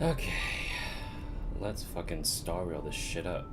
Okay, let's fucking star rail this shit up.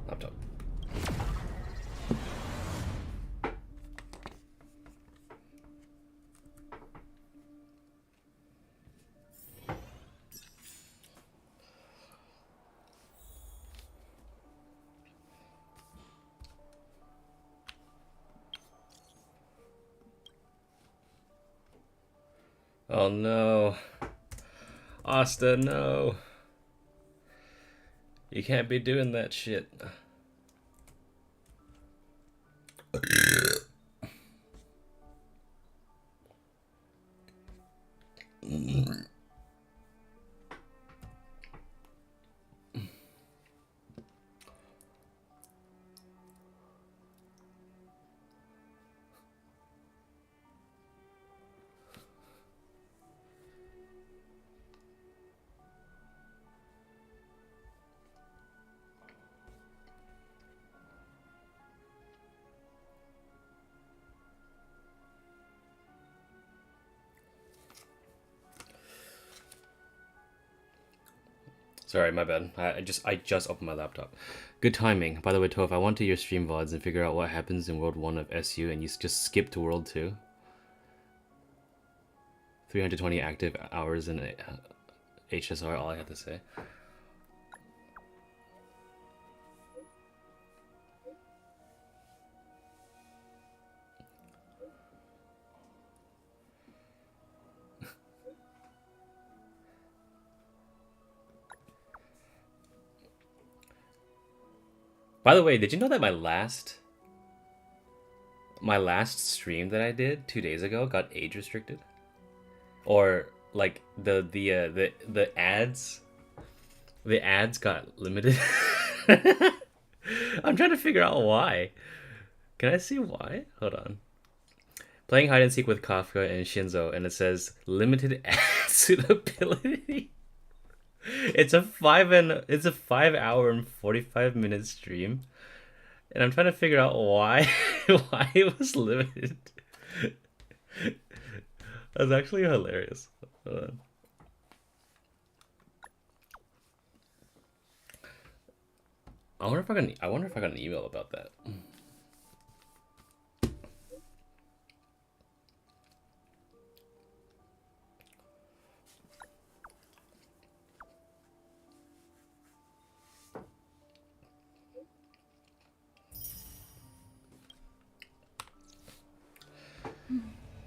Laptop. Oh no. Asta, no. You can't be doing that shit. Sorry, my bad. I just opened my laptop. Good timing. By the way, Toph, I want to your stream VODs and figure out what happens in World 1 of SU and you just skip to World 2. 320 active hours in HSR, all I have to say. By the way, did you know that my last stream that I did 2 days ago got age restricted? Or like the ads got limited. I'm trying to figure out why. Can I see why? Hold on. Playing hide and seek with Kafka and Xianzhou, and it says limited ad suitability. It's a 5 hour and 45 minute stream, and I'm trying to figure out why why it was limited. That's actually hilarious. I wonder if I got an email about that.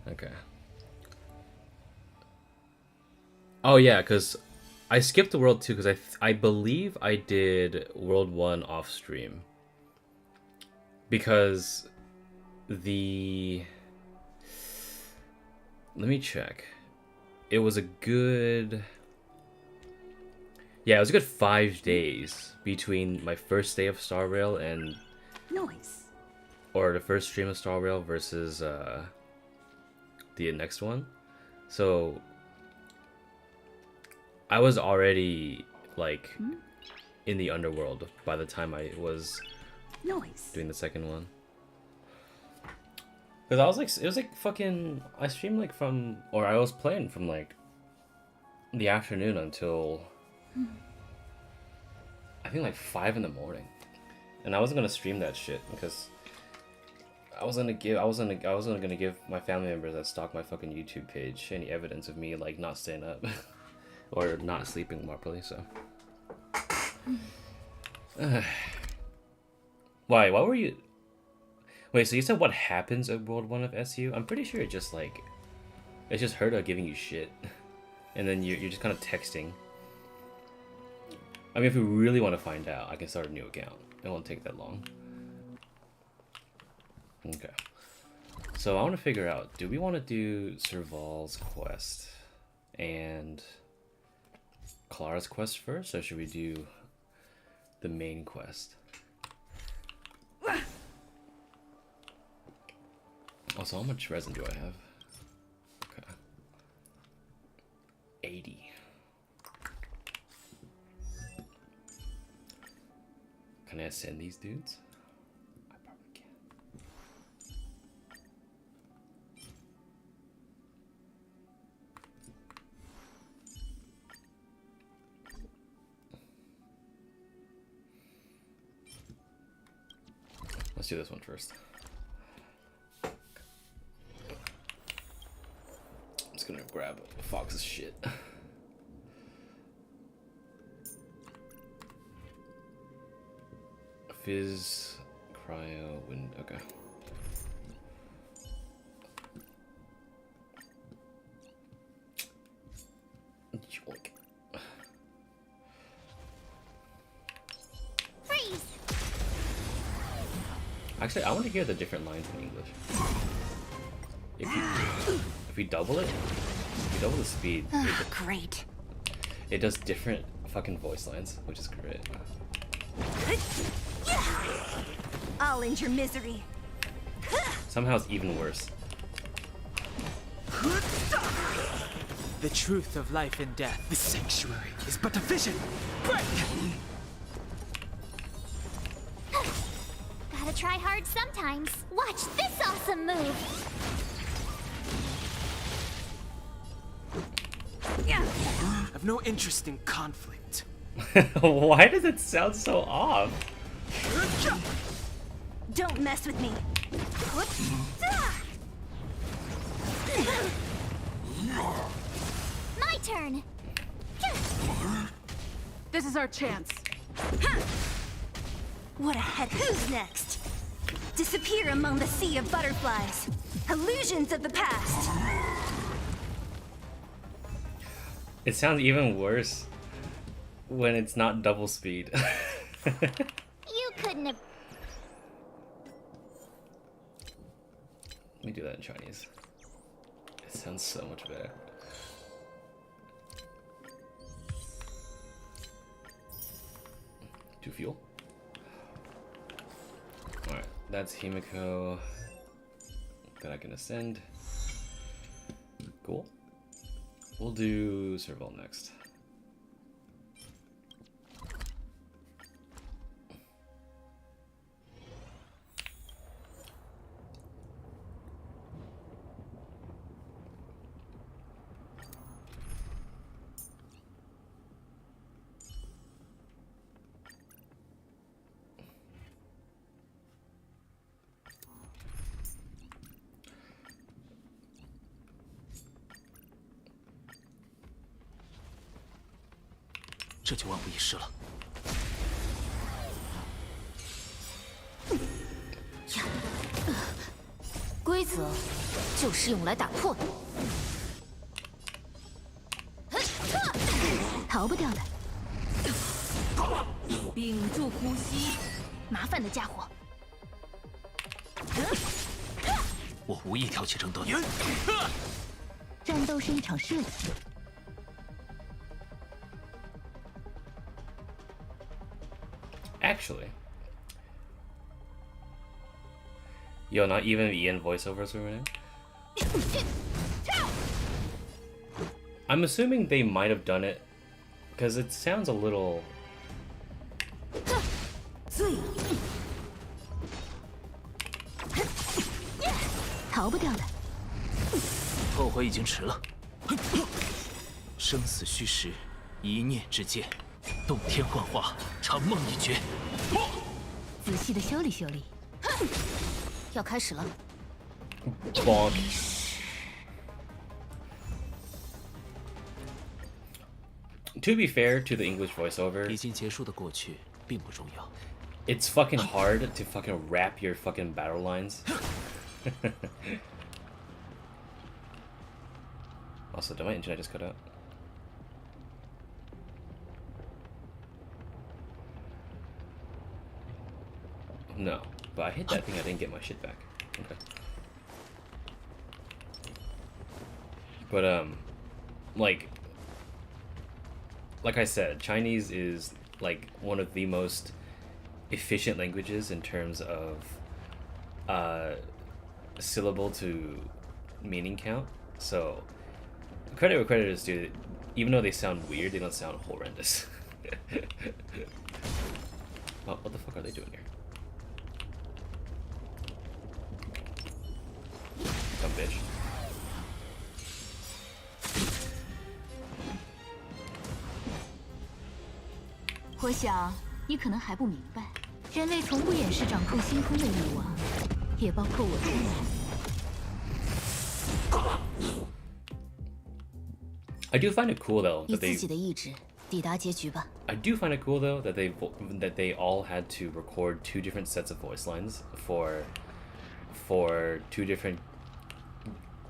Okay. Oh yeah, because I skipped the World 2 because I believe I did World 1 off stream. because the let me check. It was a good it was a good 5 days between my first day of Star Rail and or the first stream of Star Rail versus the next one. So I was already like in the underworld by the time I was doing the second one. Because I was like, it was like fucking, I streamed like from, or I was playing from like the afternoon until I think like 5 in the morning. And I wasn't gonna stream that shit because I wasn't gonna give my family members that stalk my fucking YouTube page any evidence of me like not staying up or not sleeping properly. So why were you? Wait, so you said what happens at World 1 of SU? I'm pretty sure it's just Herta giving you shit, and then you're just kind of texting. I mean, if we really want to find out, I can start a new account. It won't take that long. Okay. So I want to figure out, do we want to do Serval's quest and Clara's quest first, or should we do the main quest? Also, how much resin do I have? Okay. 80. Can I ascend these dudes? I probably can. Let's do this one first. I'm just gonna grab Fox's shit. Fizz, cryo, wind. Okay. Freeze. Actually, I want to hear the different lines in English. If we double it, if we double the speed, Great. it does different fucking voice lines, which is great. I'll end your misery. Somehow it's even worse. The truth of life and death. The sanctuary is but a vision. Break! Gotta try hard sometimes. Watch this awesome move. I've no interest in conflict. Why does it sound so off? Don't mess with me. My turn. This is our chance. What a head. Who's next? Disappear among the sea of butterflies. Illusions of the past. It sounds even worse when it's not double speed. You couldn't have. Let me do that in Chinese. It sounds so much better. To fuel. Alright, that's Himiko that I can ascend. Cool. We'll do Serval next.规则就是用来打破的，逃不掉的。屏住呼吸，麻烦的家伙。我无意挑起争端。战斗是一场设计。 Actually. Yo, not even Ian voiceovers right now? I'm assuming they might have done it because it sounds a little. 逃不掉的。后悔已经迟了。生死虚实，一念之间，洞天幻化，长梦一绝。仔细的修理修理。要开始了。 Bonk. To be fair to the English voiceover, 已经结束的过去并不重要。 it's fucking hard to fucking rap your fucking battle lines. Also, did my internet just cut out? No, but I hit that thing, I didn't get my shit back. Okay. But, like I said, Chinese is, like, one of the most efficient languages in terms of, syllable to meaning count. So, credit where credit is due. Even though they sound weird, they don't sound horrendous. Oh, what the fuck are they doing here? Dumb bitch. 我想你可能还不明白，人类从不掩饰掌控星空的欲望，也包括我自己。 I do find it cool though 以 that 自 they. 己的意志抵达结局吧。 I do find it cool though that they all had to record 2 different sets of voice lines for 2 different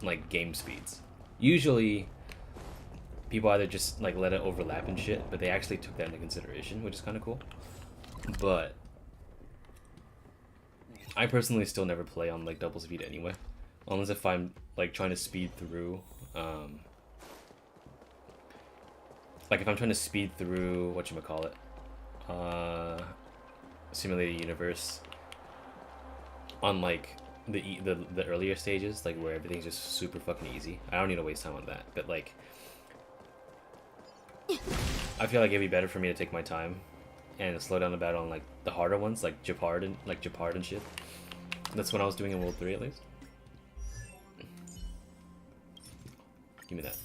like game speeds. Usually, people either just like let it overlap and shit, but they actually took that into consideration, which is kind of cool. But I personally still never play on like double speed anyway, unless if I'm like trying to speed through. Like if I'm trying to speed through whatchamacallit, Simulated Universe on like the earlier stages, like where everything's just super fucking easy. I don't need to waste time on that. But like I feel like it'd be better for me to take my time and slow down the battle on like the harder ones, like Japard and shit. That's what I was doing in World 3 at least. Give me that.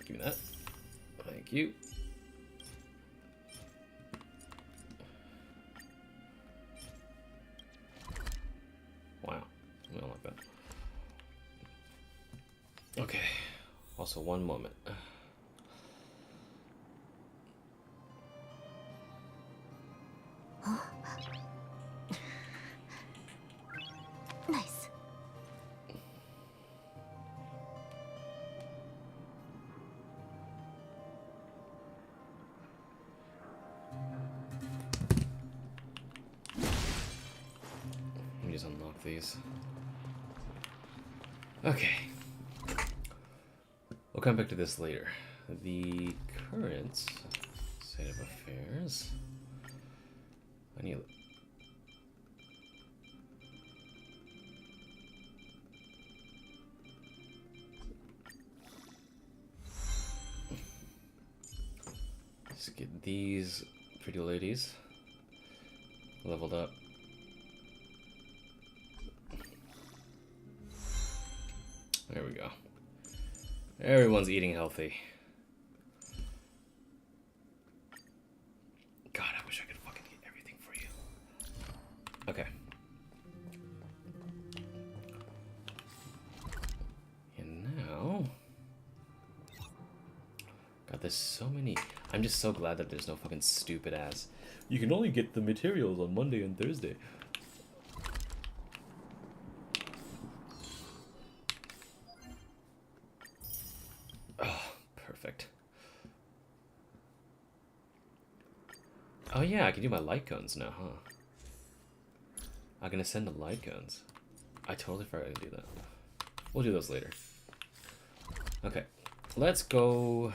Give me that. Thank you. Wow. I don't like that. Okay. Also, one moment. Nice。 Let me just unlock these. Okay. We'll come back to this later. The current state of affairs. I need. Let's get these pretty ladies leveled up. There we go. Everyone's eating healthy. God, I wish I could fucking get everything for you. Okay. And now... God, there's so many... I'm just so glad that there's no fucking stupid ass. You can only get the materials on Monday and Thursday. Perfect. yeah, I can do my light cones now, huh? I can ascend the light cones. I totally forgot to do that. We'll do those later. Okay, let's go.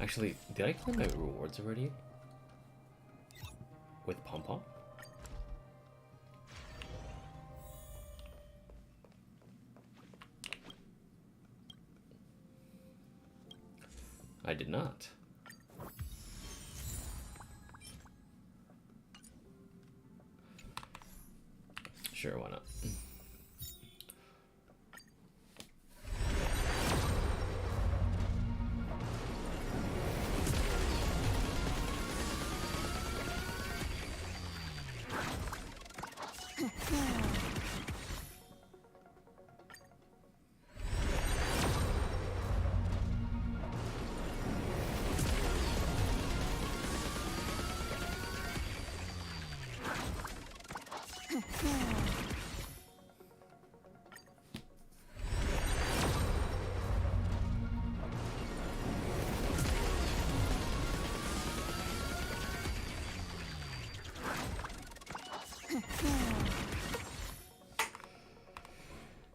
Actually, did I claim my rewards already? With Pom Pom? I did not. Sure, why not?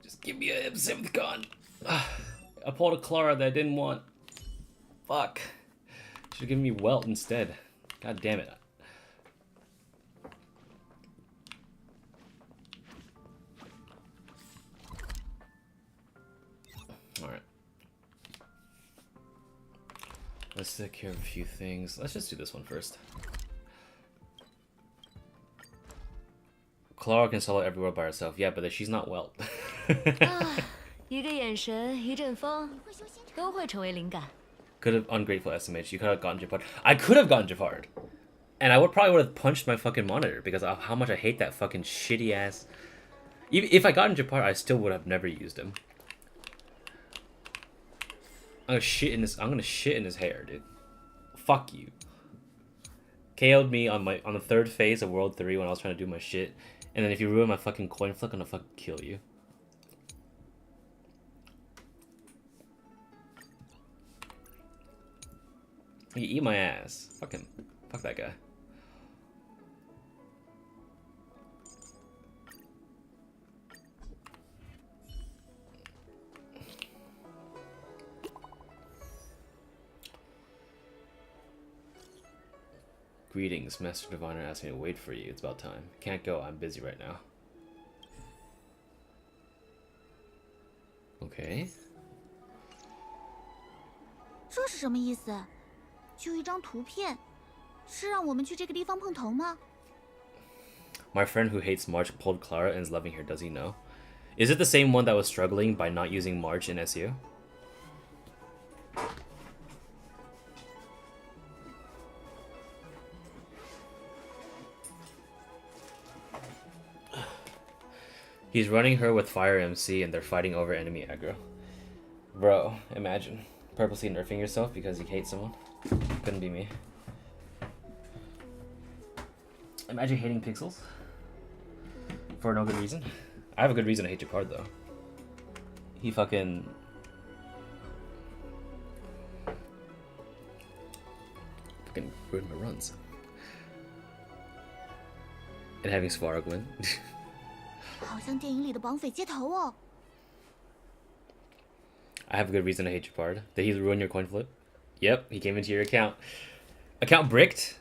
Just give me a 7th con. I pulled a Clara that I didn't want. Fuck. Should have given me Welt instead. God damn it. Alright. Let's take care of a few things. Let's just do this one first. Clara can solo everywhere by herself. Yeah, but she's not Welt. 一个眼神，一阵风，都会成为灵感。 Could have ungrateful SMH. You could have gotten Jafar. I could have gotten Jafar. And I would have punched my fucking monitor because of how much I hate that fucking shitty ass. Even if I gotten Jafar, I still would have never used him. I'm gonna shit in his hair, dude. Fuck you. KO'd me on the 3rd phase of World 3 when I was trying to do my shit. And then if you ruin my fucking coin flip, I'm gonna fucking kill you. You eat my ass. Fuck him. Fuck that guy. Greetings, Master Diviner asked me to wait for you. It's about time. Can't go, I'm busy right now. Okay. 这是什么意思？就一张图片，是让我们去这个地方碰头吗？ My friend who hates March pulled Clara and is loving her. Does he know? Is it the same one that was struggling by not using March in SU? He's running her with Fire MC and they're fighting over enemy aggro. Bro, imagine. Purposely nerfing yourself because you hate someone. Couldn't be me. Imagine hating pixels. For no good reason. I have a good reason to hate your card though. He fucking... ruined my runs. And having Svarog win. 好像电影里的绑匪接头哦。 I have a good reason to hate your card. Did he ruin your coin flip? Yep, he came into your account. Account bricked.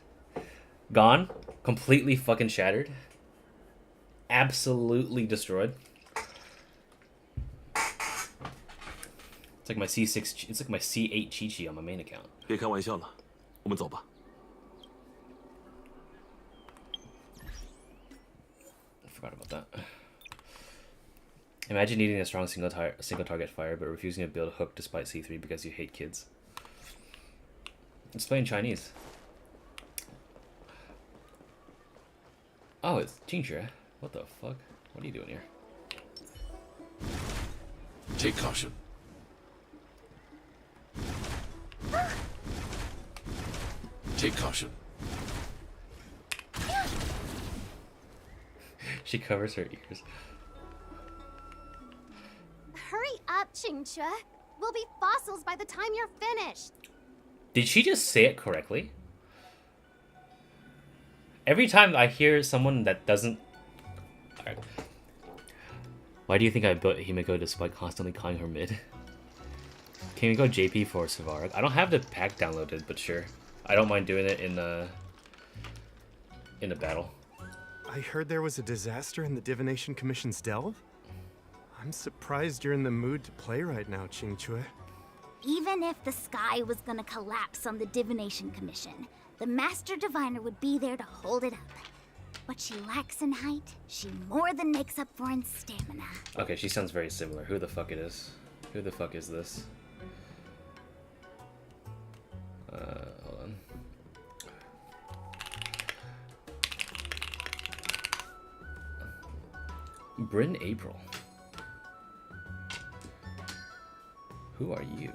Gone. Completely fucking shattered. Absolutely destroyed. It's like my C6. It's like my C8 Chi-Chi on my main account. 别开玩笑了，我们走吧。 I forgot about that. Imagine needing a strong single target fire, but refusing to build hook despite C3 because you hate kids. Let's play in Chinese. Oh, it's Ginger. What the fuck? What are you doing here? Take caution. Take caution. She covers her ears. Hurry up, Qingque. We'll be fossils by the time you're finished. Did she just say it correctly? Every time I hear someone that doesn't... Alright. Why do you think I built Himiko despite constantly calling her mid? Can we go JP for Savara? I don't have the pack downloaded, but sure. I don't mind doing it in a battle. I heard there was a disaster in the Divination Commission's delve? I'm surprised you're in the mood to play right now, Qingque. Even if the sky was gonna collapse on the Divination Commission, the Master Diviner would be there to hold it up. What she lacks in height, she more than makes up for in stamina. Okay, she sounds very similar. Who the fuck it is? Who the fuck is this? Hold on. Bryn April. Who are you?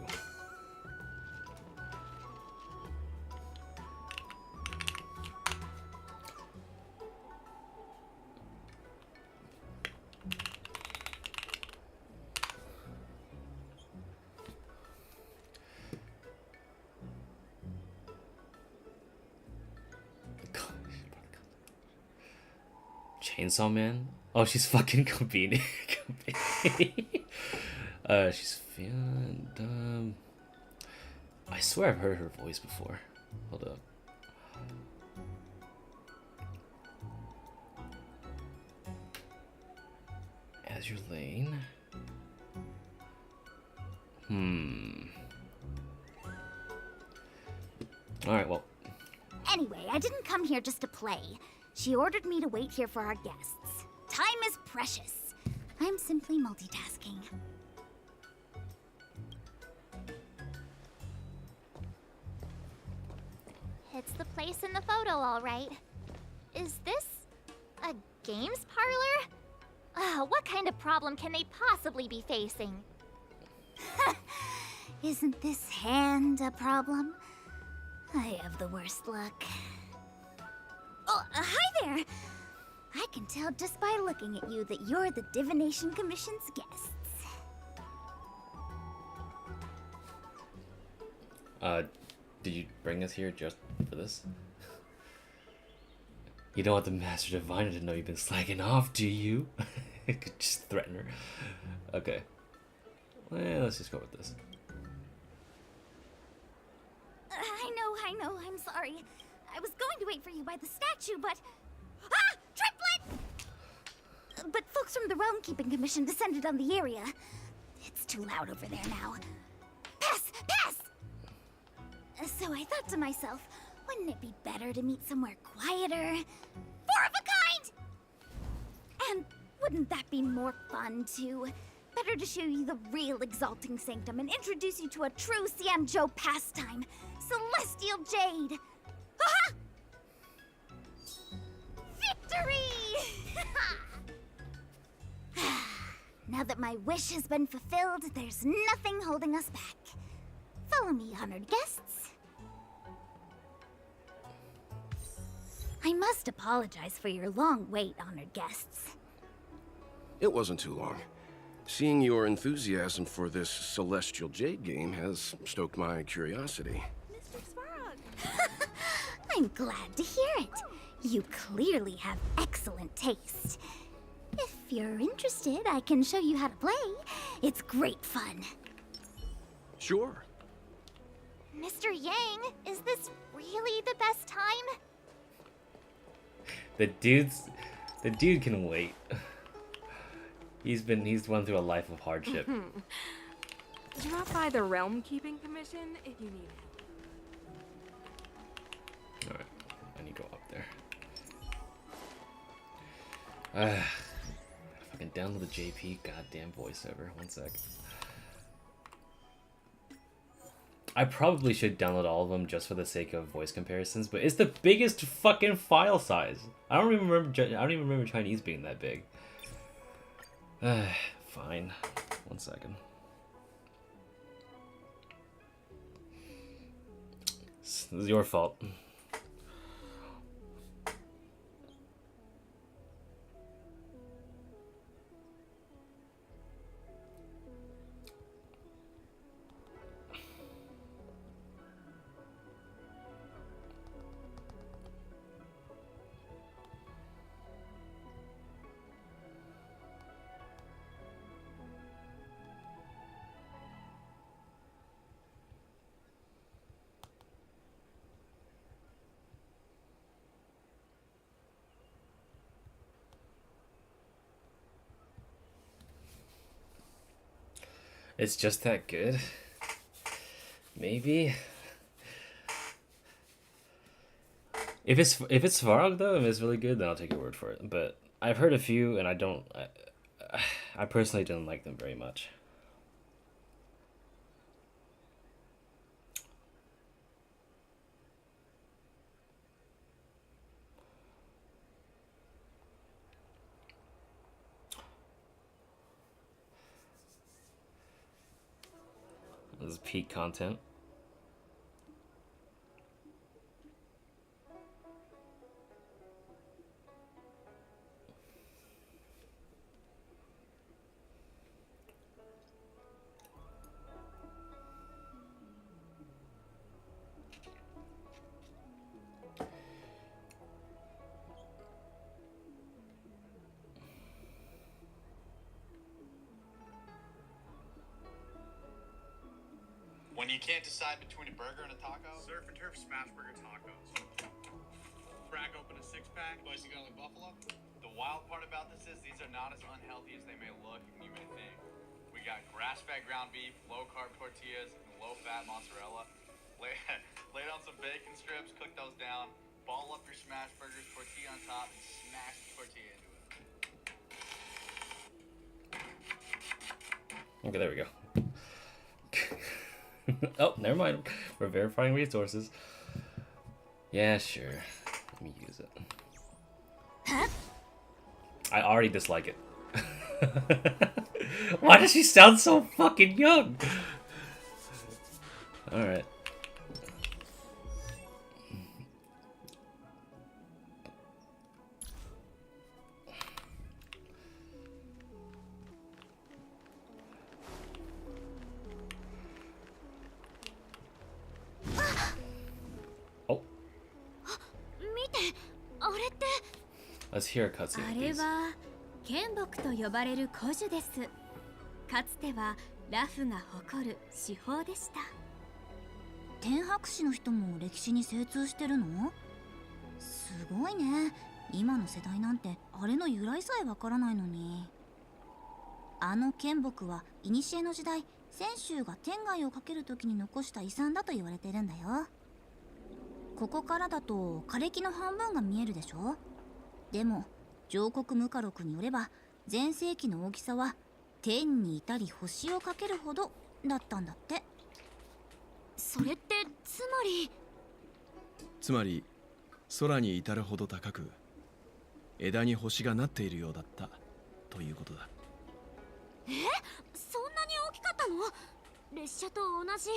Chainsaw Man? Oh, she's fucking Kabini. She's feeling dumb. I swear I've heard her voice before. Hold up. Azure Lane. Alright, well. Anyway, I didn't come here just to play. She ordered me to wait here for our guests. Time is precious. I'm simply multitasking. It's the place in the photo, all right. Is this a games parlor? What kind of problem can they possibly be facing? Isn't this hand a problem? I have the worst luck. Oh, hi there! I can tell just by looking at you that you're the Divination Commission's guests. Did you bring us here just for this? You don't want the Master Diviner to know you've been slacking off, do you? Just threaten her. Okay. Well, let's just go with this. I know, I'm sorry. I was going to wait for you by the statue, but... Ah! Triplet! But folks from the Realm Keeping Commission descended on the area. It's too loud over there now. Pass! Pass! So I thought to myself, wouldn't it be better to meet somewhere quieter? Four of a kind! And wouldn't that be more fun, too? Better to show you the real Exalting Sanctum and introduce you to a true Xianzhou pastime, Celestial Jade! Aha! Victory! Now that my wish has been fulfilled, there's nothing holding us back. Follow me, honored guests. I must apologize for your long wait, honored guests. It wasn't too long. Seeing your enthusiasm for this Celestial Jade game has stoked my curiosity. Mr. Svarog. I'm glad to hear it. You clearly have excellent taste. If you're interested, I can show you how to play. It's great fun. Sure. Mr. Yang, is this really the best time? The dude can wait. He's run through a life of hardship. Drop by the Realm Keeping Commission if you need it. Alright, I need to go up there. Fucking download the JP goddamn voiceover. One sec. I probably should download all of them just for the sake of voice comparisons, but it's the biggest fucking file size. I don't even remember Chinese being that big. Fine. 1 second. This is your fault. It's just that good. Maybe. If it's Svarog though, if it's really good, then I'll take your word for it. But I've heard a few, and I personally didn't like them very much. This is peak content. When you can't decide between a burger and a taco? Surf and turf smash burger tacos. Crack open a six-pack, spicy garlic buffalo. The wild part about this is these are not as unhealthy as they may look and you may think. We got grass-fed ground beef, low-carb tortillas, and low-fat mozzarella. Lay down some bacon strips, cook those down, ball up your smash burgers, tortilla on top, and smash the tortilla into it. Okay, there we go. Oh, never mind. We're verifying resources. Yeah, sure. Let me use it. Huh? I already dislike it. Why does she sound so fucking young? Alright. Let's hear a cutscene, あれ please. は剣木と呼ばれる古樹です。かつてはラフが誇る至宝でした。天白士の人も歴史に精通してるの？すごいね。今の世代なんてあれの由来さえわからないのに。あの剣木は古の時代、泉州が天外をかける時に残した遺産だと言われてるんだよ。ここからだと枯れ木の半分が見えるでしょ。でも上国ムカロクによれば全盛期の大きさは天に至り星をかけるほどだったんだって。それってつまり空に至るほど高く枝に星がなっているようだったということだ。そんなに大きかったの？列車と同じ、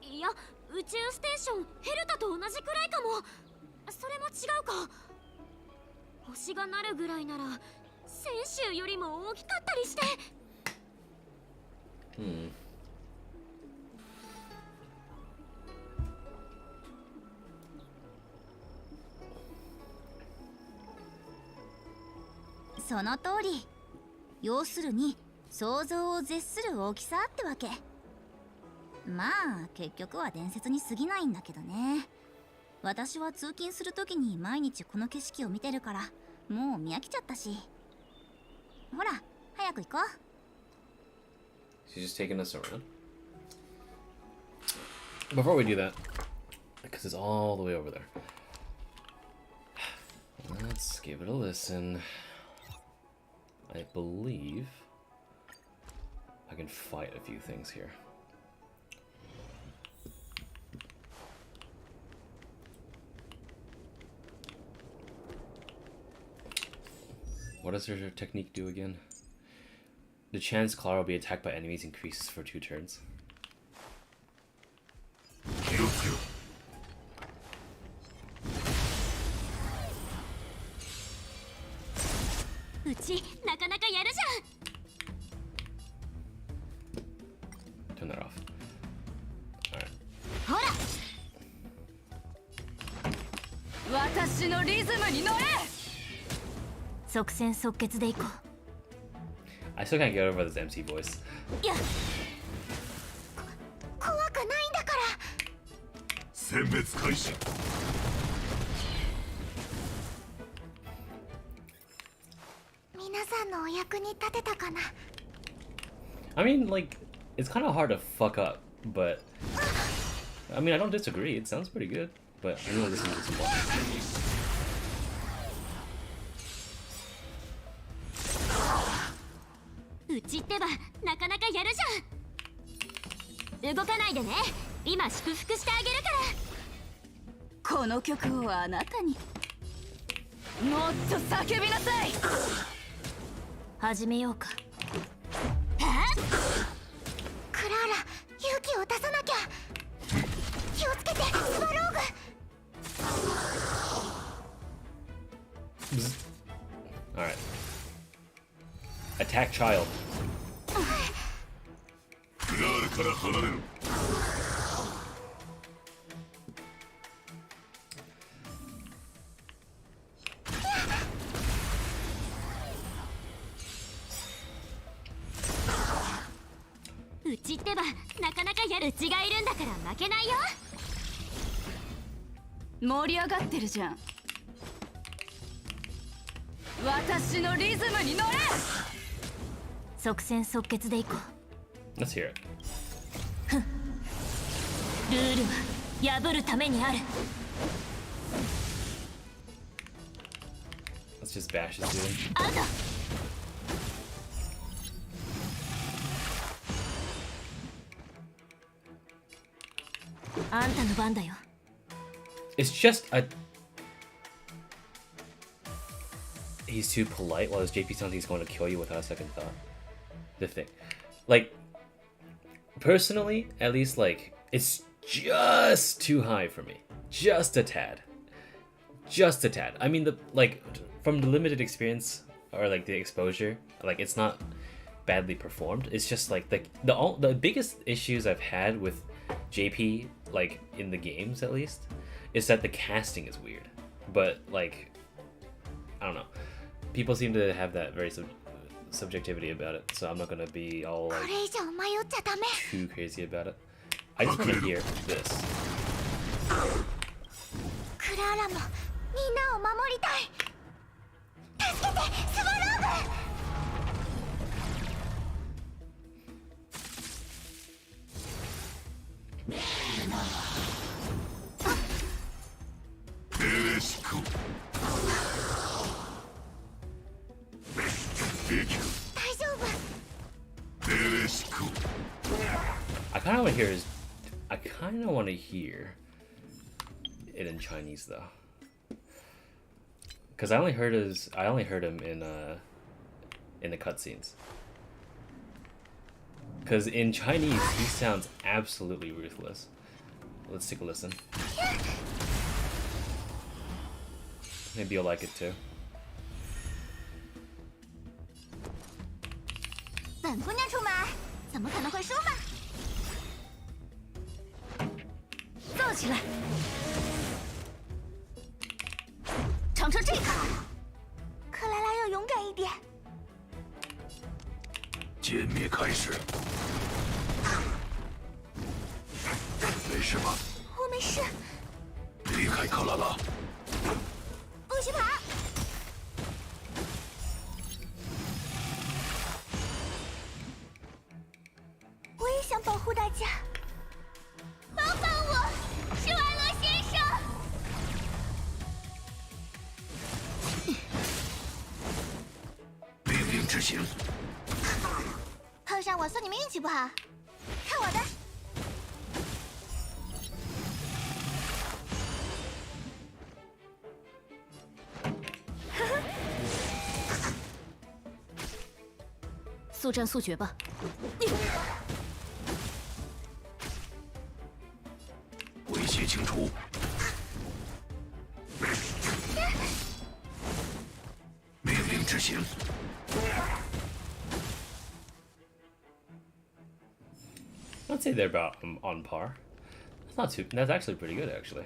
いや宇宙ステーションヘルタと同じくらいかも。それも違うか。星がなるぐらいなら泉州よりも大きかったりして。その通り。要するに想像を絶する大きさってわけ。まあ結局は伝説に過ぎないんだけどね。私は通勤するときに毎日この景色を見てるからもう見飽きちゃったし。ほら早く行こう。 She's just taking us around. Before we do that, because it's all the way over there, let's give it a listen. I believe I can fight a few things here. What does her technique do again? The chance Clara will be attacked by enemies increases for 2 turns. Turn that off. Alright. 私のリズムに乗れ。即戦即決でいこう。I still can't get over this MC voice. いや、怖くないんだから。殲滅開始。皆さんのお役に立てたかな。 I mean, like, it's kind of hard to fuck up, but I mean, I don't disagree. It sounds pretty good, but I really listen to this more. うちってばなかなかやるじゃん。動かないでね。今祝福してあげるから。この曲をあなたに。もっと叫びなさい。始めようか。クラーラ、勇気を出さなきゃ。気をつけて、スワローグ。Alright. Attack child. クラーラから離れる。うちってばなかなかやる。うちがいるんだから負けないよ。盛り上がってるじゃん。私のリズムに乗れ。即戦即決でいこう。 Let's hear it. ルールは破るためにある。 Let's just bash this dude. アウト。あんたの番だよ。 It's just a. He's too polite while his JP sounds he's going to kill you without a second thought. The thing. Like, personally, at least, like, it's just too high for me. Just a tad. Just a tad. I mean, from the limited experience, or, like, the exposure, like, it's not badly performed. It's just, like, the biggest issues I've had with JP, like, in the games, at least, is that the casting is weird. But, like, I don't know. People seem to have that very subjectivity about it, so I'm not gonna be all, like, too crazy about it. I just want to hear this. クラーラもみんなを守りたい。助けて、スワローグ。 I kind of want to hear his. I kind of want to hear it in Chinese though, because I only heard him in the cutscenes. Because in Chinese he sounds absolutely ruthless. Let's take a listen. Maybe you'll like it too. 本姑娘出马，怎么可能会输嘛？坐起来，尝尝这个。克莱拉要勇敢一点。歼灭开始。没事吧？我没事。离开克拉拉。不许跑！ 我也想保护大家，帮帮我，施瓦罗先生！命令执行。碰上我算你们运气不好，看我的！速战速决吧！威胁清除。命令执行。 I'd say they're about on par. That's not too. That's actually pretty good, actually.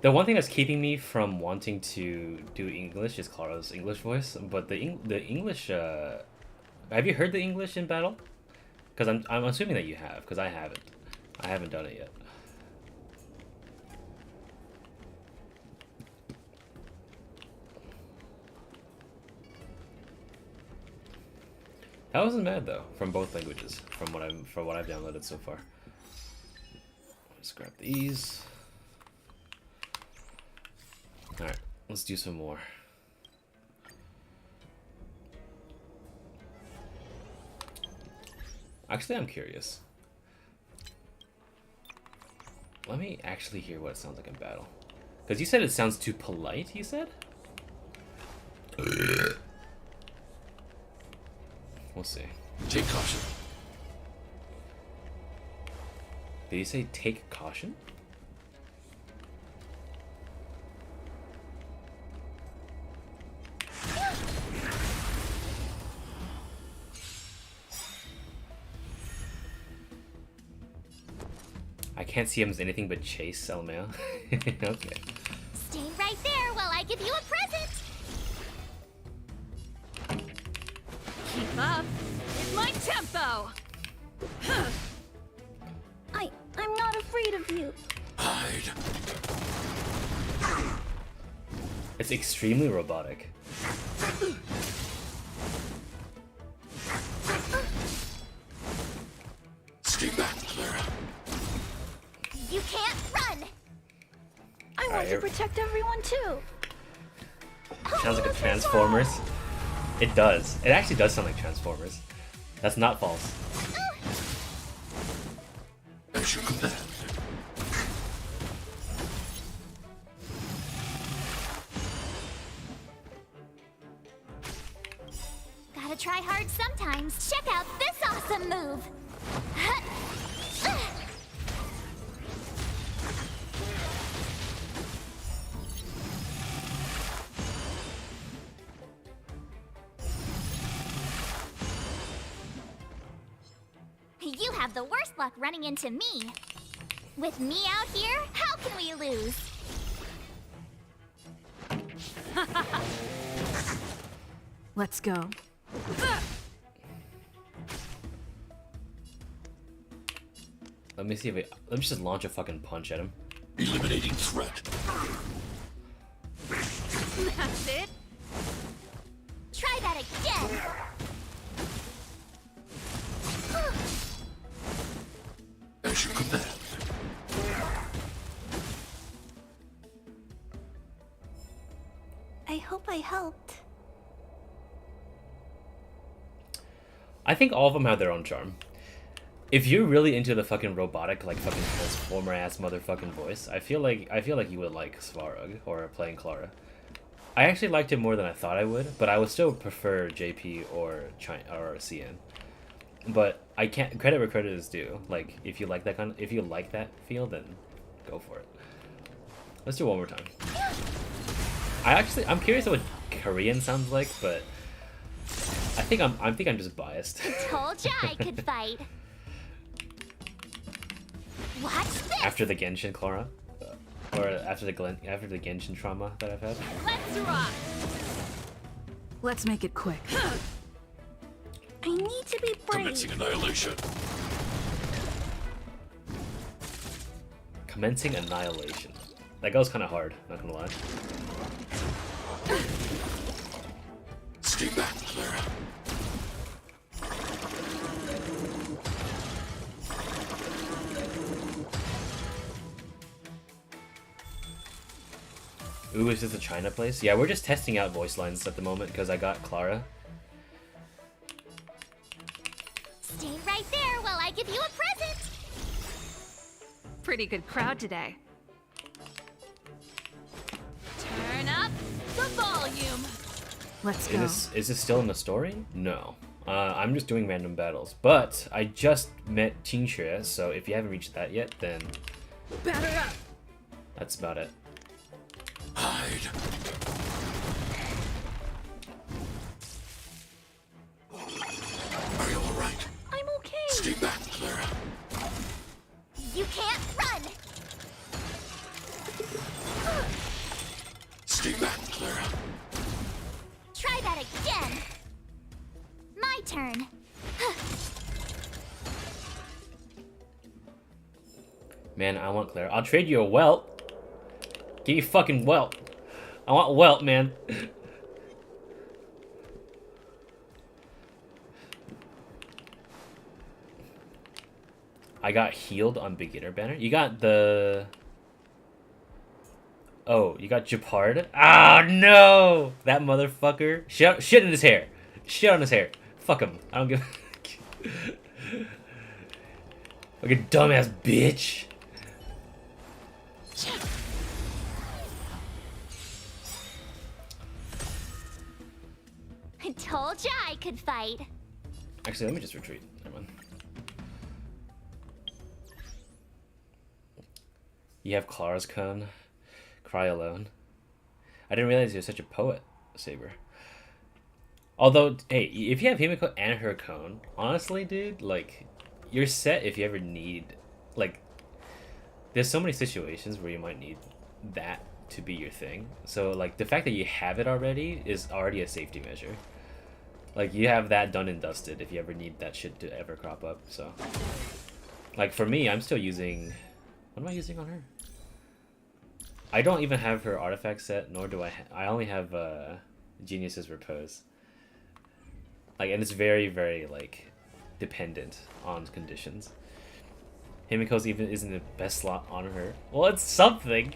The one thing that's keeping me from wanting to do English is Clara's English voice, but the English. Have you heard the English in battle? Because I'm assuming that you have, because I haven't. I haven't done it yet. That wasn't bad though, from both languages, from what I've downloaded so far. Let's grab these. All right, let's do some more. Actually, I'm curious. Let me actually hear what it sounds like in battle. Because you said it sounds too polite, you said? We'll see. Take caution. Did he say take caution? I can't see him as anything but chase, LMAO. Okay. Stay right there while I give you a present. Keep up. It's my tempo. I'm not afraid of you. Hide. It's extremely robotic. Stay back, Clara. You can't run. I want to protect everyone too. Sounds like a Transformers. It does. It actually does sound like Transformers. That's not false. As you command. Gotta try hard sometimes. Check out this awesome move. You have the worst luck running into me. With me out here, how can we lose? Let's go. Let me see if let me just launch a fucking punch at him. Eliminating threat. That's it. Try that again. As you command. I hope I helped. I think all of them have their own charm. If you're really into the fucking robotic, like fucking transformer ass motherfucking voice, I feel like you would like Svarog or playing Clara. I actually liked it more than I thought I would, but I would still prefer JP or CN. But I can't, credit where credit is due. Like if you like that feel, then go for it. Let's do it one more time. I'm curious what Korean sounds like, but I think I'm just biased. Told ya I could fight. Watch this. After the Genshin Clara, or after the Genshin trauma that I've had. Let's rock. Let's make it quick. I need to be brave. Commencing annihilation. Commencing annihilation. That goes kind of hard, not gonna lie. Stay back, Clara. Ooh, is this a China place? Yeah, we're just testing out voice lines at the moment because I got Clara. Stay right there while I give you a present. Pretty good crowd today. Turn up the volume. Let's go. Is this still in the story? No. I'm just doing random battles. But I just met Qingxue, so if you haven't reached that yet, then Batter up. that's about it. Hide. Are you all right? I'm okay. Stay back, Clara. You can't run. Stay back, Clara. Try that again. My turn. Man, I want Clara. I'll trade you a welt. Give you fucking welt. I want welt, man. I got healed on beginner banner. You got the... Oh, you got Japard? Ah, no! That motherfucker. Shit in his hair. Shit on his hair. Fuck him. I don't give like a dumbass bitch. I told ya I could fight. Actually, let me just retreat. Never mind. You have Clara's cone. Cry alone. I didn't realize you're such a poet, Saber. Although, hey, if you have Himiko and her cone, honestly, dude, like, you're set if you ever need, like, there's so many situations where you might need that to be your thing. So, like, the fact that you have it already is already a safety measure. Like, you have that done and dusted if you ever need that shit to ever crop up, so. Like, for me, I'm still using... What am I using on her? I don't even have her artifact set, nor do I... I only have Genius's Repose. Like, and it's very, very, like, dependent on conditions. Himiko's even isn't the best slot on her. Well, it's something!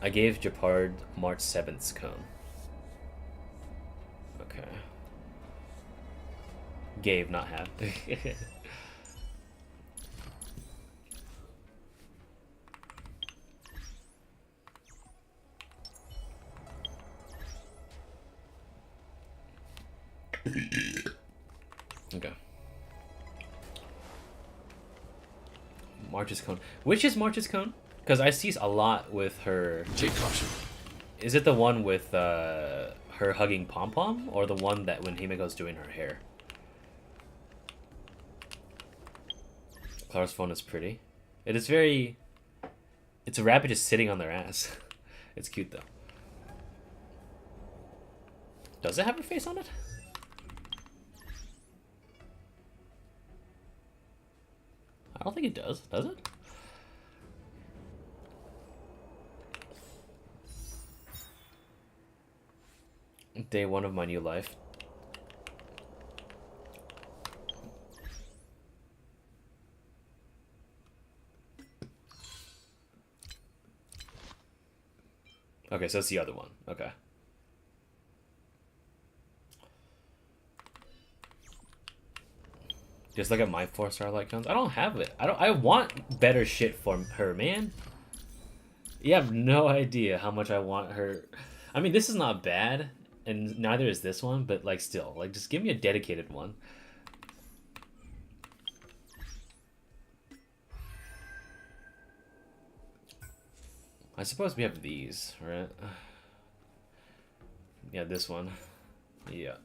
I gave Japard March 7th's cone. Okay. Gave, not have. Okay. March's cone. Which is March's cone? Because I see a lot with her. Take caution. Is it the one with her hugging Pom Pom, or the one that when Himiko's doing her hair? Clara's phone is pretty. It is very. It's a rabbit just sitting on their ass. It's cute though. Does it have her face on it? I don't think it does. Does it? Day one of my new life. Okay, so it's the other one. Okay. Just look at my 4-star light cones. I don't have it. I want better shit for her, man. You have no idea how much I want her. I mean, this is not bad, and neither is this one, but like still, like just give me a dedicated one. I suppose we have these, right? Yeah, this one. Yeah.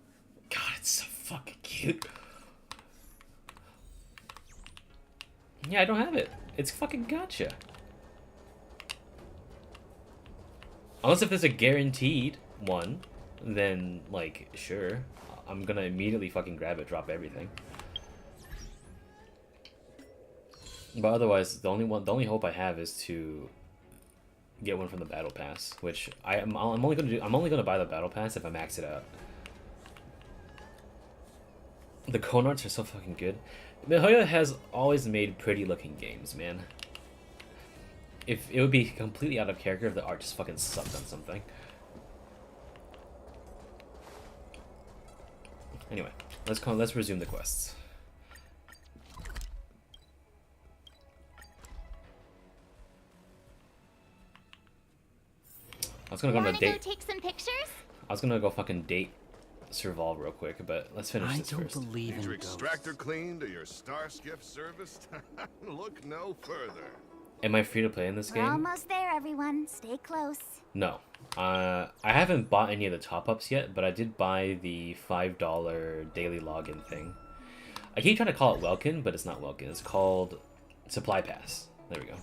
God, it's so fucking cute. Yeah, I don't have it. It's fucking gotcha. Unless if there's a guaranteed one, then, like, sure. I'm gonna immediately fucking grab it, drop everything. But otherwise, the only hope I have is to get one from the battle pass, which I'm only gonna buy the battle pass if I max it out. The cone arts are so fucking good. miHoYo has always made pretty looking games, man. If it would be completely out of character if the art just fucking sucked on something. Anyway, let's resume the quests. I was gonna go on a date. Go take some pictures? I was gonna go fucking date Serval real quick, but let's finish this first. Need your extractor cleaned or your star skiff serviced? Look no further. Am I free to play in this We're game? almost there, everyone. Stay close. No. I haven't bought any of the top-ups yet, but I did buy the $5 daily login thing. I keep trying to call it Welkin, but it's not Welkin. It's called Supply Pass. There we go.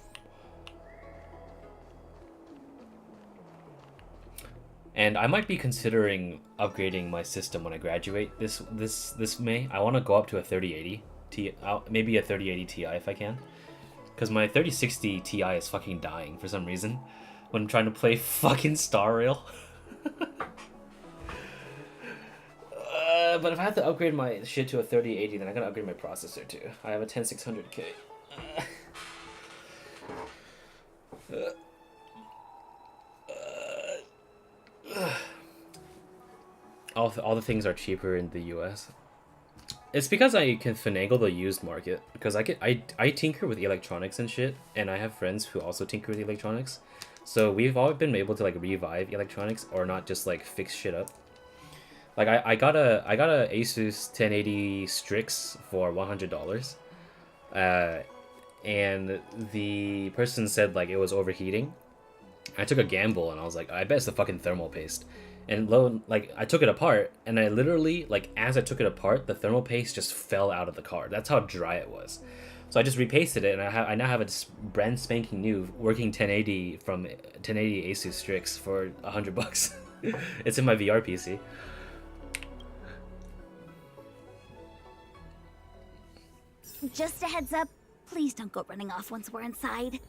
And I might be considering upgrading my system when I graduate this May. I want to go up to a 3080 Ti, maybe a 3080 Ti if I can. Because my 3060 Ti is fucking dying for some reason when I'm trying to play fucking Star Rail. But if I have to upgrade my shit to a 3080, then I gotta upgrade my processor too. I have a 10600K. All the things are cheaper in the US. It's because I can finagle the used market, because I tinker with electronics and shit, and I have friends who also tinker with electronics. So we've all been able to like revive electronics or not just like fix shit up. Like I got a Asus 1080 Strix for $100. And the person said like it was overheating. I took a gamble and I was like, I bet it's the fucking thermal paste. And like I took it apart, and I literally, like, as I took it apart, the thermal paste just fell out of the card. That's how dry it was. So I just repasted it, and I now have a brand spanking new working 1080 from 1080 Asus Strix for $100. It's in my VR PC. Just a heads up, please don't go running off once we're inside.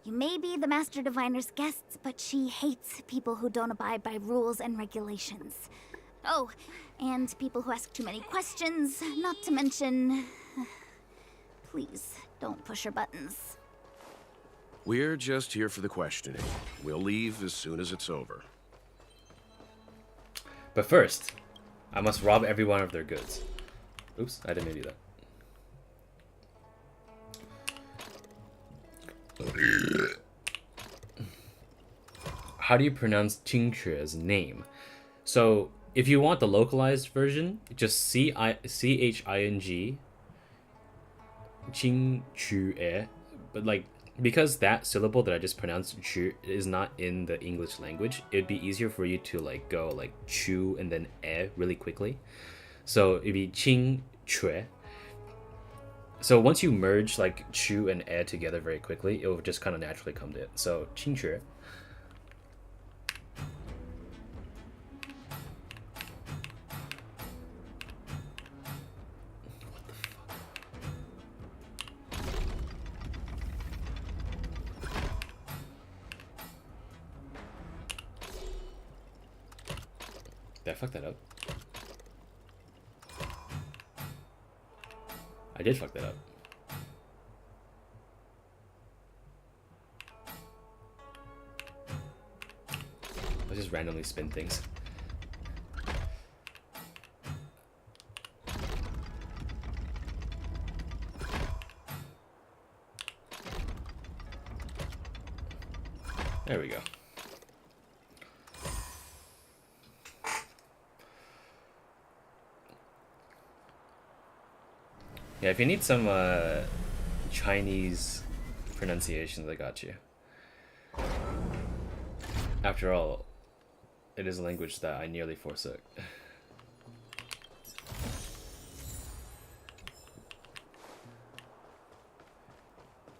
You may be the Master Diviner's guests, but she hates people who don't abide by rules and regulations. Oh, and people who ask too many questions, not to mention... Please, don't push her buttons. We're just here for the questioning. We'll leave as soon as it's over. But first, I must rob everyone of their goods. Oops, I didn't mean to do that. How do you pronounce Qingque's name? So if you want the localized version, just Ching Qingque. But like, because that syllable that I just pronounced chu is not in the English language, it'd be easier for you to like go like chu and then really quickly. So it'd be Qingque. So once you merge like chu and together very quickly, it will just kind of naturally come to it. So Qingque. Did I fuck that up? I did fuck that up. Let's just randomly spin things. There we go. Yeah, if you need some Chinese pronunciations, I got you. After all, it is a language that I nearly forsook.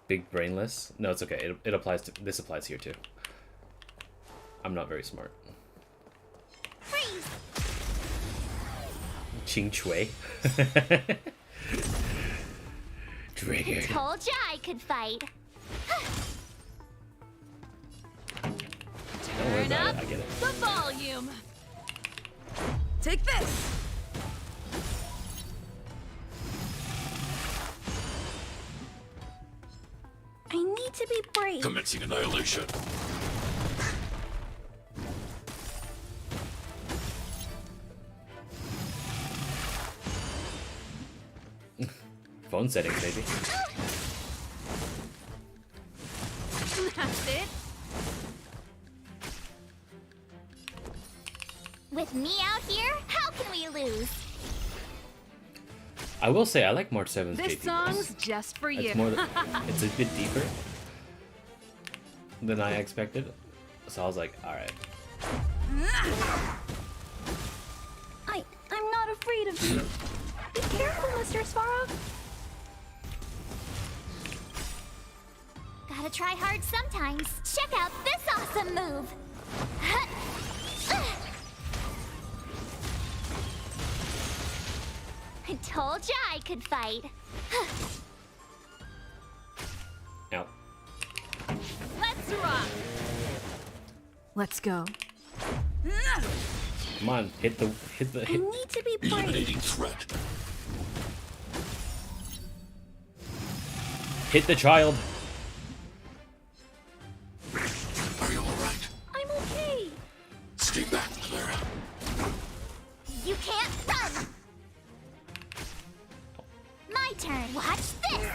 Big brainless? No, it's okay. It applies to this applies here too. I'm not very smart. Freeze! Qingque. I told ya I could fight. Turn up I get it. The volume. Take this. I need to be brave. Commencing annihilation. Phone settings, baby. That's it. With me out here, how can we lose? I will say I like March 7th. This song's just for you. It's more. It's a bit deeper than I expected, so I was like, all right. I'm not afraid of you. Be careful, Mr. Svarov. Gotta try hard sometimes. Check out this awesome move. I told ya I could fight. Ow. Let's rock. Let's go. Come on, hit the. I need to be brave. Threat. Hit the child. Are you alright? I'm okay. Stay back, Clara. You can't run! My turn. Watch this!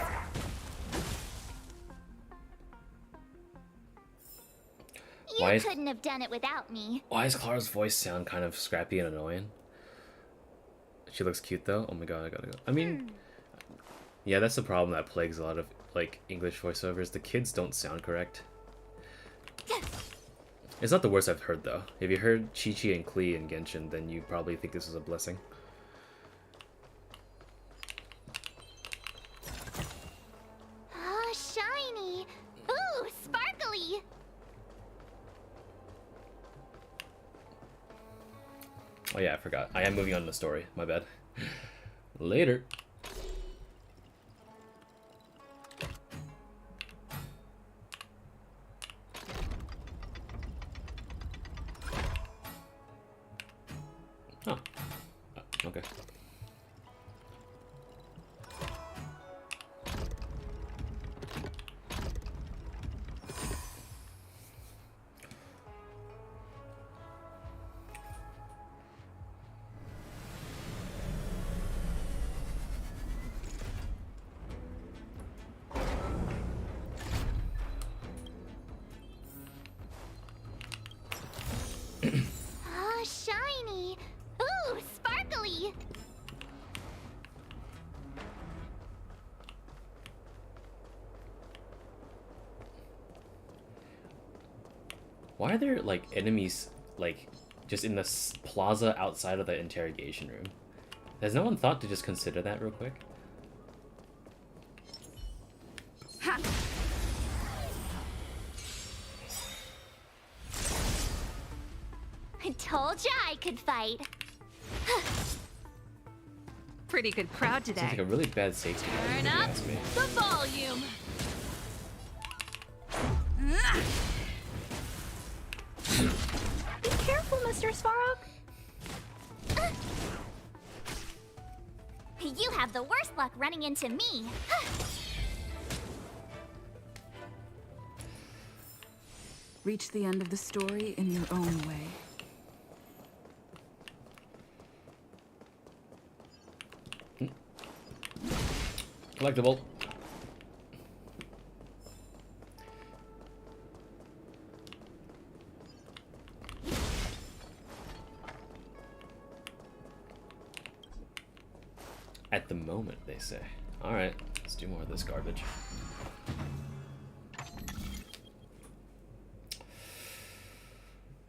You couldn't have done it without me. Why does Clara's voice sound kind of scrappy and annoying? She looks cute though. Oh my god, I gotta go. I mean, yeah, that's the problem that plagues a lot of like English voiceovers. The kids don't sound correct. It's not the worst I've heard though. If you heard Chi-Chi and Klee in Genshin, then you probably think this is a blessing. Oh, shiny! Ooh, sparkly! Oh yeah, I forgot. I am moving on to the story. My bad. Later. Oh. Okay. Oh, shiny! Ooh, sparkly! Why are there like enemies like just in the plaza outside of the interrogation room? Has no one thought to just consider that real quick? Ha. I told ya I could fight. Pretty good crowd today. Seems like a really bad safety net, if Turn you up ask me. the volume. Be careful, Mr. Svarog. You have the worst luck running into me. Reach the end of the story in your own way. Collectible. At the moment, they say. Alright, let's do more of this garbage.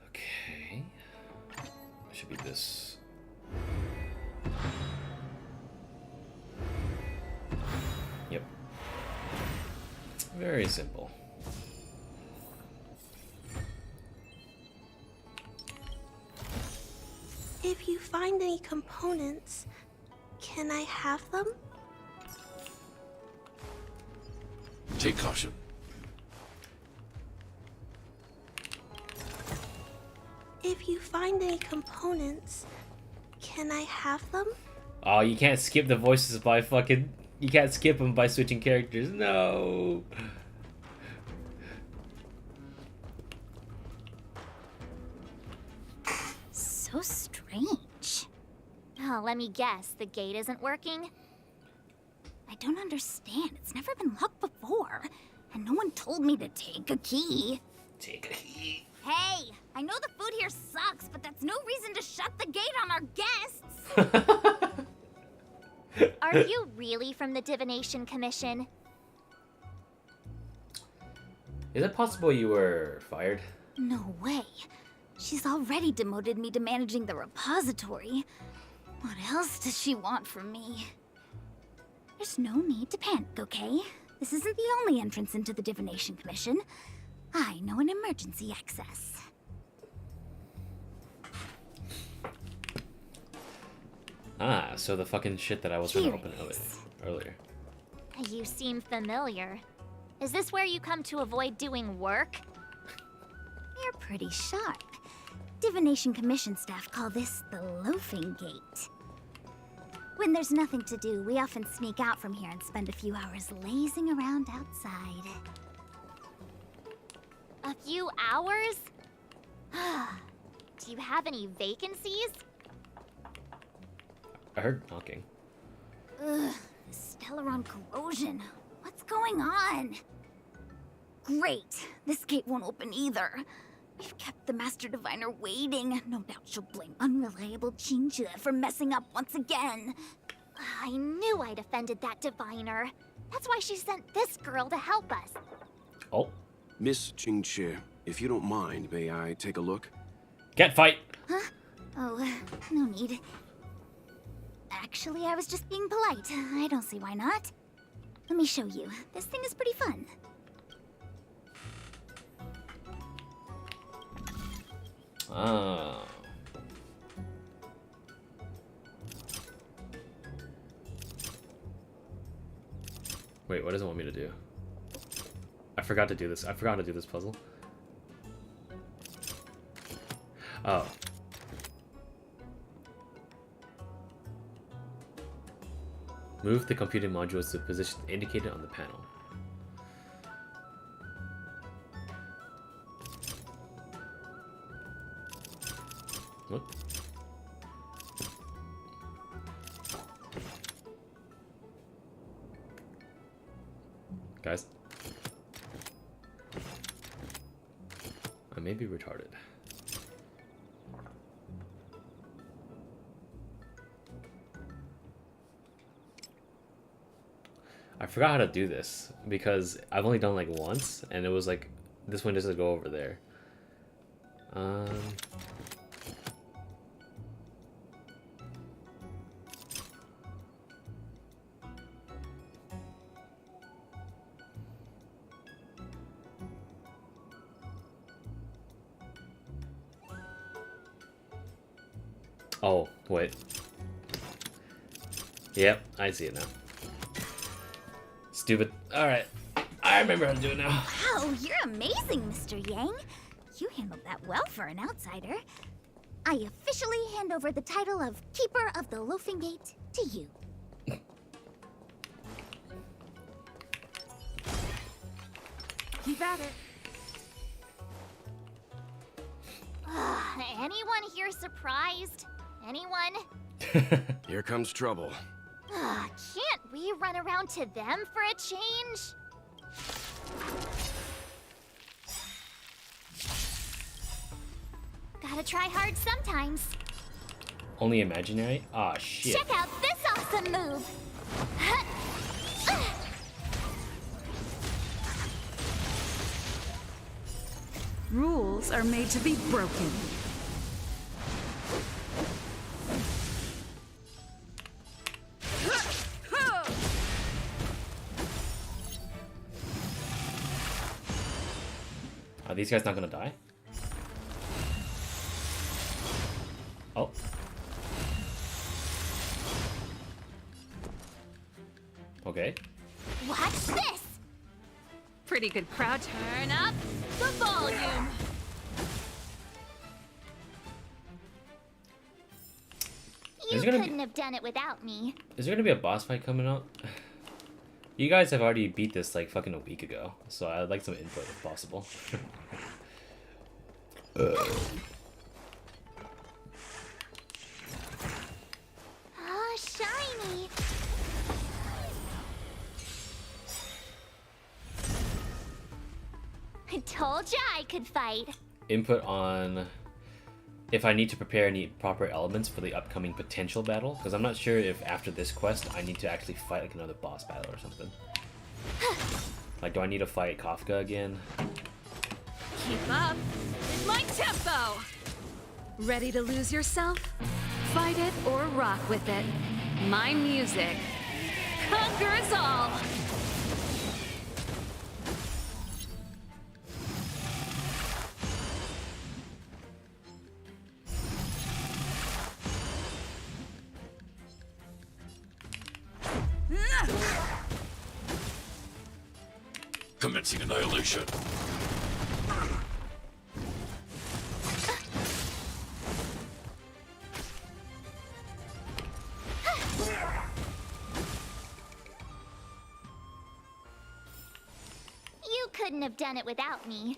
Okay. It should be this. Yep. Very simple. If you find any components, can I have them? Take caution. If you find any components, can I have them? Oh, you can't skip the voices by fucking... You can't skip them by switching characters. No! So strange. Oh, let me guess. The gate isn't working? I don't understand. It's never been locked before. And no one told me to take a key. Take a key. Hey, I know the food here sucks, but that's no reason to shut the gate on our guests. Are you really from the Divination Commission? Is it possible you were fired? No way. She's already demoted me to managing the repository. What else does she want from me? There's no need to panic, okay? This isn't the only entrance into the Divination Commission. I know an emergency access. Ah, so the fucking shit that I was trying to open earlier. You seem familiar. Is this where you come to avoid doing work? You're pretty sharp. Divination Commission staff call this the Loafing Gate. When there's nothing to do, we often sneak out from here and spend a few hours lazing around outside. A few hours? Do you have any vacancies? I heard knocking. Ugh, Stellaron corrosion. What's going on? Great. This gate won't open either. We've kept the Master Diviner waiting. No doubt she'll blame unreliable Xianzhou for messing up once again. I knew I'd offended that diviner. That's why she sent this girl to help us. Oh. Miss Xianzhou, if you don't mind, may I take a look? Cat fight! Huh? Oh, no need. Actually, I was just being polite. I don't see why not. Let me show you. This thing is pretty fun. Ah. Wait, what does it want me to do? I forgot to do this. I forgot to do this puzzle. Oh. Move the computing modules to the position indicated on the panel. What? Guys? I may be retarded. I forgot how to do this because I've only done like once and it was like this one doesn't go over there. Oh, wait. Yep, I see it now. Stupid. Alright. I remember how to do it now. Wow, you're amazing, Mr. Yang. You handled that well for an outsider. I officially hand over the title of Keeper of the Loafing Gate to you. Keep at it. Anyone here surprised? Anyone? Here comes trouble. Can't we run around to them for a change? Gotta try hard sometimes. Only imaginary? Ah, shit. Check out this awesome move! Rules are made to be broken. Are these guys not gonna die? Oh. Okay. Watch this! Pretty good crowd. Turn up the volume! You couldn't have done it without me. Is there gonna be a boss fight coming up? You guys have already beat this like fucking a week ago, so I'd like some input if possible. Ah, shiny! I told ya I could fight. Input on if I need to prepare any proper elements for the upcoming potential battle, because I'm not sure if after this quest I need to actually fight like another boss battle or something. Like, do I need to fight Kafka again? Keep up with my tempo. Ready to lose yourself? Fight it or rock with it. My music conquers all. Commencing annihilation. couldn't have done it without me.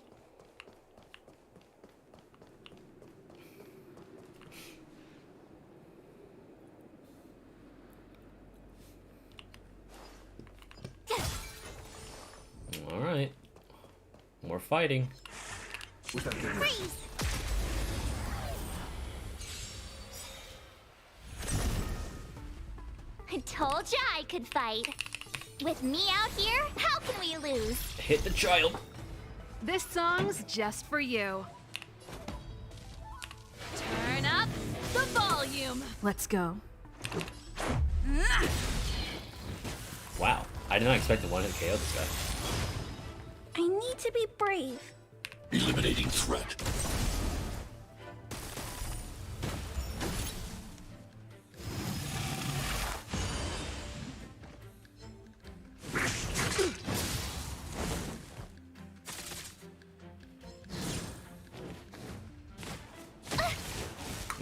All right. More fighting. Freeze! I told ya I could fight. With me out here, how can we lose? Hit the child. This song's just for you. Turn up the volume. Let's go. Wow. I did not expect to one-hit KO this guy. I need to be brave. Eliminating threat.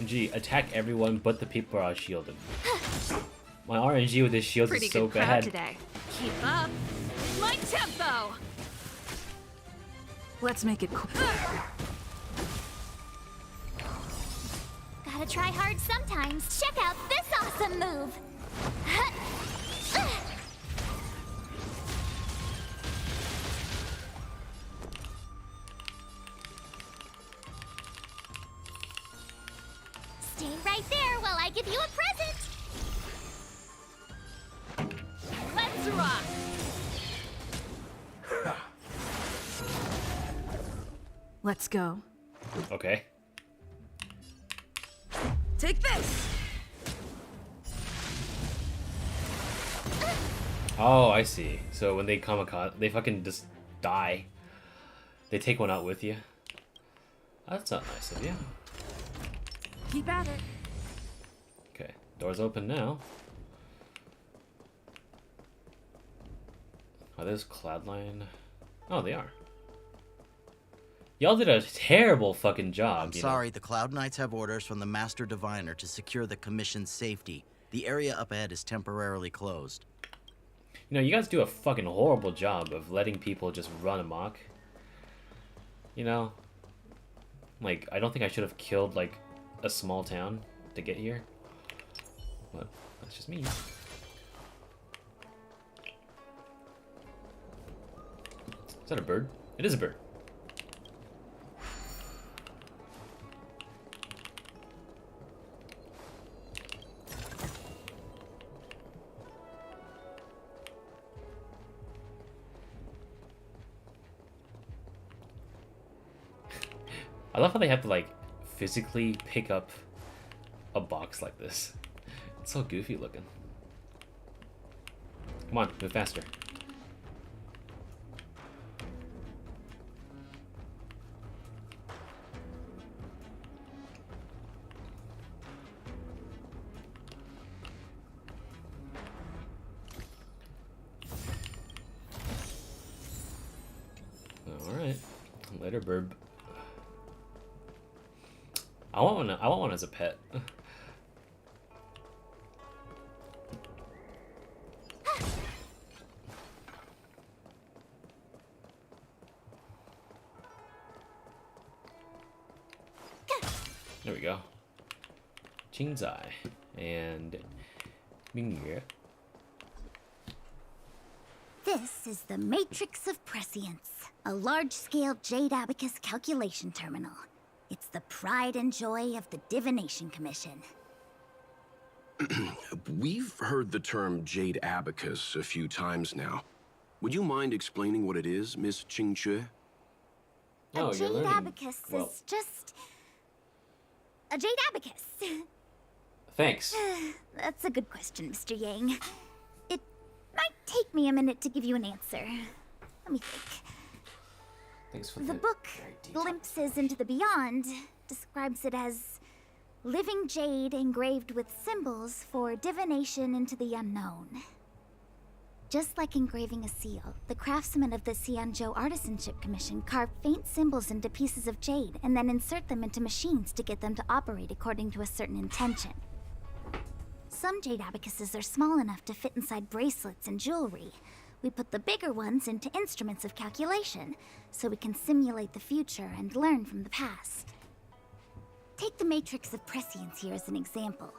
Gee, attack everyone but the people are shielded. My RNG with this shield Pretty is so good crowd bad. today. Keep up with my tempo. Let's make it cool. Gotta try hard sometimes. Check out this awesome move. Stay right there while I give you a present. Let's rock. Let's go. Okay. Take this. Oh, I see. So when they kamikaze, they fucking just die. They take one out with you. That's not nice of you. Keep at it. Okay, doors open now. Are those Cloudline? Oh, they are. Y'all did a terrible fucking job. I'm sorry, the Cloud Knights have orders from the Master Diviner to secure the Commission's safety. The area up ahead is temporarily closed. You know, you guys do a fucking horrible job of letting people just run amok. You know? Like, I don't think I should have killed, like, a small town to get here. But that's just me. Is that a bird? It is a bird. I love how they have to, like, physically pick up a box like this. It's so goofy looking. Come on, move faster. Alright. Later, burb. I want one as a pet. There we go. Qingzai and Mingye. This is the Matrix of Prescience, a large-scale Jade Abacus calculation terminal. It's the pride and joy of the Divination Commission. We've heard the term Jade Abacus a few times now. Would you mind explaining what it is, Miss Qingxue? A Jade Abacus is just... a Jade Abacus. Thanks. That's a good question, Mr. Yang. It might take me a minute to give you an answer. Let me think. Thanks for The book, Glimpses into the Beyond, describes it as living jade engraved with symbols for divination into the unknown. Just like engraving a seal, the craftsmen of the Xianzhou Artisanship Commission carve faint symbols into pieces of jade and then insert them into machines to get them to operate according to a certain intention. Some jade abacuses are small enough to fit inside bracelets and jewelry, We put the bigger ones into instruments of calculation, so we can simulate the future and learn from the past. Take the matrix of prescience here as an example.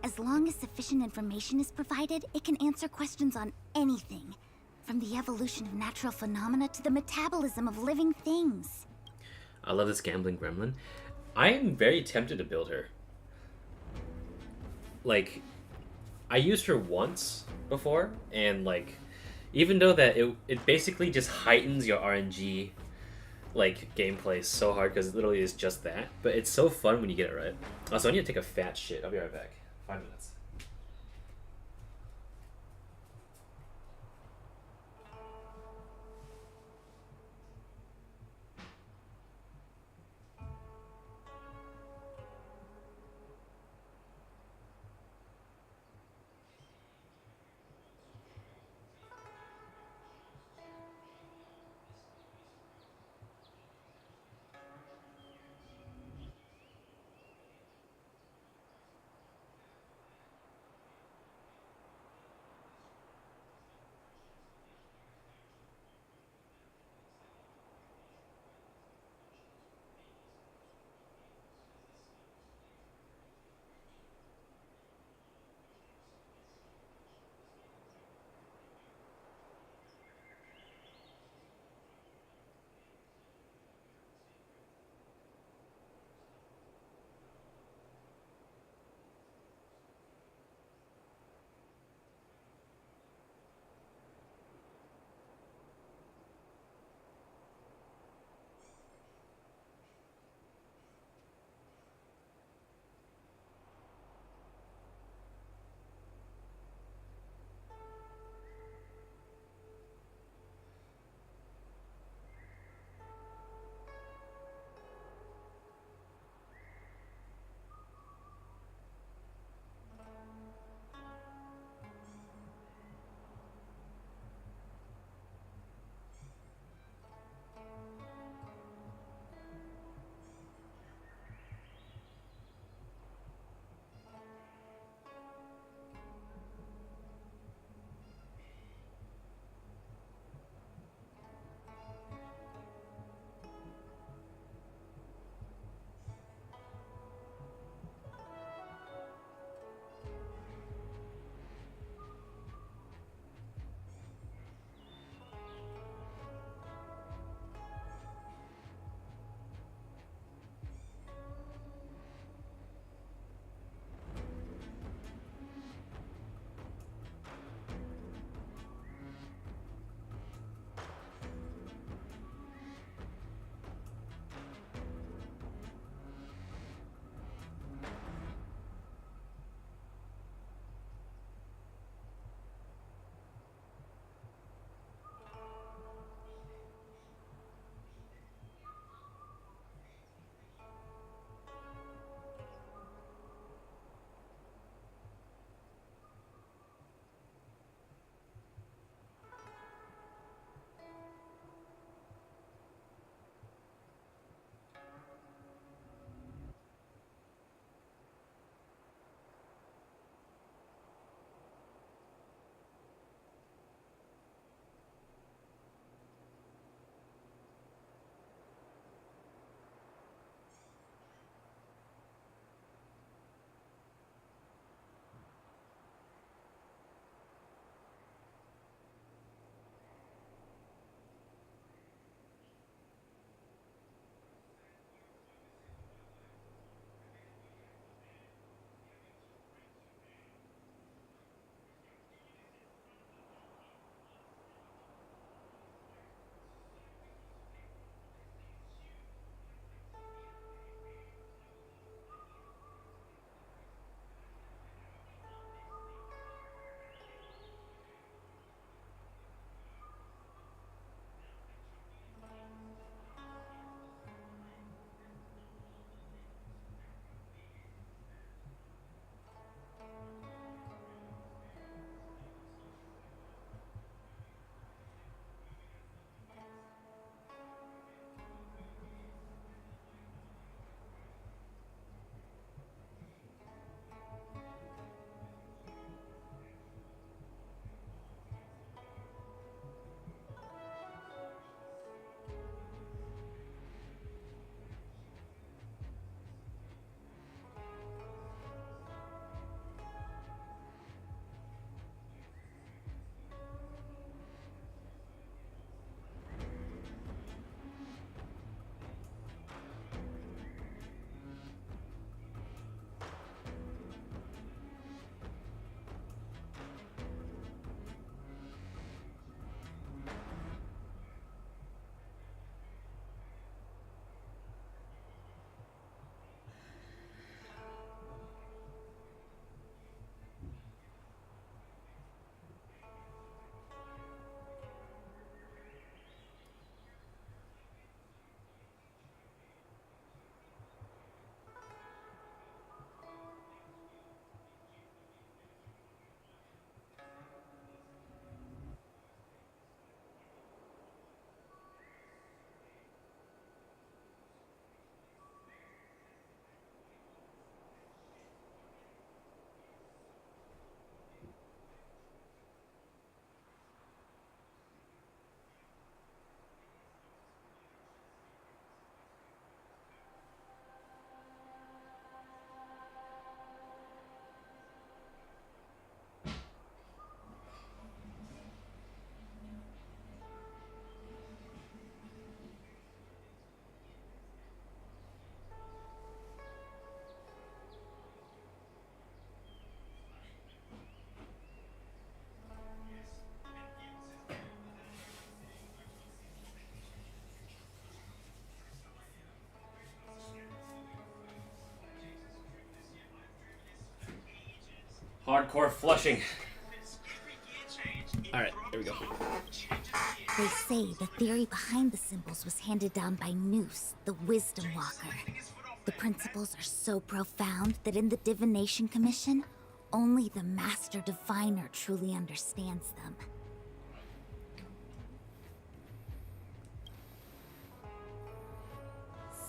As long as sufficient information is provided, it can answer questions on anything, from the evolution of natural phenomena to the metabolism of living things. I love this gambling gremlin. I am very tempted to build her. Like, I used her once before, and like, even though that it basically just heightens your RNG like gameplay so hard because it literally is just that, but it's so fun when you get it right. Also, I need to take a fat shit. I'll be right back. 5 minutes. Hardcore flushing. Alright, here we go. They say the theory behind the symbols was handed down by Noose, the Wisdom Walker. The principles are so profound that in the Divination Commission, only the Master Diviner truly understands them.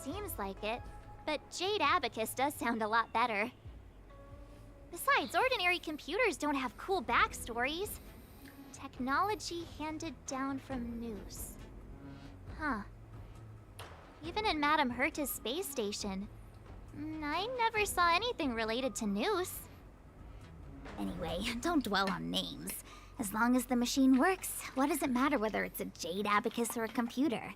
Seems like it, but Jade Abacus does sound a lot better. Besides, ordinary computers don't have cool backstories. Technology handed down from Noose. Huh. Even in Madame Herta's space station, I never saw anything related to Noose. Anyway, don't dwell on names. As long as the machine works, what does it matter whether it's a Jade Abacus or a computer?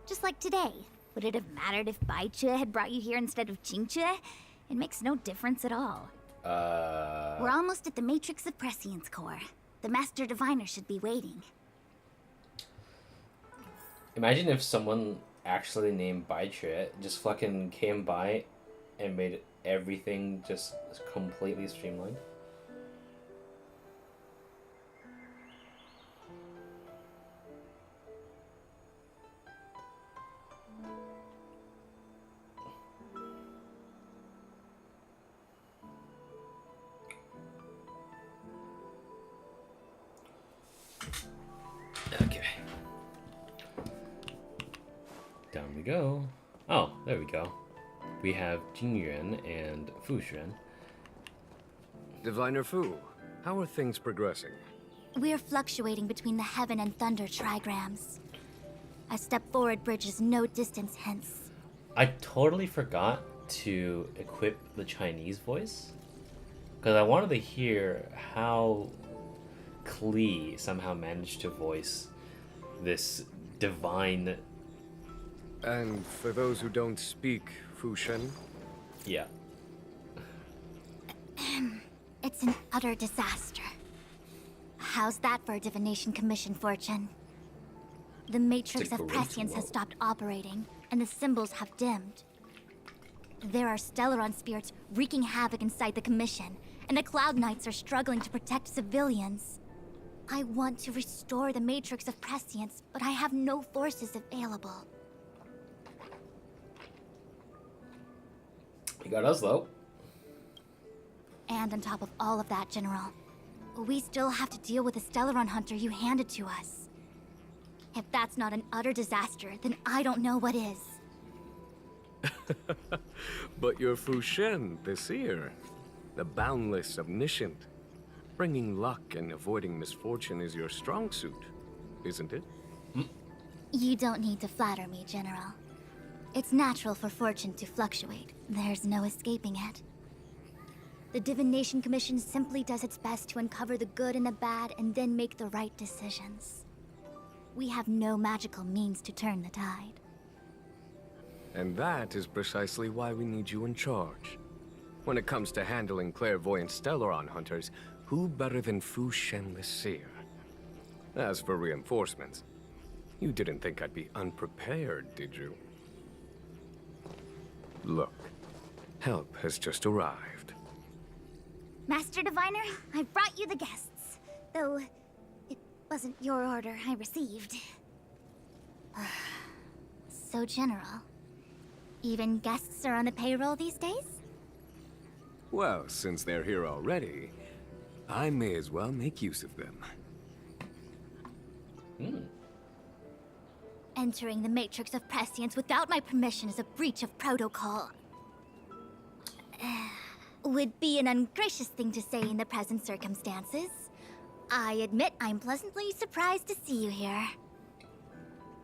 Just like today, would it have mattered if Baichue had brought you here instead of Qingchue? It makes no difference at all. We're almost at the Matrix of Prescience core. The Master Diviner should be waiting. Imagine if someone actually named Baichue just fucking came by and made everything just completely streamlined. Okay. Down we go. Oh, there we go. We have Jingyuan and Fuxuan. Diviner Fu, how are things progressing? We're fluctuating between the heaven and thunder trigrams. A step forward bridges no distance hence. I totally forgot to equip the Chinese voice because I wanted to hear how Klee somehow managed to voice this divine. And for those who don't speak Fuxian? Yeah. It's an utter disaster. How's that for a Divination Commission fortune? The Matrix of Prescience has stopped operating, and the symbols have dimmed. There are Stellaron spirits wreaking havoc inside the Commission, and the Cloud Knights are struggling to protect civilians. I want to restore the Matrix of Prescience, but I have no forces available. You got us, though. And on top of all of that, General, we still have to deal with the Stellaron Hunter you handed to us. If that's not an utter disaster, then I don't know what is. But you're Fuxian, the seer. The boundless, omniscient. Bringing luck and avoiding misfortune is your strong suit, isn't it? You don't need to flatter me, General. It's natural for fortune to fluctuate. There's no escaping it. The Divination Commission simply does its best to uncover the good and the bad and then make the right decisions. We have no magical means to turn the tide. And that is precisely why we need you in charge. When it comes to handling clairvoyant Stellaron hunters, who better than Fuxian the Seer? As for reinforcements, you didn't think I'd be unprepared, did you? Look, help has just arrived. Master Diviner, I brought you the guests. Though, it wasn't your order I received. So, General, even guests are on the payroll these days? Well, since they're here already, I may as well make use of them. Entering the Matrix of Prescience without my permission is a breach of protocol. Would be an ungracious thing to say in the present circumstances. I admit I'm pleasantly surprised to see you here.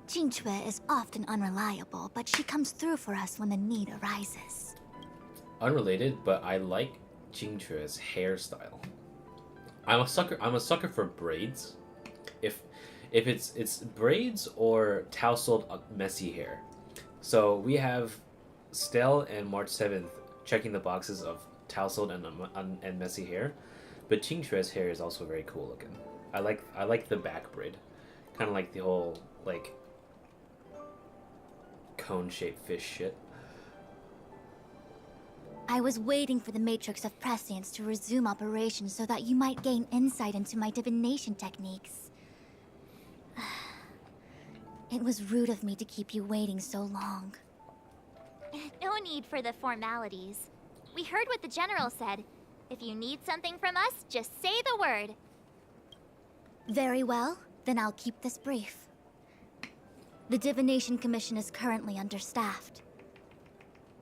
Qingchue is often unreliable, but she comes through for us when the need arises. Unrelated, but I like Qingchue's hairstyle. I'm a sucker for braids. If it's braids or tousled messy hair. So we have Stell and March 7th checking the boxes of tousled and messy hair, but Qingchue's hair is also very cool looking. I like the back braid, kind of like the whole like cone-shaped fish shit. I was waiting for the Matrix of Prescience to resume operations so that you might gain insight into my divination techniques. It was rude of me to keep you waiting so long. No need for the formalities. We heard what the General said. If you need something from us, just say the word. Very well, then I'll keep this brief. The Divination Commission is currently understaffed.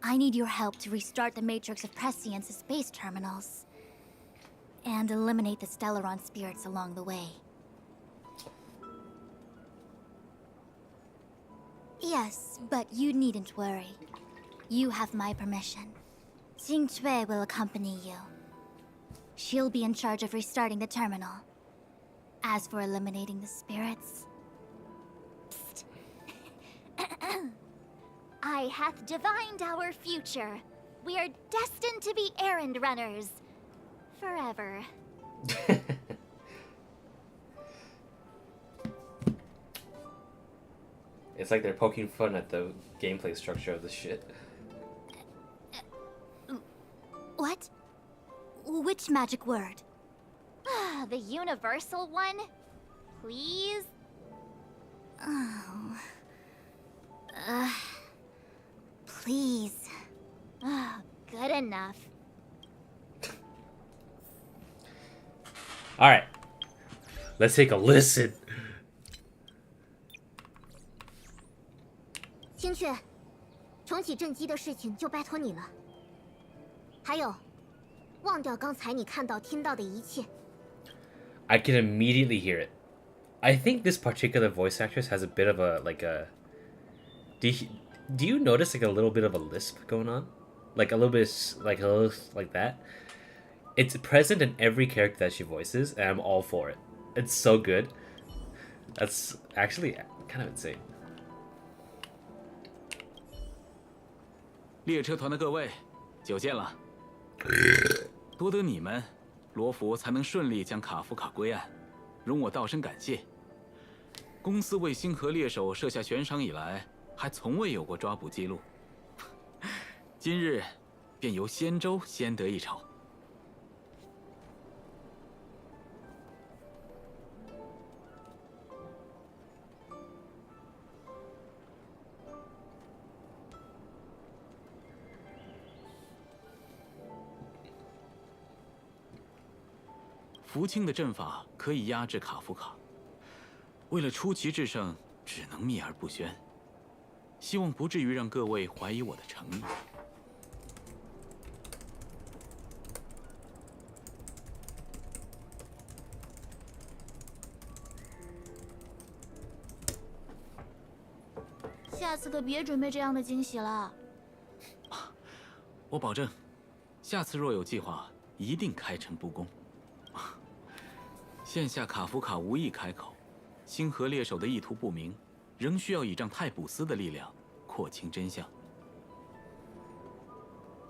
I need your help to restart the Matrix of Prescience's space terminals. And eliminate the Stellaron spirits along the way. Yes, but you needn't worry. You have my permission. Xing will accompany you. She'll be in charge of restarting the terminal. As for eliminating the spirits... Psst. I hath divined our future. We are destined to be errand runners. Forever. It's like they're poking fun at the gameplay structure of this shit. What? Which magic word? The universal one? Please? Oh. Please. Good enough. Alright. Let's take a listen. 青雀，重启正机的事情就拜托你了。还有，忘掉刚才你看到、听到的一切。I can immediately hear it. I think this particular voice actress has a bit of a do you notice like a little bit of a lisp going on? Like a little bit like that? It's present in every character that she voices, and I'm all for it. It's so good. That's actually kind of insane. 列车团的各位，久见了。多得你们，罗弗才能顺利将卡夫卡归案，容我道声感谢。公司为星河猎手设下悬赏以来，还从未有过抓捕记录。今日，便由仙州先得一筹。 福清的阵法可以压制卡夫卡，为了出奇制胜，只能秘而不宣。希望不至于让各位怀疑我的诚意。下次可别准备这样的惊喜了。我保证，下次若有计划，一定开诚布公。 现下卡夫卡无意开口，星河猎手的意图不明，仍需要倚仗太卜斯的力量廓清真相。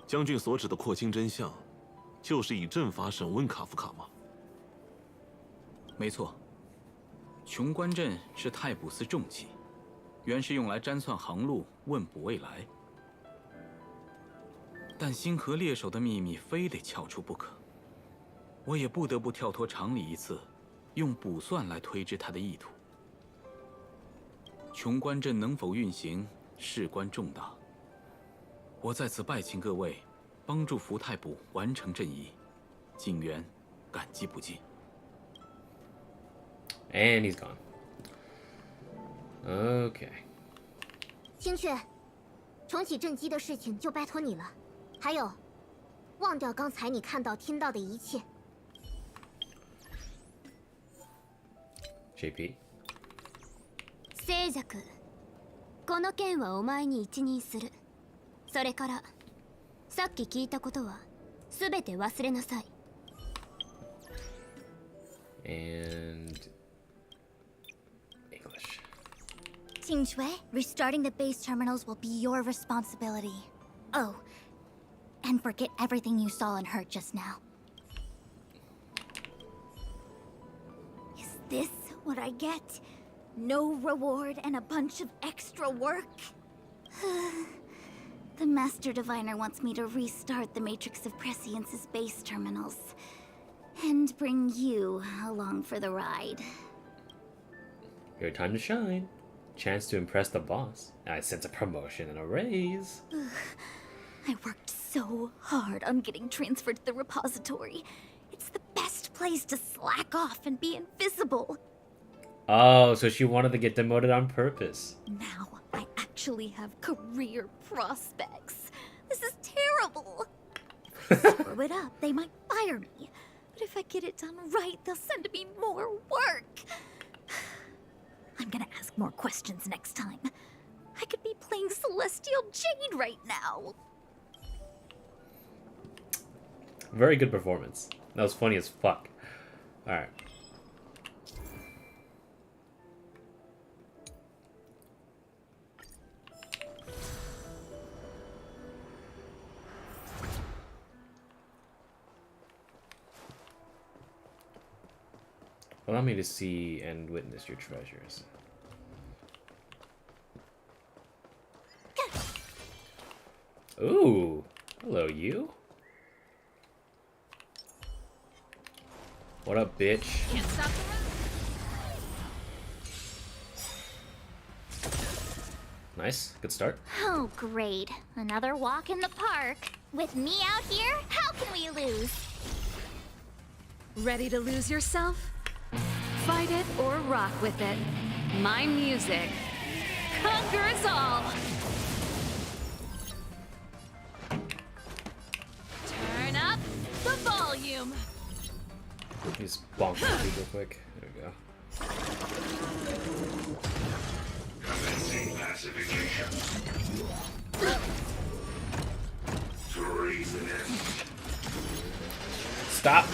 将军所指的廓清真相，就是以阵法审问卡夫卡吗？没错，琼关阵是太卜斯重器，原是用来占算航路、问卜未来。但星河猎手的秘密非得撬出不可，我也不得不跳脱常理一次。 用卜算来推知他的意图。琼关阵能否运行，事关重大。我在此拜请各位，帮助福太卜完成阵仪，景元感激不尽。And he's gone. Okay. 青雀，重启正机的事情就拜托你了。还有，忘掉刚才你看到、听到的一切。 JP 静寂、この件はお前に一任する。それからさっき聞いたことはすべて忘れなさい。And English. Xianzhou, restarting the base terminals will be your responsibility. Oh, and forget everything you saw and heard just now. Is this what I get? No reward and a bunch of extra work? The Master Diviner wants me to restart the Matrix of Prescience's base terminals. And bring you along for the ride. Your time to shine. Chance to impress the boss. I sense a promotion and a raise. Ugh. I worked so hard on getting transferred to the repository. It's the best place to slack off and be invisible. Oh, so she wanted to get demoted on purpose. Now I actually have career prospects. This is terrible. Screw it up, they might fire me. But if I get it done right, they'll send me more work. I'm gonna ask more questions next time. I could be playing Celestial Jade right now. Very good performance. That was funny as fuck. Alright. Allow me to see and witness your treasures. Ooh, hello you. What up, bitch? Can't stop the Nice, good start. Oh, great. Another walk in the park. With me out here, how can we lose? Ready to lose yourself? Fight it or rock with it. My music conquers all. Turn up the volume. Just bonk the feet real quick. There we go. Commencing pacification. Treasonous. Stop!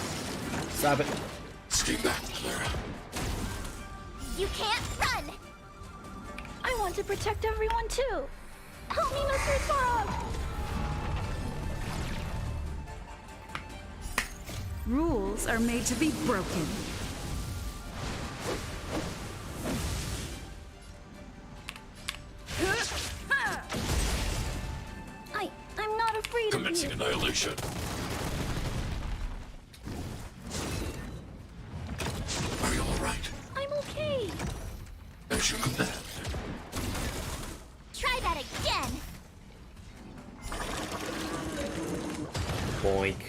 Stop it. Stay back, Clara. You can't run! I want to protect everyone too. Help me, Mr. Frog! Rules are made to be broken. I'm not afraid of you. Commencing annihilation. Are you alright? I'm okay. As you command. Try that again. Boink.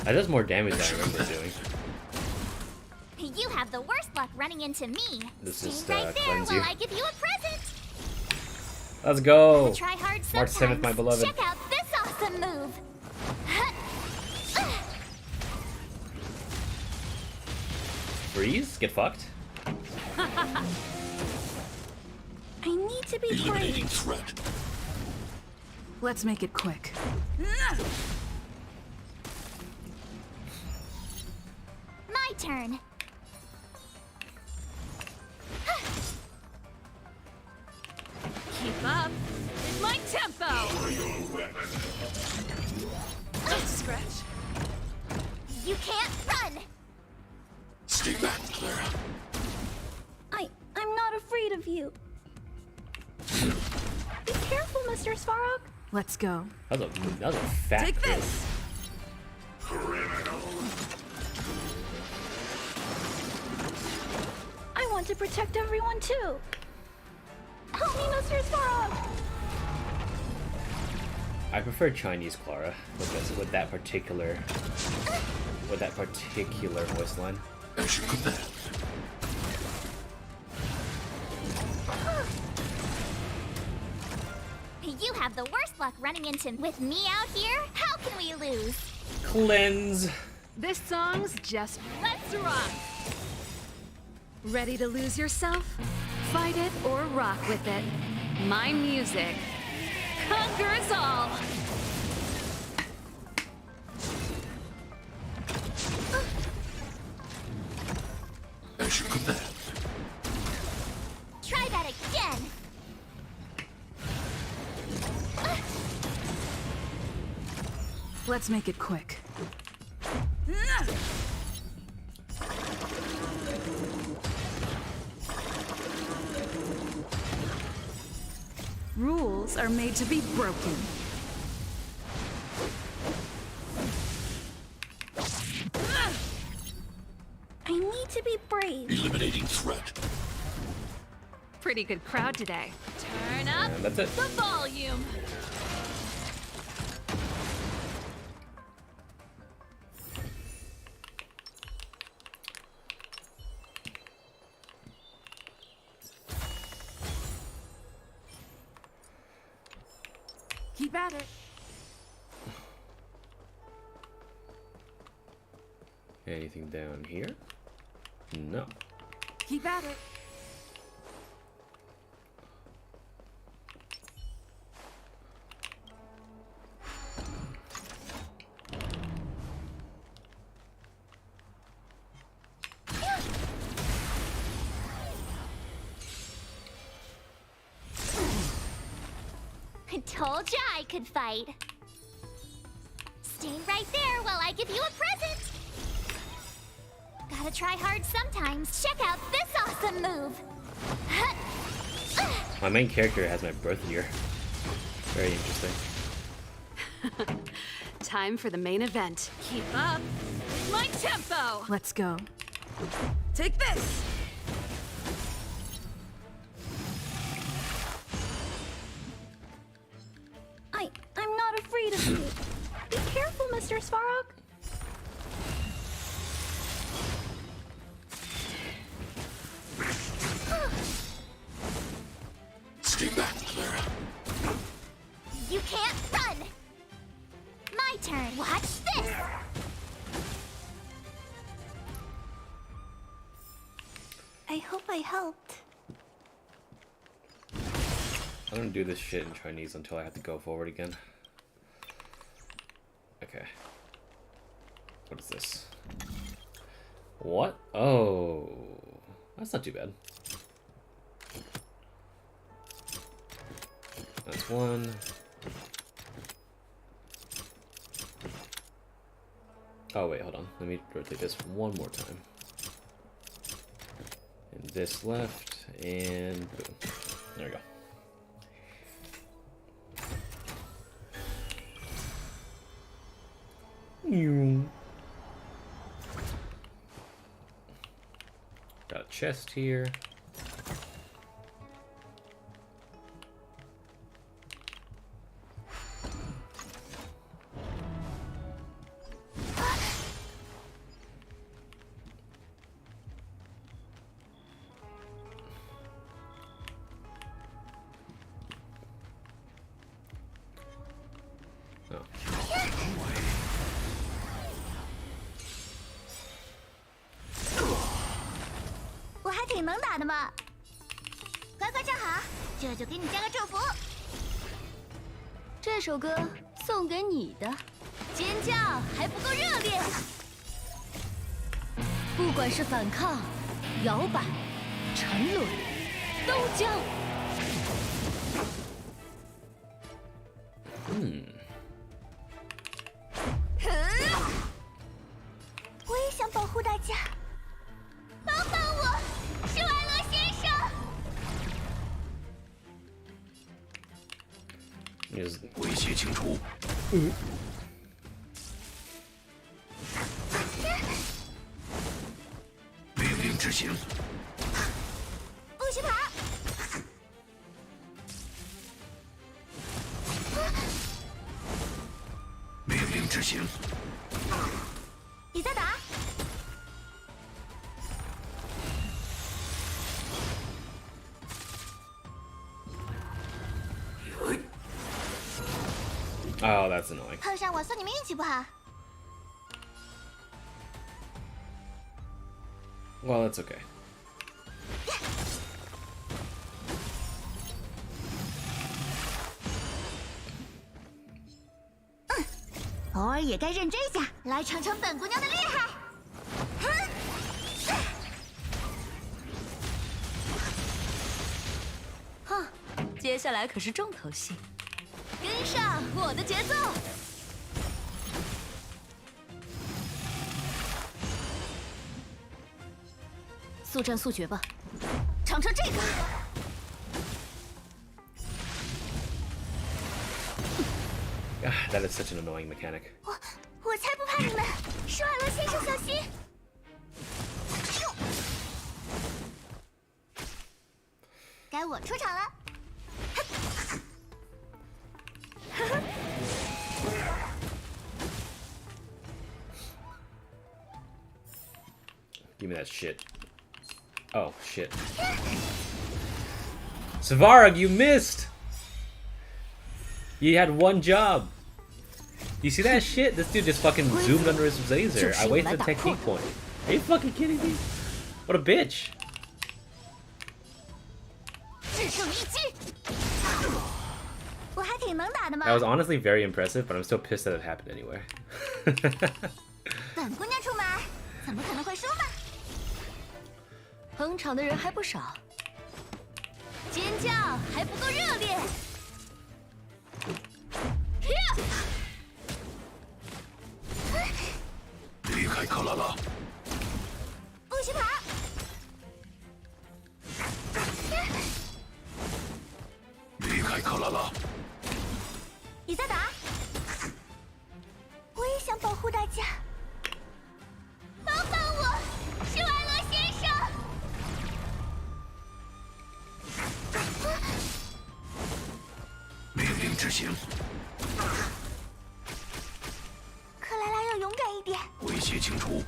That does more damage than I remember doing. You have the worst luck running into me. This is Stay right there cleanse while you. I give you a present. Let's go! Try hard March 7th, my beloved. Check out this awesome move. Freeze? Get fucked? I need to be Eliminating brave. threat. Let's make it quick. My turn. Keep up with my tempo. Just a scratch. You can't run. Stay back, Clara. I'm not afraid of you. Be careful, Mr. Svarog. Let's go. That was a fat Take crit. this. I want to protect everyone too. Help me, Mr. Svarog. I prefer Chinese Clara with that particular voice line. As you command. You have the worst luck running into with me out here. How can we lose? Cleanse. This song's just let's rock. Ready to lose yourself? Fight it or rock with it. My music conquers all. As you command. Try that again. Let's make it quick. Rules are made to be broken. I need to be brave. Eliminating threat. Pretty good crowd today. Turn up And that's it. the volume. Keep at it. Anything down here? No. Keep at it. I told ya I could fight. Stay right there while I give you a present. Gotta try hard sometimes. Check out this awesome move. My main character has my birth year. Very interesting. Time for the main event. Keep up with my tempo. Let's go. Take this! I'm not afraid of you. Be careful, Mr. Svarog. Stay back, Clara. You can't run. My turn. Watch this. I hope I helped. I don't do this shit in Chinese until I have to go forward again. Okay. What is this? What? Oh. That's not too bad. That's one. Oh, wait, hold on. Let me rotate this one more time. And this left, and boom. There we go. Got a chest here.我还挺能打的嘛。乖乖站好，这就给你加个祝福。这首歌送给你的，尖叫还不够热烈。不管是反抗、摇摆、沉沦，都将。我也想保护大家。帮帮我，施瓦罗先生！威胁清除。命令执行。不许跑！命令执行。你在打？Oh, that's annoying. 碰上我送你们运气不好。 Well, that's okay. 偶尔也该认真一下，来尝尝本姑娘的厉害。哼，接下来可是重头戏，跟上我的节奏。速战速决吧，尝尝这个。Ah, that is such an annoying mechanic. 我才不怕你们！施瓦罗先生，小心！ 该我出场了。Give me that shit. Oh, shit. Svarog, you missed! You had one job. You see that shit? This dude just fucking zoomed under his laser. I wasted a technique point. Are you fucking kidding me? What a bitch. That was honestly very impressive, but I'm still pissed that it happened anyway. 本姑娘出马，怎么可能会输嘛？捧场的人还不少，尖叫还不够热烈。离开克拉拉。不许跑！离开克拉拉。你在打？我也想保护大家。帮帮我，施瓦罗先生！命令执行。克莱拉要勇敢一点。威胁清除。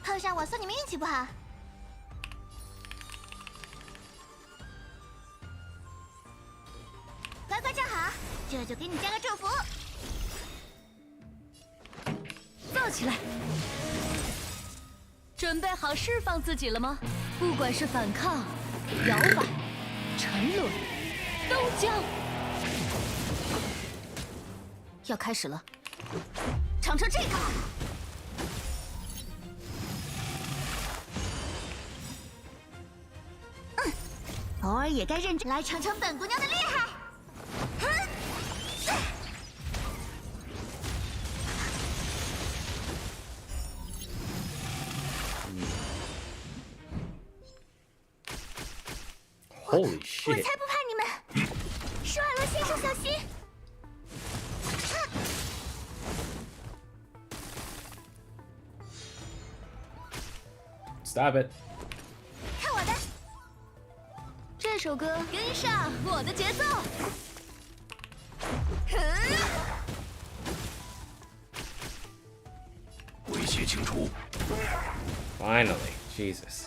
碰上我算你们运气不好。乖乖站好，这就给你加个祝福。造起来！准备好释放自己了吗？不管是反抗、摇摆、沉沦，都将要开始了。尝尝这个。偶尔也该认真来尝尝本姑娘的厉害。Holy 我 shit. 才不怕你们！施瓦罗先生，小心！ Stop it. 看我的！这首歌跟上我的节奏。威胁清除。Finally, Jesus.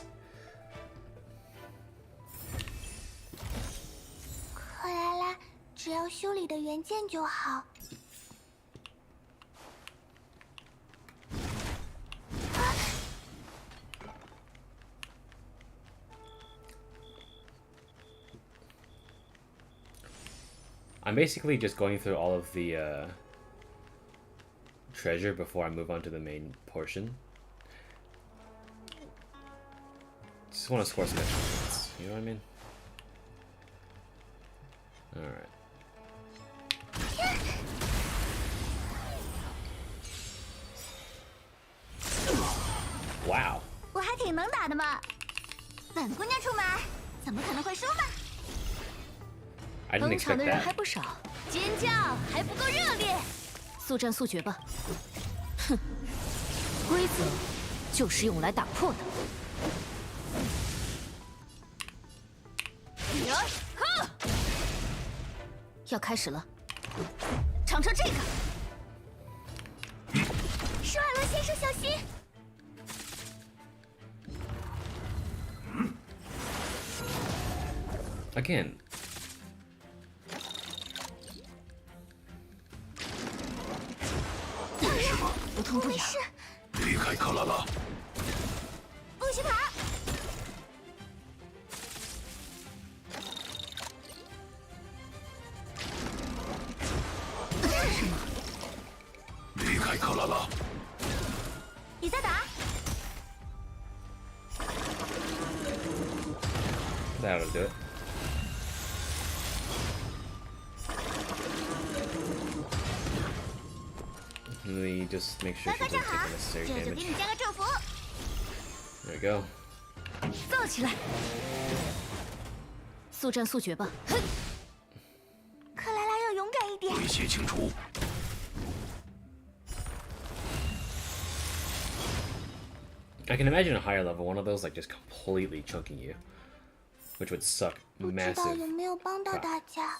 克拉拉，只要修理的原件就好。 I'm basically just going through all of the treasure before I move on to the main portion. Just want to score some extra points, you know what I mean? Alright. Wow. 我还挺能打的嘛。本姑娘出马，怎么可能会输嘛？ I didn't 捧场 expect 的人 that. 还不少，尖叫还不够热烈，速战速决吧。哼，规则就是用来打破的。要开始了，尝尝这个。施瓦罗先生，小心！ Again. 不痛不痒。离开克拉拉。不许跑！这是什么？离开克拉拉。你在打？ That'll do it. Let me just make sure she doesn't take the necessary 这就给 damage. 你加个祝福。 There we go. 造起来！速战速决吧。克莱拉要勇敢一点。威胁清除。 I can imagine a higher level, one of those like just completely chunking you, which would suck 不知道 massive. 有没有帮到大家？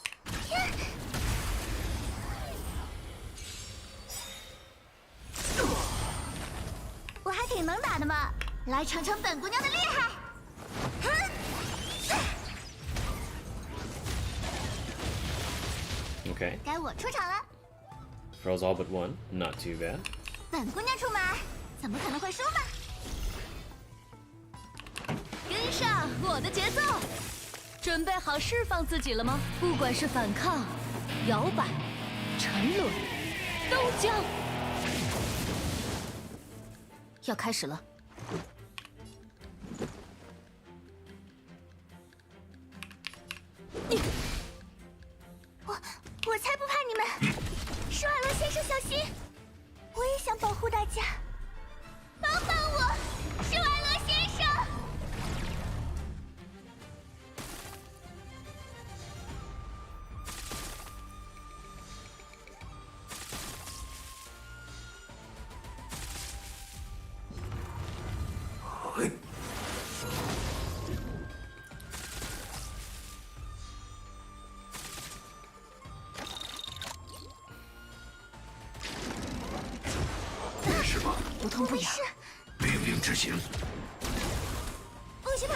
我还挺能打的嘛，来尝尝本姑娘的厉害。 Okay. 该我出场了， Throws all but one. Not too bad. 本姑娘出马，怎么可能会输嘛？ 跟上我的节奏，准备好释放自己了吗？不管是反抗、摇摆、沉沦，都将要开始了。我才不怕你们！施瓦罗先生小心！我也想保护大家，帮帮我，施瓦罗先生！ 是吧？不痛不痒。命令执行。不许跑！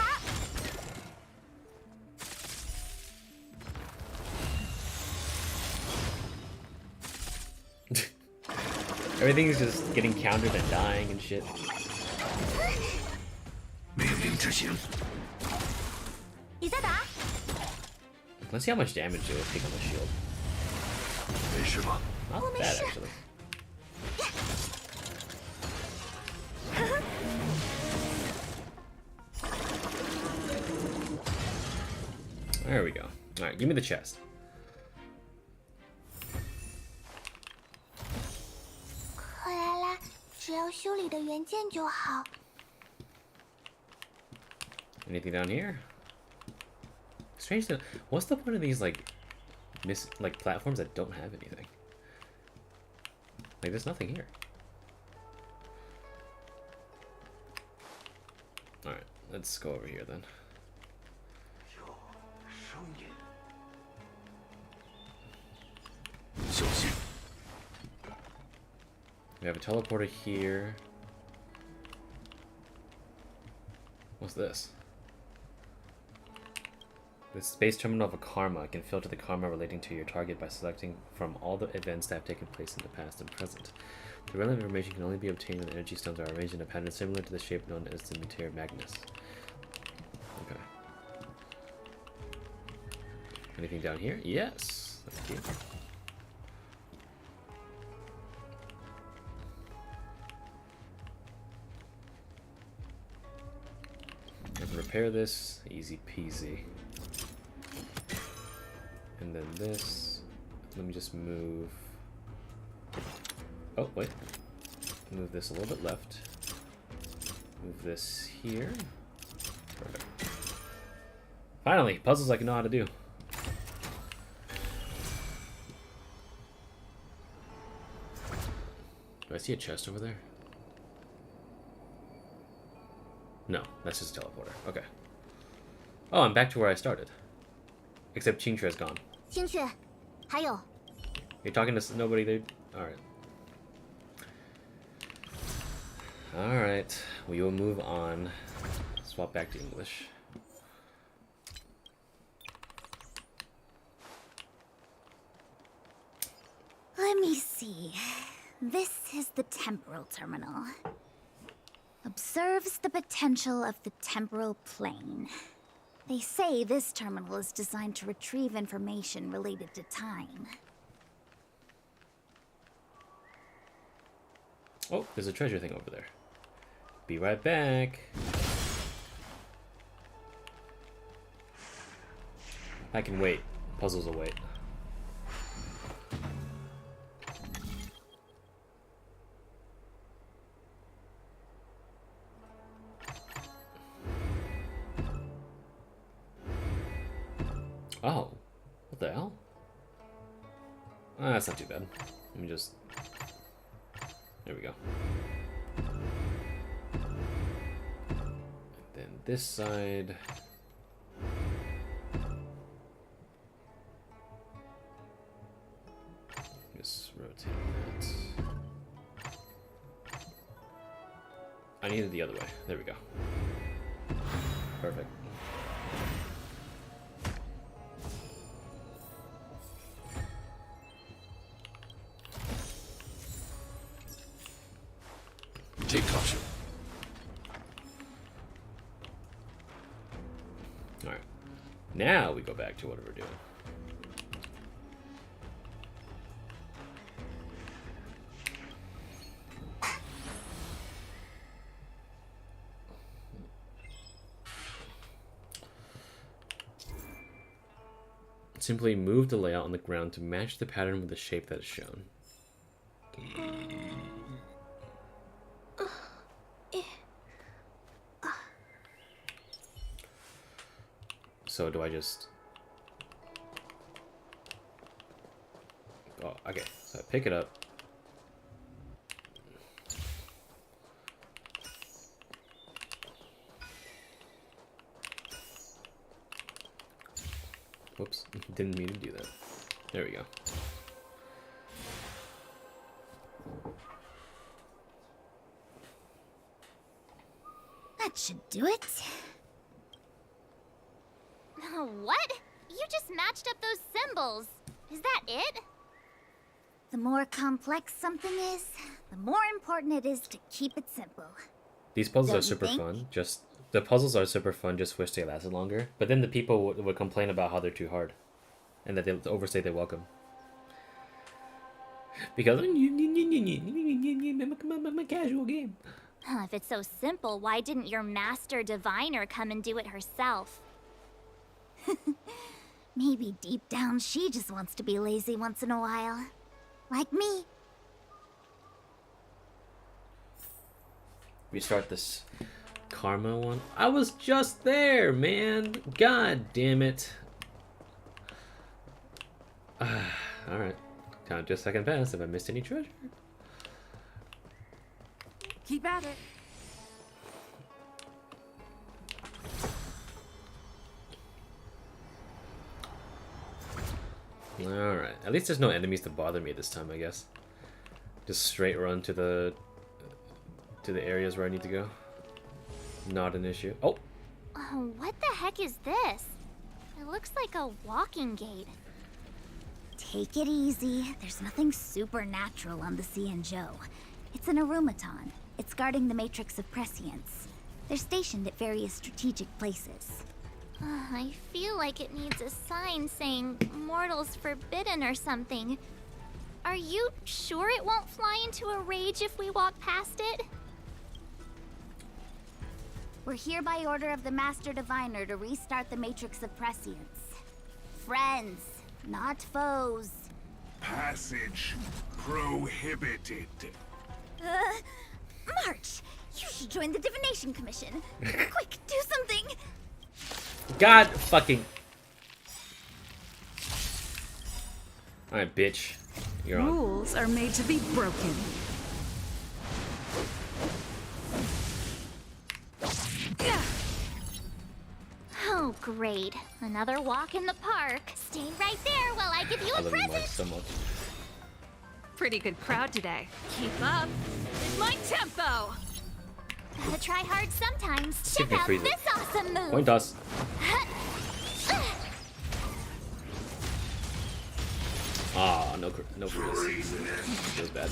Everything's just getting countered and dying and shit. 命令执行。你在打？ Let's see how much damage it will take on the shield. 没事吧？ Not bad actually. There we go. Alright, give me the chest. 克莱拉，只要修理的原件就好。 Anything down here? Strange that. What's the point of these like platforms that don't have anything? Like there's nothing here. All right, let's go over here then. We have a teleporter here. What's this? The space terminal of a karma can filter the karma relating to your target by selecting from all the events that have taken place in the past and present. The relevant information can only be obtained when the energy stones are arranged in a pattern similar to the shape known as the Materia Magnus. Okay. Anything down here? Yes. Thank you. I can repair this. Easy peasy. And then this, let me just move, oh wait, move this a little bit left, move this here, perfect. Finally, puzzles I can know how to do. Do I see a chest over there? No, that's just a teleporter, okay. Oh, I'm back to where I started. Except Qingque is gone. 星雀，还有， You're talking to nobody there? Alright. Alright, we will move on. Swap back to English. Let me see. This is the temporal terminal. Observes the potential of the temporal plane. They say this terminal is designed to retrieve information related to time. Oh, there's a treasure thing over there. Be right back. I can wait. Puzzles will wait. Oh, what the hell? Ah, that's not too bad. Let me just... There we go. And then this side... Just rotate that. I needed the other way. There we go. Perfect. Take caution. Alright. Now we go back to what we're doing. Simply move the layout on the ground to match the pattern with the shape that is shown. So do I just... Oh, okay. So I pick it up. Whoops, didn't mean to do that. There we go. That should do it. What? You just matched up those symbols. Is that it? The more complex something is, the more important it is to keep it simple. These puzzles Don't are you super think? fun. The puzzles are super fun, just wish they lasted longer. But then the people would complain about how they're too hard. And that they overstay their welcome. Because I'm a casual game. If it's so simple, why didn't your master diviner come and do it herself? Maybe deep down she just wants to be lazy once in a while. Like me. Restart this karma one. I was just there, man. God damn it. Alright. Count just second pass if I missed any treasure. Keep at it. Alright. At least there's no enemies to bother me this time, I guess. Just straight run to the areas where I need to go. Not an issue. Oh! What the heck is this? It looks like a walking gate. Take it easy. There's nothing supernatural on the Xianzhou. It's an arumaton. It's guarding the matrix of prescience. They're stationed at various strategic places. I feel like it needs a sign saying mortals forbidden or something. Are you sure it won't fly into a rage if we walk past it? We're here by order of the Master Diviner to restart the matrix of prescience. Friends, not foes. Passage prohibited. March! You should join the Divination Commission. Quick, do something! God fucking... Alright, bitch. You're on. Rules are made to be broken. Oh, great. Another walk in the park. Stay right there while I give you I a love you, Mark, present. so much. Pretty good crowd today. Keep up. It's my tempo. Gotta try hard sometimes. Give Check me out freezer. this awesome move. Point toss. Ah, no freeze. Feels bad.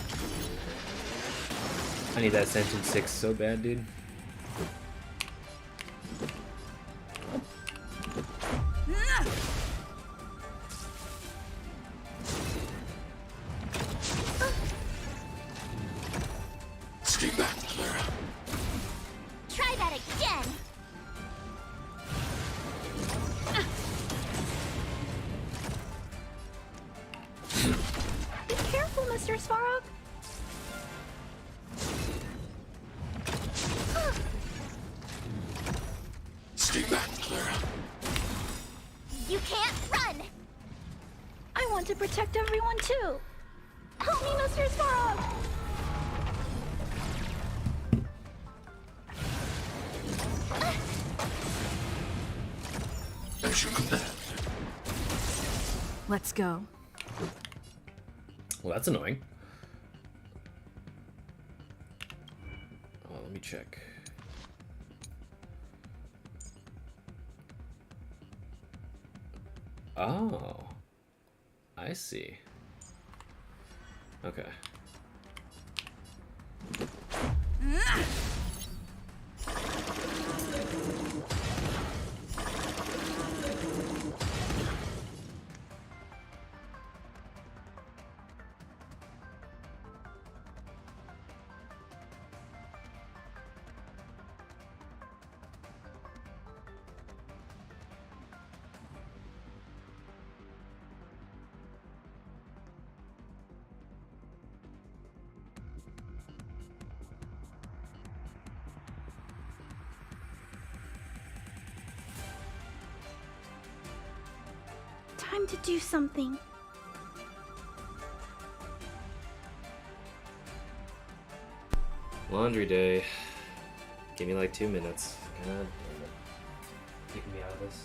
I need that Ascension 6 so bad, dude. Stay back, Clara. Try that again. Be careful, Mr. Svarog. You can't run! I want to protect everyone too. Help me, Mr. Svarog! Let's go. Well, that's annoying. Oh, let me check. Oh, I see. Okay. Time to do something. Laundry day. Give me like 2 minutes. God damn it. Keeping me out of this.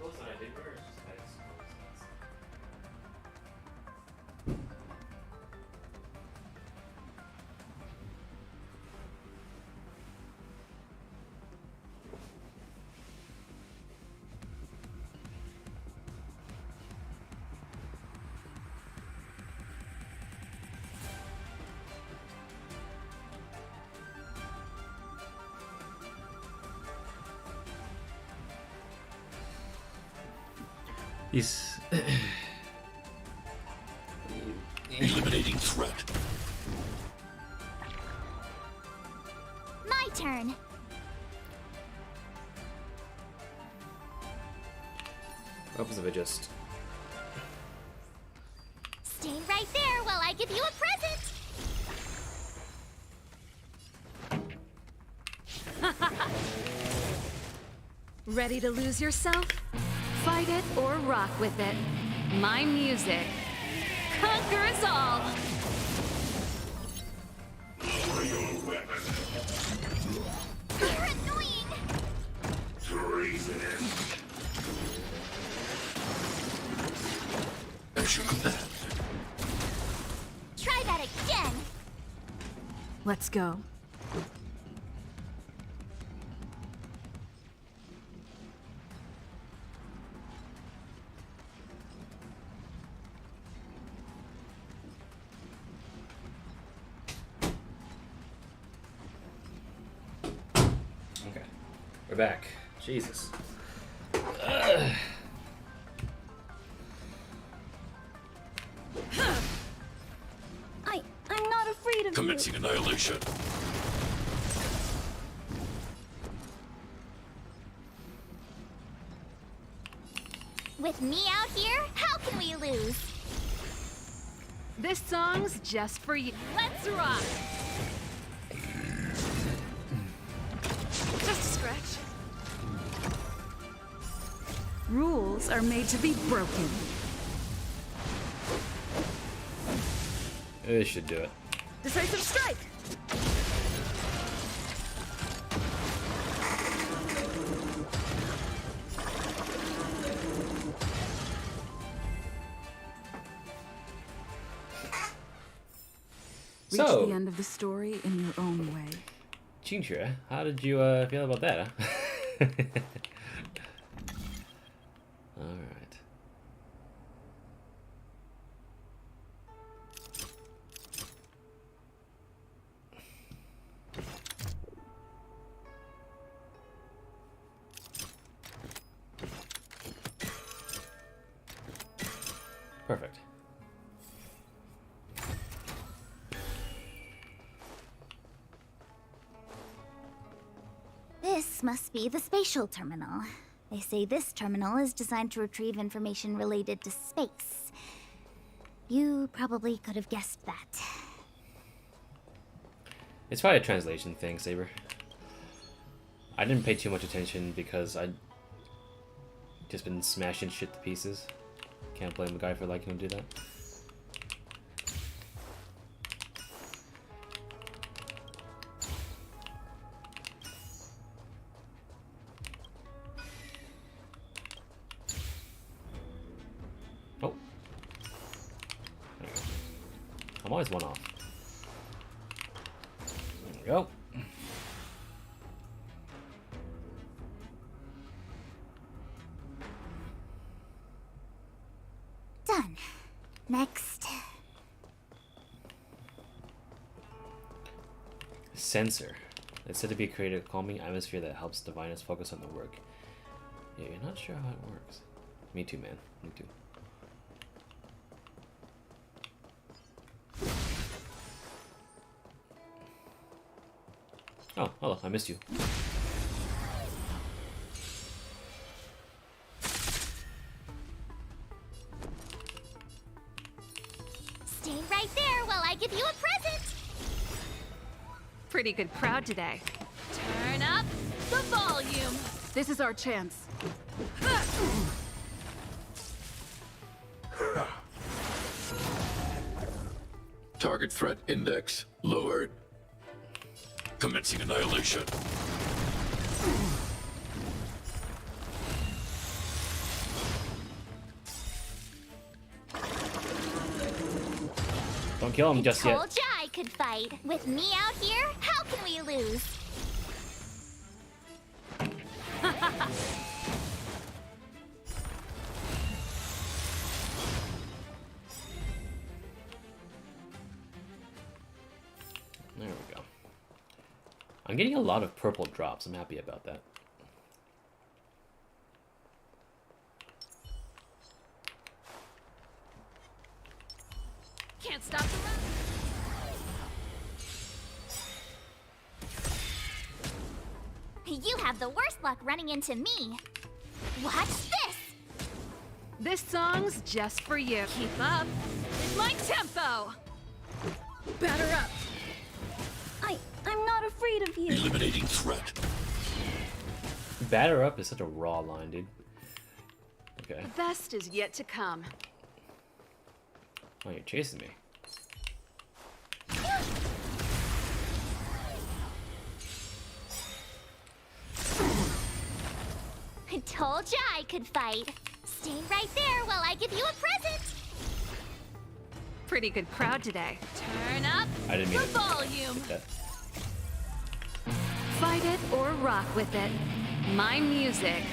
Those that I did wear is just I just He's Eliminating threat. My turn. What happens if I just... Stay right there while I give you a present. Ready to lose yourself? Fight it or rock with it. My music conquers all. Lower your weapon. You're annoying. Treasonous. As you command. Try that again. Let's go. We're back. Jesus. I'm not afraid of Commencing annihilation. With me out here, how can we lose? This song's just for you. Let's rock. Just a scratch. Rules are made to be broken. This should do it. Decisive strike! Reach So, the end of the story in your own way. Chinchua, how did you feel about that, huh? Alright. Perfect. This must be the spatial terminal. They say this terminal is designed to retrieve information related to space. You probably could have guessed that. It's probably a translation thing, Saber. I didn't pay too much attention because I'd just been smashing shit to pieces. Can't blame the guy for liking to do that. Oh. There we go. I'm always one off. There we go. Done. Next. Sensor. It's said to be created a calming atmosphere that helps diviners focus on the work. Yeah, you're not sure how it works. Me too, man. Me too. Oh, hello. I missed you. Stay right there while I give you a present. Pretty good crowd today. Turn up the volume. This is our chance. Target threat index lowered. Commencing annihilation. Don't kill him just yet. Told ya I could fight. With me out here, how can we lose? There we go. I'm getting a lot of purple drops. I'm happy about that. Can't stop the run. You have the worst luck running into me. Watch this! This song's just for you. Keep up with my tempo. Batter up. I'm not afraid of you. Eliminating threat. Batter up is such a raw line, dude. Okay. The best is yet to come. Oh, you're chasing me. I told ya I could fight. Stay right there while I give you a present. Pretty good crowd today. Turn up I didn't mean the to volume. hit that. Fight it or rock with it. My music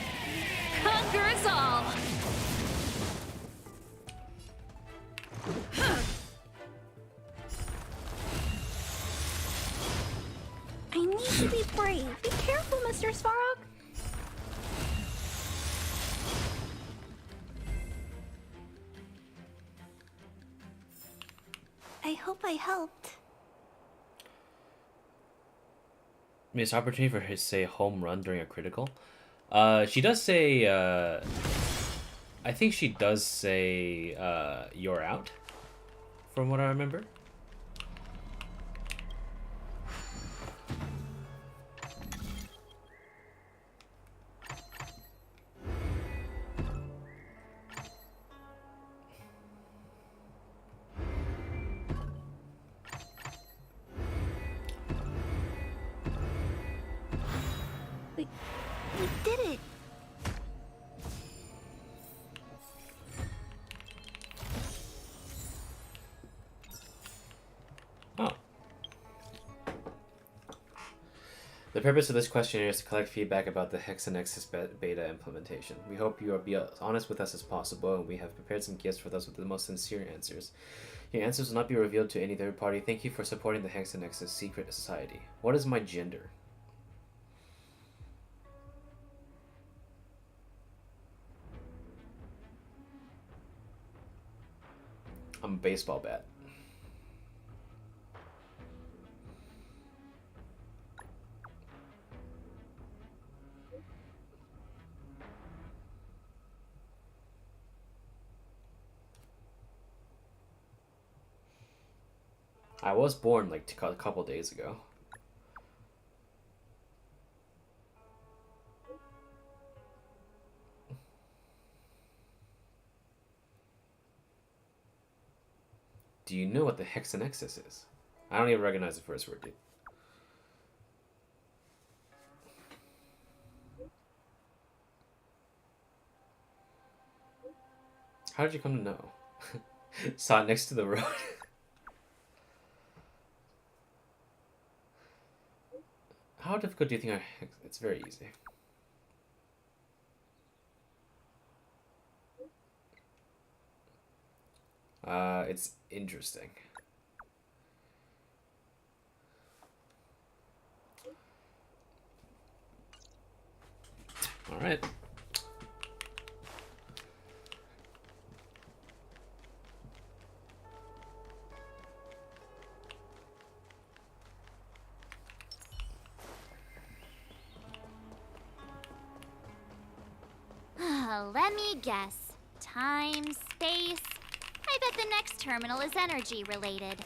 conquers all. I need to be brave. Be careful, Mr. Svarog. I hope I helped. Missed opportunity for his say home run during a critical. She does say. I think she does say you're out. From what I remember. The purpose of this questionnaire is to collect feedback about the Hexanexus beta implementation. We hope you will be as honest with us as possible, and we have prepared some gifts for those with the most sincere answers. Your answers will not be revealed to any third party. Thank you for supporting the Hexanexus secret society. What is my gender? I'm a baseball bat. I was born like a couple days ago. Do you know what the Hexanexus is? I don't even recognize the first word, dude. How did you come to know? Saw it next to the road. How difficult do you think it's very easy. It's interesting. All right. Let me guess. Time, space. I bet the next terminal is energy related.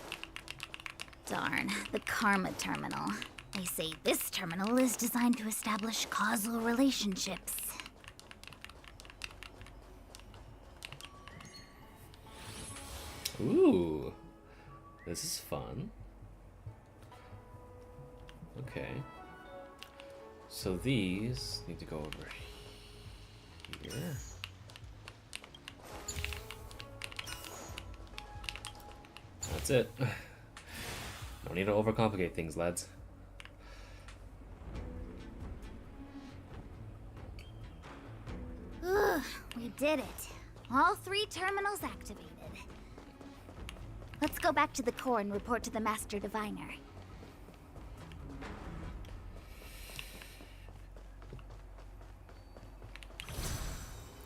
Darn, the Karma Terminal. They say this terminal is designed to establish causal relationships. Ooh, this is fun. Okay. So these need to go over here. That's it. Don't need to overcomplicate things, lads. Ugh, we did it. All 3 terminals activated. Let's go back to the core and report to the Master Diviner.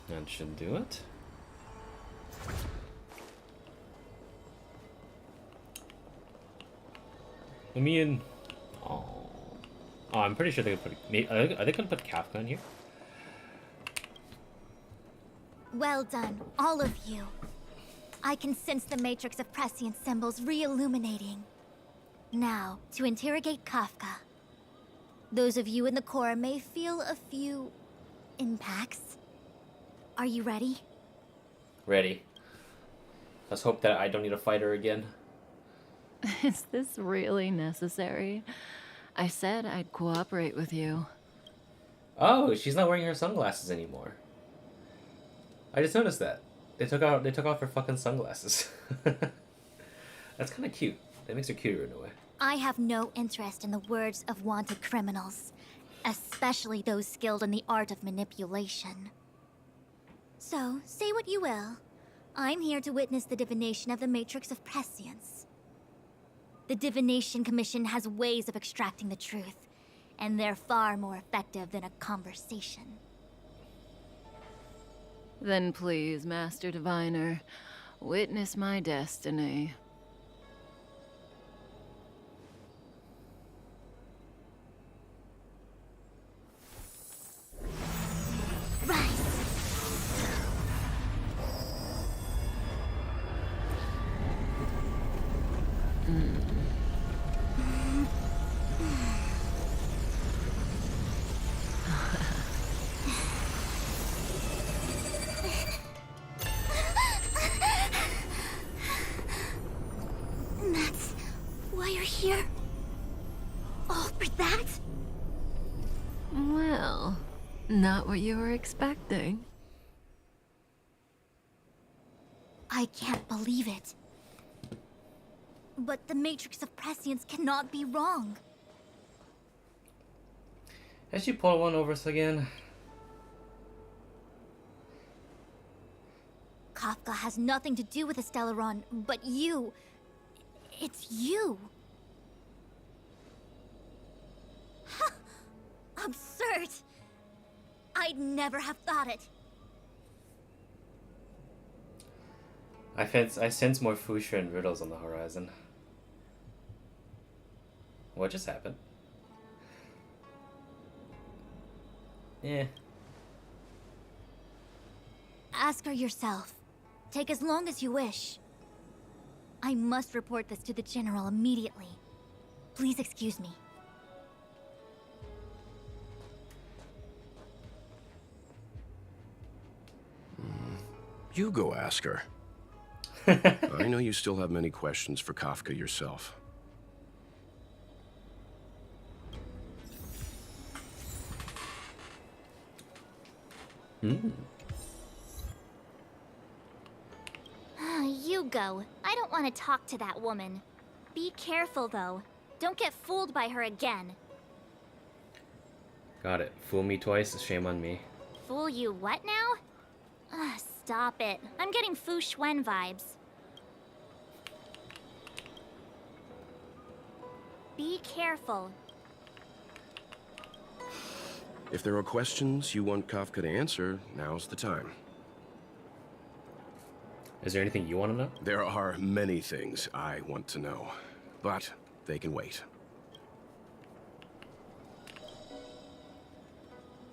That should do it. Let me in. Oh, I'm pretty sure they could put. Are they gonna put Kafka in here? Well done, all of you. I can sense the matrix of prescient symbols re-illuminating. Now, to interrogate Kafka. Those of you in the core may feel a few impacts. Are you ready? Ready. Let's hope that I don't need to fight her again. Is this really necessary? I said I'd cooperate with you. Oh, she's not wearing her sunglasses anymore. I just noticed that. They took off her fucking sunglasses. That's kind of cute. That makes her cuter in a way. I have no interest in the words of wanted criminals, especially those skilled in the art of manipulation. So, say what you will. I'm here to witness the divination of the Matrix of Prescience. The Divination Commission has ways of extracting the truth, and they're far more effective than a conversation. Then please, Master Diviner, witness my destiny. That's why you're here? All for that? Well, not what you were expecting. I can't believe it. But the Matrix of Prescience cannot be wrong. Has she pulled one over us again? Kafka has nothing to do with the Stellaron, but you. It's you. Absurd. I'd never have thought it. I sense more Fuchsia and riddles on the horizon. What just happened? Yeah. Ask her yourself. Take as long as you wish. I must report this to the General immediately. Please excuse me. You go ask her. I know you still have many questions for Kafka yourself. Hmm. You go. I don't want to talk to that woman. Be careful, though. Don't get fooled by her again. Got it. Fool me twice, shame on me. Fool you what now? Stop it. I'm getting Fu Xuan vibes. Be careful. If there are questions you want Kafka to answer, now's the time. Is there anything you want to know? There are many things I want to know, but they can wait.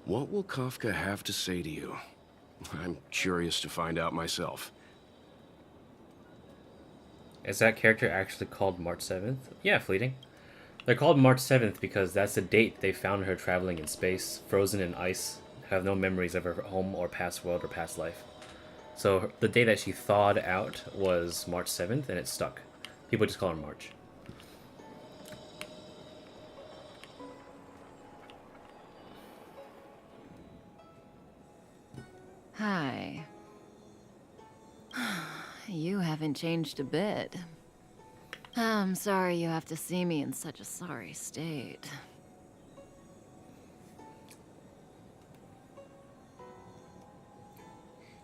What will Kafka have to say to you? I'm curious to find out myself. Is that character actually called March 7th? Yeah, fleeting. They're called March 7th because that's the date they found her traveling in space, frozen in ice, have no memories of her home or past world or past life. So the day that she thawed out was March 7th, and it stuck. People just call her March. Hi. You haven't changed a bit. I'm sorry you have to see me in such a sorry state.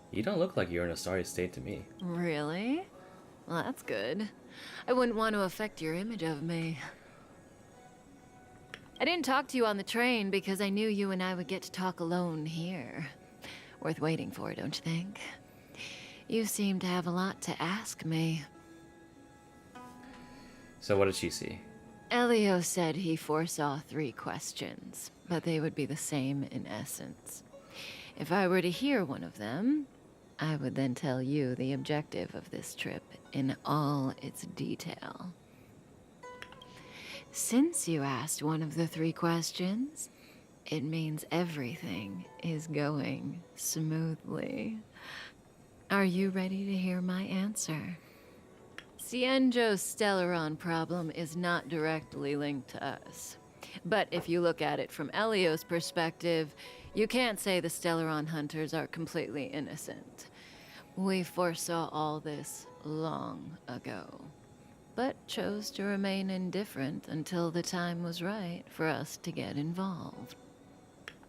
You don't look like you're in a sorry state to me. Really? Well, that's good. I wouldn't want to affect your image of me. I didn't talk to you on the train because I knew you and I would get to talk alone here. Worth waiting for, don't you think? You seem to have a lot to ask me. So what did she see? Elio said he foresaw 3 questions, but they would be the same in essence. If I were to hear one of them, I would then tell you the objective of this trip in all its detail. Since you asked one of the 3 questions, it means everything is going smoothly. Are you ready to hear my answer? Xianzhou's Stellaron problem is not directly linked to us. But if you look at it from Elio's perspective, you can't say the Stellaron hunters are completely innocent. We foresaw all this long ago, but chose to remain indifferent until the time was right for us to get involved.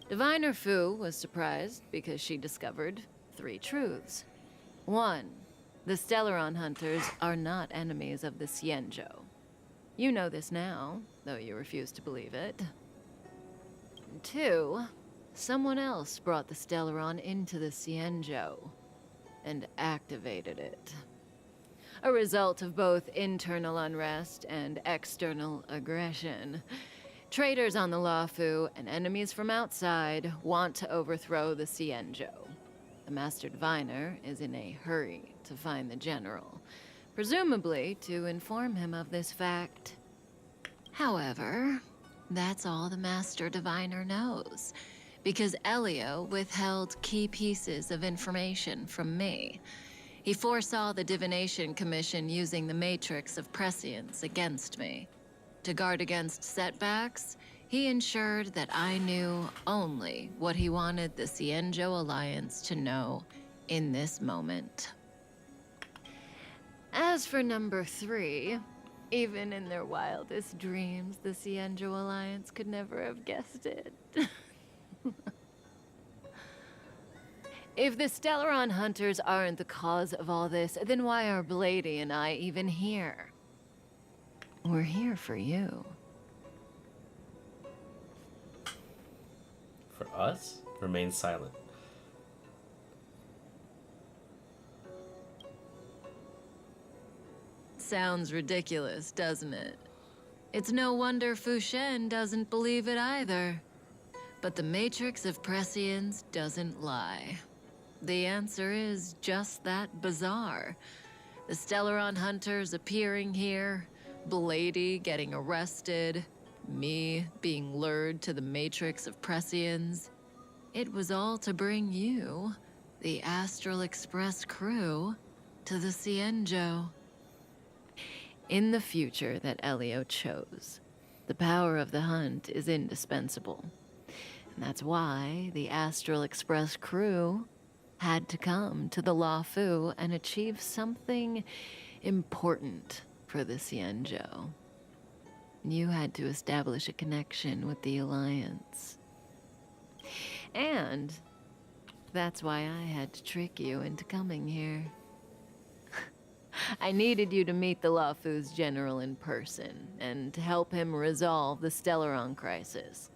Diviner Fu was surprised because she discovered 3 truths. 1. The Stellaron hunters are not enemies of the Xianzhou. You know this now, though you refuse to believe it. 2. Someone else brought the Stellaron into the Xianzhou and activated it. A result of both internal unrest and external aggression. Traitors on the Luofu and enemies from outside want to overthrow the Xianzhou. The Master Diviner is in a hurry to find the General, presumably to inform him of this fact. However, that's all the Master Diviner knows, because Elio withheld key pieces of information from me. He foresaw the Divination Commission using the matrix of prescience against me. To guard against setbacks, he ensured that I knew only what he wanted the Xianzhou Alliance to know in this moment. As for number 3, Even in their wildest dreams, the Xianzhou Alliance could never have guessed it. If the Stellaron hunters aren't the cause of all this, then why are Blady and I even here? We're here for you. For us? Remain silent. Sounds ridiculous, doesn't it? It's no wonder Fu Shen doesn't believe it either. But the Matrix of Prescience doesn't lie. The answer is just that bizarre. The Stellaron hunters appearing here, Blady getting arrested, me being lured to the Matrix of Prescience. It was all to bring you, the Astral Express crew, to the Xianzhou. In the future that Elio chose, the power of the hunt is indispensable. And that's why the Astral Express crew had to come to the Luofu and achieve something important for the Xianzhou. You had to establish a connection with the Alliance. And that's why I had to trick you into coming here. I needed you to meet the Luofu's general in person, and to help him resolve the Stellaron crisis.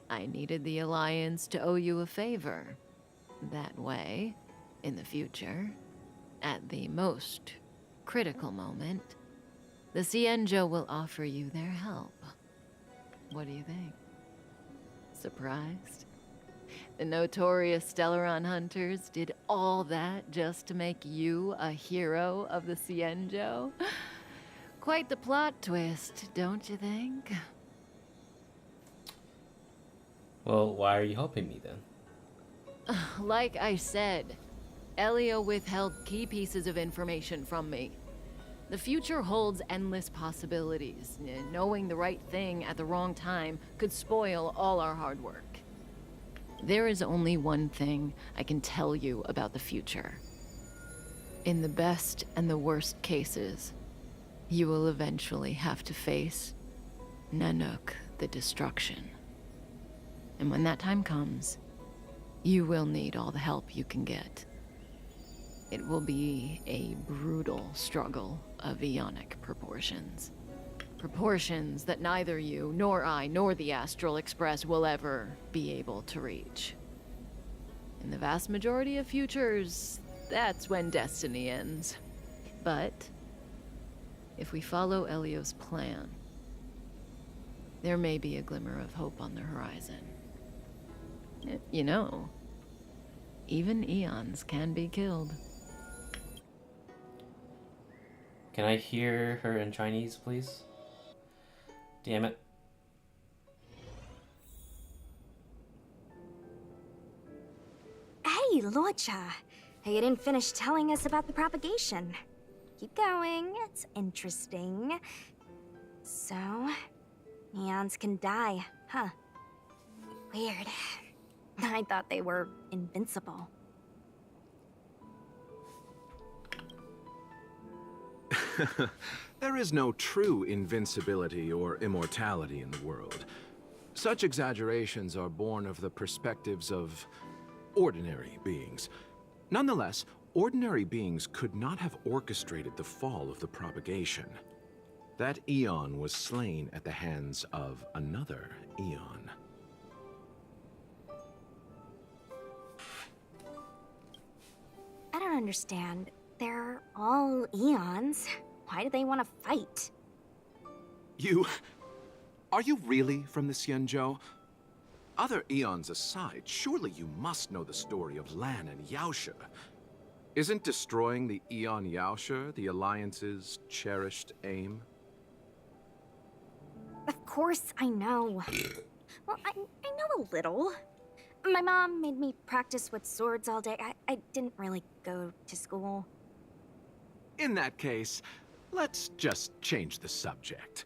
I needed the Alliance to owe you a favor. That way, in the future, at the most critical moment, the Xianzhou will offer you their help. What do you think? Surprised? The notorious Stellaron hunters did all that just to make you a hero of the Xianzhou? Quite the plot twist, don't you think? Well, why are you helping me then? Like I said, Elio withheld key pieces of information from me. The future holds endless possibilities. Knowing the right thing at the wrong time could spoil all our hard work. There is only one thing I can tell you about the future. In the best and the worst cases, you will eventually have to face Nanook the Destruction. And when that time comes, you will need all the help you can get. It will be a brutal struggle of eonic proportions. Proportions that neither you, nor I, nor the Astral Express will ever be able to reach. In the vast majority of futures, that's when destiny ends. But if we follow Elio's plan, there may be a glimmer of hope on the horizon. You know, even eons can be killed. Can I hear her in Chinese, please? Damn it. Hey, Luocha. You didn't finish telling us about the propagation. Keep going, it's interesting. So, eons can die, huh? Weird. I thought they were invincible. There is no true invincibility or immortality in the world. Such exaggerations are born of the perspectives of ordinary beings. Nonetheless, ordinary beings could not have orchestrated the fall of the propagation. That eon was slain at the hands of another eon. I don't understand. They're all eons. Why do they want to fight? Are you really from the Xianzhou? Other eons aside, surely you must know the story of Lan and Yaoshe. Isn't destroying the Eon Yaoshe the Alliance's cherished aim? Of course I know. Well, I know a little. My mom made me practice with swords all day. I didn't really go to school. In that case, let's just change the subject.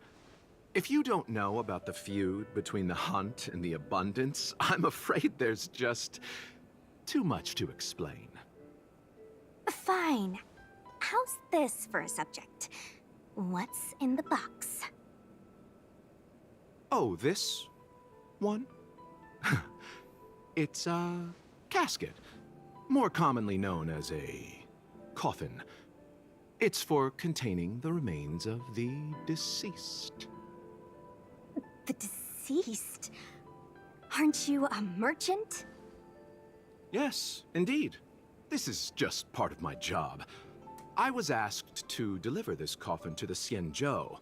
If you don't know about the feud between the Hunt and the Abundance, I'm afraid there's just too much to explain. Fine. How's this for a subject? What's in the box? Oh, this one? It's a casket, more commonly known as a coffin. It's for containing the remains of the deceased. The deceased? Aren't you a merchant? Yes, indeed. This is just part of my job. I was asked to deliver this coffin to the Xianzhou.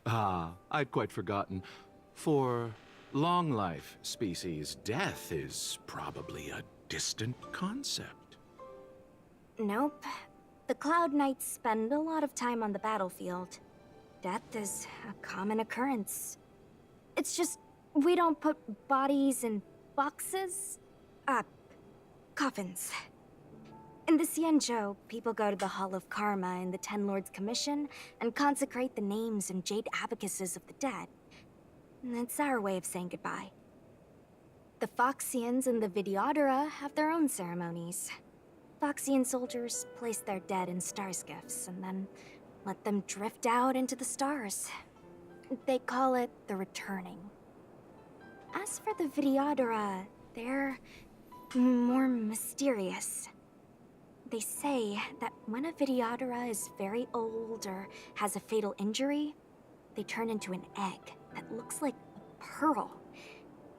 Ah, I'd quite forgotten. For long life species, death is probably a distant concept. Nope. The Cloud Knights spend a lot of time on the battlefield. Death is a common occurrence. It's just, we don't put bodies in boxes. Coffins. In the Xianzhou, people go to the Hall of Karma in the Ten Lords Commission and consecrate the names and jade abacuses of the dead. It's our way of saying goodbye. The Foxians and the Videodora have their own ceremonies. Foxian soldiers place their dead in star skiffs and then let them drift out into the stars. They call it the returning. As for the Videodora, they're more mysterious. They say that when a Videodora is very old or has a fatal injury, they turn into an egg that looks like a pearl.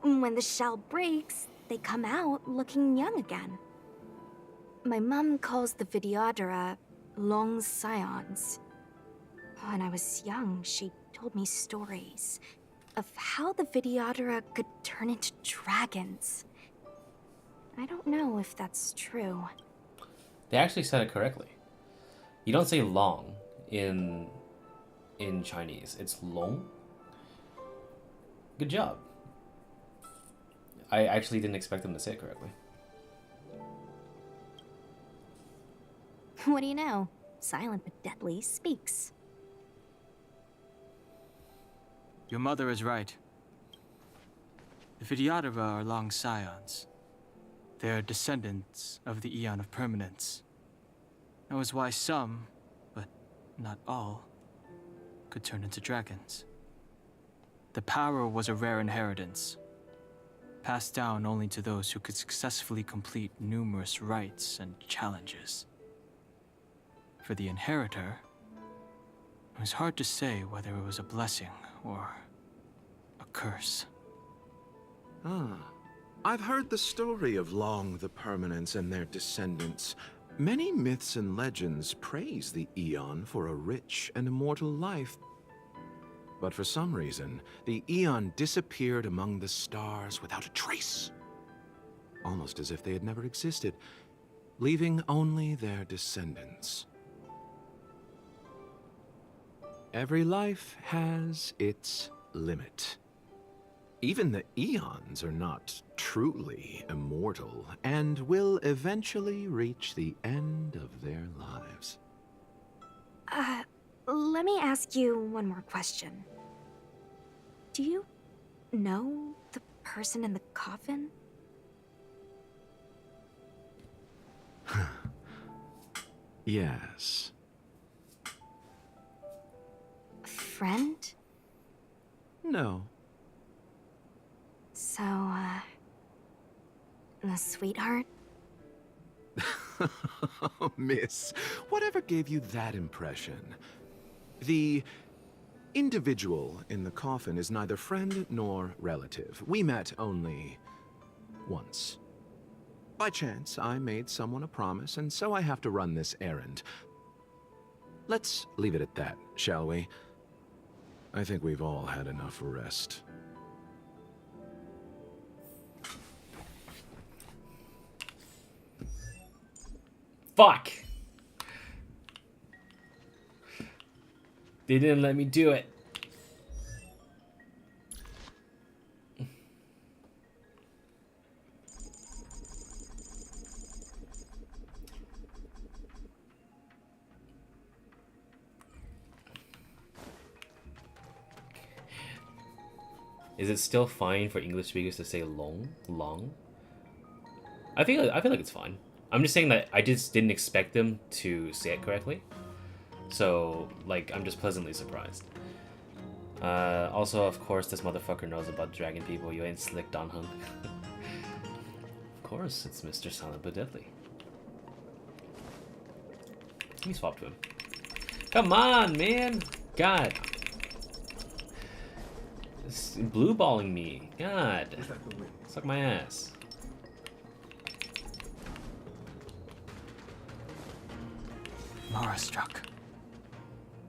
When the shell breaks, they come out looking young again. My mom calls the Videodora long scions. When I was young, she told me stories of how the Videodora could turn into dragons. I don't know if that's true. They actually said it correctly. You don't say long in Chinese. It's long. Good job. I actually didn't expect them to say it correctly. What do you know? Silent but deadly speaks. Your mother is right. The Videodora are long scions. They are descendants of the Eon of Permanence. That was why some, but not all, could turn into dragons. The power was a rare inheritance, passed down only to those who could successfully complete numerous rites and challenges. For the inheritor, it was hard to say whether it was a blessing or a curse. Ah, I've heard the story of Long the Permanence and their descendants. Many myths and legends praise the Eon for a rich and immortal life. But for some reason, the Eon disappeared among the stars without a trace. Almost as if they had never existed, leaving only their descendants. Every life has its limit. Even the Eons are not truly immortal and will eventually reach the end of their lives. Let me ask you one more question. Do you know the person in the coffin? Yes. Friend? No. So, a sweetheart? Miss, whatever gave you that impression? The individual in the coffin is neither friend nor relative. We met only once. By chance, I made someone a promise, and so I have to run this errand. Let's leave it at that, shall we? I think we've all had enough rest. Fuck! They didn't let me do it. Is it still fine for English speakers to say long? Long? I feel like it's fine. I'm just saying that I just didn't expect them to say it correctly. So, like, I'm just pleasantly surprised. Also, of course, this motherfucker knows about dragon people. You ain't slick, Don Hung. Of course, it's Mr. Silent but Deadly. Let me swap to him. Come on, man! God. It's blue balling me. God. Suck my ass. Mara struck.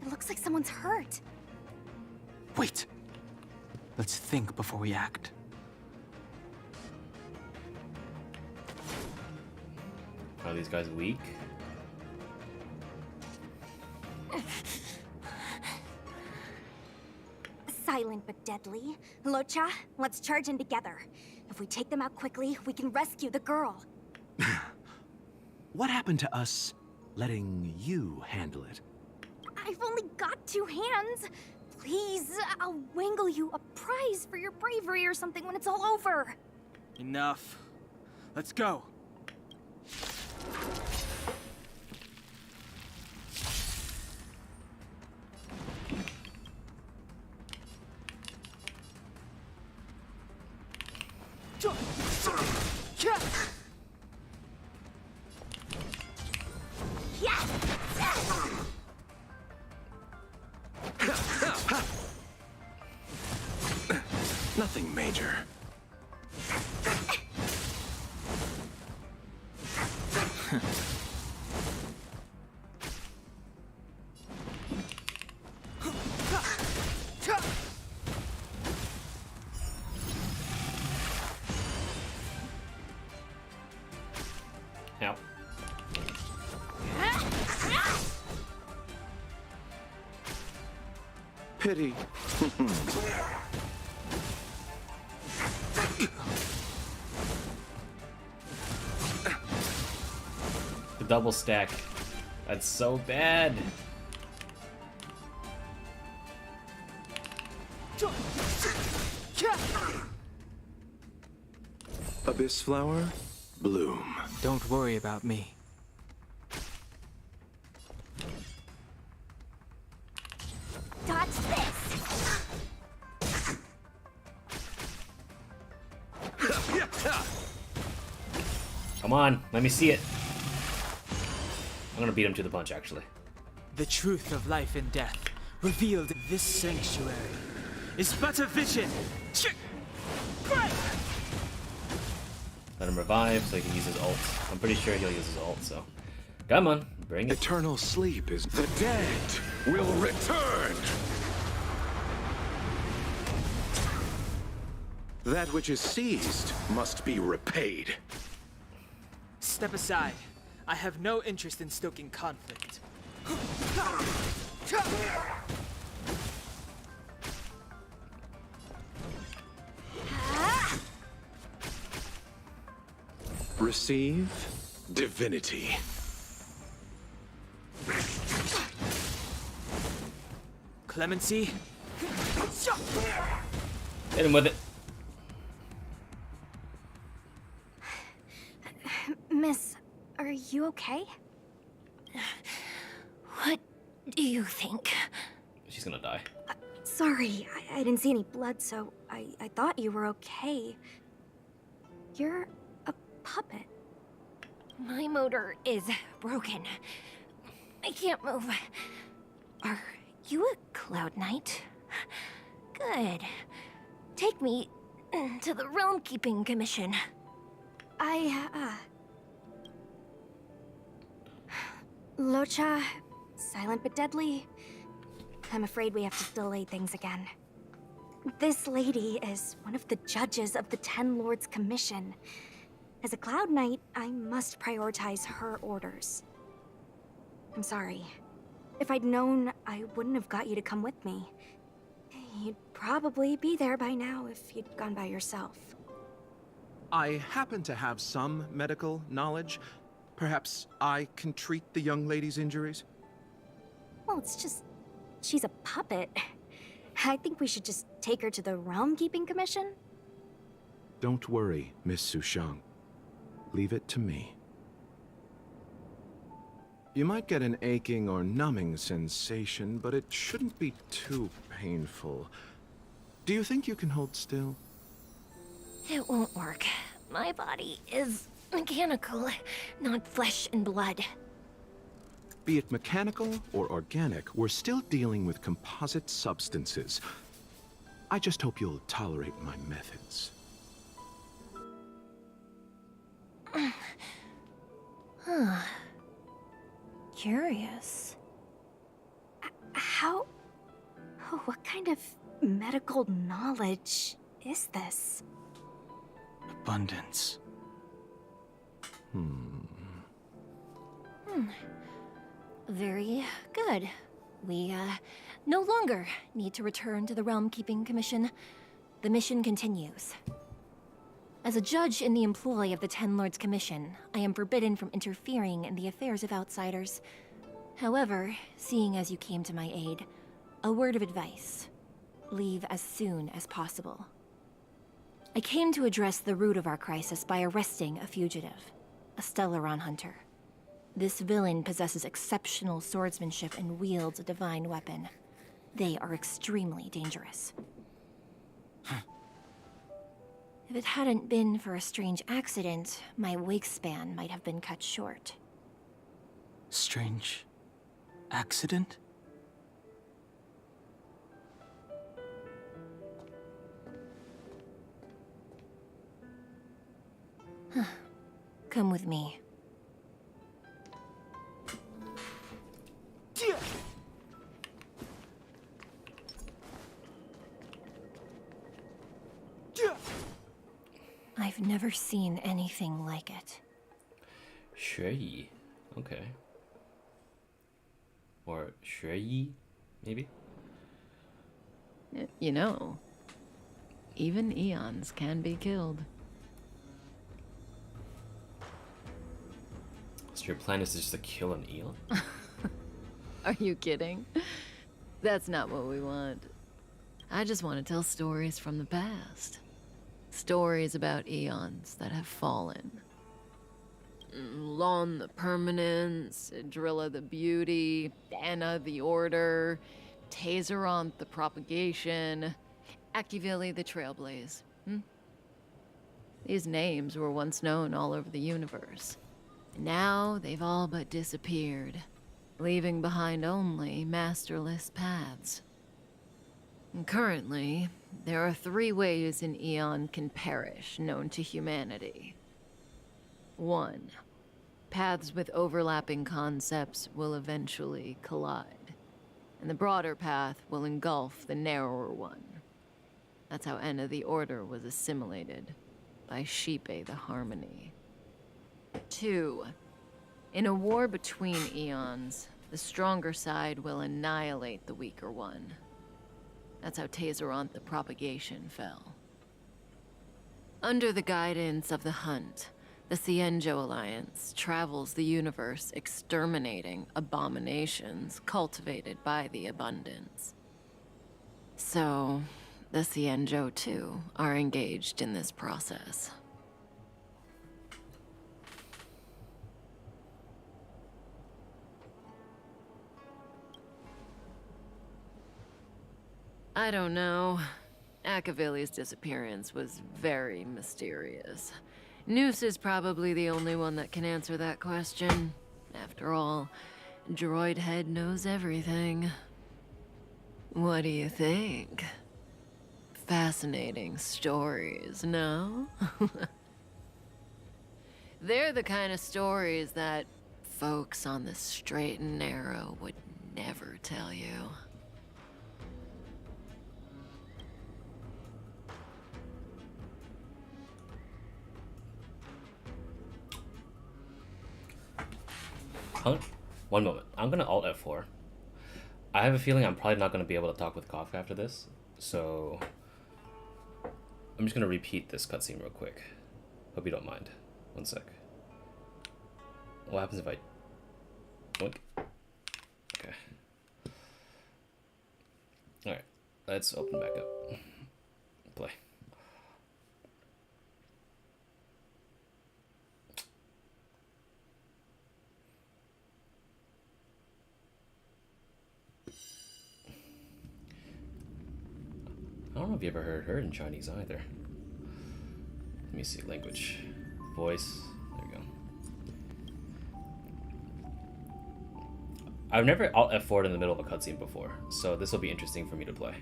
It looks like someone's hurt. Wait. Let's think before we act. Are these guys weak? Silent but deadly. Locha, let's charge in together. If we take them out quickly, we can rescue the girl. What happened to us letting you handle it? I've only got 2 hands. Please, I'll wangle you a prize for your bravery or something when it's all over. Enough. Let's go. Nothing major. Ow. Pity. The double stack. That's so bad. Abyss flower, bloom. Don't worry about me. Dodge this. Come on, let me see it. I'm gonna beat him to the punch, actually. The truth of life and death, revealed in this sanctuary, is but a vision. Let him revive so he can use his ult. I'm pretty sure he'll use his ult, so. Come on, bring it. Eternal sleep is the dead will return. That which is seized must be repaid. Step aside. I have no interest in stoking conflict. Receive divinity. Clemency? Hit him with it. Miss, are you okay? What do you think? She's gonna die. Sorry, I didn't see any blood, so I thought you were okay. You're a puppet. My motor is broken. I can't move. Are you a Cloud Knight? Good. Take me to the Realm Keeping Commission. Locha, silent but deadly. I'm afraid we have to delay things again. This lady is one of the judges of the Ten Lords Commission. As a Cloud Knight, I must prioritize her orders. I'm sorry. If I'd known, I wouldn't have got you to come with me. You'd probably be there by now if you'd gone by yourself. I happen to have some medical knowledge. Perhaps I can treat the young lady's injuries? Well, it's just... she's a puppet. I think we should just take her to the Realm Keeping Commission. Don't worry, Miss Sushang. Leave it to me. You might get an aching or numbing sensation, but it shouldn't be too painful. Do you think you can hold still? It won't work. My body is mechanical, not flesh and blood. Be it mechanical or organic, we're still dealing with composite substances. I just hope you'll tolerate my methods. Huh. Curious. How... What kind of medical knowledge is this? Abundance. Very good. We, no longer need to return to the Realm Keeping Commission. The mission continues. As a judge in the employ of the Ten Lords Commission, I am forbidden from interfering in the affairs of outsiders. However, seeing as you came to my aid, a word of advice. Leave as soon as possible. I came to address the root of our crisis by arresting a fugitive, a Stellaron hunter. This villain possesses exceptional swordsmanship and wields a divine weapon. They are extremely dangerous. If it hadn't been for a strange accident, my wingspan might have been cut short. Strange accident? Come with me. I've never seen anything like it. Shui. Okay. Or Shui, maybe? You know, even eons can be killed. So your plan is just to kill an eon? Are you kidding? That's not what we want. I just want to tell stories from the past. Stories about eons that have fallen. Lon the Permanence, Drilla the Beauty, Anna the Order, Tazeronth the Propagation, Akivili the Trailblaze. These names were once known all over the universe. Now they've all but disappeared, leaving behind only masterless paths. And currently, there are 3 ways an eon can perish known to humanity. 1. Paths with overlapping concepts will eventually collide, and the broader path will engulf the narrower one. That's how Enna the Order was assimilated, by Shriek the Harmony. 2. In a war between eons, the stronger side will annihilate the weaker one. That's how Tazeronth the Propagation fell. Under the guidance of the Hunt, the Xianzhou Alliance travels the universe exterminating abominations cultivated by the Abundance. So, the Xianzhou too are engaged in this process. I don't know. Akivili's disappearance was very mysterious. Noose is probably the only one that can answer that question. After all, Droid Head knows everything. What do you think? Fascinating stories, no? They're the kind of stories that folks on the straight and narrow would never tell you. One moment. I'm gonna Alt F4. I have a feeling I'm probably not gonna be able to talk with Kafka after this, so I'm just gonna repeat this cutscene real quick. Hope you don't mind. One sec. What happens if I... Boink. Okay. Alright. Let's open back up. Play. don't know if you ever heard her in Chinese either. Let me see, language, voice. There we go. I've never alt F4'd in the middle of a cutscene before, so this will be interesting for me to play.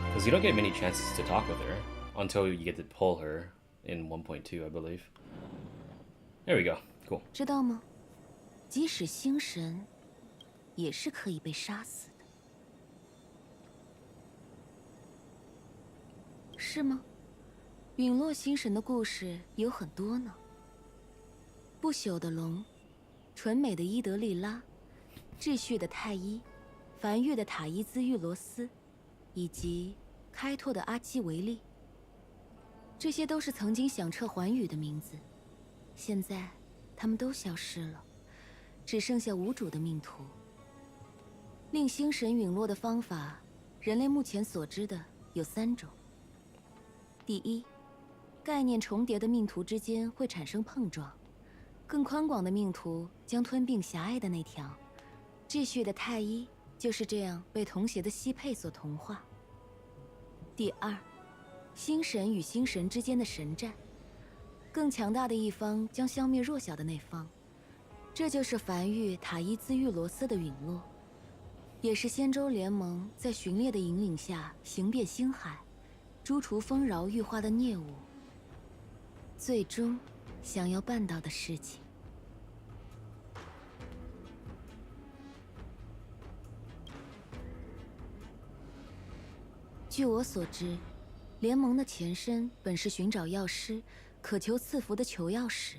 Because you don't get many chances to talk with her until you get to pull her in 1.2, I believe. There we go. Cool. 知道吗？即使星神，也是可以被杀死的。是吗？陨落星神的故事有很多呢。不朽的龙，纯美的伊德利拉，秩序的太一，繁育的塔伊兹玉罗斯，以及开拓的阿基维利。这些都是曾经响彻寰宇的名字，现在他们都消失了，只剩下无主的命途。令星神陨落的方法，人类目前所知的有3种。第一，概念重叠的命途之间会产生碰撞，更宽广的命途将吞并狭隘的那条。秩序的太一就是这样被同邪的西佩所同化。第二，星神与星神之间的神战，更强大的一方将消灭弱小的那方，这就是繁育塔伊兹玉罗斯的陨落，也是仙州联盟在巡猎的引领下行遍星海，诛除丰饶玉化的孽物，最终想要办到的事情。据我所知，联盟的前身本是寻找药师，渴求赐福的求药使。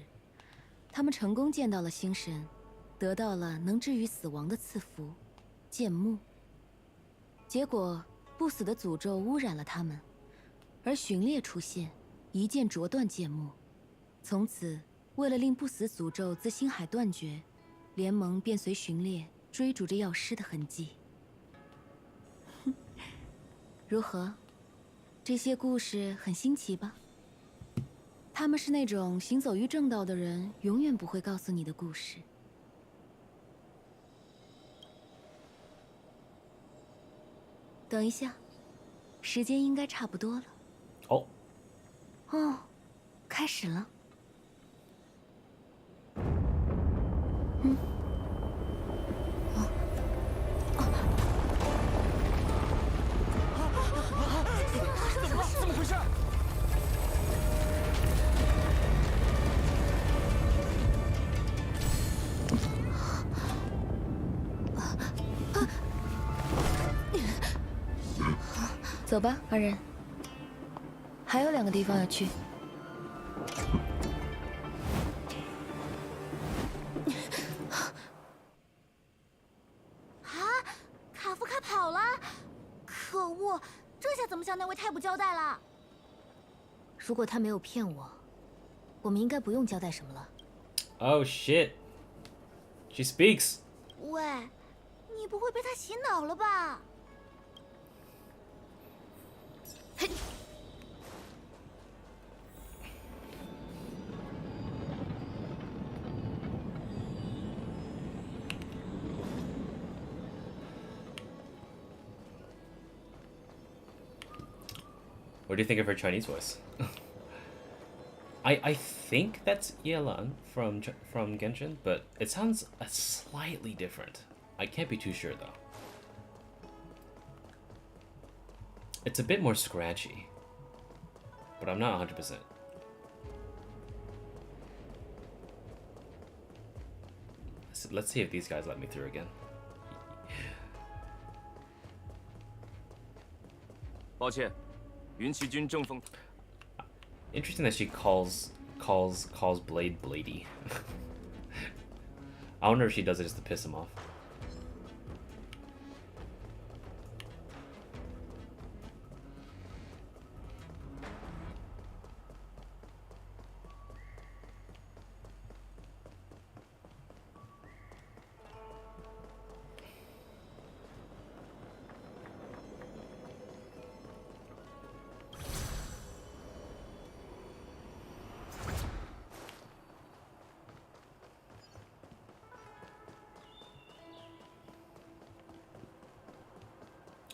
他们成功见到了星神，得到了能治愈死亡的赐福——剑木。结果，不死的诅咒污染了他们，而巡猎出现，一剑啄断剑木。从此，为了令不死诅咒自星海断绝，联盟便随巡猎追逐着药师的痕迹。如何？这些故事很新奇吧？他们是那种行走于正道的人永远不会告诉你的故事。等一下，时间应该差不多了。哦。哦，开始了。怎么回事？走吧，二人。还有2个地方要去。啊，卡夫卡跑了！可恶，这下怎么向那位太不交代了？如果他没有骗我，我们应该不用交代什么了。Oh shit. She speaks. 喂，你不会被他洗脑了吧？嘿。What do you think of her Chinese voice? I think that's Yelan from Genshin, but it sounds slightly different. I can't be too sure though. It's a bit more scratchy, but I'm not 100%. Let's see if these guys let me through again. 抱歉，云骑军正奉。 Interesting that she calls Blade Bladey. I wonder if she does it just to piss him off.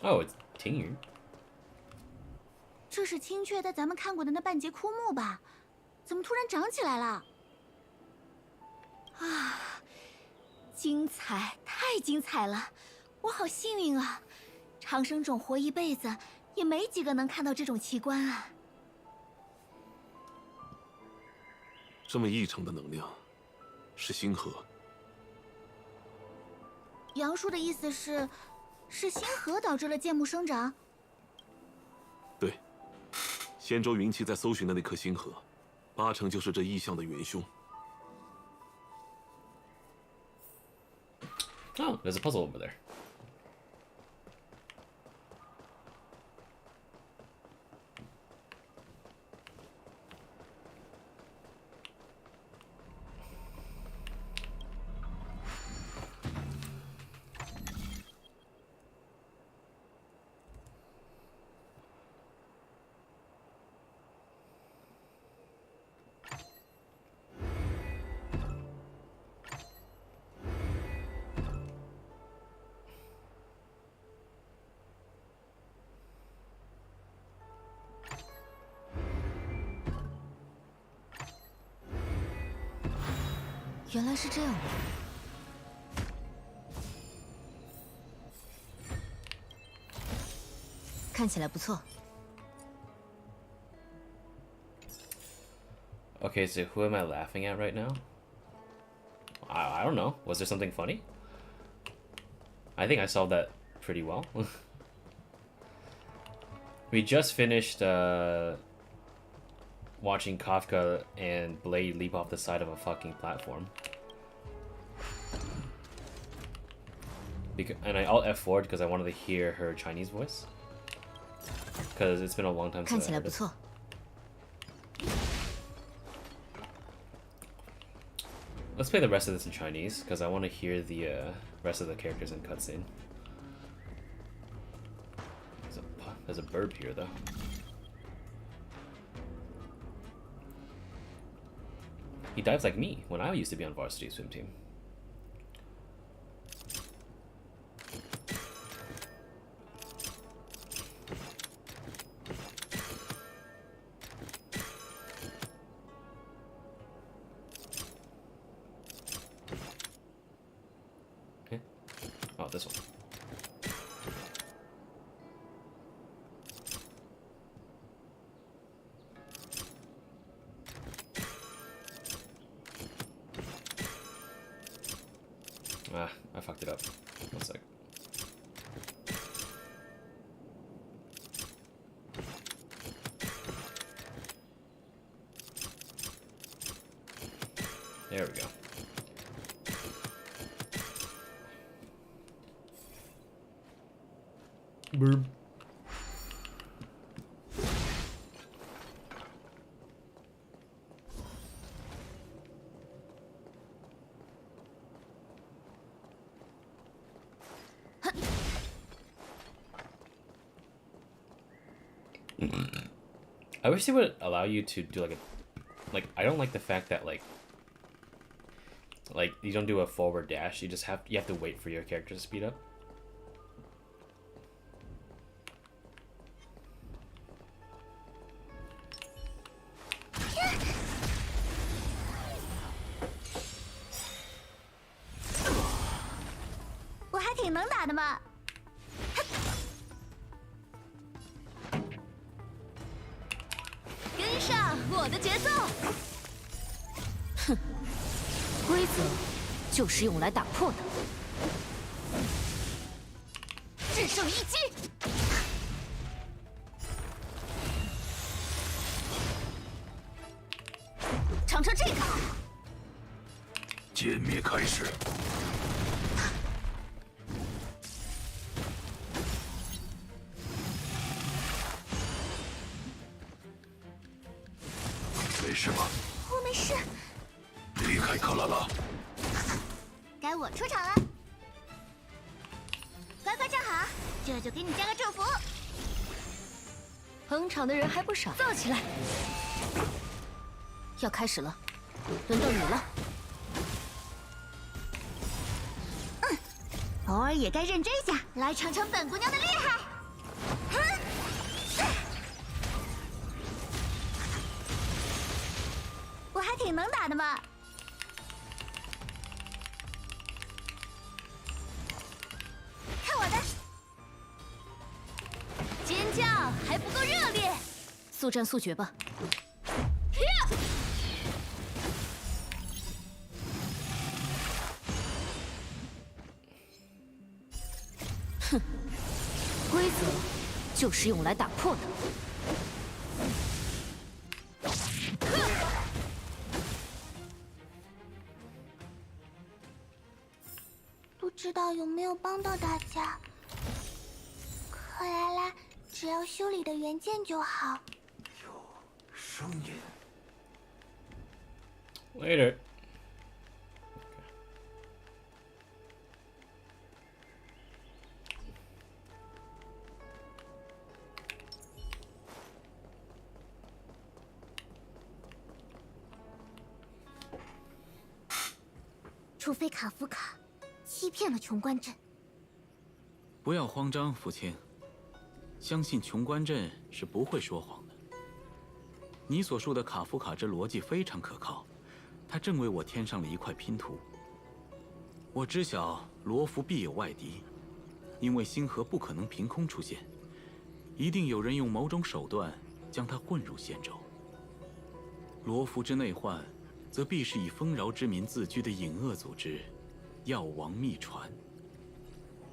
Oh, it's 停语。这是青雀带咱们看过的那半截枯木吧？怎么突然长起来了？啊，精彩，太精彩了！我好幸运啊！长生种活一辈子，也没几个能看到这种奇观啊。这么异常的能量，是星河。杨叔的意思是，是星河导致了剑木生长？对，仙州云栖在搜寻的那颗星河，8成就是这异象的元凶。Oh, there's a puzzle over there. 原来是这样的。看起来不错。Okay, so who am I laughing at right now? I don't know. Was there something funny? I think I solved that pretty well. We just finished watching Kafka and Blade leap off the side of a fucking platform. And I'll F4 because I wanted to hear her Chinese voice. Because it's been a long time since I heard it. Let's play the rest of this in Chinese because I want to hear the rest of the characters in cutscene. There's a bird here though. He dives like me when I used to be on varsity swim team. Okay. Oh, this one. Ah, I fucked it up. One sec. There we go. Burp. I wish they would allow you to do like I don't like the fact that like you don't do a forward dash, you have to wait for your character to speed up. Huh. 规则就是用来打破的。制胜一击！尝尝这个。歼灭开始。没事吧？我没事。 离开克拉拉，该我出场了。乖乖站好，这就给你加个祝福。捧场的人还不少，造起来！要开始了，轮到你了。偶尔也该认真一下，来尝尝本姑娘的厉害。还挺能打的嘛。看我的！尖叫还不够热烈，速战速决吧。哼，规则就是用来打破的。不知道有没有帮到大家。克拉拉，只要修理的原件就好。声音。Later. 除非卡夫卡欺骗了琼观镇。不要慌张，福清。相信琼观镇是不会说谎的。你所述的卡夫卡之逻辑非常可靠，他正为我添上了一块拼图。我知晓罗浮必有外敌，因为星河不可能凭空出现，一定有人用某种手段将他混入仙州。罗浮之内患，则必是以丰饶之民自居的隐恶组织——药王秘传。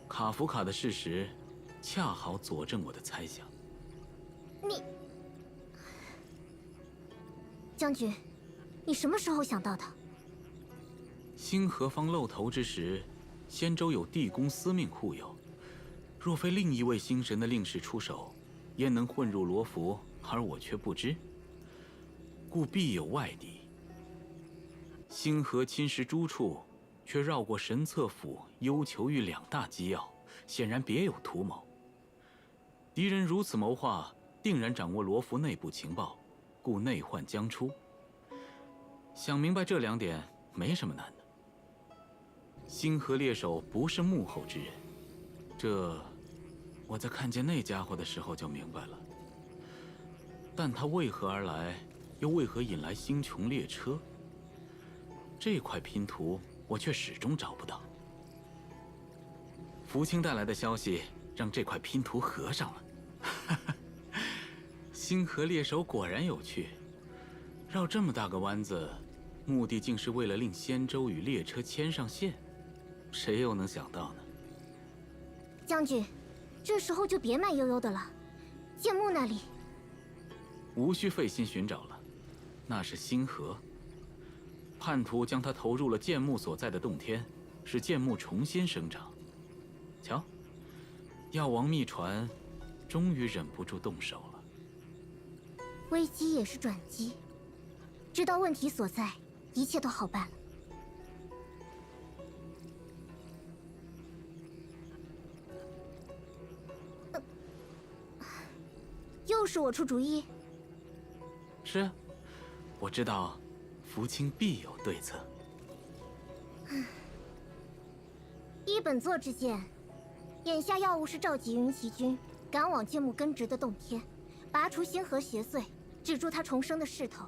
卡夫卡的事实，恰好佐证我的猜想。你，将军，你什么时候想到的？星河方露头之时，仙州有地宫司命护佑，若非另一位星神的令使出手，焉能混入罗浮，而我却不知？故必有外敌。星河侵蚀诸处，却绕过神策府、幽囚狱两大机要，显然别有图谋。敌人如此谋划，定然掌握罗浮内部情报，故内患将出。想明白这两点，没什么难的。星河猎手不是幕后之人，这我在看见那家伙的时候就明白了。但他为何而来，又为何引来星穹列车？这块拼图我却始终找不到。福清带来的消息让这块拼图合上了。星河猎手果然有趣，绕这么大个弯子，目的竟是为了令仙州与列车牵上线，谁又能想到呢？将军，这时候就别慢悠悠的了。剑木那里，无需费心寻找了，那是星河。叛徒将他投入了剑木所在的洞天，使剑木重新生长。瞧，药王秘传终于忍不住动手了。危机也是转机，知道问题所在，一切都好办了。又是我出主意？是啊，我知道福清必有对策。依本座之见，眼下要务是召集云骑军，赶往剑木根植的洞天，拔除星河邪祟，止住他重生的势头。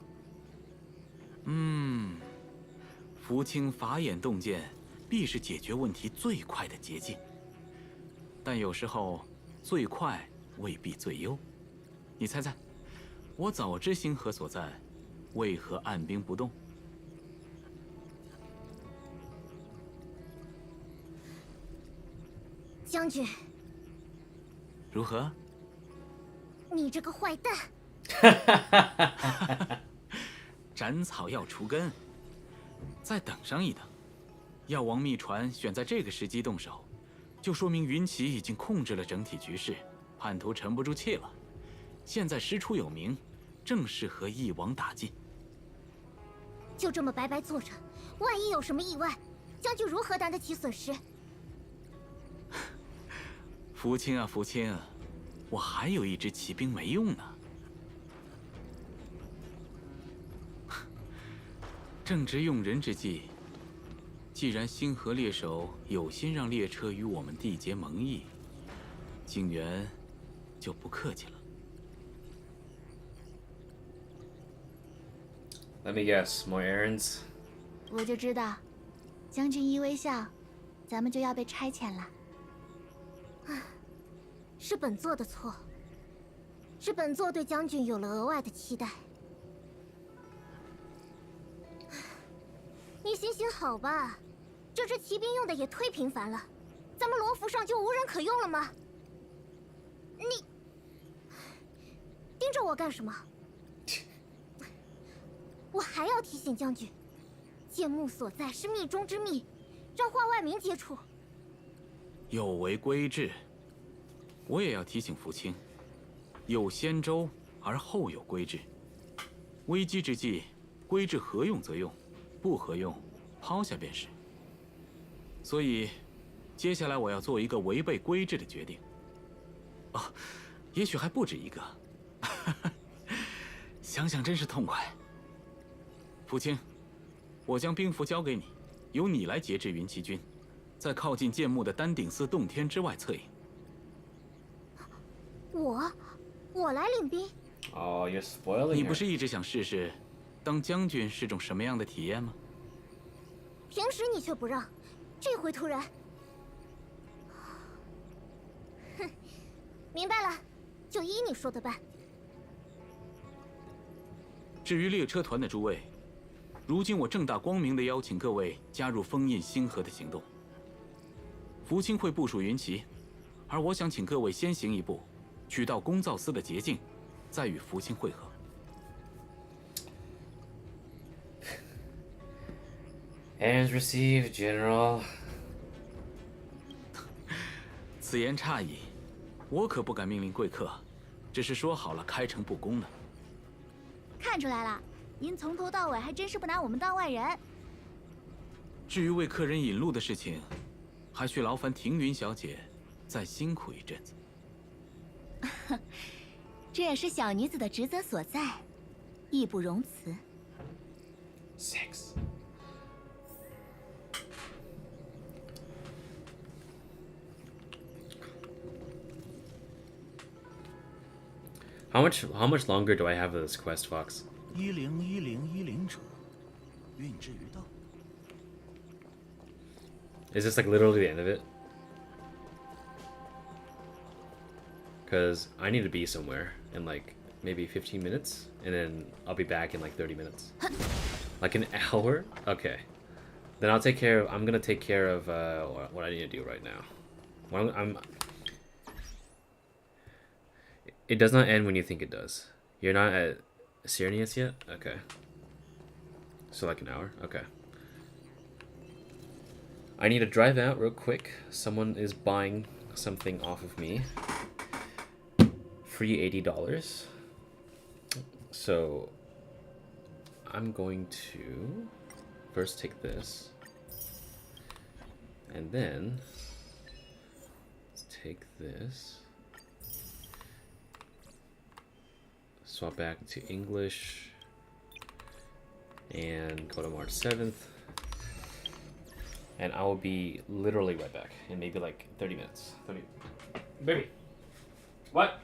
福清法眼洞见，必是解决问题最快的捷径。但有时候，最快未必最优。你猜猜，我早知星河所在，为何按兵不动？将军，如何？你这个坏蛋！斩草要除根，再等上一等。药王秘传选在这个时机动手，就说明云骑已经控制了整体局势，叛徒沉不住气了。现在师出有名，正适合一网打尽。就这么白白坐着，万一有什么意外，将军如何担得起损失？福清啊，福清，我还有一支骑兵没用呢。正值用人之际，既然星河猎手有心让列车与我们缔结盟议，景元就不客气了。Let me guess, more errands? 我就知道，将军一微笑，咱们就要被差遣了。是本座的错，是本座对将军有了额外的期待。你行行好吧，这支骑兵用的也忒频繁了，咱们罗浮上就无人可用了吗？你盯着我干什么？我还要提醒将军，剑幕所在是密中之密，让化外民接触。有违规制。我也要提醒福清，有先周而后有规制。危机之际，规制合用则用，不合用，抛下便是。所以，接下来我要做一个违背规制的决定。哦，也许还不止一个。想想真是痛快。福清，我将兵符交给你，由你来节制云骑军，在靠近剑幕的丹顶寺洞天之外策应。我来领兵。Oh, you're spoiling. 你不是一直想试试，当将军是种什么样的体验吗？平时你却不让，这回突然，哼，明白了，就依你说的办。至于列车团的诸位，如今我正大光明地邀请各位加入封印星河的行动。福清会部署云骑，而我想请各位先行一步。取到公造司的捷径，再与福清会合。Errands received, General. 此言差矣，我可不敢命令贵客，只是说好了开诚布公的。看出来了，您从头到尾还真是不拿我们当外人。至于为客人引路的事情，还需劳烦庭云小姐再辛苦一阵子。这也是小女子的职责所在，义不容辞。Sex. How much longer do I have of this quest, Fox? 101010者，运至于道。 Is this like literally the end of it? Because I need to be somewhere in like maybe 15 minutes, and then I'll be back in like 30 minutes. Like an hour? Okay. Then I'll take care of, I'm gonna take care of what I need to do right now. It does not end when you think it does. You're not at Sirnius yet? Okay. So like an hour? Okay. I need to drive out real quick. Someone is buying something off of me. Free $80. So I'm going to first take this. And then let's take this. Swap back to English. And go to March 7th. And I will be literally right back in maybe like 30 minutes. 30. Baby. What?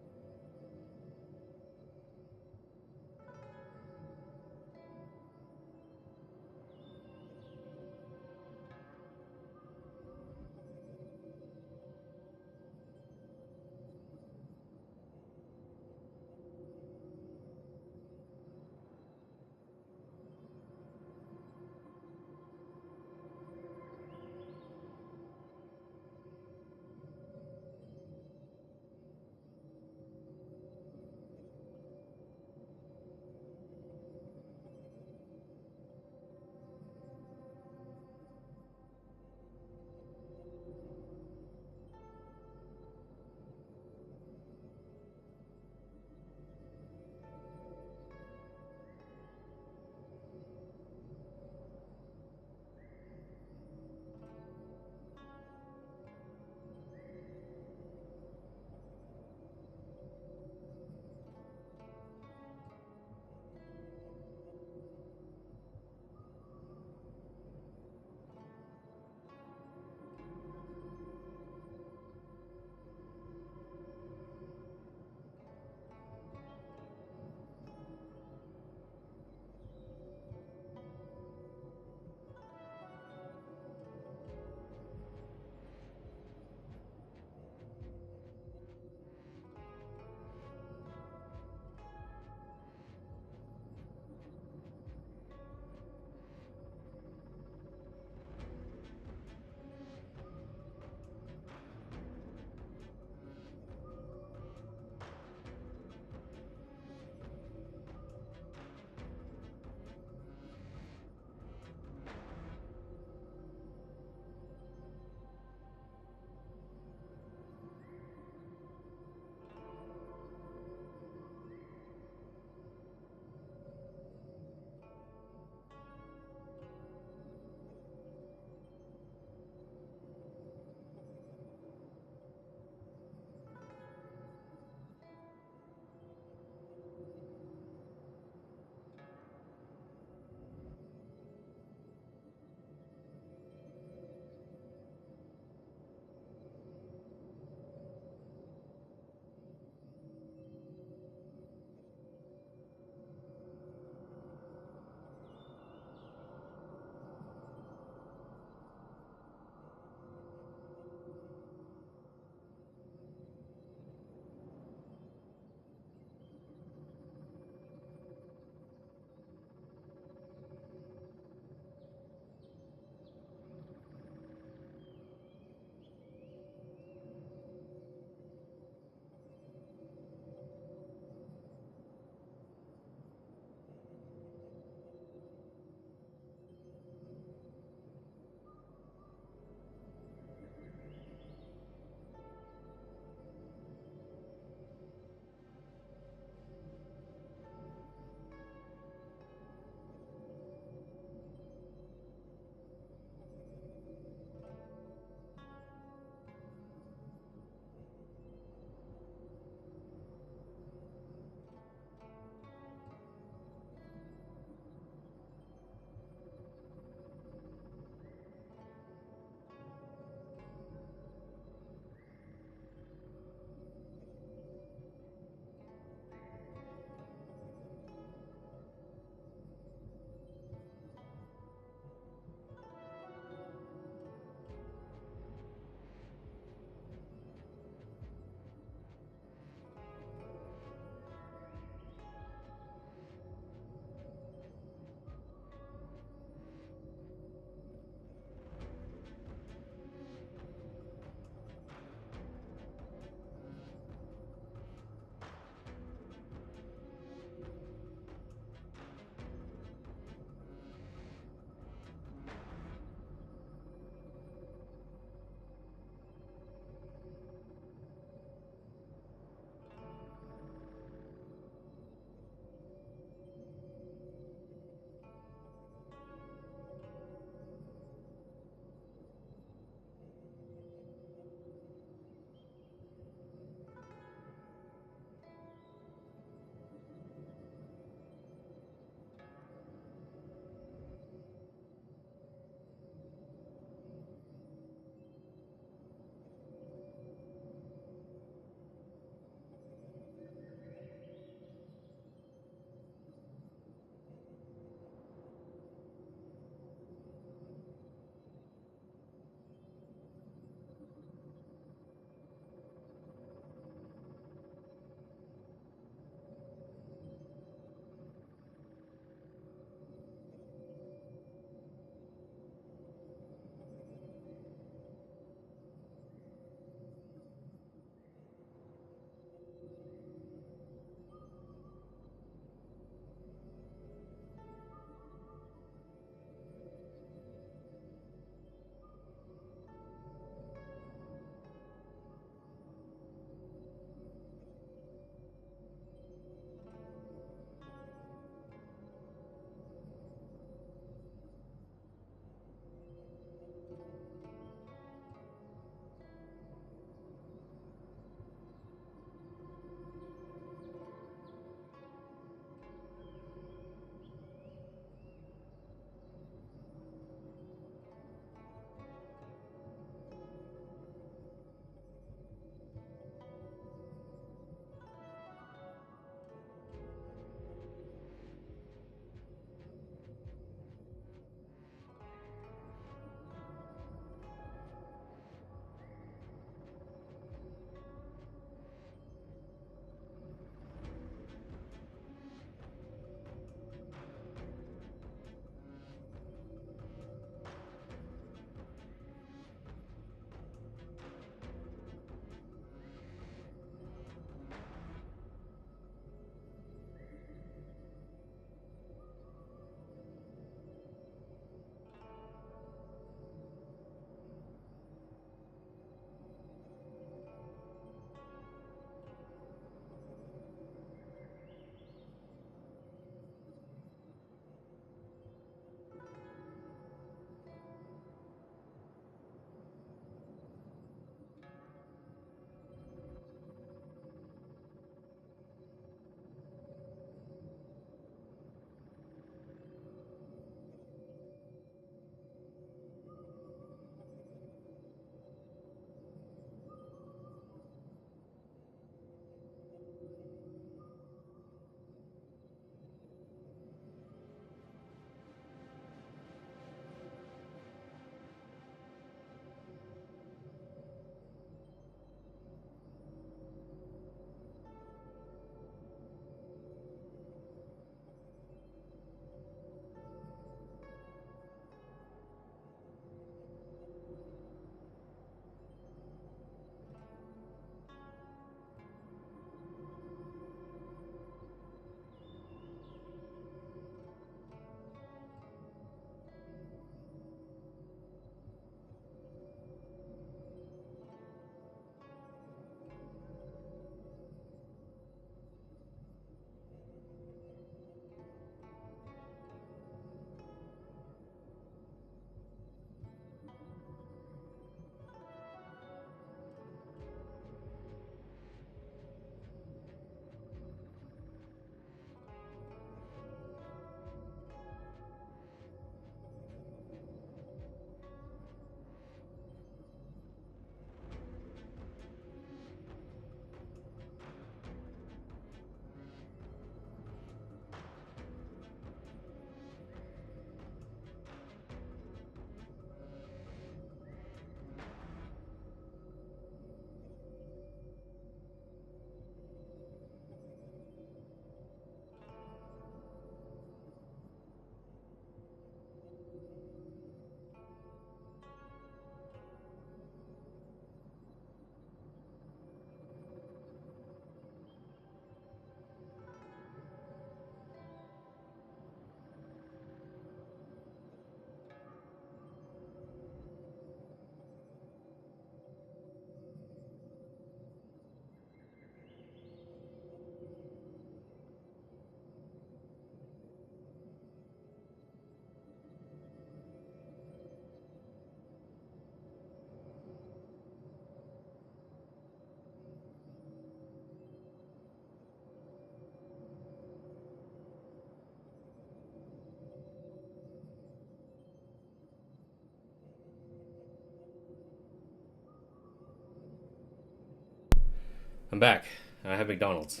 I'm back. I have McDonald's.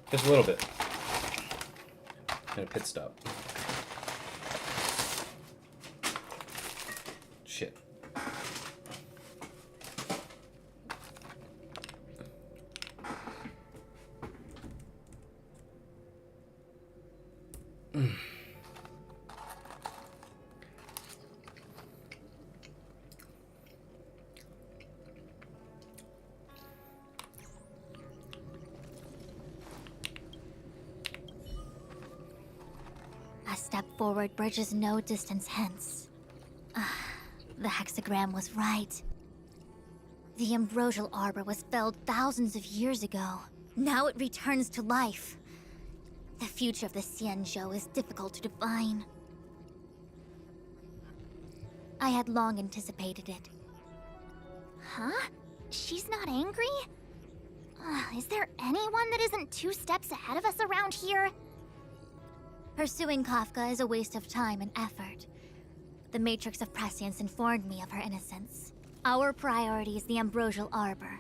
Just a little bit. And a pit stop. Shit. A step forward bridges no distance hence. The hexagram was right. The ambrosial arbor was felled thousands of years ago. Now it returns to life. The future of the Xianzhou is difficult to define. I had long anticipated it. Huh? She's not angry? Is there anyone that isn't 2 steps ahead of us around here? Pursuing Kafka is a waste of time and effort. The Matrix of Prescience informed me of her innocence. Our priority is the ambrosial arbor.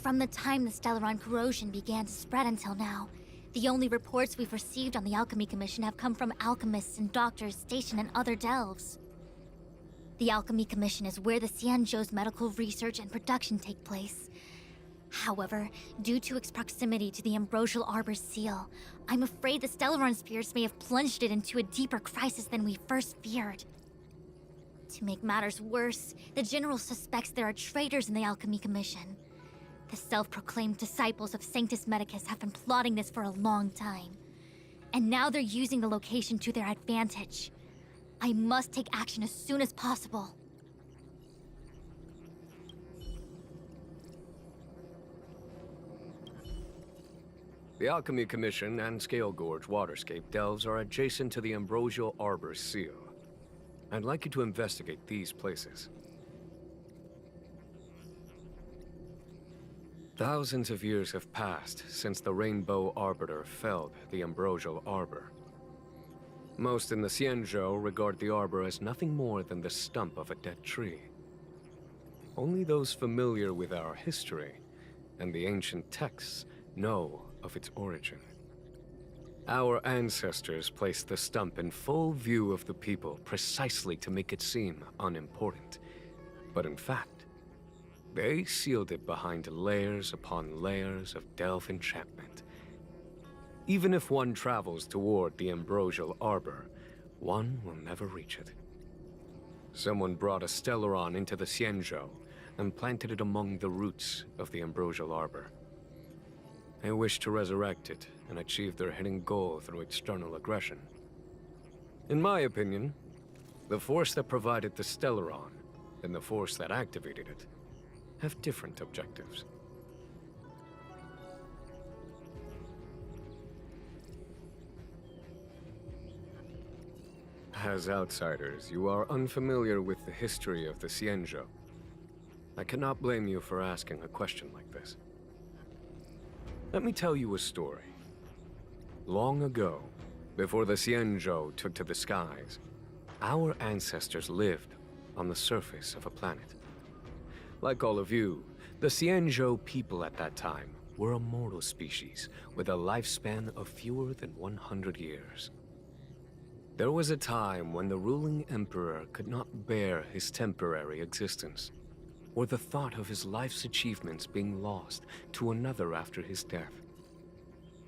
From the time the Stellaron corrosion began to spread until now, the only reports we've received on the Alchemy Commission have come from alchemists and doctors stationed in other delves. The Alchemy Commission is where the Xianzhou's medical research and production take place. However, due to its proximity to the ambrosial arbor's seal, I'm afraid the Stellaron spirits may have plunged it into a deeper crisis than we first feared. To make matters worse, the General suspects there are traitors in the Alchemy Commission. The self-proclaimed disciples of Sanctus Medicus have been plotting this for a long time. And now they're using the location to their advantage. I must take action as soon as possible. The Alchemy Commission and Scale Gorge Waterscape delves are adjacent to the ambrosial arbor's seal. I'd like you to investigate these places. Thousands of years have passed since the Rainbow Arbiter felled the ambrosial arbor. Most in the Xianzhou regard the arbor as nothing more than the stump of a dead tree. Only those familiar with our history and the ancient texts know of its origin. Our ancestors placed the stump in full view of the people precisely to make it seem unimportant. But in fact, they sealed it behind layers upon layers of delve enchantment. Even if one travels toward the ambrosial arbor, one will never reach it. Someone brought a Stellaron into the Xianzhou and planted it among the roots of the ambrosial arbor. They wish to resurrect it and achieve their hidden goal through external aggression. In my opinion, the force that provided the Stellaron and the force that activated it have different objectives. As outsiders, you are unfamiliar with the history of the Xianzhou. I cannot blame you for asking a question like this. Let me tell you a story. Long ago, before the Xianzhou took to the skies, our ancestors lived on the surface of a planet. Like all of you, the Xianzhou people at that time were a mortal species with a lifespan of fewer than 100 years. There was a time when the ruling emperor could not bear his temporary existence, or the thought of his life's achievements being lost to another after his death.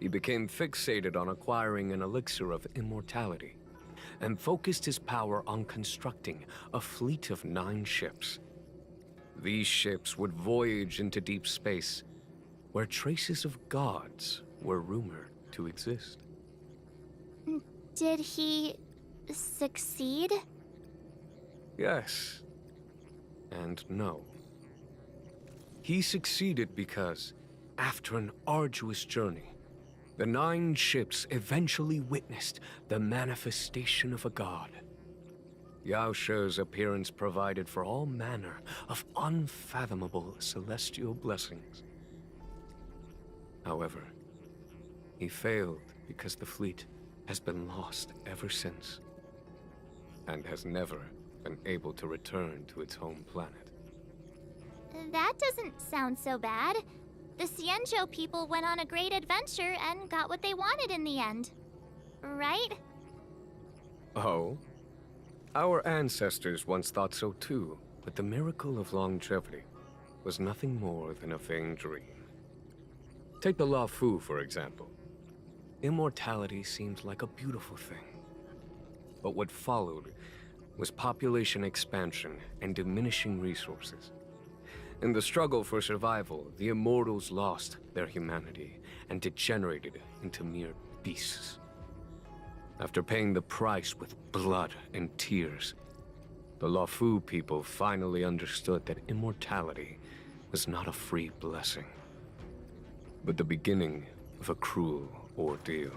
He became fixated on acquiring an elixir of immortality, and focused his power on constructing a fleet of 9 ships. These ships would voyage into deep space, where traces of gods were rumored to exist. Did he succeed? Yes. And no. He succeeded because, after an arduous journey, the 9 ships eventually witnessed the manifestation of a god. Yao She's appearance provided for all manner of unfathomable celestial blessings. However, he failed because the fleet has been lost ever since, and has never and able to return to its home planet. That doesn't sound so bad. The Xianzhou people went on a great adventure and got what they wanted in the end. Right? Oh? Our ancestors once thought so too, but the miracle of longevity was nothing more than a vain dream. Take the Luofu, for example. Immortality seemed like a beautiful thing. But what followed was population expansion and diminishing resources. In the struggle for survival, the immortals lost their humanity and degenerated into mere beasts. After paying the price with blood and tears, the Luofu people finally understood that immortality was not a free blessing, but the beginning of a cruel ordeal.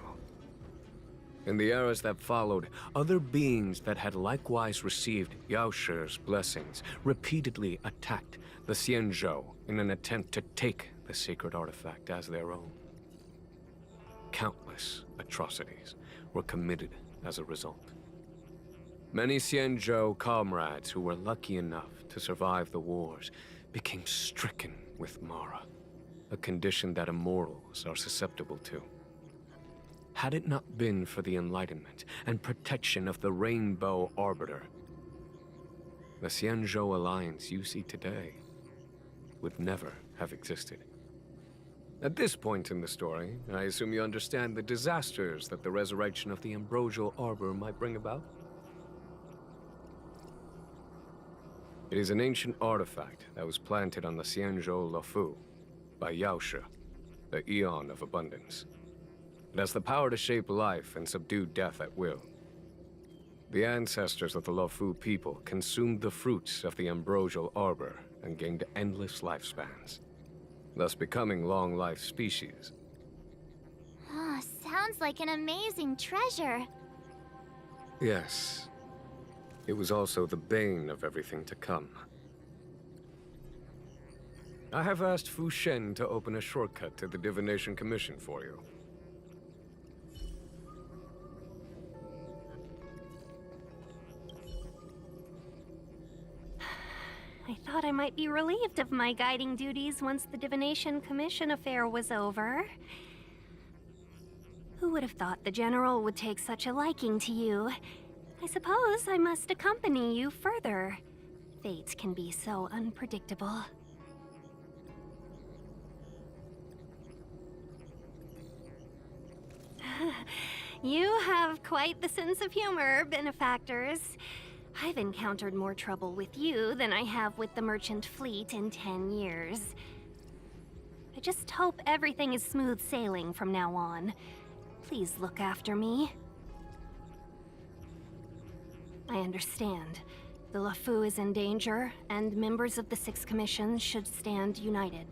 In the eras that followed, other beings that had likewise received Yao Shi's blessings repeatedly attacked the Xianzhou in an attempt to take the sacred artifact as their own. Countless atrocities were committed as a result. Many Xianzhou comrades who were lucky enough to survive the wars became stricken with Mara, a condition that immortals are susceptible to. Had it not been for the enlightenment and protection of the Rainbow Arbiter, the Xianzhou alliance you see today would never have existed. At this point in the story, I assume you understand the disasters that the resurrection of the Ambrosial Arbor might bring about? It is an ancient artifact that was planted on the Xianzhou Luofu by Yao Shi, the Eon of Abundance. It has the power to shape life and subdue death at will. The ancestors of the Luofu people consumed the fruits of the Ambrosial Arbor and gained endless lifespans, thus becoming long-life species. Oh, sounds like an amazing treasure. Yes. It was also the bane of everything to come. I have asked Fu Shen to open a shortcut to the Divination Commission for you. I thought I might be relieved of my guiding duties once the Divination Commission affair was over. Who would have thought the General would take such a liking to you? I suppose I must accompany you further. Fate can be so unpredictable. You have quite the sense of humor, benefactors. I've encountered more trouble with you than I have with the merchant fleet in 10 years. I just hope everything is smooth sailing from now on. Please look after me. I understand. The Luofu is in danger, and members of the Sixth Commission should stand united.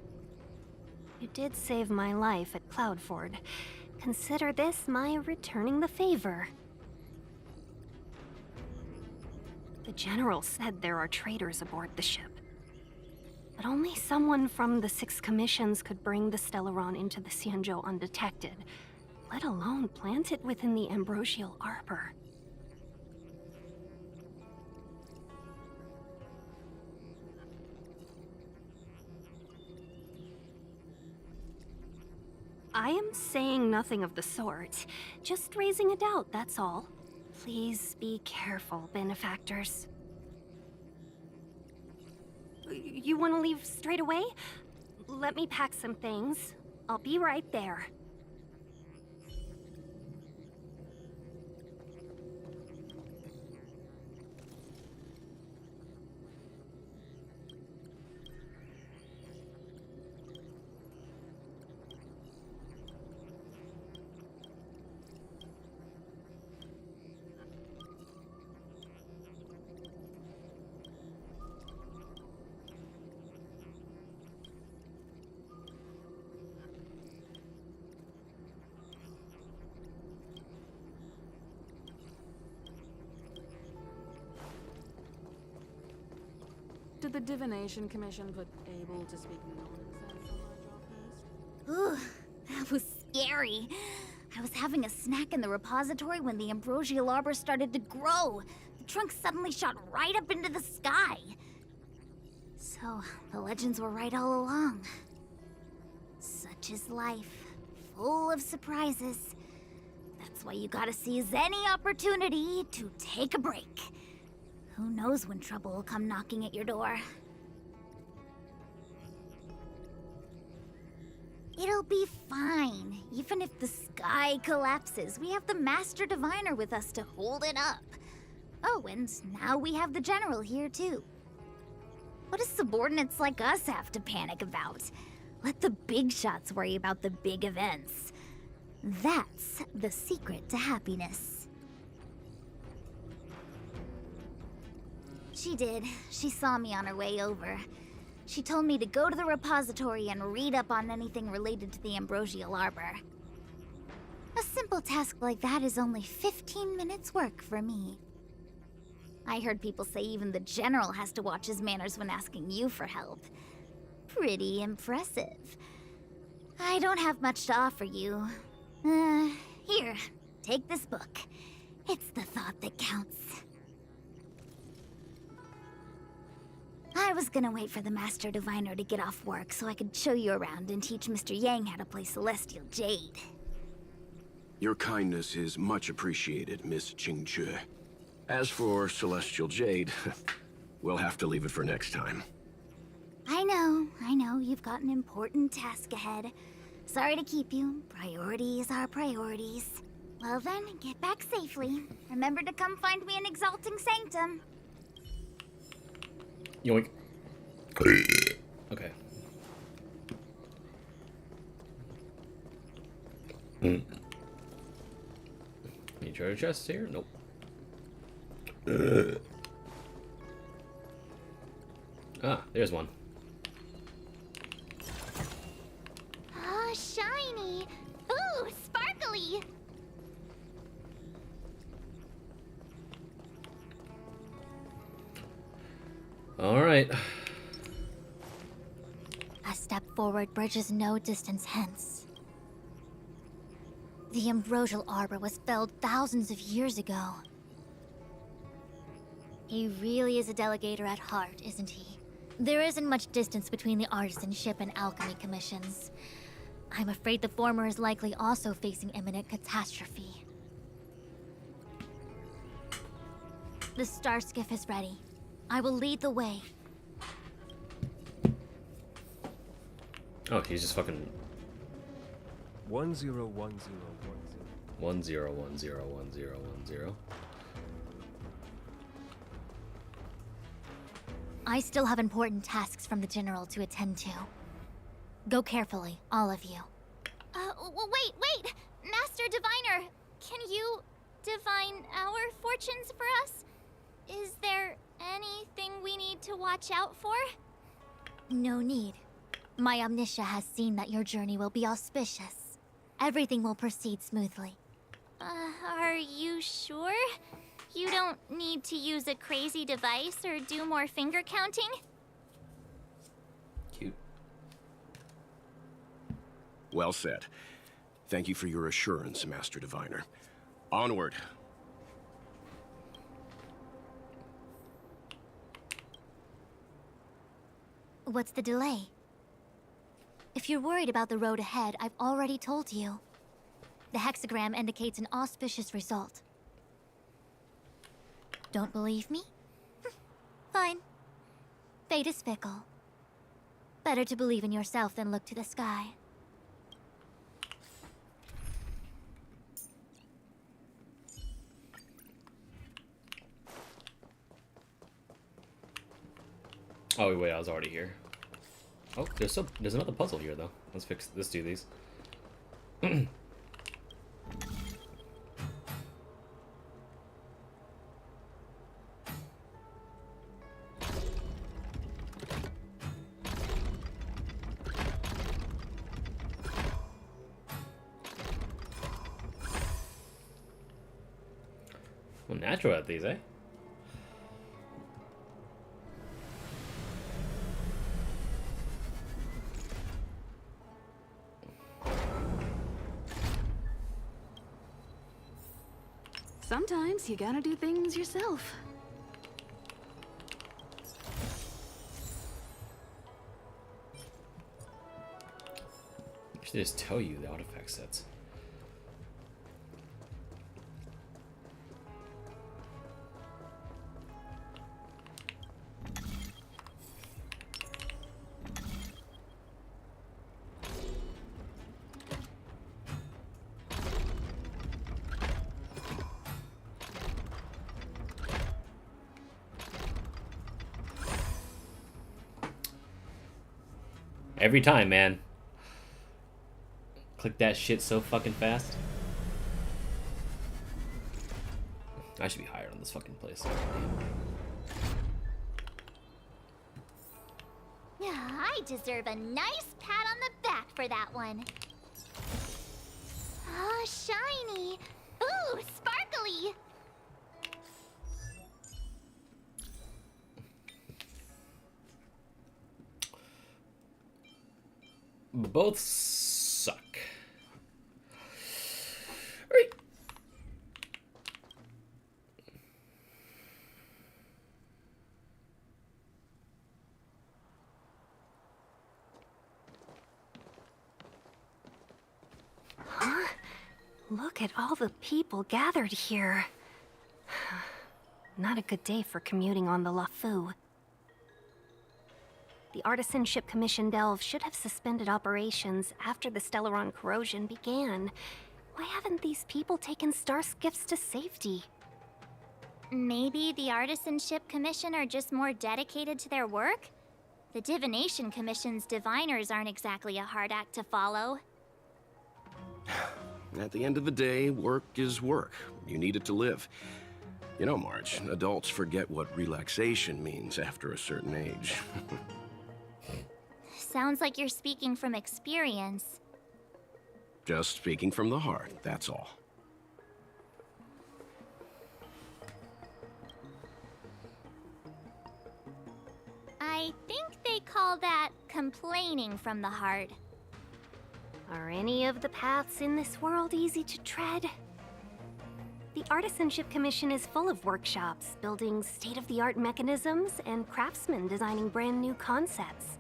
You did save my life at Cloudford. Consider this my returning the favor. The General said there are traitors aboard the ship. But only someone from the Six Commissions could bring the Stellaron into the Xianzhou undetected, let alone plant it within the Ambrosial Arbor. I am saying nothing of the sort. Just raising a doubt, that's all. Please be careful, benefactors. You want to leave straight away? Let me pack some things. I'll be right there. Did the Divination Commission put able to speak nonsense on my job post? Ooh, that was scary. I was having a snack in the repository when the Ambrosial Arbor started to grow. The trunk suddenly shot right up into the sky. So, the legends were right all along. Such is life, full of surprises. That's why you gotta seize any opportunity to take a break. Who knows when trouble will come knocking at your door? It'll be fine. Even if the sky collapses, we have the Master Diviner with us to hold it up. Oh, and now we have the General here too. What do subordinates like us have to panic about? Let the big shots worry about the big events. That's the secret to happiness. She did. She saw me on her way over. She told me to go to the repository and read up on anything related to the Ambrosial Arbor. A simple task like that is only 15 minutes work for me. I heard people say even the General has to watch his manners when asking you for help. Pretty impressive. I don't have much to offer you. Here, take this book. It's the thought that counts. I was gonna wait for the Master Diviner to get off work so I could show you around and teach Mr. Yang how to play Celestial Jade. Your kindness is much appreciated, Miss Qingque. As for Celestial Jade, we'll have to leave it for next time. I know, you've got an important task ahead. Sorry to keep you. Priorities are priorities. Well then, get back safely. Remember to come find me in Exalting Sanctum. Yoink. Okay. Any treasure chests here? Nope. Ah, there's one. Oh, shiny! Ooh, sparkly! All right. A step forward bridges no distance hence. The Ambrosial Arbor was felled thousands of years ago. He really is a delegator at heart, isn't he? There isn't much distance between the artisanship and alchemy commissions. I'm afraid the former is likely also facing imminent catastrophe. The star skiff is ready. I will lead the way. Oh, he's just fucking 101010. 10101010. I still have important tasks from the General to attend to. Go carefully, all of you. Wait! Master Diviner, can you divine our fortunes for us? Is there anything we need to watch out for? No need. My Omniscia has seen that your journey will be auspicious. Everything will proceed smoothly. Are you sure? You don't need to use a crazy device or do more finger counting? Cute. Well said. Thank you for your assurance, Master Diviner. Onward. What's the delay? If you're worried about the road ahead, I've already told you. The hexagram indicates an auspicious result. Don't believe me? Fine. Fate is fickle. Better to believe in yourself than look to the sky. Oh wait, I was already here. Oh, there's another puzzle here though. Let's do these. Well, natural at these, eh? Sometimes you gotta do things yourself. They just tell you the artifact sets. Every time, man. Click that shit so fucking fast. I should be hired on this fucking place. I deserve a nice pat on the back for that one. Oh, shiny. Ooh, sparkly. Both suck. Right. Huh? Look at all the people gathered here. Not a good day for commuting on the LeFou. The Artisanship Commission Delve should have suspended operations after the Stellaron corrosion began. Why haven't these people taken star skiffs to safety? Maybe the Artisanship Commission are just more dedicated to their work? The Divination Commission's diviners aren't exactly a hard act to follow. At the end of the day, work is work. You need it to live. You know, Marge, adults forget what relaxation means after a certain age. Sounds like you're speaking from experience. Just speaking from the heart, that's all. I think they call that complaining from the heart. Are any of the paths in this world easy to tread? The Artisanship Commission is full of workshops, building state-of-the-art mechanisms, and craftsmen designing brand new concepts.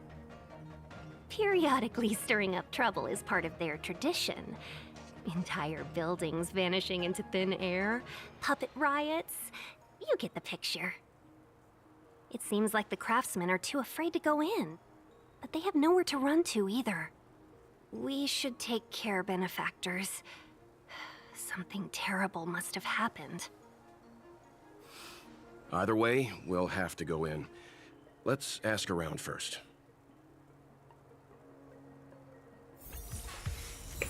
Periodically stirring up trouble is part of their tradition. Entire buildings vanishing into thin air, puppet riots. You get the picture. It seems like the craftsmen are too afraid to go in, but they have nowhere to run to either. We should take care, benefactors. Something terrible must have happened. Either way, we'll have to go in. Let's ask around first.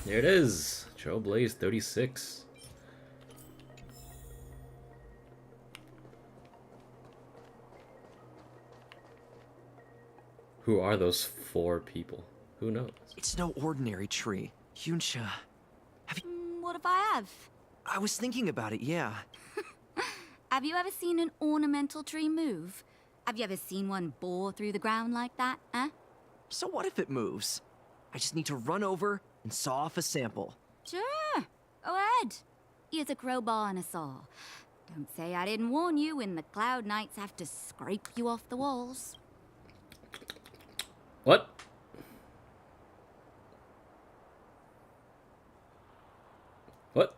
There it is. Trailblaze 36. Who are those 4 people? Who knows? It's no ordinary tree. Yunsha. What if I have? I was thinking about it, yeah. Have you ever seen an ornamental tree move? Have you ever seen one bore through the ground like that, huh? So what if it moves? I just need to run over and saw off a sample. Sure. Go ahead. Here's a crowbar and a saw. Don't say I didn't warn you when the Cloud Knights have to scrape you off the walls. What? What?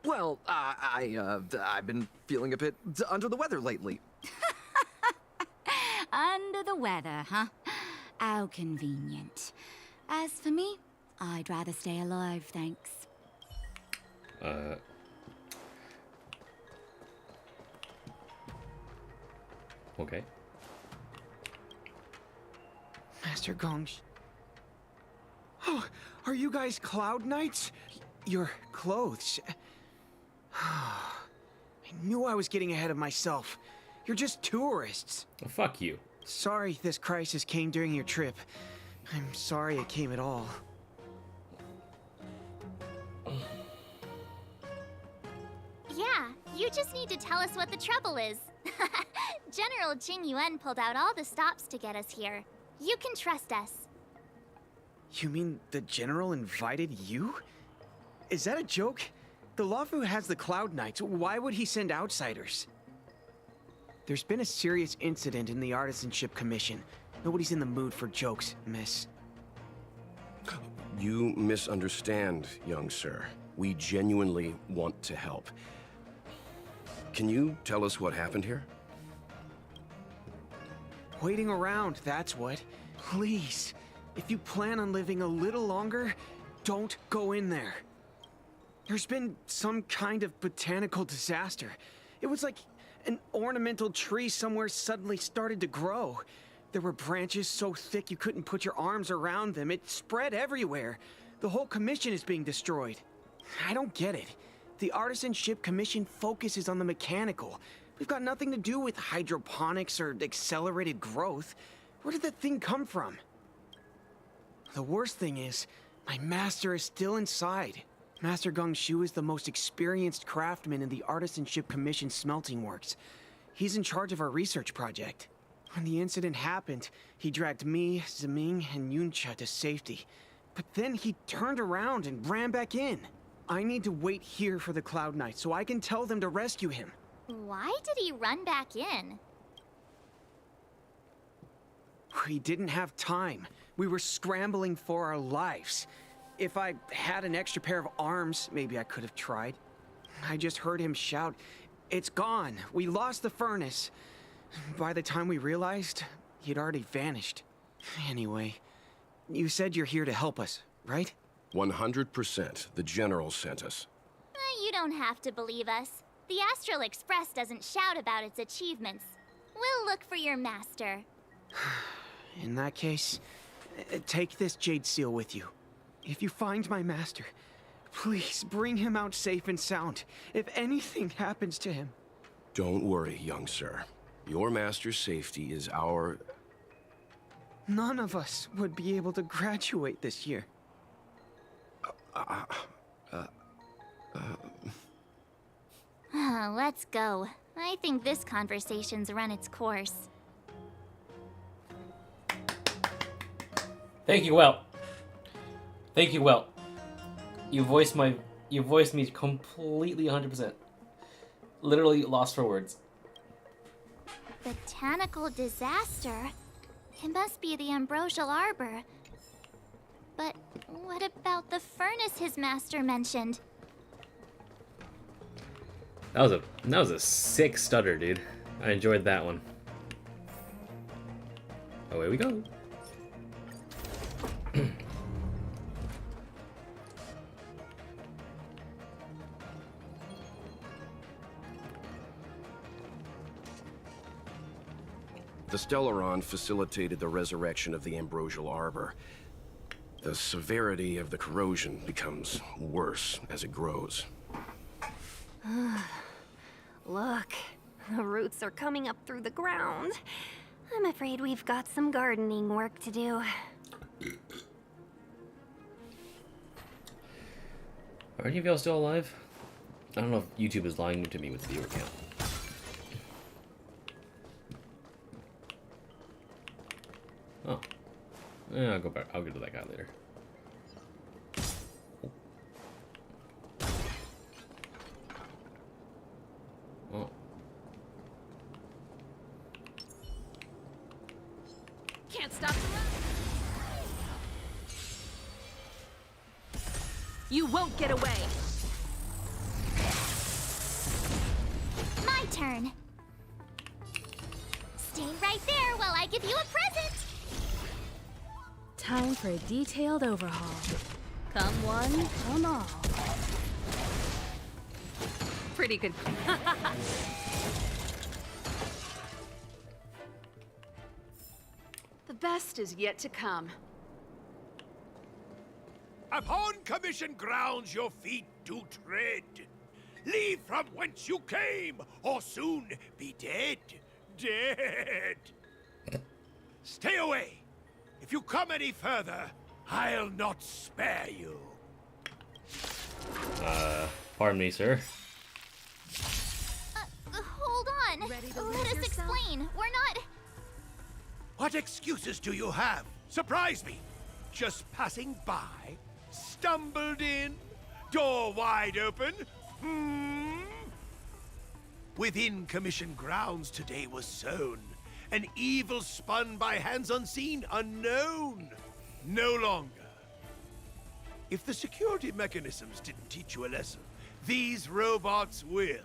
Well, I've been feeling a bit under the weather lately. Under the weather, huh? How convenient. As for me, I'd rather stay alive, thanks. Okay. Master Gongsh. Oh, are you guys Cloud Knights? Your clothes. I knew I was getting ahead of myself. You're just tourists. Well, fuck you. Sorry this crisis came during your trip. I'm sorry it came at all. Yeah, you just need to tell us what the trouble is. General Jing Yuan pulled out all the stops to get us here. You can trust us. You mean the General invited you? Is that a joke? The LeFou has the Cloud Knights. Why would he send outsiders? There's been a serious incident in the Artisanship Commission. Nobody's in the mood for jokes, miss. You misunderstand, young sir. We genuinely want to help. Can you tell us what happened here? Waiting around, that's what. Please, if you plan on living a little longer, don't go in there. There's been some kind of botanical disaster. It was like an ornamental tree somewhere suddenly started to grow. There were branches so thick you couldn't put your arms around them. It spread everywhere. The whole commission is being destroyed. I don't get it. The Artisanship Commission focuses on the mechanical. We've got nothing to do with hydroponics or accelerated growth. Where did that thing come from? The worst thing is, my master is still inside. Master Gongshu is the most experienced craftsman in the Artisanship Commission smelting works. He's in charge of our research project. When the incident happened, he dragged me, Zeming, and Yuncha to safety. But then he turned around and ran back in. I need to wait here for the Cloud Knights so I can tell them to rescue him. Why did he run back in? We didn't have time. We were scrambling for our lives. If I had an extra pair of arms, maybe I could have tried. I just heard him shout, "It's gone! We lost the furnace!" By the time we realized, he'd already vanished. Anyway, you said you're here to help us, right? 100%. The General sent us. You don't have to believe us. The Astral Express doesn't shout about its achievements. We'll look for your master. In that case, take this jade seal with you. If you find my master, please bring him out safe and sound. If anything happens to him. Don't worry, young sir. Your master's safety is our... None of us would be able to graduate this year. Let's go. I think this conversation's run its course. Thank you, Well. Thank you, Well. You voiced me completely 100%. Literally lost for words. Botanical disaster? It must be the Ambrosial Arbor. But what about the furnace his master mentioned? That was a sick stutter, dude. I enjoyed that one. Away we go. The Stellaron facilitated the resurrection of the Ambrosial Arbor. The severity of the corrosion becomes worse as it grows. Look, the roots are coming up through the ground. I'm afraid we've got some gardening work to do. Are any of y'all still alive? I don't know if YouTube is lying to me with the viewer count. Oh. Yeah, I'll go back. I'll get to that guy later. Oh. Can't stop the run. You won't get away. My turn. Stay right there while I give you a present. Time for a detailed overhaul. Come one, come all. Pretty good. The best is yet to come. Upon commission grounds your feet do tread. Leave from whence you came, or soon be dead. Dead. Stay away. If you come any further, I'll not spare you. Pardon me, sir. Hold on. Let us explain. We're not... What excuses do you have? Surprise me. Just passing by? Stumbled in? Door wide open? Within commission grounds today was sown an evil spun by hands unseen, unknown. No longer. If the security mechanisms didn't teach you a lesson, these robots will.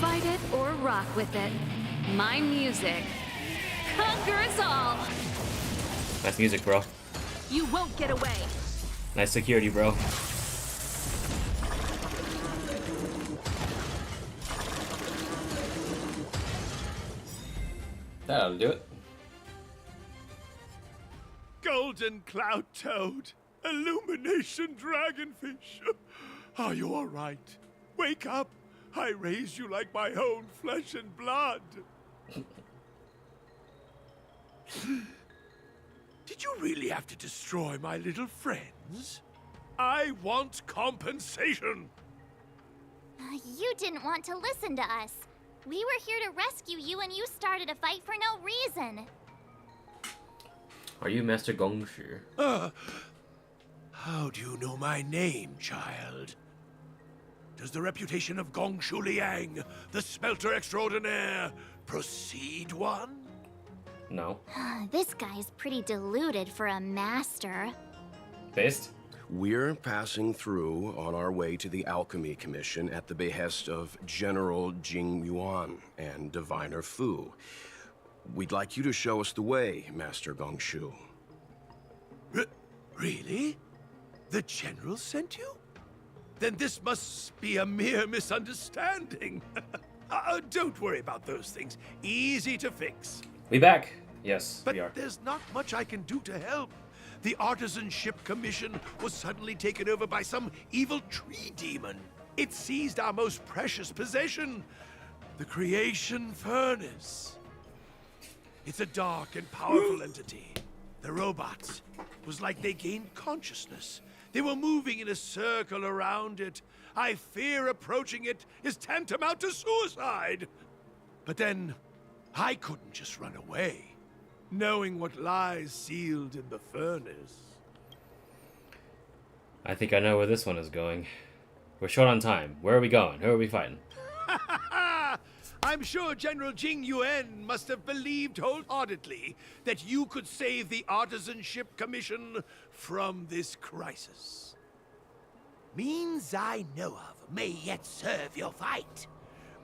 Fight it or rock with it. My music conquers all. Nice music, bro. You won't get away. Nice security, bro. That'll do it. Golden cloud toad, illumination dragonfish. Are you all right? Wake up. I raised you like my own flesh and blood. Did you really have to destroy my little friends? I want compensation. You didn't want to listen to us. We were here to rescue you and you started a fight for no reason. Are you Master Gongshi? How do you know my name, child? Does the reputation of Gongshu Liang, the smelter extraordinaire, precede one? No. This guy's pretty deluded for a master. Based? We're passing through on our way to the Alchemy Commission at the behest of General Jing Yuan and Diviner Fu. We'd like you to show us the way, Master Gongshu. Really? The General sent you? Then this must be a mere misunderstanding. Don't worry about those things. Easy to fix. We back. Yes, but we are. There's not much I can do to help. The Artisanship Commission was suddenly taken over by some evil tree demon. It seized our most precious possession, the Creation Furnace. It's a dark and powerful entity. The robots, it was like they gained consciousness. They were moving in a circle around it. I fear approaching it is tantamount to suicide. But then, I couldn't just run away, knowing what lies sealed in the furnace. I think I know where this one is going. We're short on time. Where are we going? Who are we fighting? I'm sure General Jing Yuan must have believed wholeheartedly that you could save the Artisanship Commission from this crisis. Means I know of may yet serve your fight.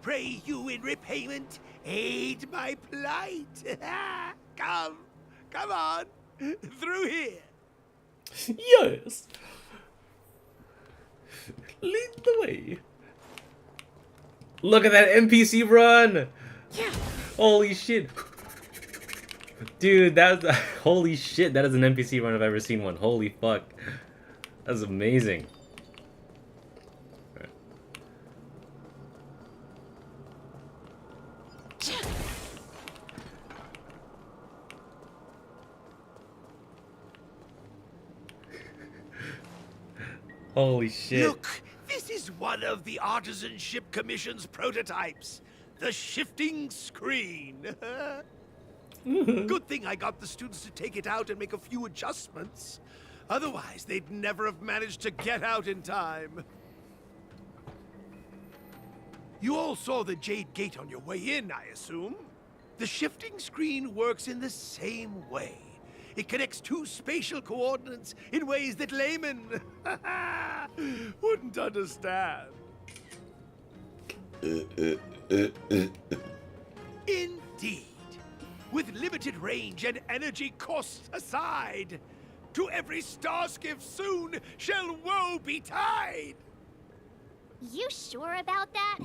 Pray you in repayment aid my plight. Come on, through here. Yes. Lead the way. Look at that NPC run! Yeah. Holy shit. Dude, that's holy shit, that is an NPC run if I've ever seen one. Holy fuck. That's amazing. Right. Holy shit. Look, this is one of the Artisanship Commission's prototypes. The shifting screen. Good thing I got the students to take it out and make a few adjustments. Otherwise, they'd never have managed to get out in time. You all saw the Jade Gate on your way in, I assume? The shifting screen works in the same way. It connects two spatial coordinates in ways that laymen wouldn't understand. Indeed. With limited range and energy costs aside, to every star skiff soon shall woe betide. You sure about that?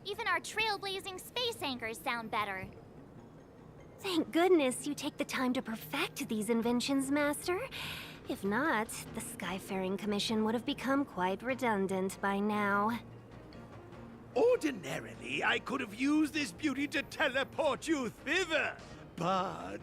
Even our trailblazing space anchors sound better. Thank goodness you take the time to perfect these inventions, Master. If not, the Skyfaring Commission would have become quite redundant by now. Ordinarily, I could have used this beauty to teleport you thither, but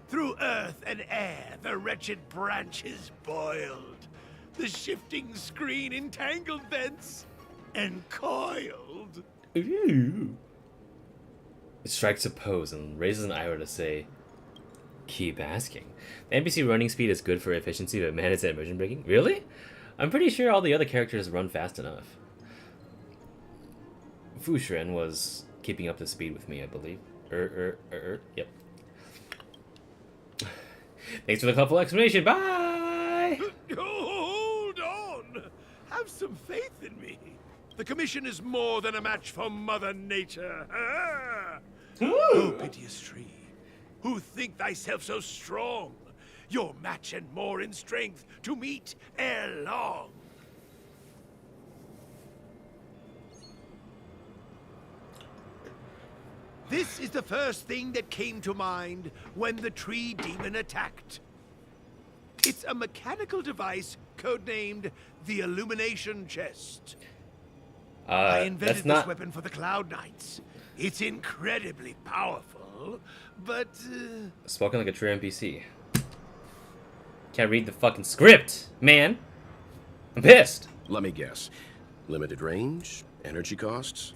through earth and air, the wretched branches boiled. The shifting screen entangled thence and coiled. Ooh. It strikes a pose and raises an eyebrow to say, keep asking. The NPC running speed is good for efficiency, but man, it's at immersion breaking. Really? I'm pretty sure all the other characters run fast enough. Fu Shren was keeping up the speed with me, I believe. Yep. Thanks for the helpful explanation. Bye! Hold on! Have some faith in me. The commission is more than a match for Mother Nature. O piteous tree, who think thyself so strong, your match and more in strength to meet ere long. This is the first thing that came to mind when the tree demon attacked. It's a mechanical device codenamed the Illumination Chest. I invented this weapon for the Cloud Knights. It's incredibly powerful, but... Spoken like a true NPC. Can't read the fucking script, man. I'm pissed. Let me guess. Limited range? Energy costs?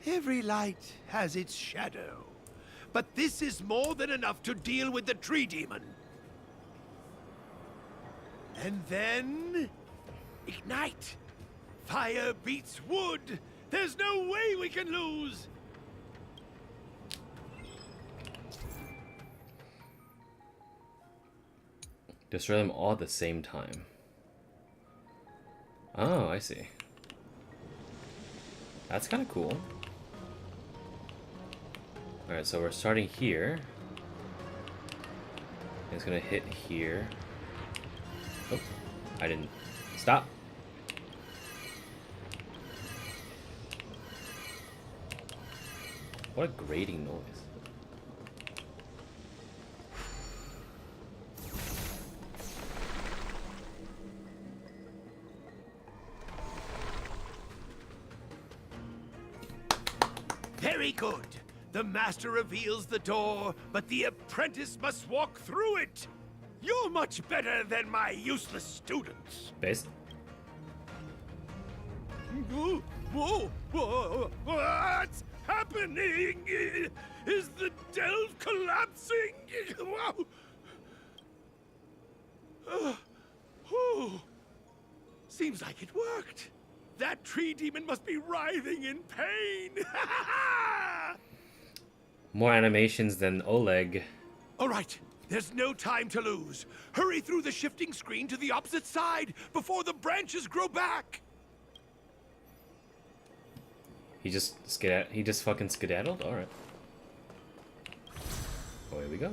Every light has its shadow. But this is more than enough to deal with the tree demon. And then... ignite! Fire beats wood! There's no way we can lose! Destroy them all at the same time. Oh, I see. That's kind of cool. Alright, so we're starting here. It's gonna hit here. Oh, I didn't. Stop! What a grating noise. Very good. The master reveals the door, but the apprentice must walk through it. You're much better than my useless students. Based? Whoa! What's happening? Is the delve collapsing? Seems like it worked. That tree demon must be writhing in pain. More animations than Oleg. All right, there's no time to lose. Hurry through the shifting screen to the opposite side before the branches grow back. He just fucking skedaddled? Alright. Away we go.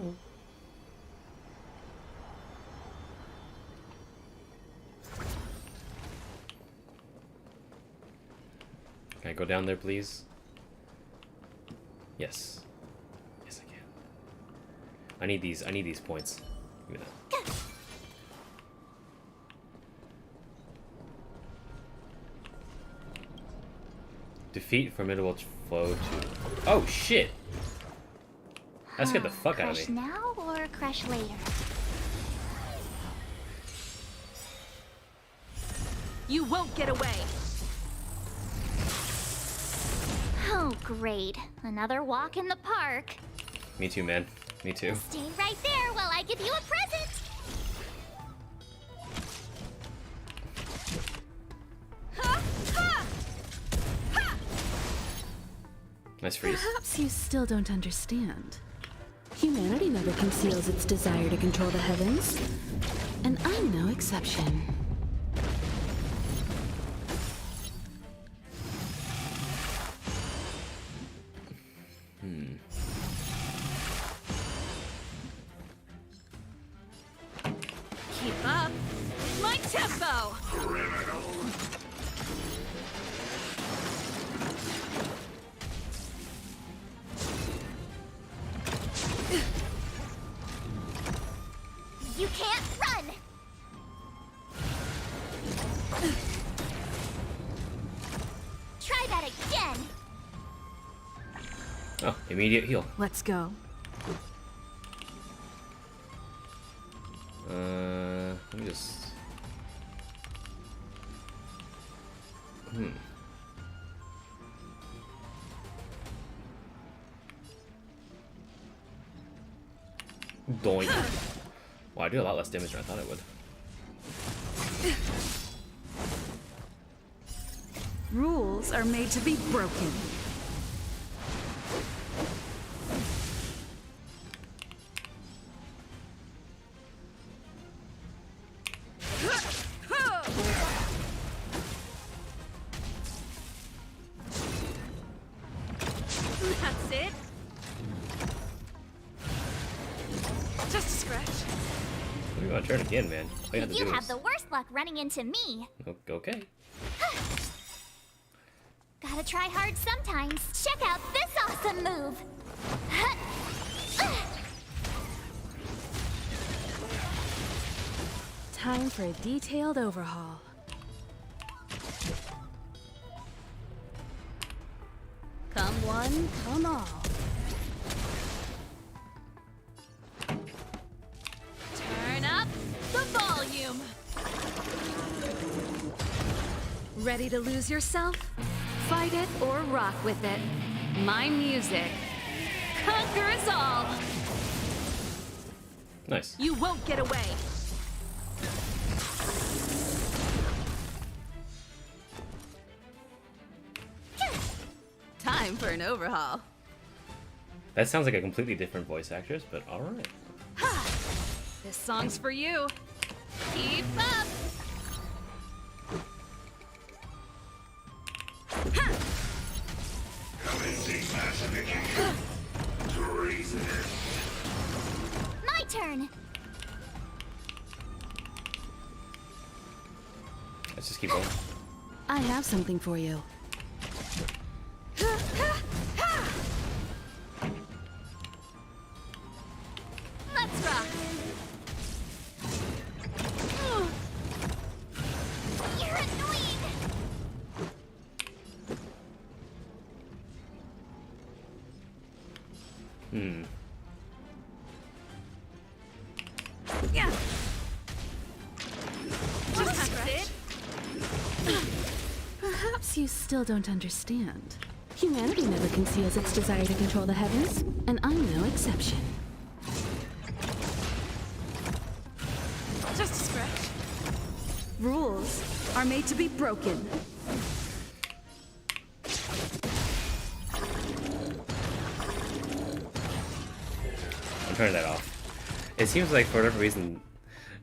Can I go down there, please? Yes. Yes, I can. I need these points. Give me that. Defeat formidable foe to... Oh, shit! That scared the fuck out of Crush me. now or crush later? You won't get away! Oh, great. Another walk in the park. Me too, man. Me too. Stay right there while I give you a present! Nice freeze. Perhaps you still don't understand. Humanity never conceals its desire to control the heavens. And I'm no exception. Keep up! My tempo! You can't run! Try that again! Oh, immediate heal. Let's go. Let me just... Doink. Well, I do a lot less damage than I thought I would. Rules are made to be broken. my turn again, man. All you have to You do have is... the worst luck running into me. Okay. Gotta try hard sometimes. Check out this awesome move. Time for a detailed overhaul. Come one, come all. Turn up the volume. Ready to lose yourself? Fight it or rock with it. My music conquers all. Nice. You won't get away. Time for an overhaul. That sounds like a completely different voice actress, but alright. This song's for you. Keep up. My turn. Let's just keep going. I have something for you. Let's rock. You're annoying. Yeah. Just it. Perhaps you still don't understand. Humanity never conceals its desire to control the heavens, and I'm no exception. Just a scratch. Rules are made to be broken. I'm turning that off. It seems like for whatever reason,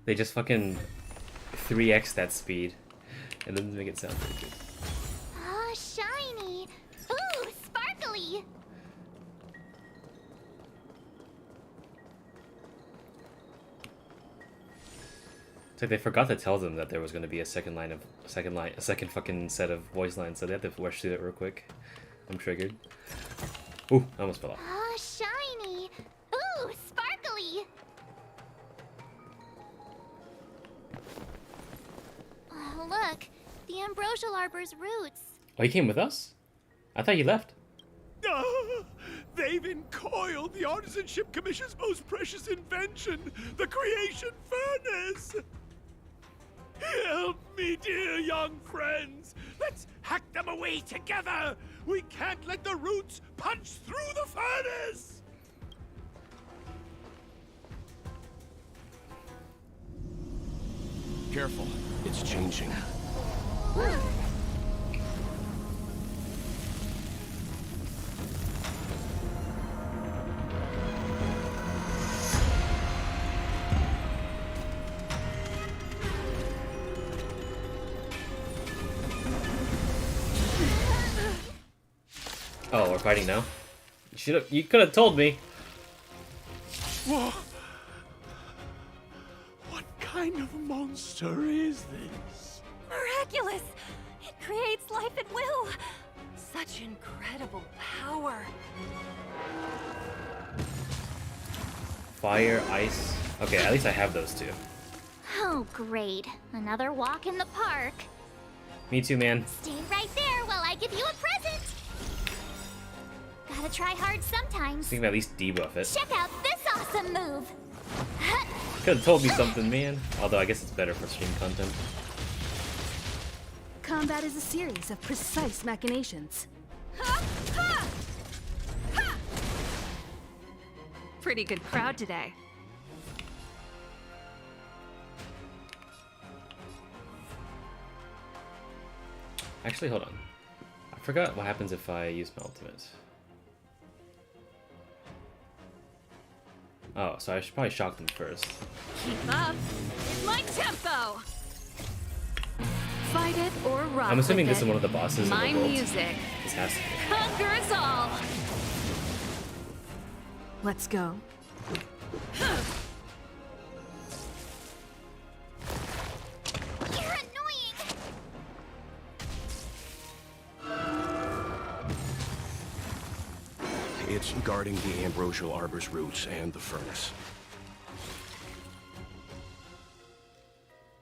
they just fucking 3x that speed. It doesn't make it sound pretty good. Oh, shiny. Ooh, sparkly. It's like they forgot to tell them that there was going to be a second fucking set of voice lines, so they had to rush through it real quick. I'm triggered. Ooh, I almost fell off. Oh, shiny. Ooh, sparkly. Oh, look. The ambrosial arbor's roots. Oh, he came with us? I thought you left. They've encoiled the Artisanship Commission's most precious invention, the creation furnace! Help me, dear young friends! Let's hack them away together! We can't let the roots punch through the furnace! Careful, it's changing. Oh, we're fighting now? You could have told me. Whoa. What kind of monster is this? Miraculous! It creates life at will. Such incredible power. Fire, ice. Okay, at least I have those two. Oh, great. Another walk in the park. Me too, man. Stay right there while I give you a present. Gotta try hard sometimes. Think about at least debuff it. Check out this awesome move. Could have told me something, man. Although I guess it's better for stream content. Combat is a series of precise machinations. Pretty good crowd today. Actually, hold on. I forgot what happens if I use my ultimate. Oh, so I should probably shock them first. Keep up. It's my tempo. Fight it or rock. I'm assuming with this it. is one of the bosses My in the world. music This has to be. conquers all. Let's go. It's guarding the ambrosial arbor's roots and the furnace.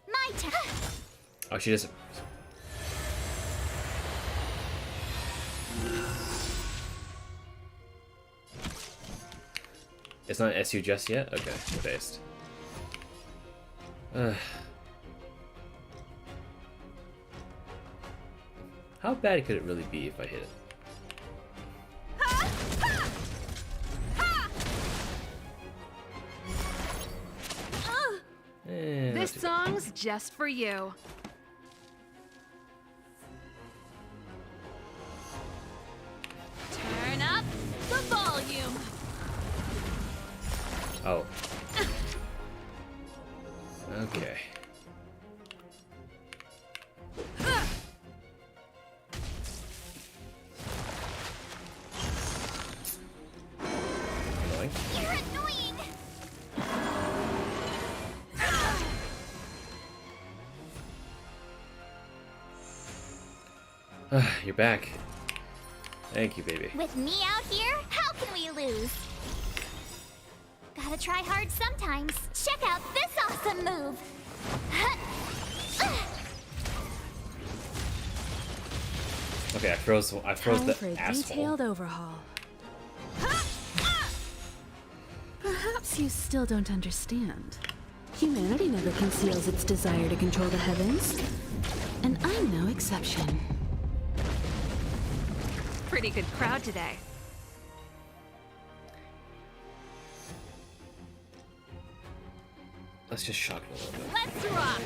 My turn. Oh, she doesn't. It's not SU just yet? Okay, based. How bad could it really be if I hit it? This song's just for you. Turn up the volume. Oh. Okay. Annoying. You're annoying. You're back. Thank you, baby. With me out here, how can we lose? Gotta try hard sometimes. Check out this awesome move. Okay, I froze Time the for a asshole. detailed overhaul. Perhaps you still don't understand. Humanity never conceals its desire to control the heavens, and I'm no exception. Pretty good crowd today. Let's just shock it a little bit. Let's rock!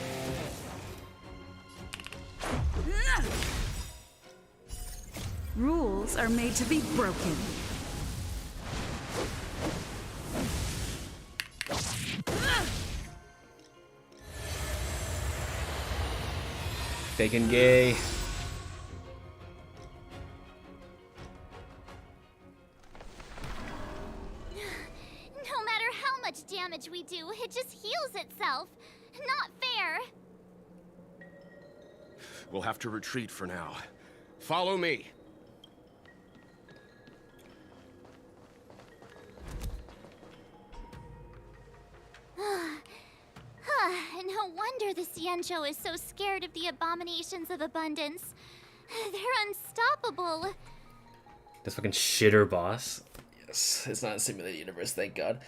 Rules are made to be broken. Bacon gay. No matter how much damage we do, it just heals itself. Not fair. We'll have to retreat for now. Follow me. No wonder the Xianzhou is so scared of the abominations of abundance. They're unstoppable. This fucking shitter boss. Yes, it's not a simulated universe, thank God.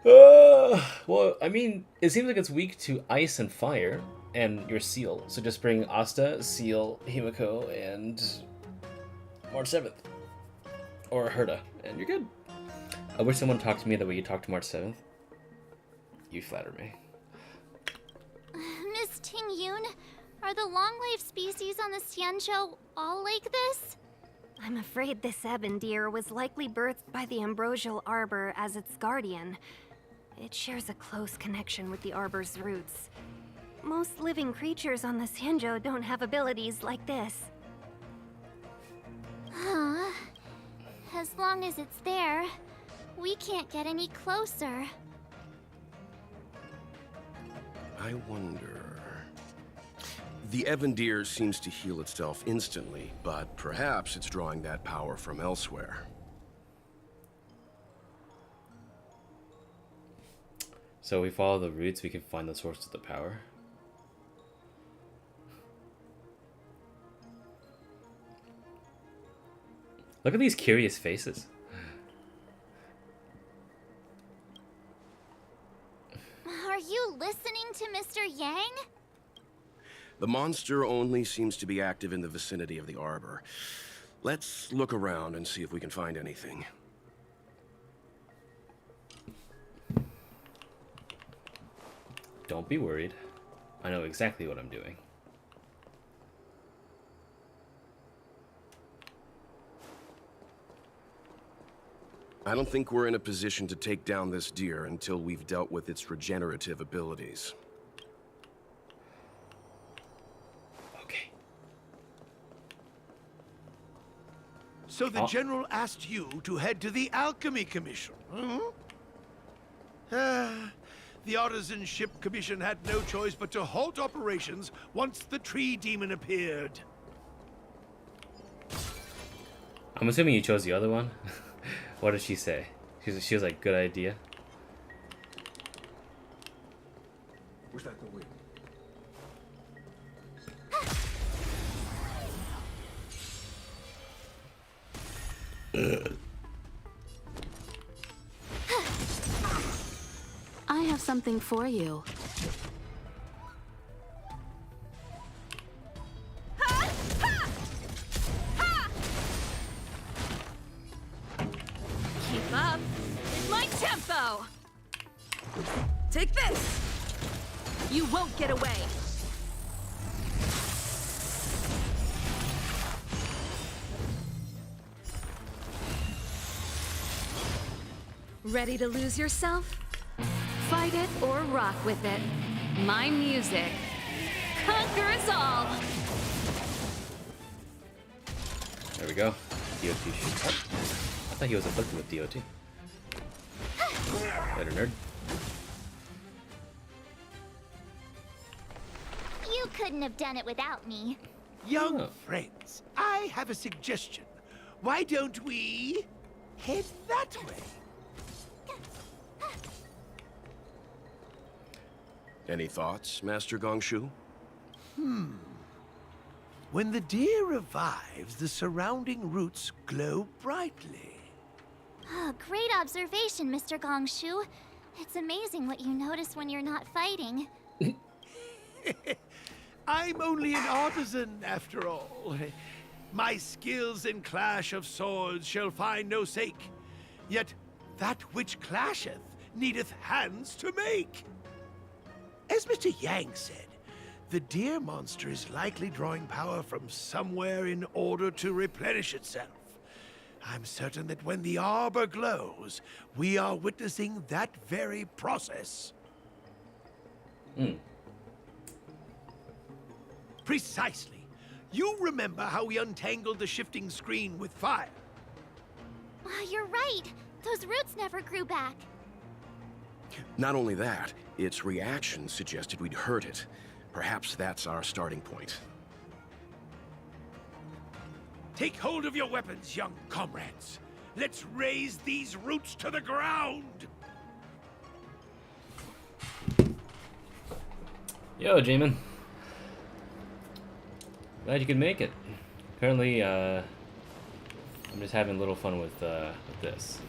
Well, I mean, it seems like it's weak to ice and fire, and your seal. So just bring Asta, Seal, Himiko, and March 7th. Or Herta, and you're good. I wish someone talked to me the way you talked to March 7th. You flatter me. Miss Ting-Yun, are the long-lived species on the Xianzhou all like this? I'm afraid this ebon deer was likely birthed by the ambrosial arbor as its guardian. It shares a close connection with the arbor's roots. Most living creatures on the Xianzhou don't have abilities like this. Huh. As long as it's there, we can't get any closer. I wonder... The ebon deer seems to heal itself instantly, but perhaps it's drawing that power from elsewhere. So we follow the roots, we can find the source of the power. Look at these curious faces. Are you listening to Mr. Yang? The monster only seems to be active in the vicinity of the arbor. Let's look around and see if we can find anything. Don't be worried. I know exactly what I'm doing. I don't think we're in a position to take down this deer until we've dealt with its regenerative abilities. Okay. So the General asked you to head to the Alchemy Commission, the Artisan Ship Commission had no choice but to halt operations once the tree demon appeared. I'm assuming you chose the other one. What did she say? She was like, good idea. Where's that the way? I have something for you. Keep up with my tempo! Take this! You won't get away! Ready to lose yourself? Fight it or rock with it. My music conquers all! There we go. DOT shoot. Oh, I thought he was afflicted with DOT. Later, nerd. You couldn't have done it without me. Young friends, I have a suggestion. Why don't we head that way? Any thoughts, Master Gongshu? When the deer revives, the surrounding roots glow brightly. Oh, great observation, Mr. Gongshu. It's amazing what you notice when you're not fighting. I'm only an artisan, after all. My skills in clash of swords shall find no sake. Yet that which clasheth needeth hands to make. As Mr. Yang said, the deer monster is likely drawing power from somewhere in order to replenish itself. I'm certain that when the arbor glows, we are witnessing that very process. Precisely. You remember how we untangled the shifting screen with fire? You're right. Those roots never grew back. Not only that, its reaction suggested we'd hurt it. Perhaps that's our starting point. Take hold of your weapons, young comrades. Let's raise these roots to the ground. Yo, Jamin. Glad you could make it. Currently, I'm just having a little fun with this.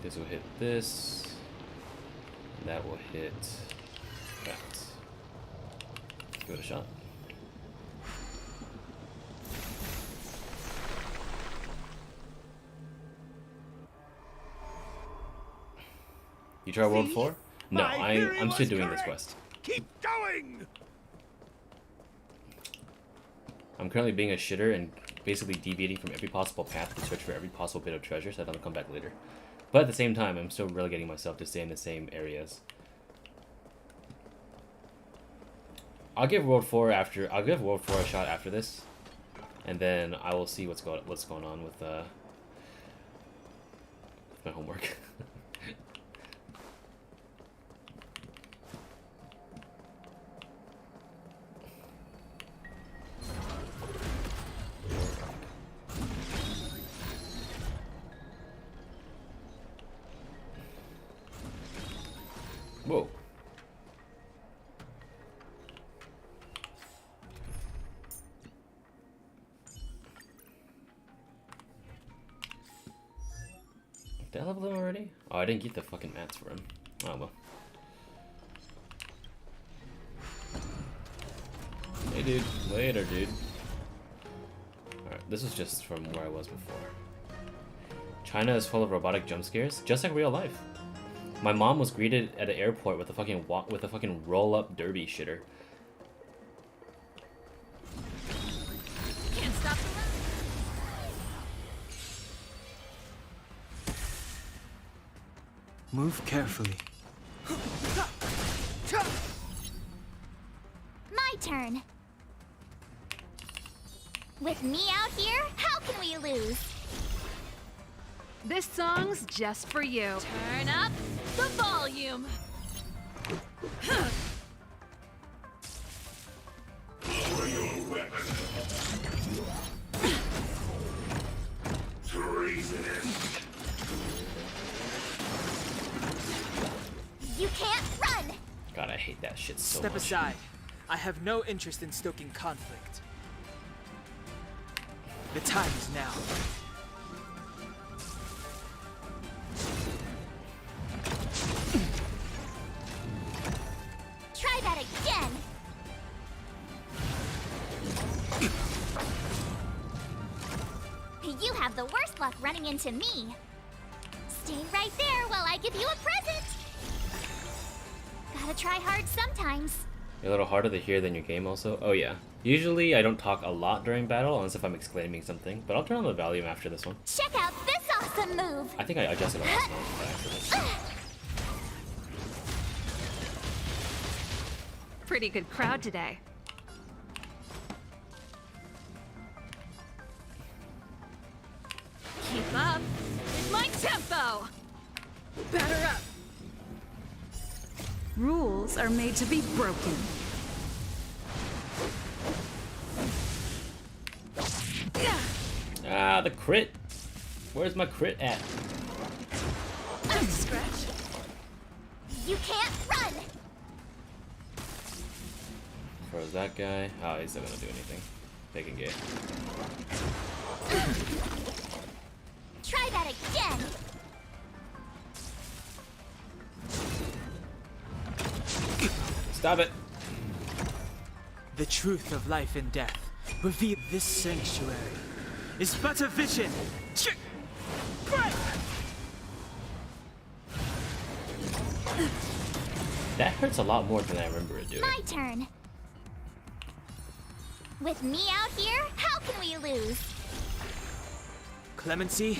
This will hit this, and that will hit that. Give it a shot. You try World 4? No, I'm still doing this quest. Keep going! I'm currently being a shitter and basically deviating from every possible path to search for every possible bit of treasure so I don't come back later. But at the same time, I'm still relegating myself to stay in the same areas. I'll give World 4 a shot after this, and then I will see what's going on with my homework. Whoa. Did I level him already? Oh, I didn't get the fucking mats for him. Oh well. Hey dude, later dude. Alright, this is just from where I was before. China is full of robotic jump scares, just like real life. My mom was greeted at an airport with a fucking roll-up derby shitter. Can't stop the Move carefully. My turn. With me out here, how can we lose? This song's just for you. Turn up the volume. Lower your weapon. Treasonous. You can't run! God, I hate that shit so Step much. aside. I have no interest in stoking conflict. The time is now. Try that again! You have the worst luck running into me. Stay right there while I give you a present! Gotta try hard sometimes. You're a little harder to hear than your game also? Oh yeah. Usually I don't talk a lot during battle unless if I'm exclaiming something, but I'll turn on the volume after this one. Check out this awesome move! I think I adjusted it last night by accident. Pretty good crowd today. Keep up with my tempo. Batter up. Rules are made to be broken. Ah, the crit. Where's my crit at? Scratch. You can't run! Froze that guy. Oh, he's not gonna do anything. They can get. Try that again! Stop it! The truth of life and death. Reveal this sanctuary is but a vision. That hurts a lot more than I remember it doing. My turn. With me out here, how can we lose? Clemency.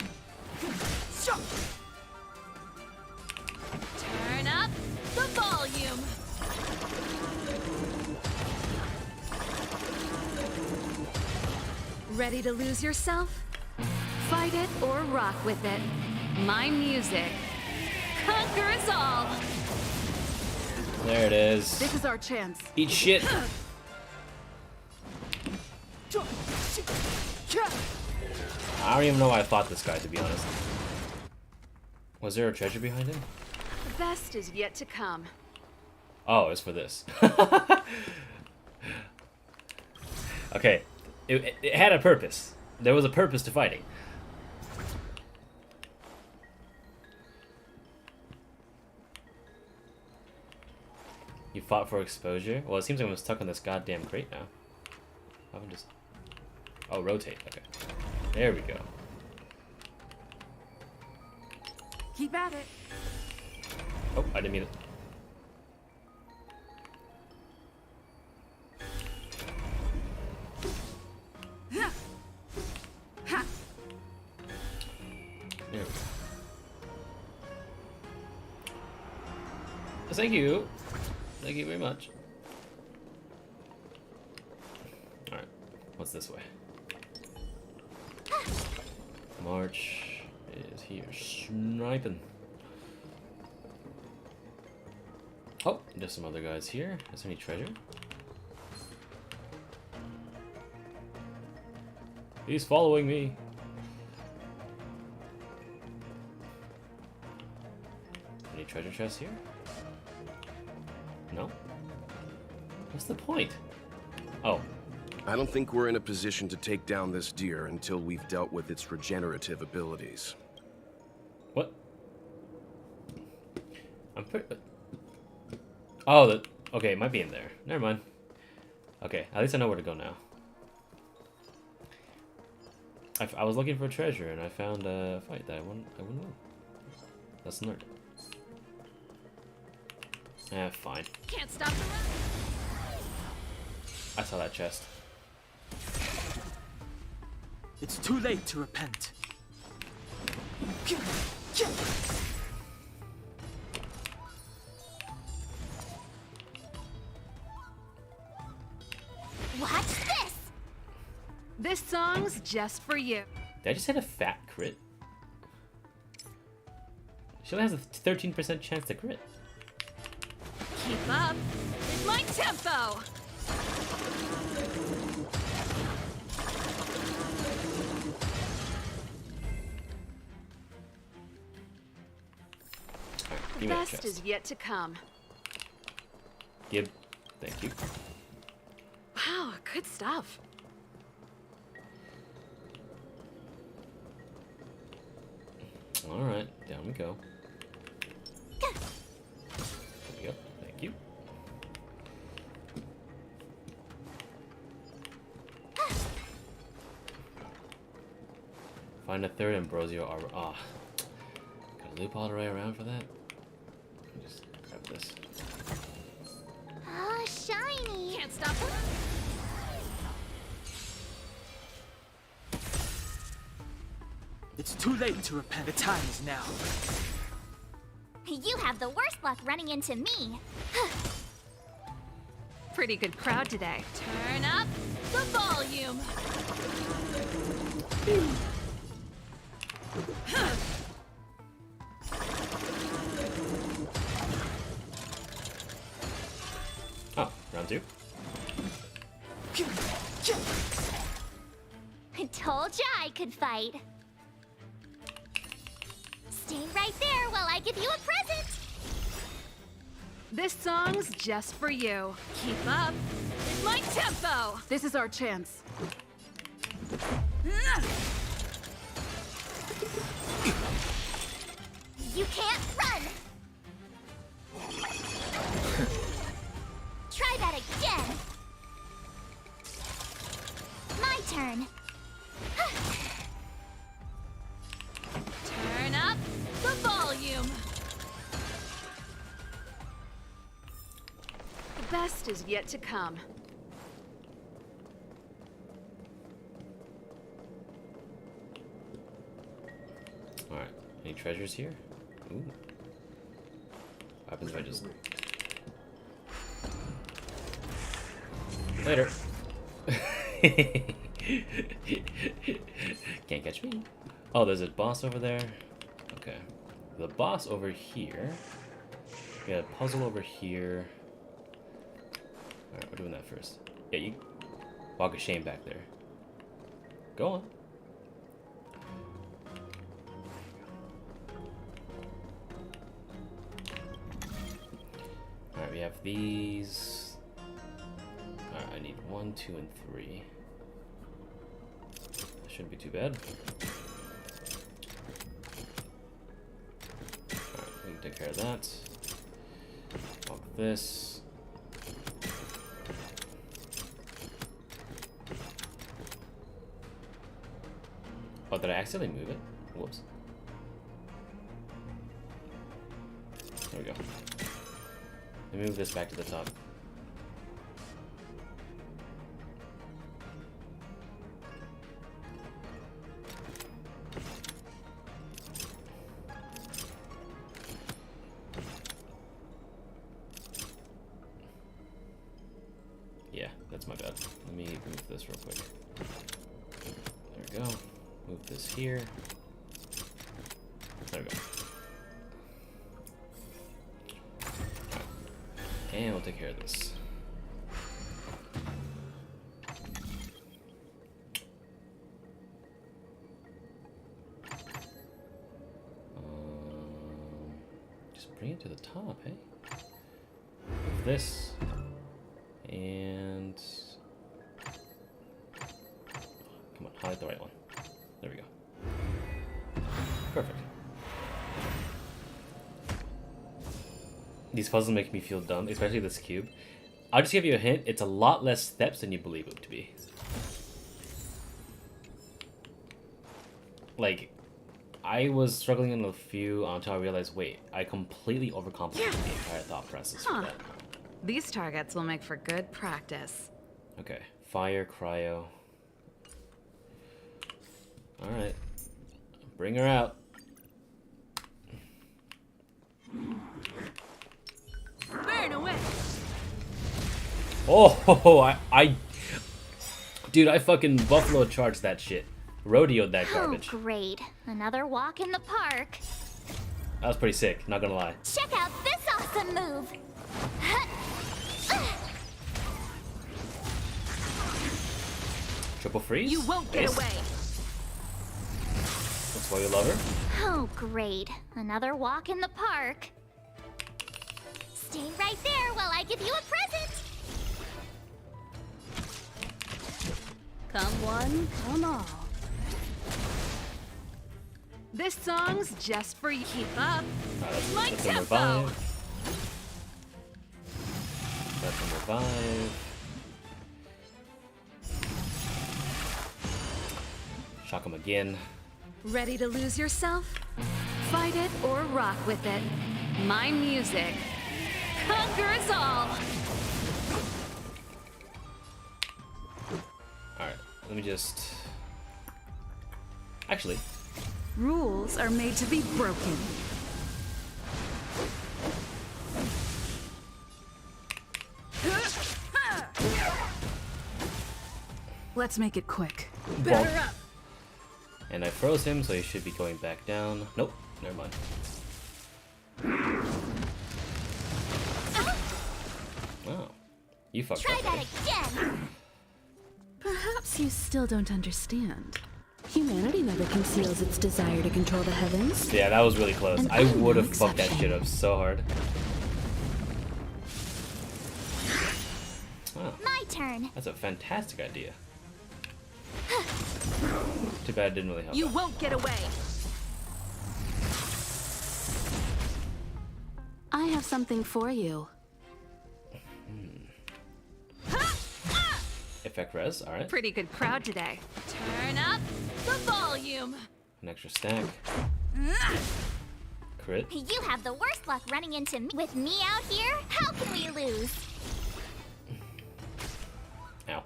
Turn up the volume. Ready to lose yourself? Fight it or rock with it. My music conquers all. There it is. This is our chance. Eat shit. I don't even know why I fought this guy, to be honest. Was there a treasure behind him? The best is yet to come. Oh, it's for this. Okay. It had a purpose. There was a purpose to fighting. You fought for exposure? Well, it seems like I'm stuck on this goddamn crate now. I'm just... Oh, rotate. Okay. There we go. Keep at it. Oh, I didn't mean it. There we go. Thank you. Thank you very much. Alright. What's this way? March is here. Sniping. Oh, there's some other guys here. Is there any treasure? He's following me. Any treasure chests here? No? What's the point? Oh. I don't think we're in a position to take down this deer until we've dealt with its regenerative abilities. What? I'm pretty... Oh, okay, it might be in there. Never mind. Okay, at least I know where to go now. I was looking for a treasure and I found a fight that I wouldn't win. That's nerd. Fine. Can't stop the run. I saw that chest. It's too late to repent. Watch this! This song's just for you. Did I just hit a fat crit? She only has a 13% chance to crit. Keep up with my tempo! The Give me that best chest. is yet to come. Give. Thank you. Wow, good stuff. Alright, down we go. There we go. Thank you. Find a third Ambrosio arbor. Ah. Gotta loop all the way around for that? Let me just grab this. Ah, shiny! Can't stop her. It's too late to repent. The time is now. You have the worst luck running into me. Pretty good crowd today. Turn up the volume. Oh, round two. I told ya I could fight. Stay right there while I give you a present. This song's just for you. Keep up with my tempo. This is our chance. You can't run. Try that again. My turn. Turn up the volume. The best is yet to come. Alright, any treasures here? Ooh. What happens if I just... Later. Can't catch me. Oh, there's a boss over there. Okay. The boss over here. We got a puzzle over here. Alright, we're doing that first. Yeah, you walk a shame back there. Go on. Alright, we have these. Alright, I need 1, 2, and 3. That shouldn't be too bad. Alright, we can take care of that. Walk this. Oh, did I accidentally move it? Whoops. There we go. Let me move this back to the top. Yeah, that's my bad. Let me move this real quick. There we go. Move this here. There we go. And we'll take care of this. Just bring it to the top, hey? Move this. And... come on, highlight the right one. There we go. Perfect. These puzzles make me feel dumb, especially this cube. I'll just give you a hint, it's a lot less steps than you believe it to be. Like, I was struggling in a few until I realized, wait, I completely overcomplicated the entire thought process for that. These targets will make for good practice. Okay, fire, cryo. Alright. Bring her out. Burn away. Oh, dude, I fucking buffalo charged that shit. Rodeoed that garbage. Oh, great. Another walk in the park. That was pretty sick, not gonna lie. Check out this awesome move! Triple freeze? You won't get Nice. away! That's why you love her. Oh, great. Another walk in the park. Stay right there while I give you a present! Come one, come all. This song's just for you. Keep up. My That's a tempo. revive. That's a revive. Shock him again. Ready to lose yourself? Fight it or rock with it. My music conquers all. Alright, let me just... Actually, Rules are made to be broken. Let's make it quick. Better up. And I froze him, so he should be going back down. Nope, never mind. Wow, you fucked Try up. that buddy. again! Perhaps you still don't understand. Humanity never conceals its desire to control the heavens. Yeah, that was really close. And I I'm would no have fucked that exception. shit up so hard. Wow, My turn. that's a fantastic idea. Too bad it didn't really help. You won't get away. I have something for you. Effect res, alright. Pretty good crowd today. Turn up the volume. An extra stack. Crit. You have the worst luck running into me. With me out here, how can we lose? Ow.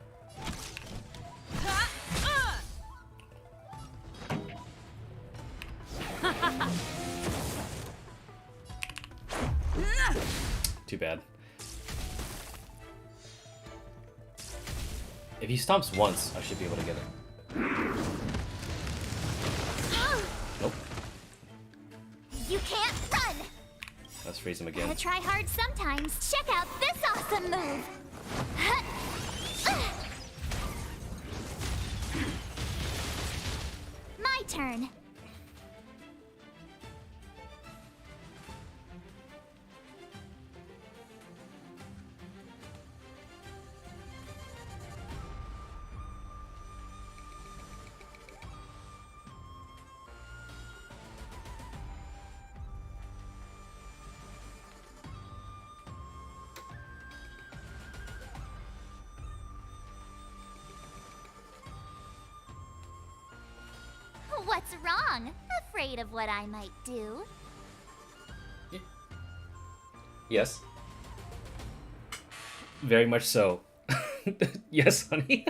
Too bad. If he stomps once, I should be able to get it. Nope. You can't run! Let's freeze him again. Gotta try hard sometimes. Check out this awesome move! My turn. What's wrong? Afraid of what I might do? Yes. Very much so. Yes, honey.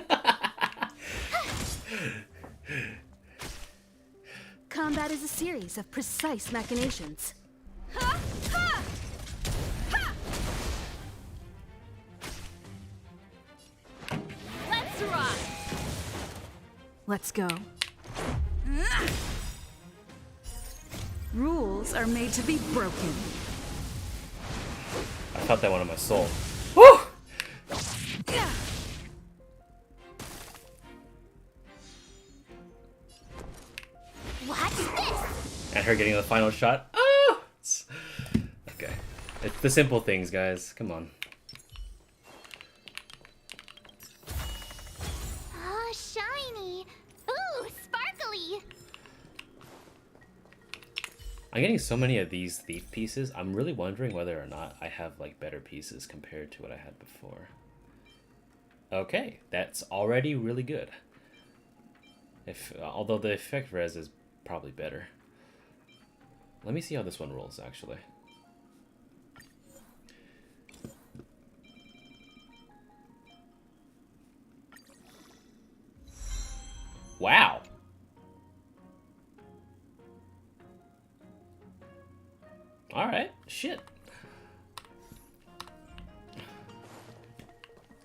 Combat is a series of precise machinations. Let's rock. Let's go. Rules are made to be broken. I felt that one on my soul. Woo! What's this? And her getting the final shot. Oh! Okay. It's the simple things, guys. Come on. Oh, shiny. Ooh, sparkly. I'm getting so many of these thief pieces. I'm really wondering whether or not I have like better pieces compared to what I had before. Okay, that's already really good. Although the effect res is probably better. Let me see how this one rolls actually. Wow. Alright, shit.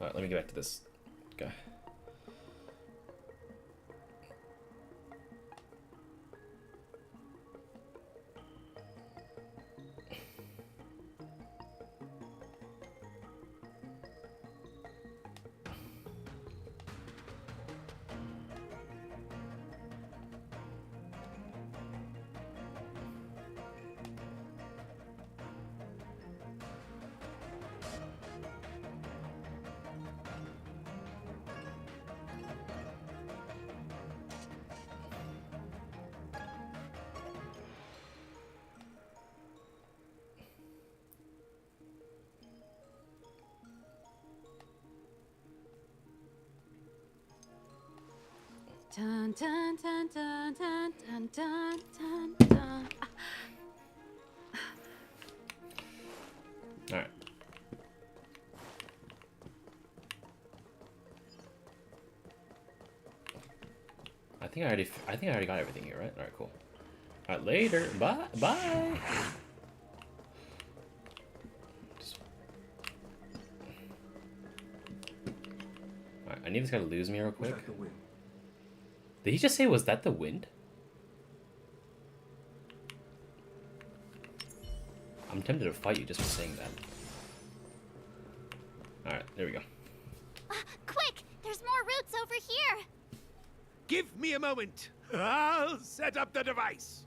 Alright, let me get back to this guy. dun, dun, dun, dun, dun, dun, dun, dun, dun. All right. I think I already got everything here, right? All right, cool. All right, later. Bye. Bye. All right, I need this guy to lose me real quick. Did he just say, was that the wind? I'm tempted to fight you just for saying that. Alright, there we go. Quick! There's more roots over here! Give me a moment. I'll set up the device.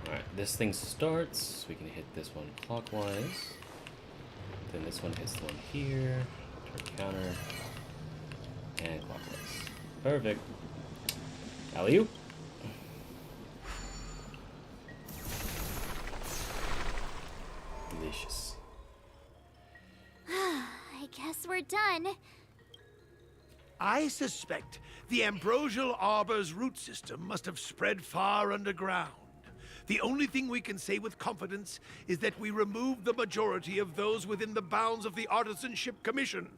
Alright, this thing starts. We can hit this one clockwise. Then this one hits the one here. Turn counter. And clockwise. Perfect. Alley-oop. Delicious. I guess we're done. I suspect the ambrosial arbor's root system must have spread far underground. The only thing we can say with confidence is that we removed the majority of those within the bounds of the Artisanship Commission.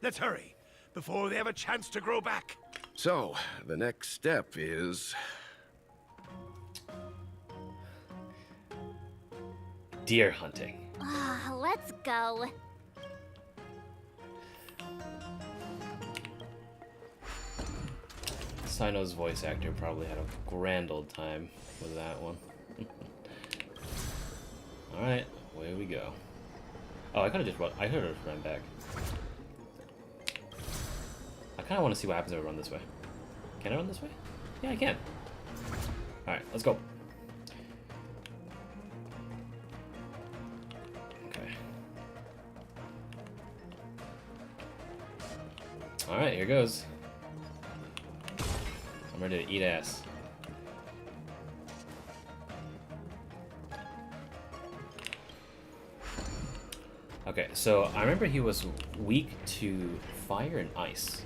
Let's hurry, before they have a chance to grow back. So, the next step is... Deer hunting. Let's go. Sino's voice actor probably had a grand old time with that one. Alright, away we go. Oh, I could've just run back. I kinda wanna see what happens if I run this way. Can I run this way? Yeah, I can. Alright, let's go. Okay. Alright, here goes. I'm ready to eat ass. Okay, so I remember he was weak to fire and ice.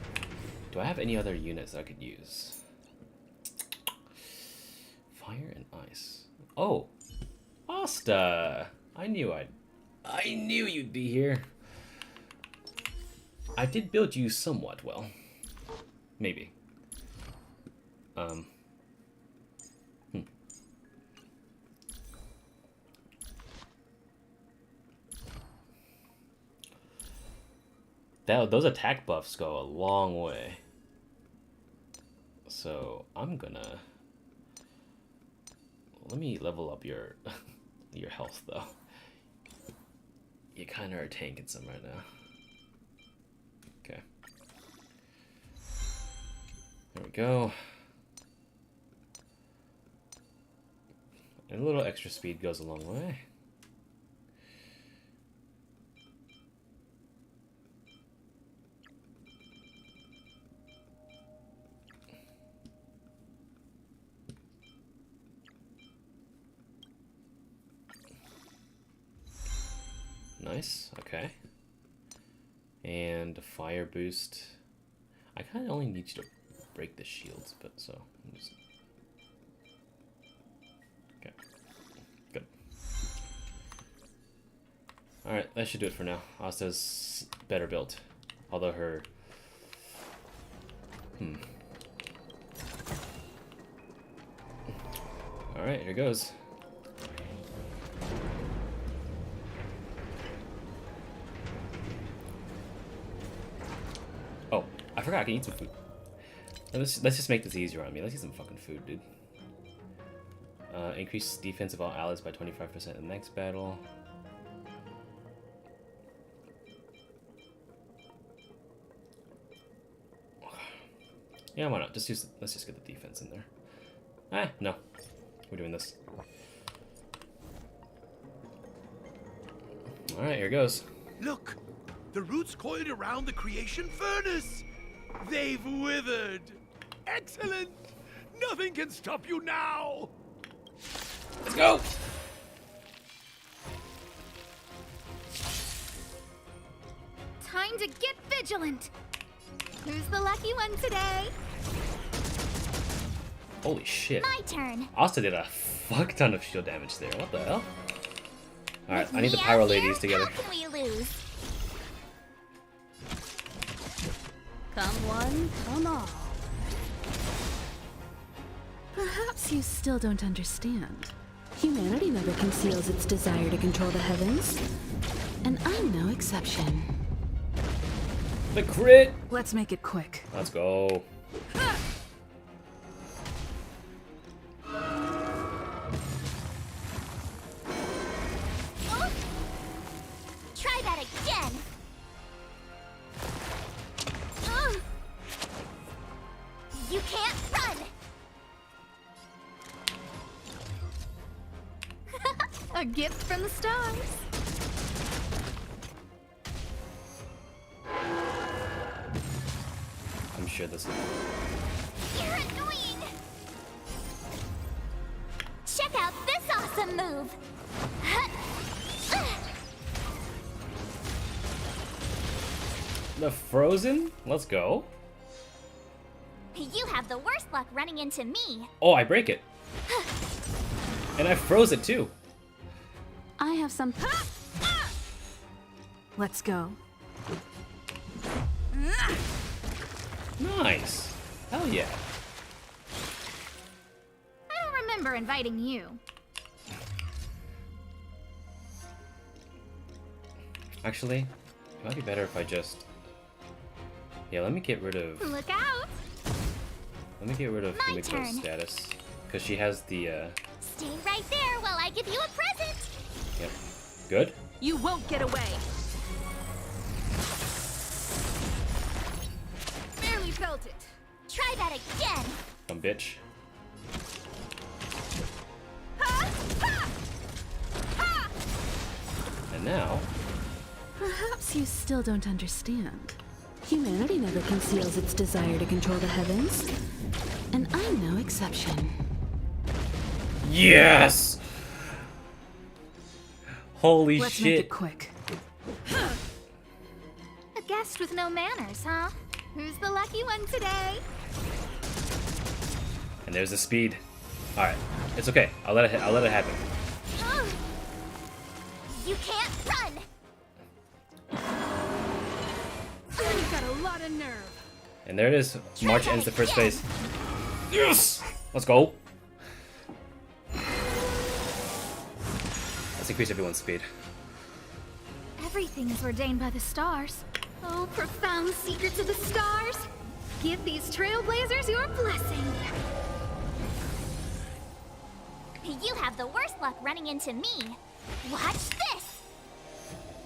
Do I have any other units that I could use? Fire and ice. Oh, Asta! I knew you'd be here. I did build you somewhat well. Maybe. Those attack buffs go a long way. So I'm gonna... Let me level up your your health though. You kinda are tanking some right now. Okay. There we go. And a little extra speed goes a long way. Nice, okay. And a fire boost. I kind of only need you to break the shields, but so... Okay, good. Alright, that should do it for now. Asta's better built. Although her... Alright, here goes. Oh, I forgot I can eat some food. Let's just make this easier on me. Let's eat some fucking food, dude. Increase defense of all allies by 25% in the next battle. Yeah, why not? Let's just get the defense in there. No. We're doing this. Alright, here goes. Look! The roots coiled around the creation furnace! They've withered! Excellent! Nothing can stop you now! Let's go! time to get vigilant. Who's the lucky one today? Holy shit. My turn. Asta did a fuck ton of shield damage there. What the hell? Alright, I need the Pyro Ladies together. How can we lose? Come one, come all. Perhaps you still don't understand. Humanity never conceals its desire to control the heavens. And I'm no exception. The crit! Let's make it quick. Let's go. Try that again. You can't run. A gift from the stars. I'm sure this is... You're annoying. Check out this awesome move. The Frozen? Let's go. You have the worst luck running into me. Oh, I break it. And I froze it too. I have some... Let's go. Nice. Hell yeah. I don't remember inviting you. Actually, it might be better if I just... Yeah, let me get rid of... Look out! Let me get rid of My Himiko's turn. status. Because she has the, Stay right there while I give you a present. Yep. Good? You won't get away. Barely felt it. Try that again. Some bitch. And now... Perhaps you still don't understand. Humanity never conceals its desire to control the heavens. And I'm no exception. Yes! Holy Let's shit. make it quick. A guest with no manners, huh? Who's the lucky one today? And there's the speed. Alright. It's okay. I'll let it happen. You can't run. You've got a lot of nerve. And there it is. March ends the first phase. Yes! Let's go. Let's increase everyone's speed. Everything is ordained by the stars. Oh, profound secrets of the stars. Give these trailblazers your blessing. You have the worst luck running into me. Watch this.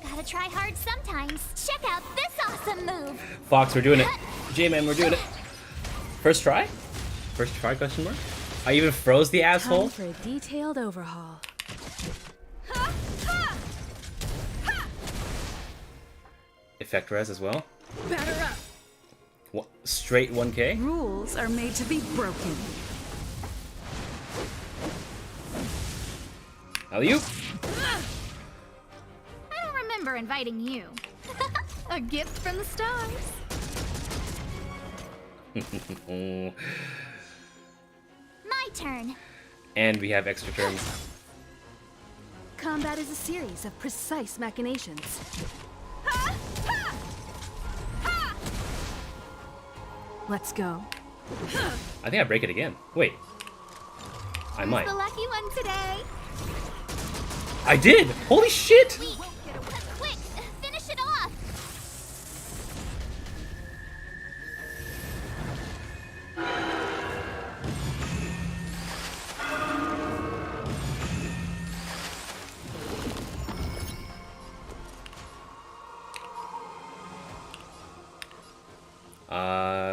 Gotta try hard sometimes. Check out this awesome move. Fox, we're doing it. J-Man, we're doing it. First try? First try, question mark? I even froze the asshole? Time for a detailed overhaul. Effect res as well. Batter up. What? Straight 1k? Rules are made to be broken. Alley-oop. I don't remember inviting you. A gift from the stars. My turn. And we have extra turns. Combat is a series of precise machinations. Let's go. I think I break it again. Wait. I might. Who's the lucky one today? I did! Holy shit! Quick, finish it off.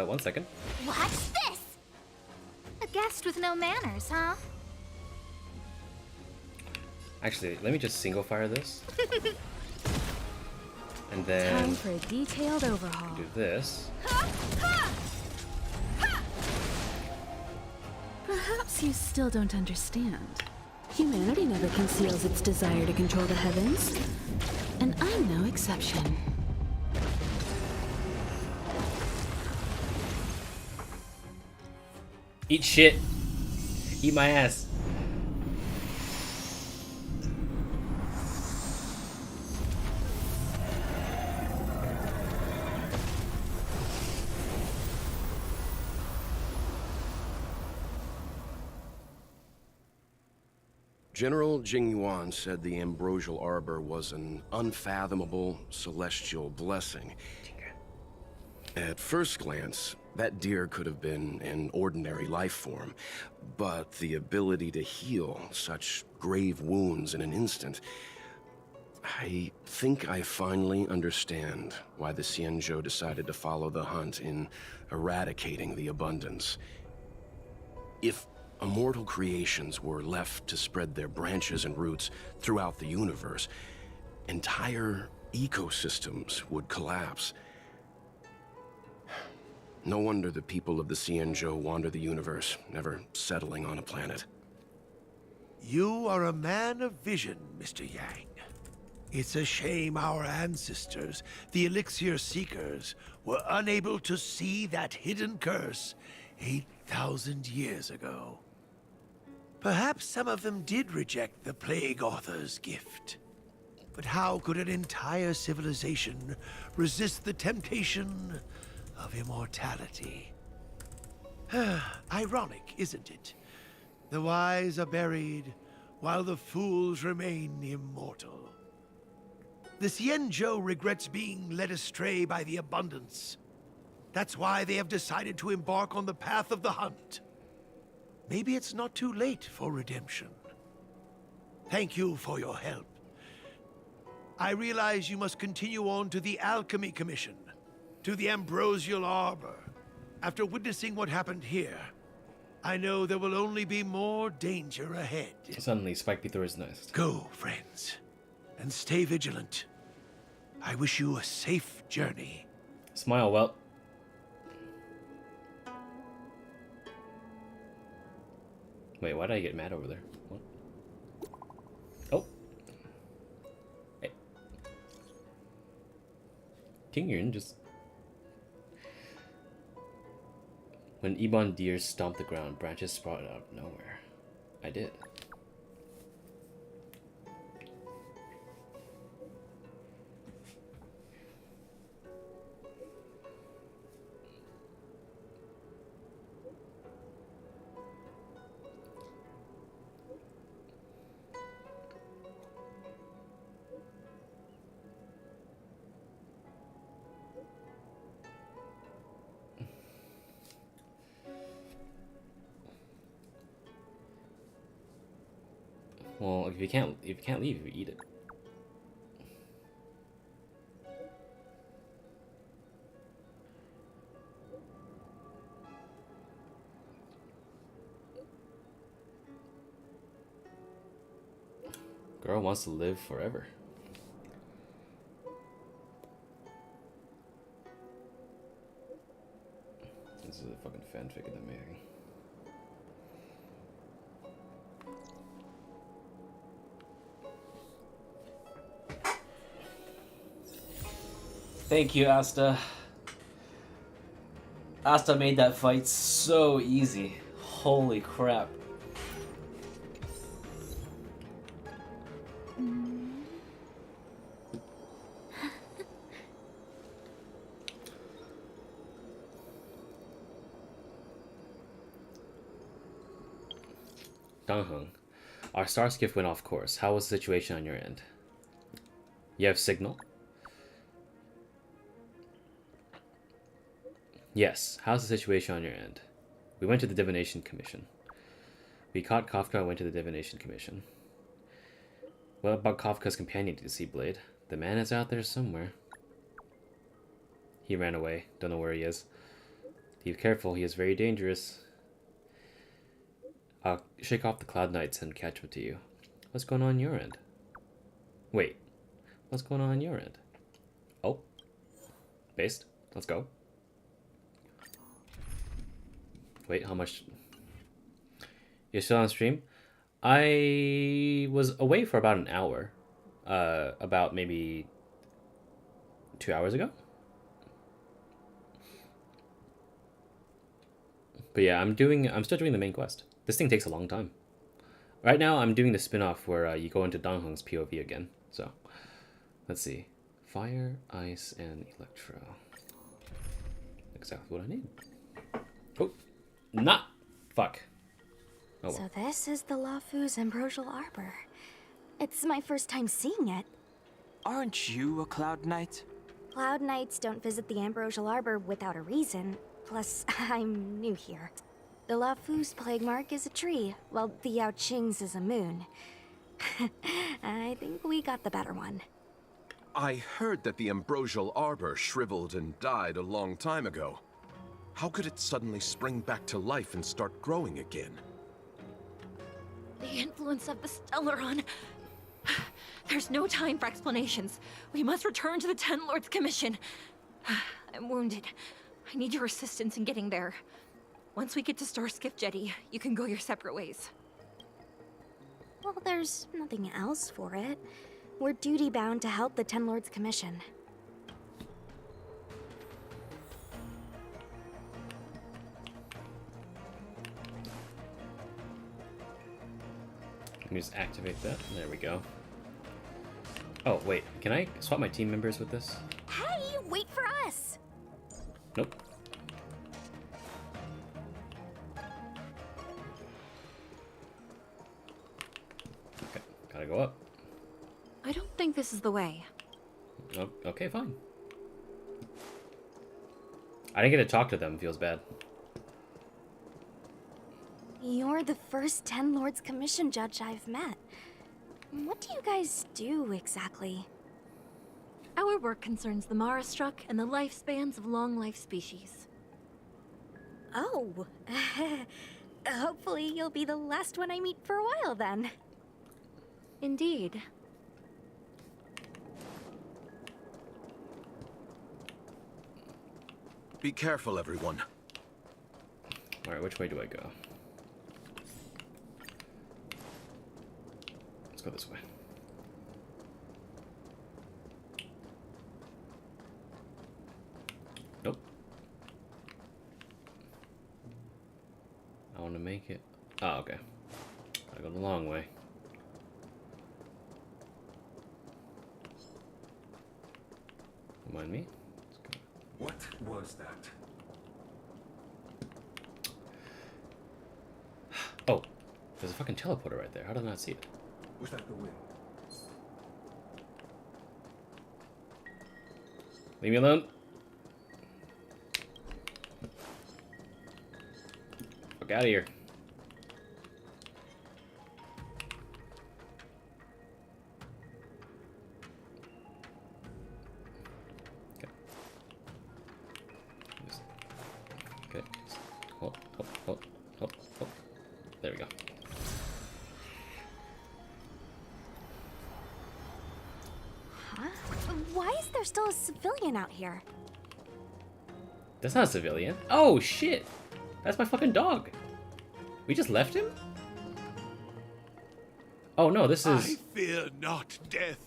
One second. Watch this. A guest with no manners, huh? Actually, let me just single fire this. And then Time for a detailed overhaul. do this. Perhaps you still don't understand. Humanity never conceals its desire to control the heavens. And I'm no exception. Eat shit. Eat my ass. General Jingyuan said the ambrosial arbor was an unfathomable celestial blessing. At first glance, that deer could have been an ordinary life form, but the ability to heal such grave wounds in an instant... I think I finally understand why the Xianzhou decided to follow the hunt in eradicating the abundance. If immortal creations were left to spread their branches and roots throughout the universe, entire ecosystems would collapse. No wonder the people of the Xianzhou wander the universe, never settling on a planet. You are a man of vision, Mr. Yang. It's a shame our ancestors, the Elixir Seekers, were unable to see that hidden curse 8,000 years ago. Perhaps some of them did reject the Plague Author's gift. But how could an entire civilization resist the temptation of immortality? Ironic, isn't it? The wise are buried, while the fools remain immortal. The Xianzhou regrets being led astray by the abundance. That's why they have decided to embark on the path of the hunt. Maybe it's not too late for redemption. Thank you for your help. I realize you must continue on to the Alchemy Commission, to the Ambrosial Arbor. After witnessing what happened here, I know there will only be more danger ahead. Suddenly, Spike through his nest. Go, friends, and stay vigilant. I wish you a safe journey. Smile, Welt. Wait, why did I get mad over there? What? Oh. Hey. King Yun just... When Ebon deer stomped the ground, branches sprouted out of nowhere. I did. Well, if you can't leave, you eat it. Girl wants to live forever. This is a fucking fanfic of the making. Thank you, Asta. Asta made that fight so easy. Holy crap. Dongheng, our star skiff went off course. How was the situation on your end? You have signal? Yes. How's the situation on your end? We went to the Divination Commission. We caught Kafka and went to the Divination Commission. What about Kafka's companion, the Sea Blade? The man is out there somewhere. He ran away. Don't know where he is. Be careful, he is very dangerous. I'll shake off the Cloud Knights and catch up to you. What's going on your end? Wait. What's going on your end? Oh. Based. Let's go. Wait, how much? You're still on stream? I was away for about an hour. About maybe 2 hours ago. But yeah, I'm still doing the main quest. This thing takes a long time. Right now, I'm doing the spin-off where you go into Dong Hong's POV again. So, let's see. Fire, ice, and electro. Exactly what I need. Oh, not. Fuck. Oh well. So this is the Lafu's Ambrosial Arbor. It's my first time seeing it. Aren't you a Cloud Knight? Cloud Knights don't visit the Ambrosial Arbor without a reason. Plus, I'm new here. The Lafu's plague mark is a tree, while the Yao Qing's is a moon. I think we got the better one. I heard that the Ambrosial Arbor shriveled and died a long time ago. How could it suddenly spring back to life and start growing again? The influence of the Stellaron. There's no time for explanations. We must return to the Ten Lords Commission. I'm wounded. I need your assistance in getting there. Once we get to Starskiff Jetty, you can go your separate ways. Well, there's nothing else for it. We're duty-bound to help the Ten Lords Commission. Let me just activate that. There we go. Oh, wait. Can I swap my team members with this? Hey, wait for us! Nope. Okay, gotta go up. I don't think this is the way. Oh, okay, fine. I didn't get to talk to them. Feels bad. You're the first Ten Lords Commission judge I've met. What do you guys do exactly? Our work concerns the Mara struck and the lifespans of long-life species. Oh. Hopefully you'll be the last one I meet for a while then. Indeed. Be careful, everyone. Alright, which way do I go? Let's go this way. Nope. I want to make it. Oh, okay. Gotta go the long way. Don't mind me. What was that? Oh, there's a fucking teleporter right there. How did I not see it? Was that the wind? Leave me alone. Fuck out of here. Okay. Oh, oh, oh, oh, oh. There we go. Huh? Why is there still a civilian out here? That's not a civilian. Oh, shit. That's my fucking dog. We just left him? Oh, no, this is... I fear not death,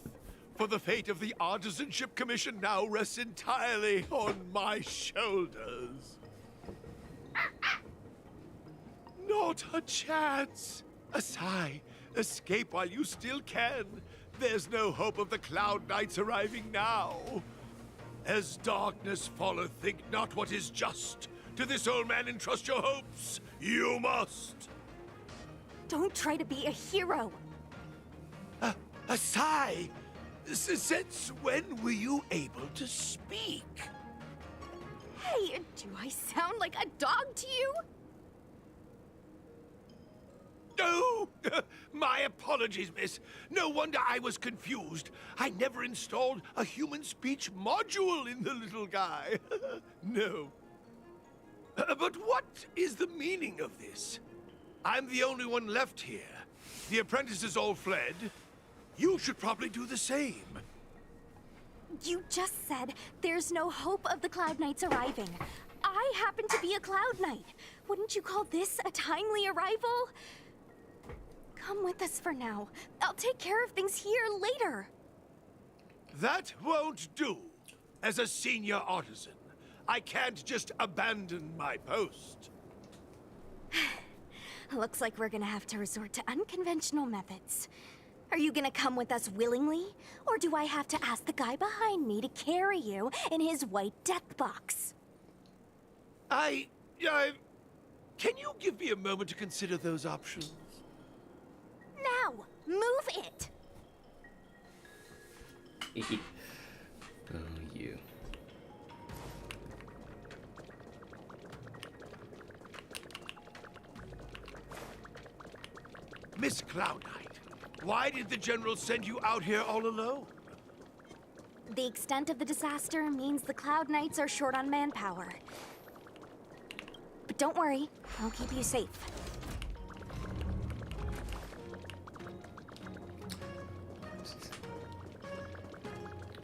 for the fate of the Artisanship Commission now rests entirely on my shoulders. Not a chance. Asai, escape while you still can. There's no hope of the Cloud Knights arriving now. As darkness falleth, think not what is just. To this old man entrust your hopes. You must. Don't try to be a hero. Asai, since when were you able to speak? Hey, do I sound like a dog to you? No! My apologies, miss. No wonder I was confused. I never installed a human speech module in the little guy. No. But what is the meaning of this? I'm the only one left here. The apprentices all fled. You should probably do the same. You just said there's no hope of the Cloud Knights arriving. I happen to be a Cloud Knight. Wouldn't you call this a timely arrival? Come with us for now. I'll take care of things here later. That won't do. As a senior artisan, I can't just abandon my post. Looks like we're gonna have to resort to unconventional methods. Are you gonna come with us willingly? Or do I have to ask the guy behind me to carry you in his white death box? Can you give me a moment to consider those options? Now! Move it! Oh, you. Miss Cloud Knight, why did the General send you out here all alone? The extent of the disaster means the Cloud Knights are short on manpower. But don't worry, I'll keep you safe.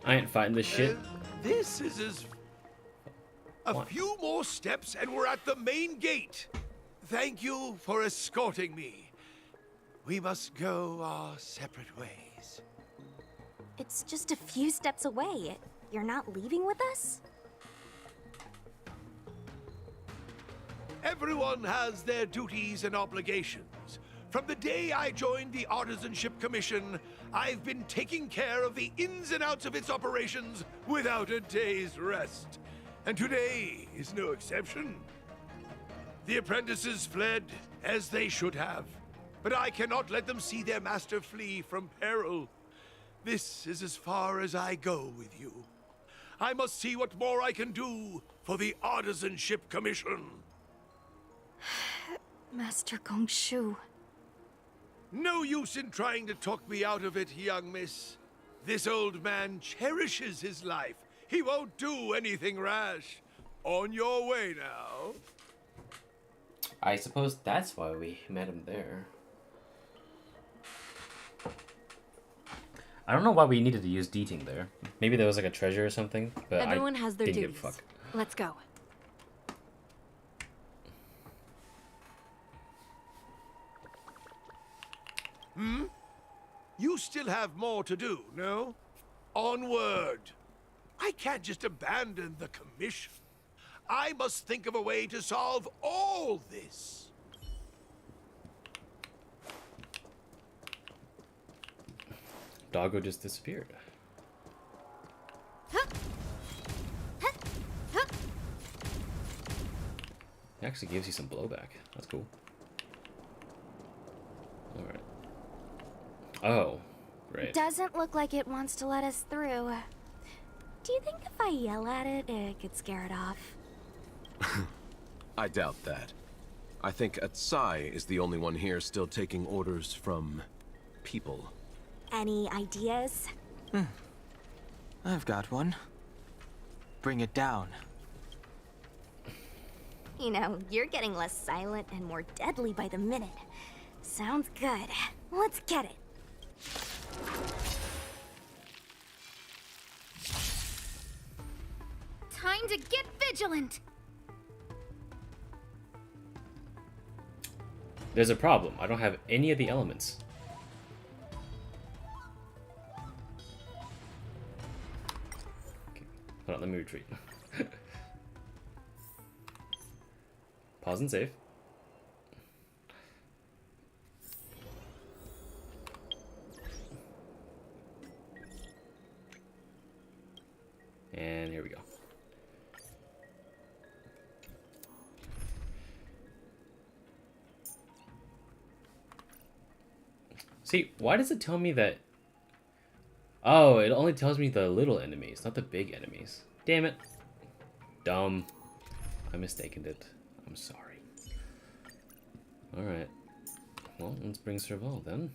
I ain't fighting this shit. This is a few more steps and we're at the main gate. Thank you for escorting me. We must go our separate ways. It's just a few steps away. You're not leaving with us? Everyone has their duties and obligations. From the day I joined the Artisanship Commission, I've been taking care of the ins and outs of its operations without a day's rest. And today is no exception. The apprentices fled, as they should have. But I cannot let them see their master flee from peril. This is as far as I go with you. I must see what more I can do for the Artisanship Commission. Master Gongshu. No use in trying to talk me out of it, young miss. This old man cherishes his life. He won't do anything rash. On your way now. I suppose that's why we met him there. I don't know why we needed to use Deeting there. Maybe there was like a treasure or something, but Everyone I has their didn't duties. give a fuck. Let's go. You still have more to do, no? Onward. I can't just abandon the commission. I must think of a way to solve all this. Doggo just disappeared. It actually gives you some blowback. That's cool. Alright. Oh, great. Doesn't look like it wants to let us through. Do you think if I yell at it, it could scare it off? I doubt that. I think Atsai is the only one here still taking orders from people. Any ideas? I've got one. Bring it down. You know, you're getting less silent and more deadly by the minute. Sounds good. Let's get it. Time to get vigilant! There's a problem. I don't have any of the elements. Okay. Hold on, let me retreat. Pause and save. And here we go. See, why does it tell me that... Oh, it only tells me the little enemies, not the big enemies. Damn it. Dumb. I mistaken it. I'm sorry. Alright. Well, let's bring Serval then.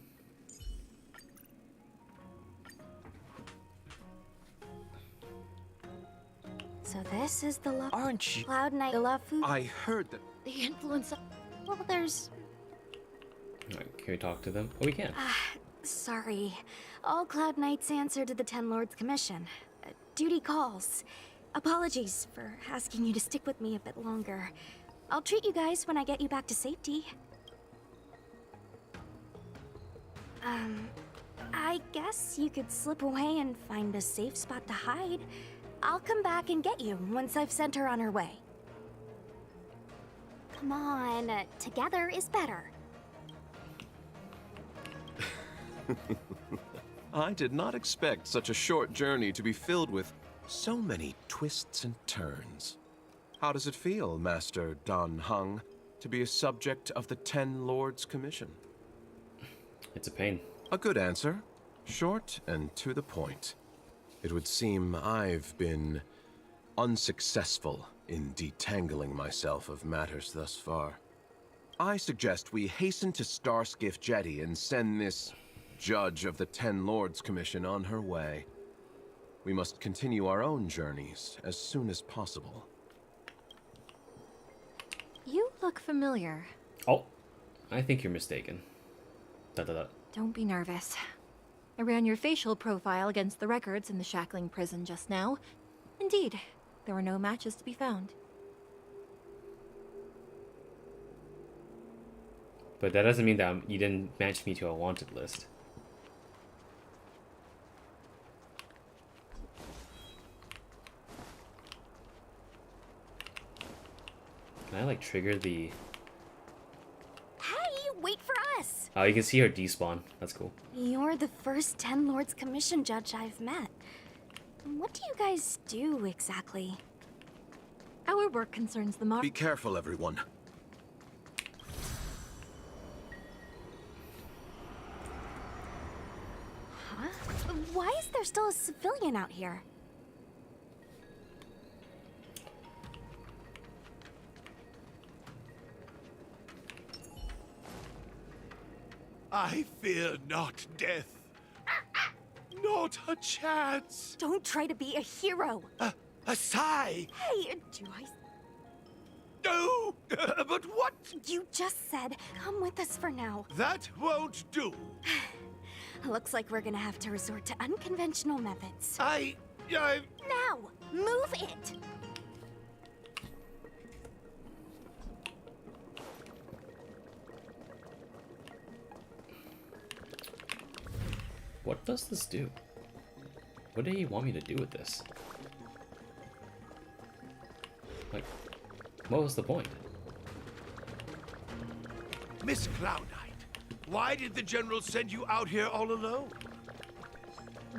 So this is the love. Aren't you? Cloud Knight Lafu. I heard that. The influence of. Well, there's. Alright, can we talk to them? Oh, we can. Sorry. All Cloud Knights answer to the Ten Lords Commission. Duty calls. Apologies for asking you to stick with me a bit longer. I'll treat you guys when I get you back to safety. I guess you could slip away and find a safe spot to hide. I'll come back and get you once I've sent her on her way. Come on, together is better. I did not expect such a short journey to be filled with so many twists and turns. How does it feel, Master Dan Heng, to be a subject of the Ten Lords Commission? It's a pain. A good answer. Short and to the point. It would seem I've been unsuccessful in detangling myself of matters thus far. I suggest we hasten to Starskiff Jetty and send this judge of the Ten Lords Commission on her way. We must continue our own journeys as soon as possible. You look familiar. Oh, I think you're mistaken. Dot, dot, dot. Don't be nervous. I ran your facial profile against the records in the shackling prison just now. Indeed, there were no matches to be found. But that doesn't mean that you didn't match me to a wanted list. Can I like trigger the... Hey, wait for us! Oh, you can see her despawn. That's cool. You're the first Ten Lords Commission judge I've met. What do you guys do exactly? Our work concerns the Be careful, everyone. Huh? Why is there still a civilian out here? I fear not death. Not a chance. Don't try to be a hero. A sigh. Hey, do I... No, but what? You just said, come with us for now. That won't do. Looks like we're gonna have to resort to unconventional methods. I... Now, move it! What does this do? What do you want me to do with this? Like, what was the point? Miss Cloud Knight, why did the General send you out here all alone?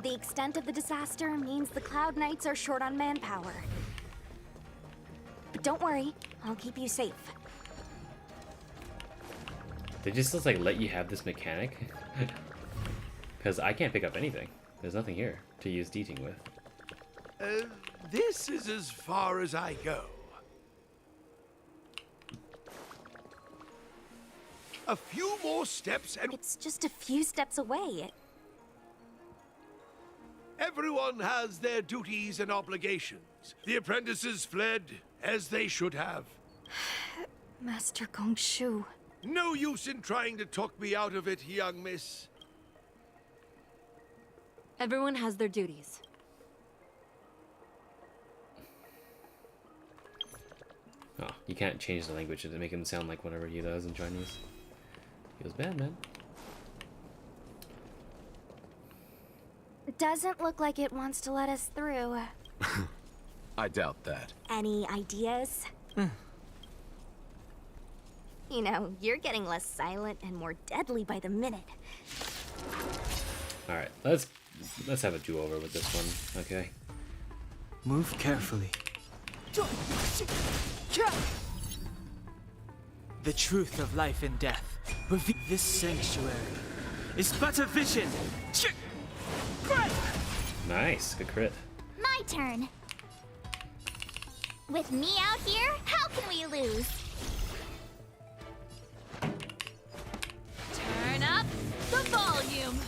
The extent of the disaster means the Cloud Knights are short on manpower. But don't worry, I'll keep you safe. They just like let you have this mechanic? Because I can't pick up anything. There's nothing here to use deeting with. This is as far as I go. A few more steps and... It's just a few steps away. Everyone has their duties and obligations. The apprentices fled, as they should have. Master Gongshu. No use in trying to talk me out of it, young miss. Everyone has their duties. Oh, you can't change the language to make him sound like whatever he does in Chinese. Feels bad, man. It doesn't look like it wants to let us through. I doubt that. Any ideas? You know, you're getting less silent and more deadly by the minute. All right, let's have a do-over with this one, okay? Move carefully. The truth of life and death. This sanctuary is but a vision. Nice, good crit. My turn. With me out here, how can we lose? Turn up the volume.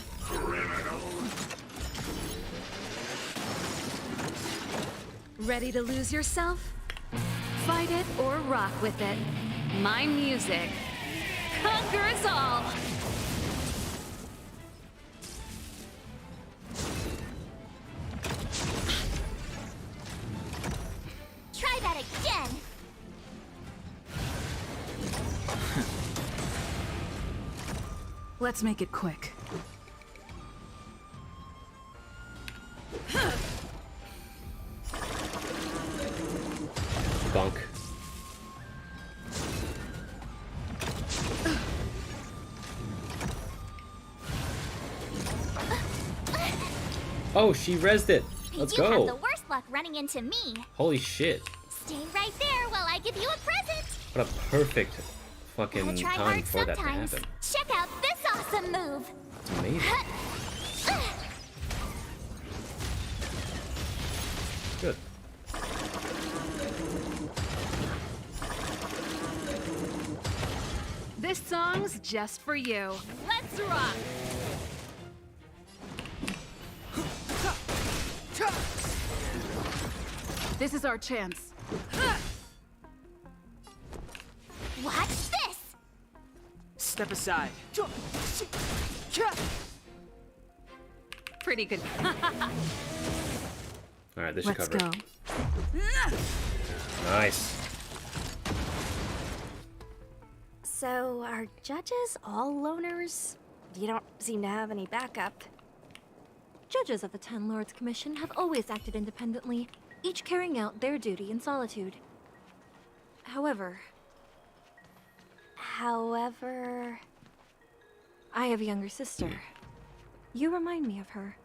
Ready to lose yourself? Fight it or rock with it. My music conquers all. Try that again. Let's make it quick. Bonk. Oh, she rezzed it. Let's you go. have the worst luck running into me. Holy shit. Stay right there while I give you a present. What a perfect fucking Gotta try time hard for that to sometimes. happen. Check out this awesome move. It's amazing. Good. This song's just for you. Let's rock! This is our chance. Watch this. Step aside. Pretty good. Alright, this should Let's cover go. it. Nice. So, are judges all loners? You don't seem to have any backup. Judges of the Ten Lords Commission have always acted independently, each carrying out their duty in solitude. However, I have a younger sister. You remind me of her.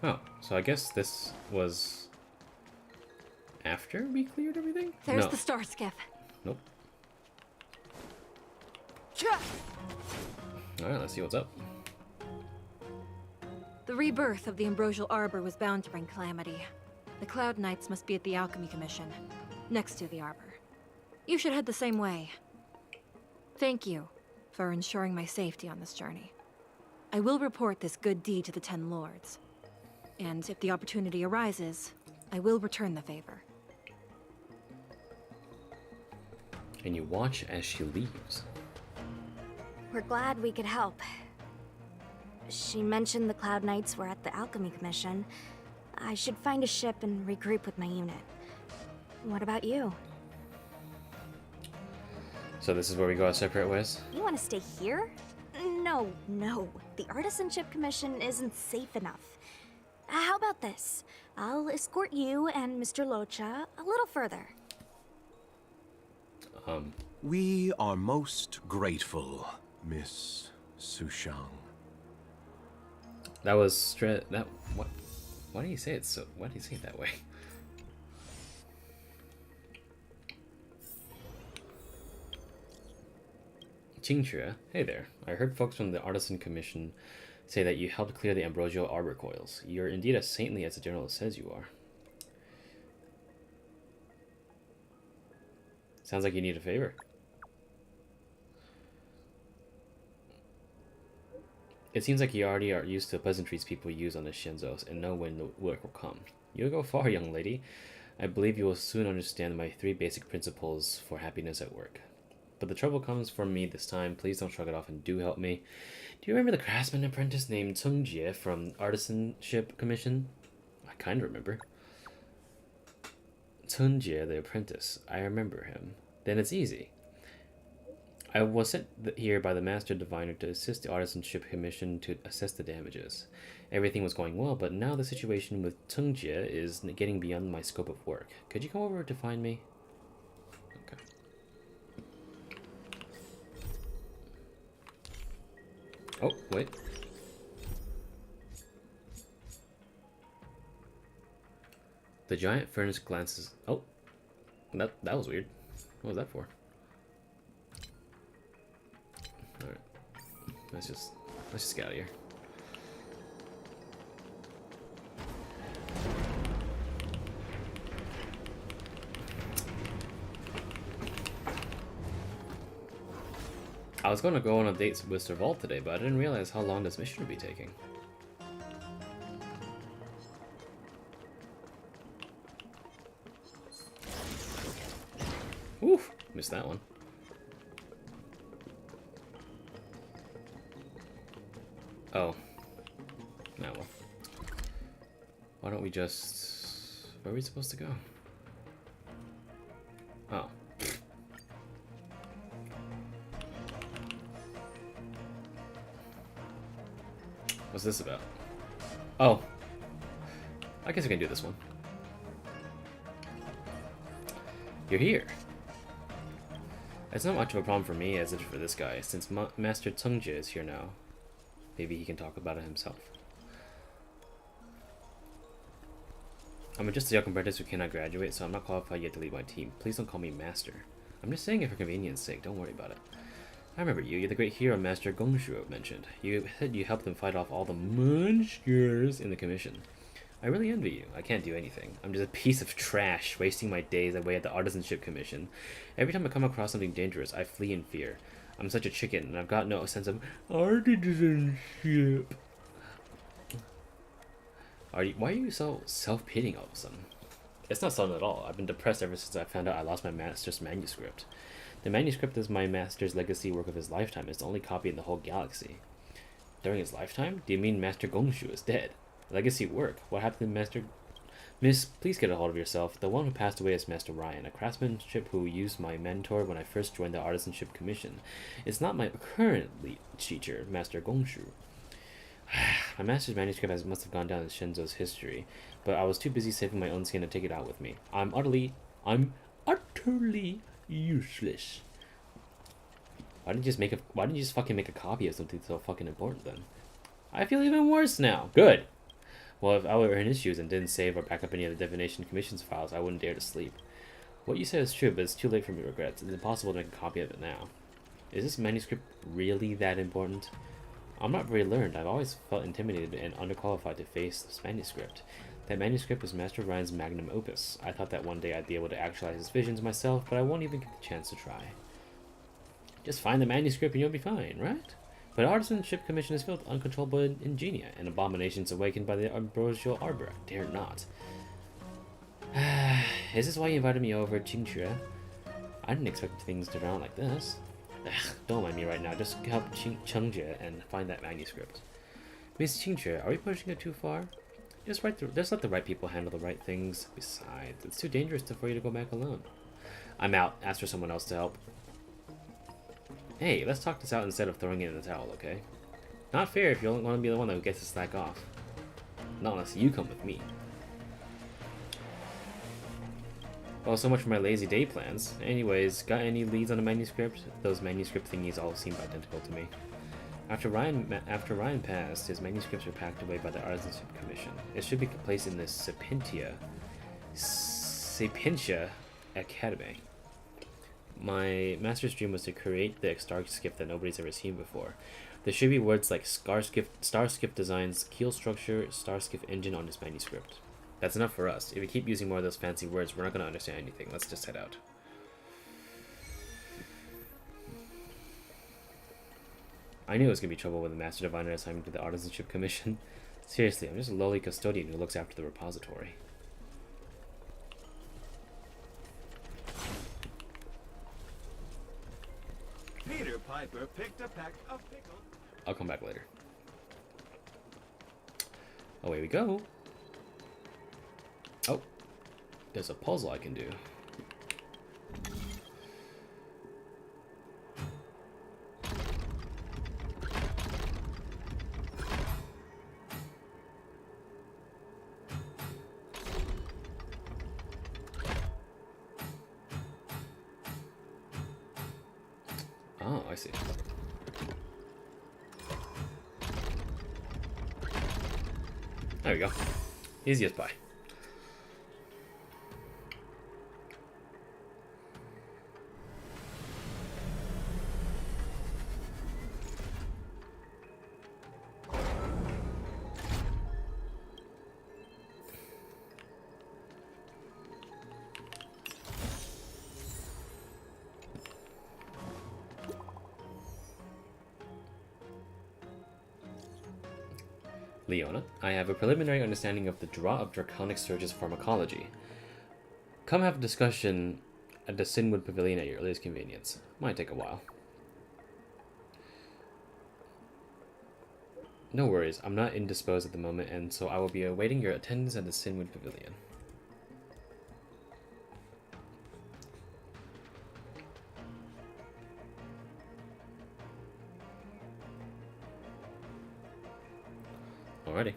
Oh, so I guess this was after we cleared everything? There's No. the star skiff. Nope. Alright, let's see what's up. The rebirth of the Ambrosial Arbor was bound to bring calamity. The Cloud Knights must be at the Alchemy Commission, next to the Arbor. You should head the same way. Thank you for ensuring my safety on this journey. I will report this good deed to the Ten Lords. And if the opportunity arises, I will return the favor. And you watch as she leaves. We're glad we could help. She mentioned the Cloud Knights were at the Alchemy Commission. I should find a ship and regroup with my unit. What about you? So this is where we go our separate ways? You want to stay here? No. The Artisanship Commission isn't safe enough. How about this? I'll escort you and Mr. Locha a little further. We are most grateful, Miss Sushang. That was that what? Why do you say it so? Why do you say it that way? Qingxue, hey there. I heard folks from the Artisan Commission say that you helped clear the Ambrosial Arbor coils. You're indeed as saintly as the general says you are. Sounds like you need a favor. It seems like you already are used to the pleasantries people use on the Xianzhou and know when the work will come. You'll go far, young lady. I believe you will soon understand my 3 basic principles for happiness at work. But the trouble comes from me this time. Please don't shrug it off and do help me. Do you remember the craftsman apprentice named Ceng Jie from Artisanship Commission? I kind of remember. Ceng Jie, the apprentice. I remember him. Then it's easy. I was sent here by the Master Diviner to assist the Artisanship Commission to assess the damages. Everything was going well, but now the situation with Ceng Jie is getting beyond my scope of work. Could you come over to find me? Okay. Oh, wait. The giant furnace glances... Oh. That was weird. What was that for? Alright. Let's just get out of here. I was going to go on a date with Sir Vault today, but I didn't realize how long this mission would be taking. Oof! Missed that one. Oh. Now well. Why don't we just... Where are we supposed to go? Oh. What's this about? Oh. I guess I can do this one. It's not much of a problem for me as it is for this guy, since Master Chengjie is here now. Maybe he can talk about it himself. I'm just a young apprentice who cannot graduate, so I'm not qualified yet to lead my team. Please don't call me Master. I'm just saying it for convenience sake, don't worry about it. I remember you. You're the great hero Master Gongshu mentioned. You said you helped them fight off all the monsters in the commission. I really envy you. I can't do anything. I'm just a piece of trash, wasting my days away at the Artisanship Commission. Every time I come across something dangerous, I flee in fear. I'm such a chicken, and I've got no sense of artisanship. Why are you so self-pitying all of a sudden? It's not sudden at all. I've been depressed ever since I found out I lost my master's manuscript. The manuscript is my master's legacy work of his lifetime. It's the only copy in the whole galaxy. During his lifetime? Do you mean Master Gongshu is dead? Legacy work? What happened to Master... Miss, please get a hold of yourself. The one who passed away is Master Ryan, a craftsmanship who used my mentor when I first joined the Artisanship Commission. It's not my current lead teacher, Master Gongshu. My master's manuscript must have gone down in Xianzhou's history, but I was too busy saving my own skin to take it out with me. I'm utterly useless. Why didn't you just fucking make a copy of something so fucking important then? I feel even worse now. Good. Well, if I were in his shoes and didn't save or back up any of the Divination Commission's files, I wouldn't dare to sleep. What you said is true, but it's too late for me to regret. It's impossible to make a copy of it now. Is this manuscript really that important? I'm not very learned. I've always felt intimidated and underqualified to face this manuscript. That manuscript was Master Ryan's magnum opus. I thought that one day I'd be able to actualize his visions myself, but I won't even get the chance to try. Just find the manuscript and you'll be fine, right? But Artisanship Commission is filled with uncontrollable ingenia and abominations awakened by the ambrosial arbor. I dare not. Is this why you invited me over, Qingque? I didn't expect things to turn out like this. Don't mind me right now. Just help Chengjie and find that manuscript. Miss Qingque, are we pushing it too far? Just let the right people handle the right things. Besides, it's too dangerous for you to go back alone. I'm out. Ask for someone else to help. Hey, let's talk this out instead of throwing it in the towel, okay? Not fair if you don't want to be the one that gets to slack off. Not unless you come with me. Well, so much for my lazy day plans. Anyways, got any leads on the manuscript? Those manuscript thingies all seem identical to me. After Ryan passed, his manuscripts were packed away by the Artisanship Commission. It should be placed in the Sapientia Academy. My master's dream was to create the star skiff that nobody's ever seen before. There should be words like star skiff designs, keel structure, star skiff engine on this manuscript. That's enough for us. If we keep using more of those fancy words, we're not going to understand anything. Let's just head out. I knew it was going to be trouble with the Master Diviner assignment to the Artisanship Commission. Seriously, I'm just a lowly custodian who looks after the repository. Peter Piper picked a pack of pickles. I'll come back later. Away we go. Oh, there's a puzzle I can do. Oh, I see. There we go. Easy as pie. Leona, I have a preliminary understanding of the draw of draconic surge's pharmacology. Come have a discussion at the Sinwood Pavilion at your earliest convenience. Might take a while. No worries, I'm not indisposed at the moment, and so I will be awaiting your attendance at the Sinwood Pavilion. Alrighty.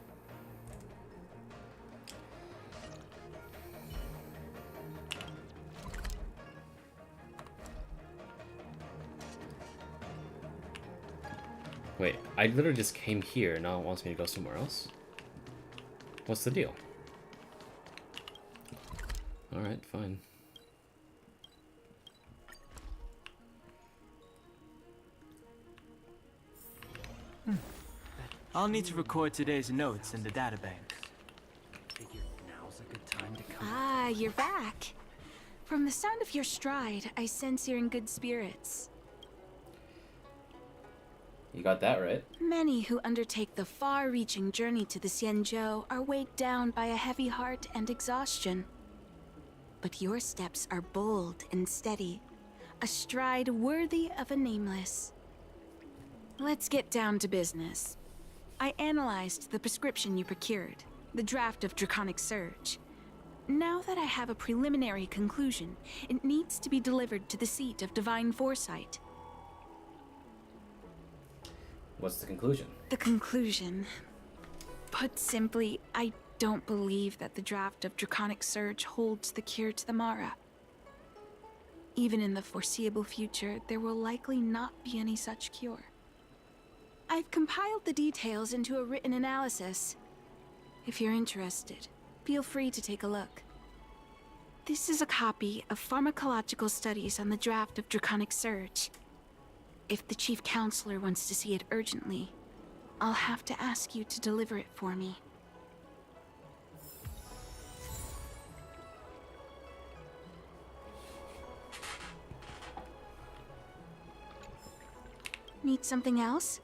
Wait, I literally just came here, now it wants me to go somewhere else? What's the deal? Alright, fine. I'll need to record today's notes in the databank. Ah, you're back. From the sound of your stride, I sense you're in good spirits. You got that right. Many who undertake the far-reaching journey to the Xianzhou are weighed down by a heavy heart and exhaustion. But your steps are bold and steady, a stride worthy of a nameless. Let's get down to business. I analyzed the prescription you procured, the draft of Draconic Surge. Now that I have a preliminary conclusion, it needs to be delivered to the seat of Divine Foresight. What's the conclusion? The conclusion. Put simply, I don't believe that the draft of Draconic Surge holds the cure to the Mara. Even in the foreseeable future, there will likely not be any such cure. I've compiled the details into a written analysis. If you're interested, feel free to take a look. This is a copy of pharmacological studies on the draft of Draconic Surge. If the Chief Counselor wants to see it urgently, I'll have to ask you to deliver it for me. Need something else?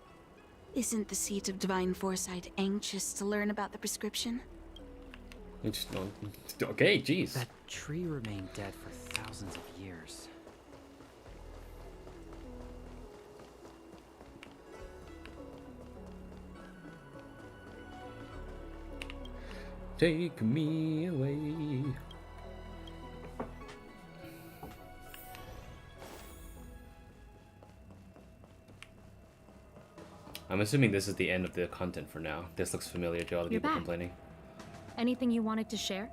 Isn't the seat of Divine Foresight anxious to learn about the prescription? Okay, jeez. That tree remained dead for thousands of years. Take me away. I'm assuming this is the end of the content for now. This looks familiar to all the You're people back. complaining. Anything you wanted to share?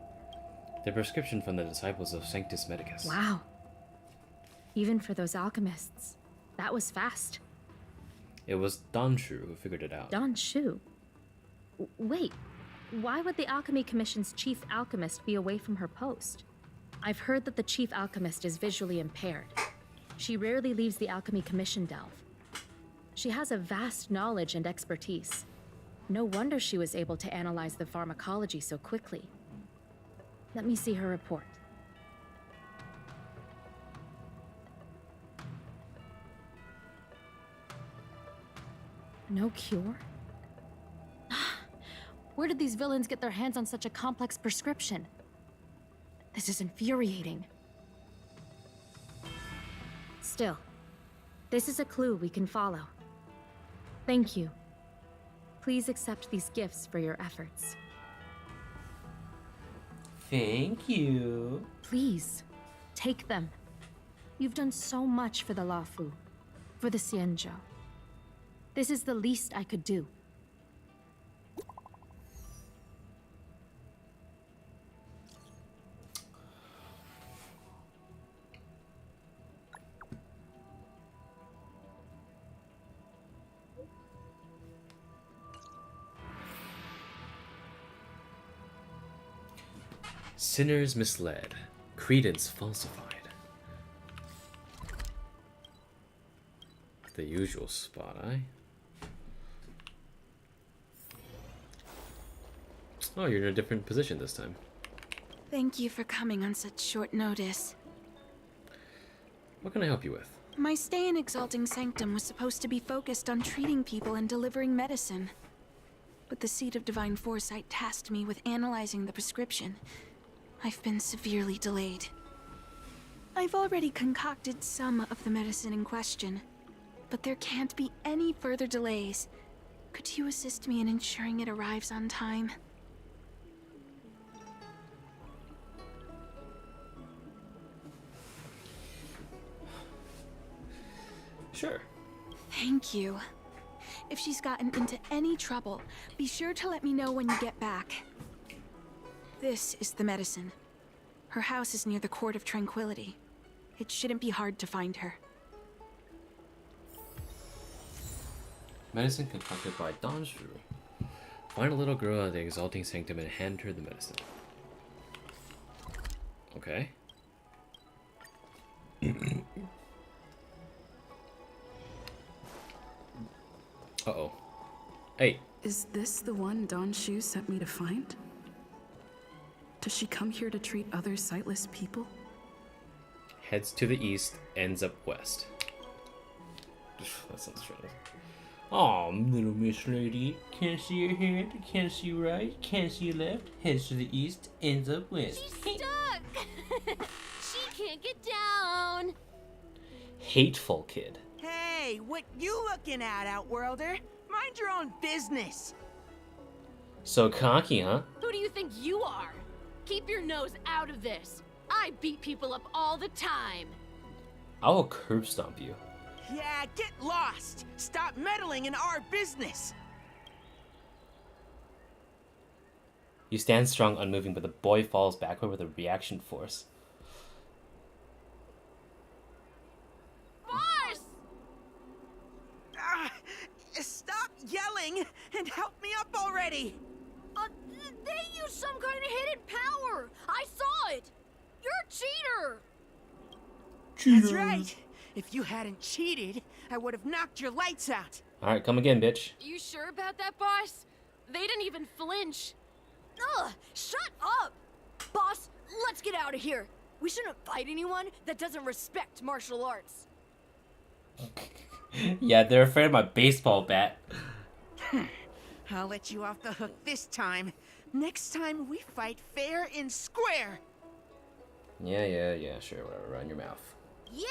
The prescription from the disciples of Sanctus Medicus. Wow. Even for those alchemists, that was fast. It was Danshu who figured it out. Don Shu. Wait, why would the Alchemy Commission's chief alchemist be away from her post? I've heard that the chief alchemist is visually impaired. She rarely leaves the Alchemy Commission delve. She has a vast knowledge and expertise. No wonder she was able to analyze the pharmacology so quickly. Let me see her report. No cure? Where did these villains get their hands on such a complex prescription? This is infuriating. Still, this is a clue we can follow. Thank you. Please accept these gifts for your efforts. Thank you. Please, take them. You've done so much for the Lafu, for the Xianzhou. This is the least I could do. Sinners misled. Credence falsified. The usual spot, eh? Oh, you're in a different position this time. Thank you for coming on such short notice. What can I help you with? My stay in Exalting Sanctum was supposed to be focused on treating people and delivering medicine. But the Seat of Divine Foresight tasked me with analyzing the prescription. I've been severely delayed. I've already concocted some of the medicine in question, but there can't be any further delays. Could you assist me in ensuring it arrives on time? Sure. Thank you. If she's gotten into any trouble, be sure to let me know when you get back. This is the medicine. Her house is near the Court of Tranquility. It shouldn't be hard to find her. Medicine concocted by Danshu. Find a little girl at the exalting sanctum and hand her the medicine. Okay. Uh-oh. Hey. Is this the one Danshu sent me to find? Does she come here to treat other sightless people? Heads to the east, ends up west. That sounds strange. Aw, little Miss Lady. Can't see your head, can't see right, can't see left. Heads to the east, ends up west. She's stuck! She can't get down! Hateful kid. Hey, what you looking at, Outworlder? Mind your own business. So cocky, huh? Who do you think you are? Keep your nose out of this. I beat people up all the time. I will curb stomp you. Yeah, get lost. Stop meddling in our business. You stand strong, unmoving, but the boy falls backward with a reaction force. Boss! Stop yelling and help me up already. They used some kind of hidden power. I saw it. You're a cheater. That's right. If you hadn't cheated, I would have knocked your lights out. Alright, come again, bitch. You sure about that, boss? They didn't even flinch. Ugh, shut up! Boss, let's get out of here. We shouldn't fight anyone that doesn't respect martial arts. Yeah, they're afraid of my baseball bat. I'll let you off the hook this time. Next time we fight fair and square. Yeah, sure, whatever. Run your mouth. Yeah!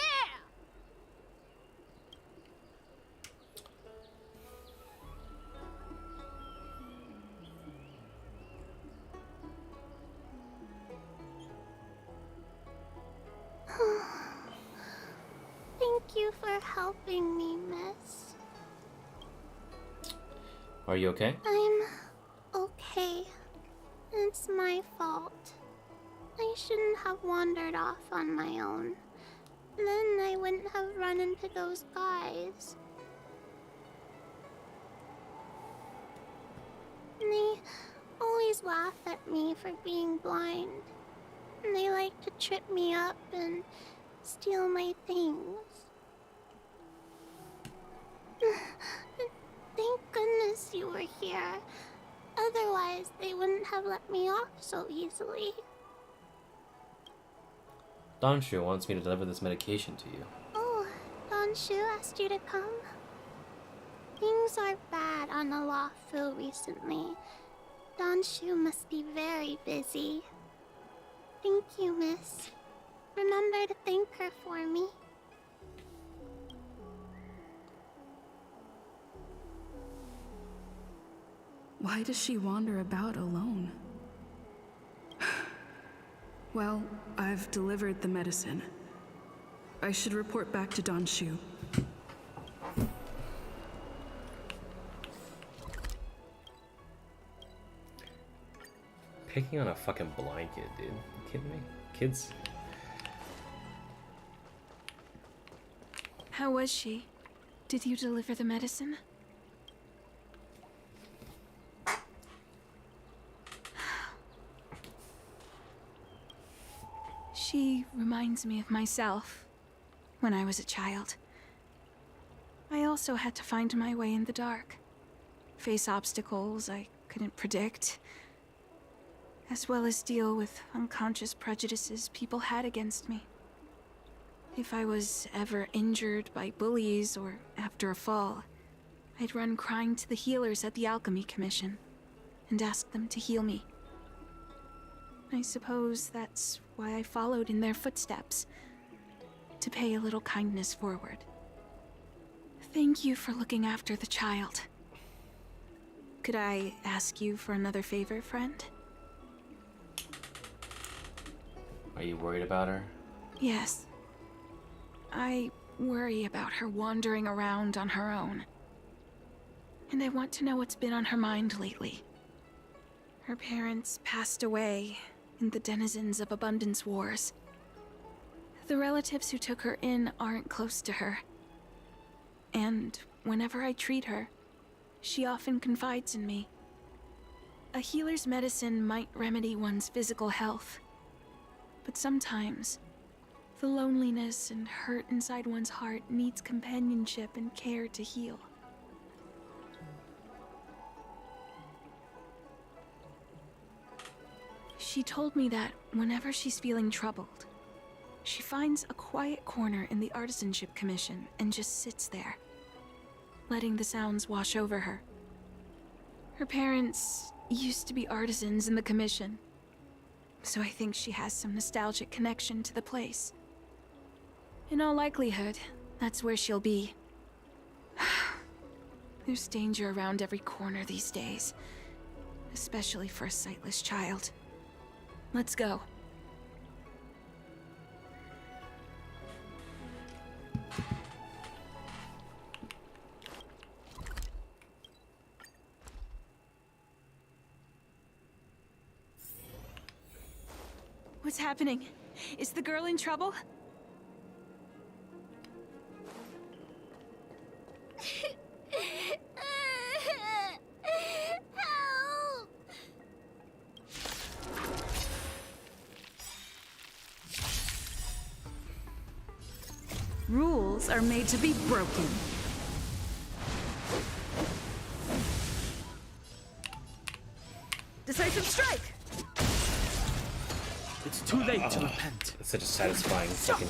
Thank you for helping me, miss. Are you okay? I'm okay. It's my fault. I shouldn't have wandered off on my own. Then I wouldn't have run into those guys. They always laugh at me for being blind. And they like to trip me up and steal my things. Thank goodness you were here. Otherwise, they wouldn't have let me off so easily. Danshu wants me to deliver this medication to you. Oh, Danshu asked you to come? Things are bad on the Law-Fu recently. Danshu must be very busy. Thank you, miss. Remember to thank her for me. Why does she wander about alone? Well, I've delivered the medicine. I should report back to Danshu. Picking on a fucking blind kid, dude. You kidding me? Kids. How was she? Did you deliver the medicine? She reminds me of myself when I was a child. I also had to find my way in the dark, face obstacles I couldn't predict, as well as deal with unconscious prejudices people had against me. If I was ever injured by bullies or after a fall, I'd run crying to the healers at the Alchemy Commission and ask them to heal me. I suppose that's why I followed in their footsteps, to pay a little kindness forward. Thank you for looking after the child. Could I ask you for another favor, friend? Are you worried about her? Yes. I worry about her wandering around on her own. And I want to know what's been on her mind lately. Her parents passed away in the denizens of Abundance Wars. The relatives who took her in aren't close to her. And whenever I treat her, She often confides in me. A healer's medicine might remedy one's physical health, but sometimes the loneliness and hurt inside one's heart needs companionship and care to heal. She told me that whenever she's feeling troubled, she finds a quiet corner in the Artisanship Commission and just sits there, letting the sounds wash over her. Her parents used to be artisans in the Commission, so I think she has some nostalgic connection to the place. In all likelihood, that's where she'll be. There's danger around every corner these days, especially for a sightless child. Let's go. What's happening? Is the girl in trouble? Help! Rules are made to be broken. Decisive strike! It's too late to repent. It's such a satisfying fucking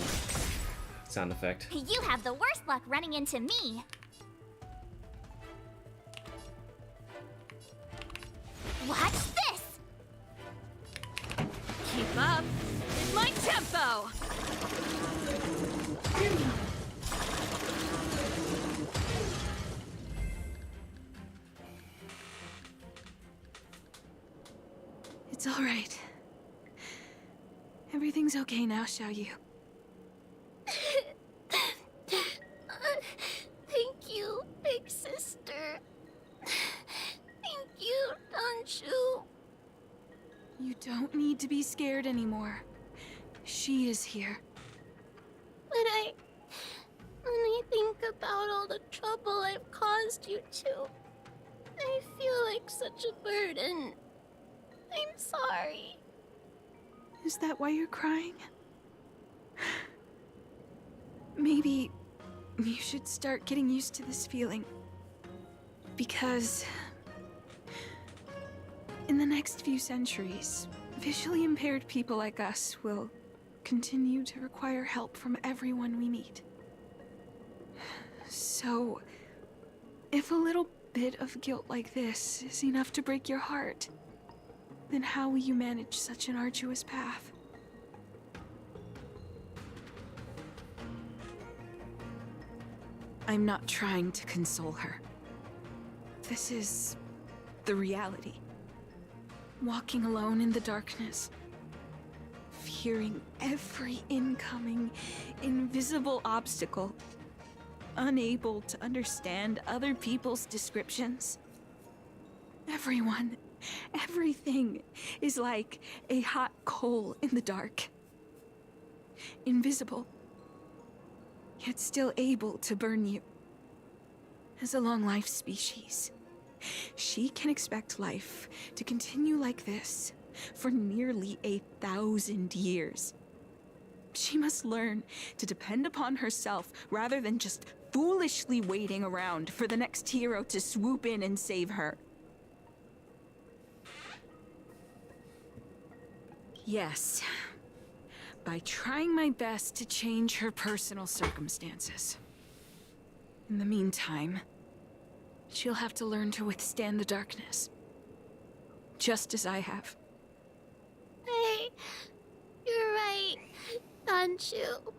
sound effect. You have the worst luck running into me. Watch this! Keep up! It's my tempo! It's all right. Everything's okay now, Xiaoyu. Thank you, big sister. Thank you, Danshu. You don't need to be scared anymore. She is here. When I think about all the trouble I've caused you two, I feel like such a burden. I'm sorry. Is that why you're crying? Maybe you should start getting used to this feeling. Because in the next few centuries, visually impaired people like us will continue to require help from everyone we meet. So, if a little bit of guilt like this is enough to break your heart, then how will you manage such an arduous path? I'm not trying to console her. This is the reality. Walking alone in the darkness, fearing every incoming, invisible obstacle, unable to understand other people's descriptions. Everyone, everything is like a hot coal in the dark. Invisible, yet still able to burn you. As a long-life species, she can expect life to continue like this for nearly 1,000 years. She must learn to depend upon herself rather than just foolishly waiting around for the next hero to swoop in and save her. Yes, by trying my best to change her personal circumstances. In the meantime, she'll have to learn to withstand the darkness. Just as I have. Hey, you're right, Danshu.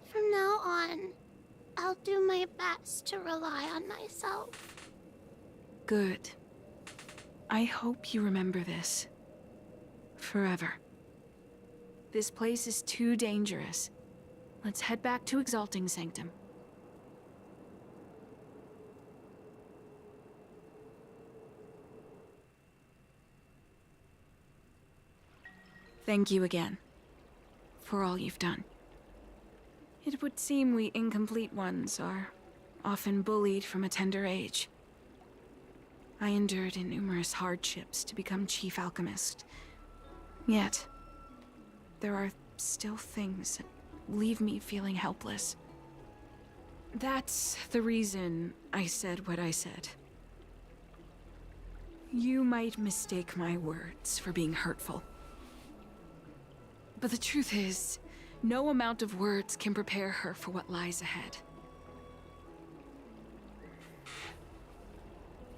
From now on, I'll do my best to rely on myself. Good. I hope you remember this. Forever. This place is too dangerous. Let's head back to Exalting Sanctum. Thank you again, for all you've done. It would seem we incomplete ones are often bullied from a tender age. I endured numerous hardships to become chief alchemist. Yet, there are still things that leave me feeling helpless. That's the reason I said what I said. You might mistake my words for being hurtful. But the truth is, no amount of words can prepare her for what lies ahead.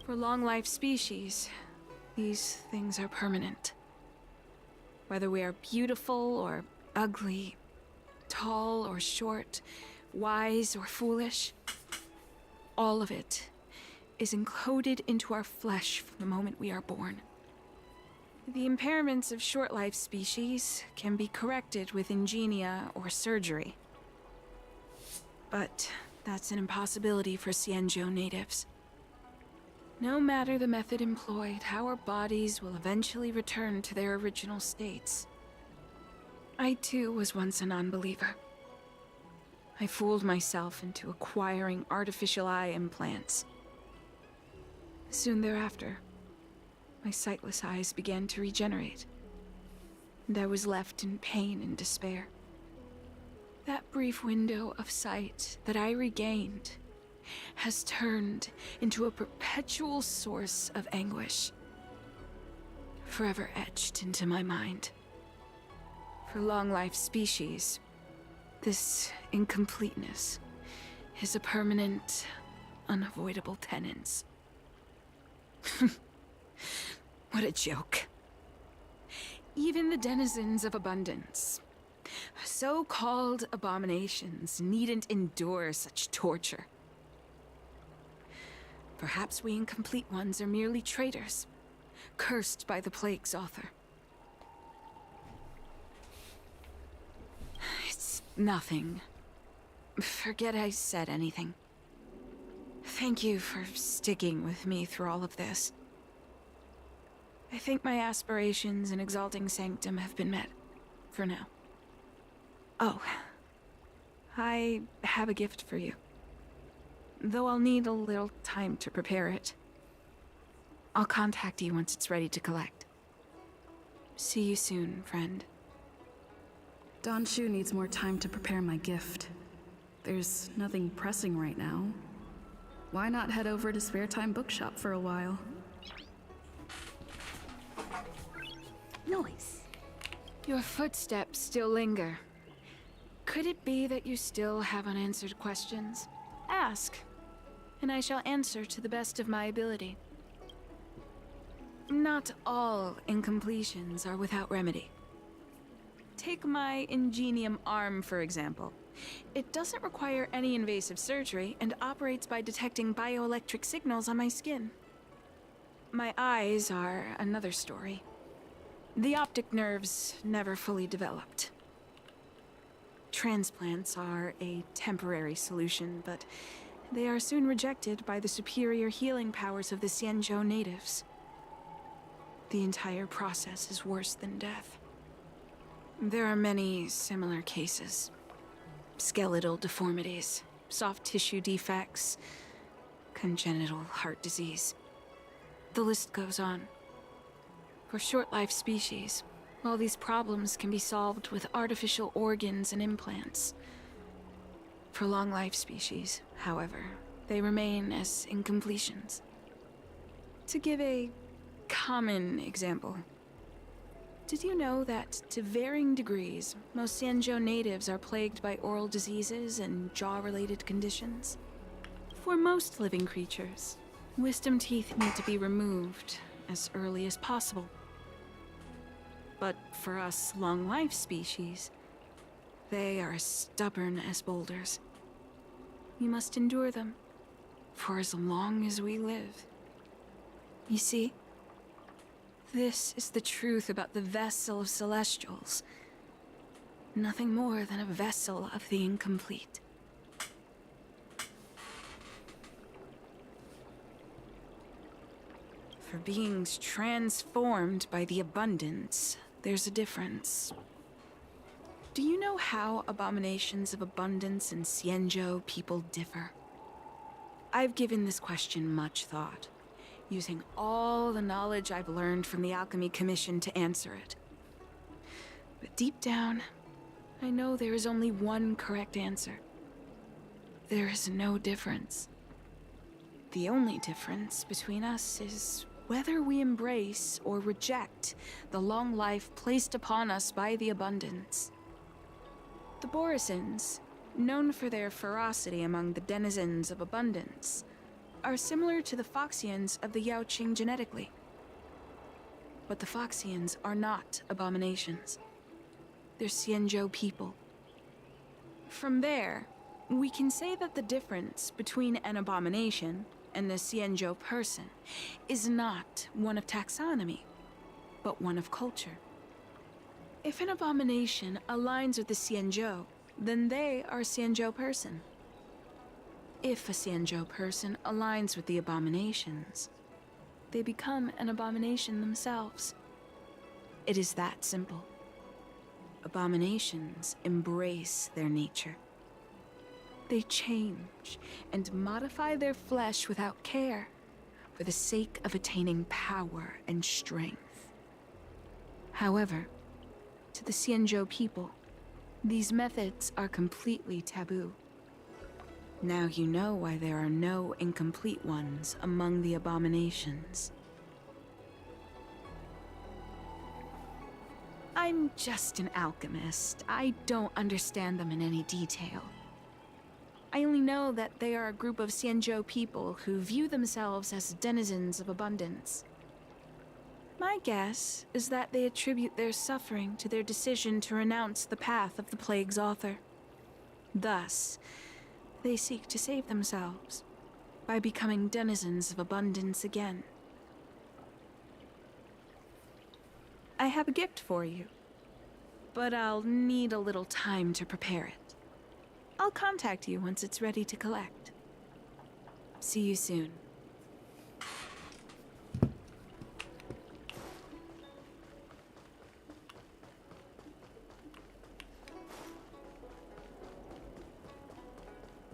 For long-life species, these things are permanent. Whether we are beautiful or ugly, tall or short, wise or foolish, all of it is encoded into our flesh from the moment we are born. The impairments of short-life species can be corrected with ingenia or surgery. But that's an impossibility for Xianzhou natives. No matter the method employed, our bodies will eventually return to their original states. I too was once a non-believer. I fooled myself into acquiring artificial eye implants. Soon thereafter, my sightless eyes began to regenerate, and I was left in pain and despair. That brief window of sight that I regained has turned into a perpetual source of anguish, forever etched into my mind. For long-life species, this incompleteness is a permanent, unavoidable tenance. What a joke. Even the denizens of abundance, so-called abominations, needn't endure such torture. Perhaps we incomplete ones are merely traitors, cursed by the plague's author. It's nothing. Forget I said anything. Thank you for sticking with me through all of this. I think my aspirations in exalting sanctum have been met, for now. Oh, I have a gift for you. Though I'll need a little time to prepare it. I'll contact you once it's ready to collect. See you soon, friend. Don Shu needs more time to prepare my gift. There's nothing pressing right now. Why not head over to Spare Time Bookshop for a while? Noise. Your footsteps still linger. Could it be that you still have unanswered questions? Ask, and I shall answer to the best of my ability. Not all incompletions are without remedy. Take my ingenium arm, for example. It doesn't require any invasive surgery and operates by detecting bioelectric signals on my skin. My eyes are another story. The optic nerves never fully developed. Transplants are a temporary solution, but they are soon rejected by the superior healing powers of the Xianzhou natives. The entire process is worse than death. There are many similar cases. Skeletal deformities, soft tissue defects, congenital heart disease. The list goes on. For short-life species, all these problems can be solved with artificial organs and implants. For long-life species, however, they remain as incompletions. To give a common example, did you know that, to varying degrees, most Xianzhou natives are plagued by oral diseases and jaw-related conditions? For most living creatures, wisdom teeth need to be removed as early as possible. But for us long-life species, they are as stubborn as boulders. We must endure them for as long as we live. You see? This is the truth about the vessel of Celestials. Nothing more than a vessel of the incomplete. For beings transformed by the abundance, there's a difference. Do you know how abominations of abundance and Xianzhou people differ? I've given this question much thought, using all the knowledge I've learned from the Alchemy Commission to answer it. But deep down, I know there is only one correct answer. There is no difference. The only difference between us is whether we embrace or reject the long life placed upon us by the Abundance. The Borisons, known for their ferocity among the denizens of Abundance, are similar to the Foxians of the Yaoqing genetically. But the Foxians are not abominations. They're Xianzhou people. From there, we can say that the difference between an abomination and a Xianzhou person is not one of taxonomy, but one of culture. If an abomination aligns with the Xianzhou, then they are a Xianzhou person. If a Xianzhou person aligns with the abominations, they become an abomination themselves. It is that simple. Abominations embrace their nature. They change and modify their flesh without care, for the sake of attaining power and strength. However, to the Xianzhou people, these methods are completely taboo. Now you know why there are no incomplete ones among the abominations. I'm just an alchemist. I don't understand them in any detail. I only know that they are a group of Xianzhou people who view themselves as denizens of abundance. My guess is that they attribute their suffering to their decision to renounce the path of the plague's author. Thus, they seek to save themselves by becoming denizens of abundance again. I have a gift for you, but I'll need a little time to prepare it. I'll contact you once it's ready to collect. See you soon.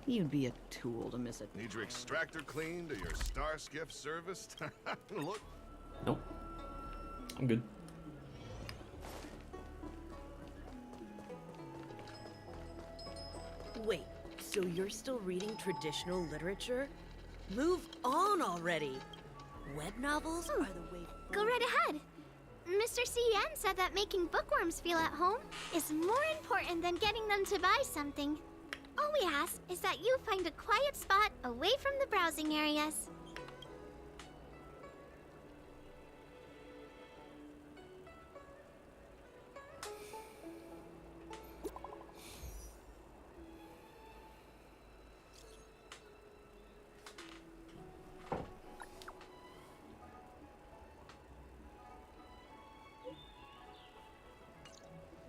You'd be a tool to miss it. Need your extractor cleaned or your star skiff serviced? Look. Nope. I'm good. Wait, so you're still reading traditional literature? Move on already! Web novels are the way forward. Go right ahead. Mr. CN said that making bookworms feel at home is more important than getting them to buy something. All we ask is that you find a quiet spot away from the browsing areas.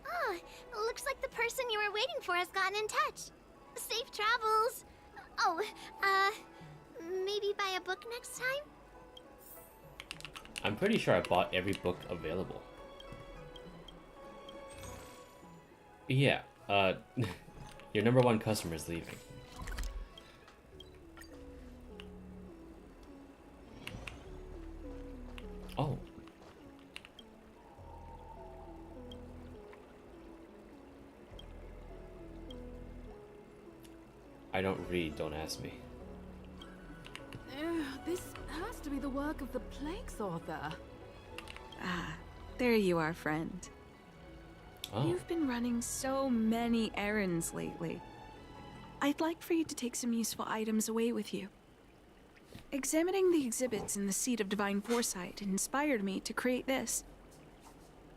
Oh, looks like the person you were waiting for has gotten in touch. Safe travels. Oh, maybe buy a book next time? I'm pretty sure I bought every book available. Yeah, your number one customer is leaving. Oh. I don't read, don't ask me. This has to be the work of the Plague's author. Ah, there you are, friend. Oh. You've been running so many errands lately. I'd like for you to take some useful items away with you. Examining the exhibits in the Seat of Divine Foresight inspired me to create this.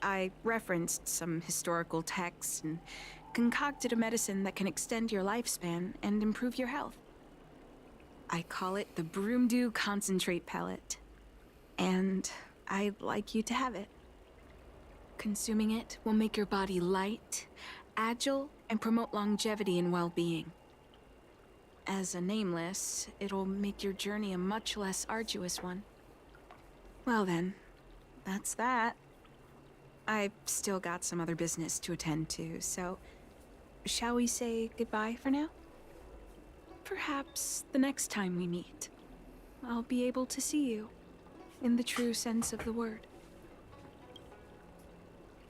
I referenced some historical texts and concocted a medicine that can extend your lifespan and improve your health. I call it the Broomdew Concentrate Pellet, and I'd like you to have it. Consuming it will make your body light, agile, and promote longevity and well-being. As a nameless, it'll make your journey a much less arduous one. Well then, that's that. I've still got some other business to attend to, so shall we say goodbye for now? Perhaps the next time we meet, I'll be able to see you in the true sense of the word.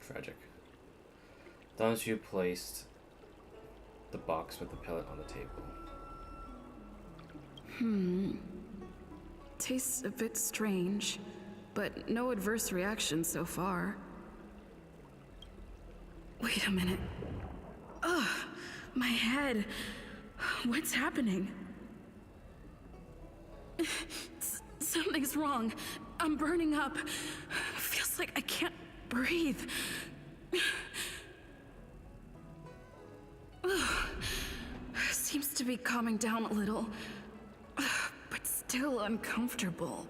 Tragic. Donju placed the box with the pellet on the table. Tastes a bit strange, but no adverse reaction so far. Wait a minute. Ugh, my head. What's happening? Something's wrong. I'm burning up. Feels like I can't breathe. Seems to be calming down a little, but still uncomfortable.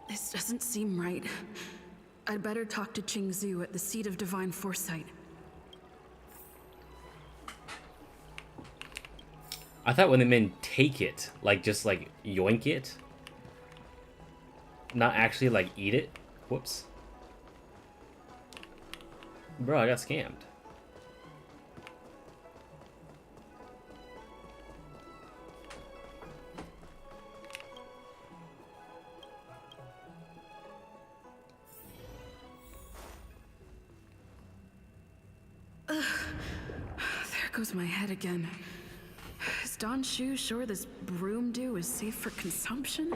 This doesn't seem right. I'd better talk to Xianzhou at the seat of divine foresight. I thought when they meant take it, like just like yoink it, not actually like eat it. Whoops. Bro, I got scammed. There goes my head again. Is Don Shu sure this broom dew is safe for consumption?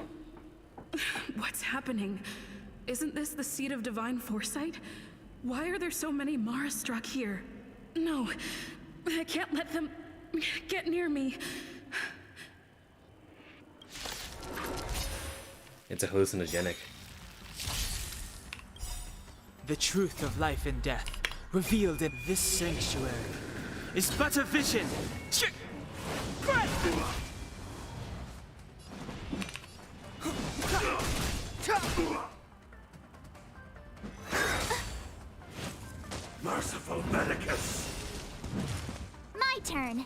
What's happening? Isn't this the seat of divine foresight? Why are there so many Mara struck here? No, I can't let them get near me. It's a hallucinogenic. The truth of life and death, revealed in this sanctuary, is but a vision. Merciful Medicus! My turn.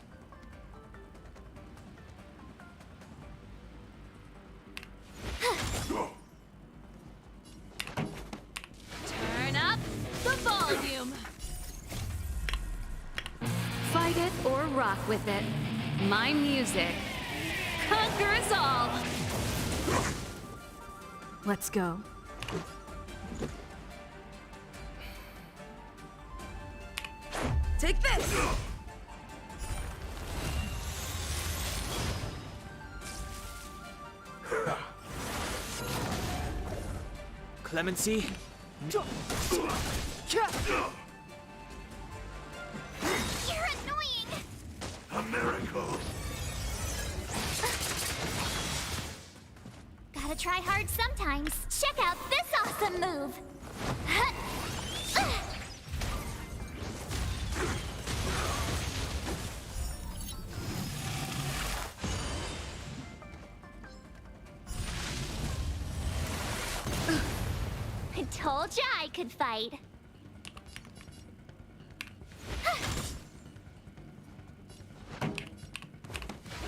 Turn up the volume. Fight it or rock with it. My music conquers all. Let's go. Take this! Clemency? You're annoying. A miracle! Gotta try hard sometimes. Check out this awesome move. I told ya I could fight.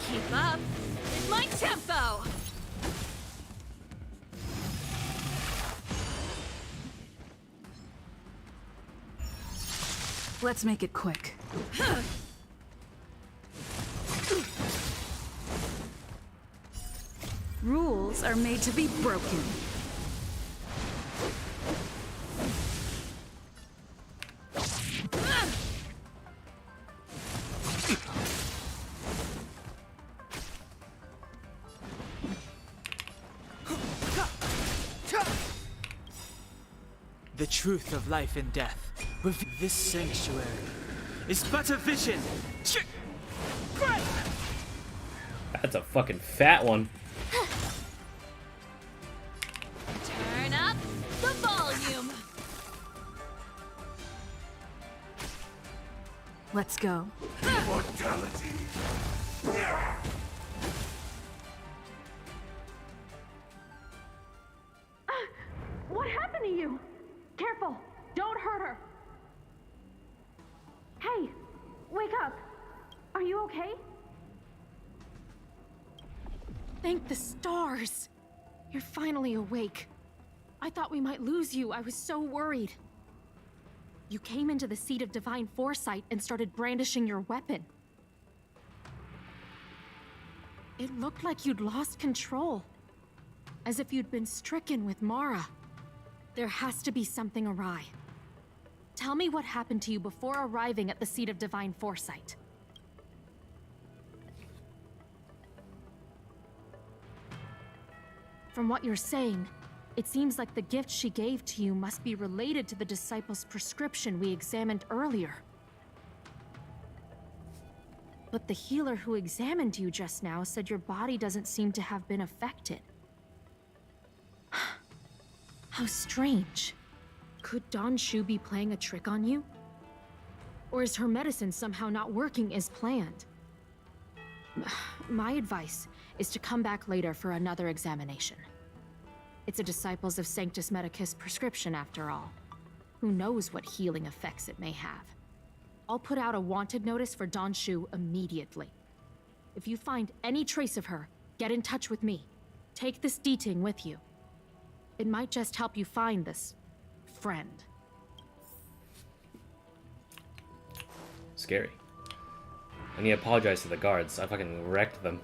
Keep up with my tempo. Let's make it quick. Rules are made to be broken. The truth of life and death, this sanctuary, is but a vision. That's a fucking fat one. Turn up the volume. Let's go. Immortality! What happened to you? Careful! Don't hurt her! Hey! Wake up! Are you okay? Thank the stars! You're finally awake. I thought we might lose you. I was so worried. You came into the seat of divine foresight and started brandishing your weapon. It looked like you'd lost control. As if you'd been stricken with Mara. There has to be something awry. Tell me what happened to you before arriving at the seat of divine foresight. From what you're saying, it seems like the gift she gave to you must be related to the disciple's prescription we examined earlier. But the healer who examined you just now said your body doesn't seem to have been affected. How strange. Could Don Shu be playing a trick on you? Or is her medicine somehow not working as planned? My advice is to come back later for another examination. It's a Disciples of Sanctus Medicus prescription after all. Who knows what healing effects it may have. I'll put out a wanted notice for Don Shu immediately. If you find any trace of her, get in touch with me. Take this D-Ting with you. It might just help you find this friend. Scary. I need to apologize to the guards. I fucking wrecked them.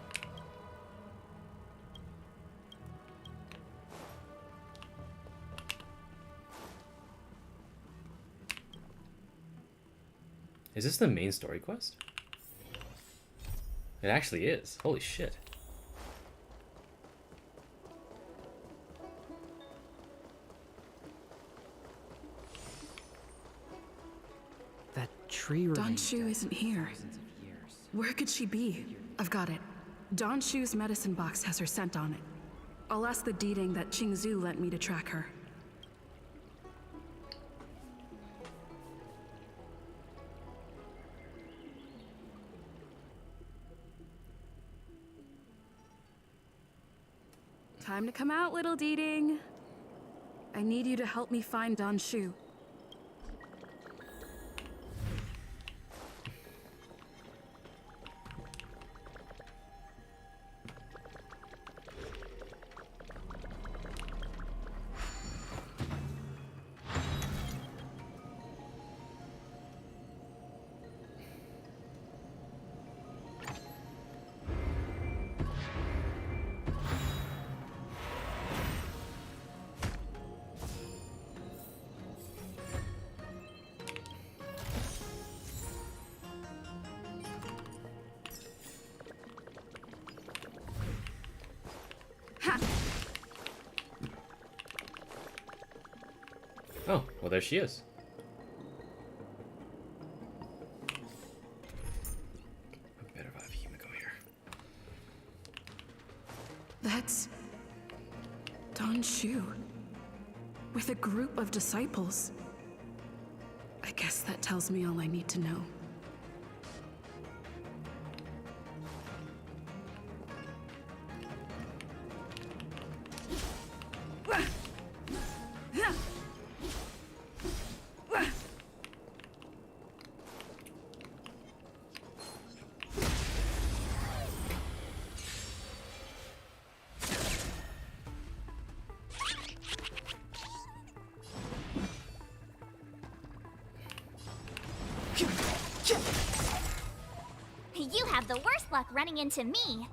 Is this the main story quest? It actually is. Holy shit. That tree Don Shu isn't here. Where could she be? I've got it. Don Shu's medicine box has her scent on it. I'll ask the D-Ting that Xianzhou lent me to track her. Time to come out, little D-Ting. I need you to help me find Don Shu. Oh, well there she is. Better have Himiko here. That's Don Shu with a group of disciples. I guess that tells me all I need to know. You have the worst luck running into me.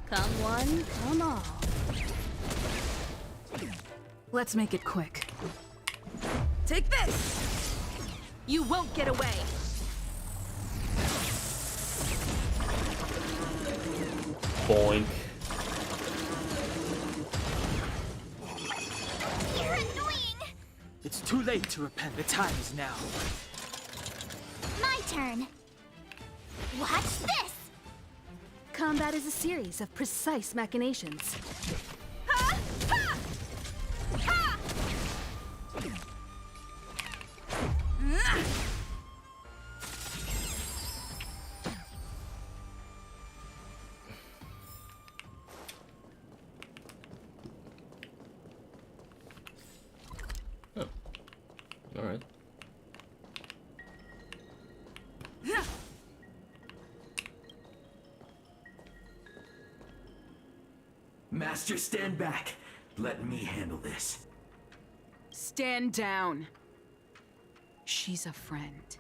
Come one, come all. Let's make it quick. Take this! You won't get away! Boink. You're annoying! It's too late to repent. The time is now. My turn. Watch this! Combat is a series of precise machinations. Ha! Ha! Ha! Oh. Alright. Master, stand back. Let me handle this. Stand down. She's a friend.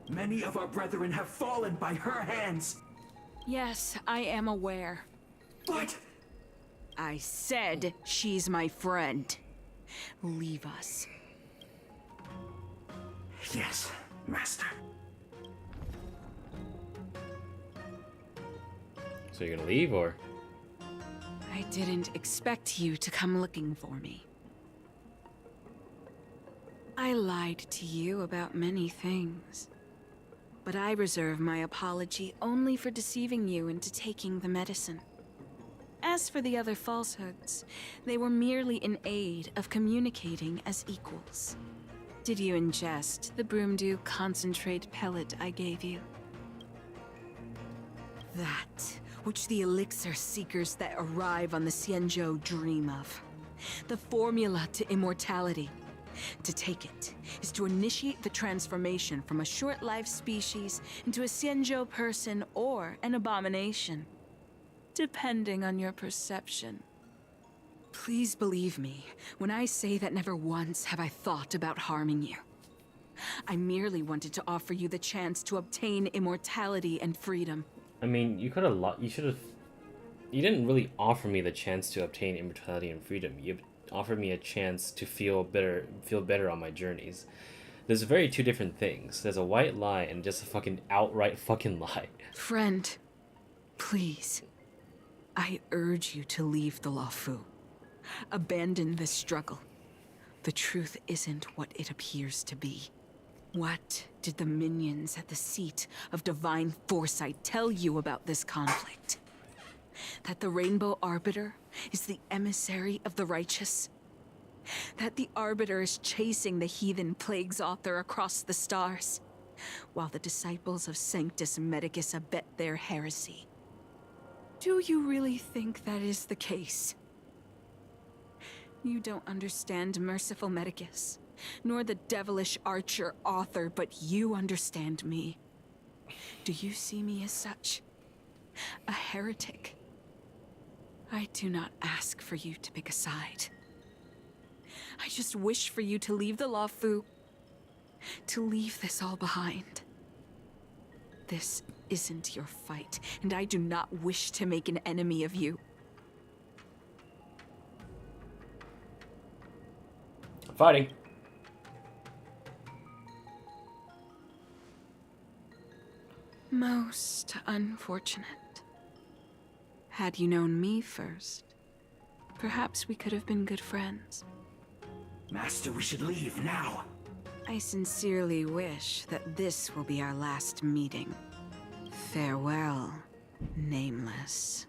Many of our brethren have fallen by her hands. Yes, I am aware. What? I said she's my friend. Leave us. Yes, Master. So you're gonna leave, or? I didn't expect you to come looking for me. I lied to you about many things. But I reserve my apology only for deceiving you into taking the medicine. As for the other falsehoods, they were merely in aid of communicating as equals. Did you ingest the Broomdew concentrate pellet I gave you? That which the elixir seekers that arrive on the Xianzhou dream of. The formula to immortality. To take it is to initiate the transformation from a short-lived species into a Xianzhou person or an abomination, depending on your perception. Please believe me when I say that never once have I thought about harming you. I merely wanted to offer you the chance to obtain immortality and freedom. I mean, you could have. You should have. You didn't really offer me the chance to obtain immortality and freedom. You offered me a chance to feel better on my journeys. There's very two different things. There's a white lie and just a fucking outright fucking lie. Friend, please. I urge you to leave the Luofu. Abandon this struggle. The truth isn't what it appears to be. What did the minions at the seat of divine foresight tell you about this conflict? That the Rainbow Arbiter is the emissary of the righteous? That the Arbiter is chasing the heathen plagues author across the stars, while the disciples of Sanctus Medicus abet their heresy? Do you really think that is the case? You don't understand Merciful Medicus, nor the devilish archer author, but you understand me. Do you see me as such? A heretic? I do not ask for you to pick a side. I just wish for you to leave the Luofu, to leave this all behind. This isn't your fight, and I do not wish to make an enemy of you. Fighting. Most unfortunate. Had you known me first, perhaps we could have been good friends. Master, we should leave now. I sincerely wish that this will be our last meeting. Farewell, Nameless.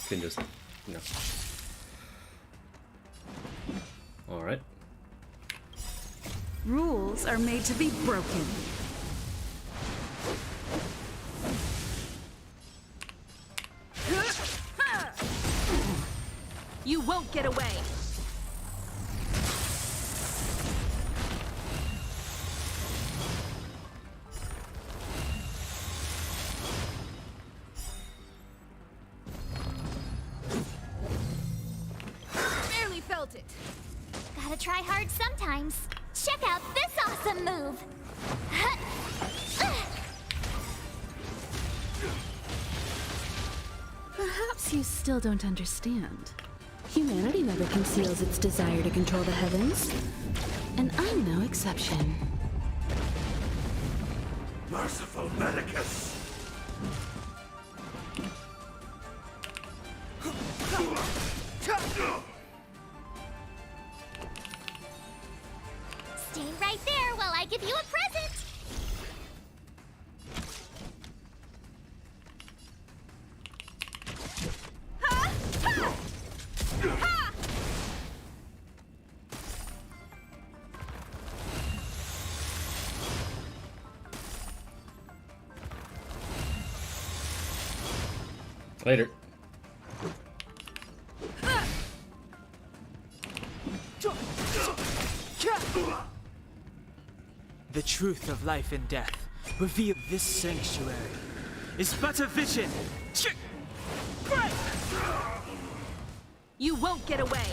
Can just, no. Alright. Rules are made to be broken. You won't get away! Barely felt it! Gotta try hard sometimes. Check out this awesome move! Perhaps you still don't understand. Humanity never conceals its desire to control the heavens. And I'm no exception. Merciful Medicus! Stay right there while I give you a present! Later. The truth of life and death revealed this sanctuary is but a vision. You won't get away.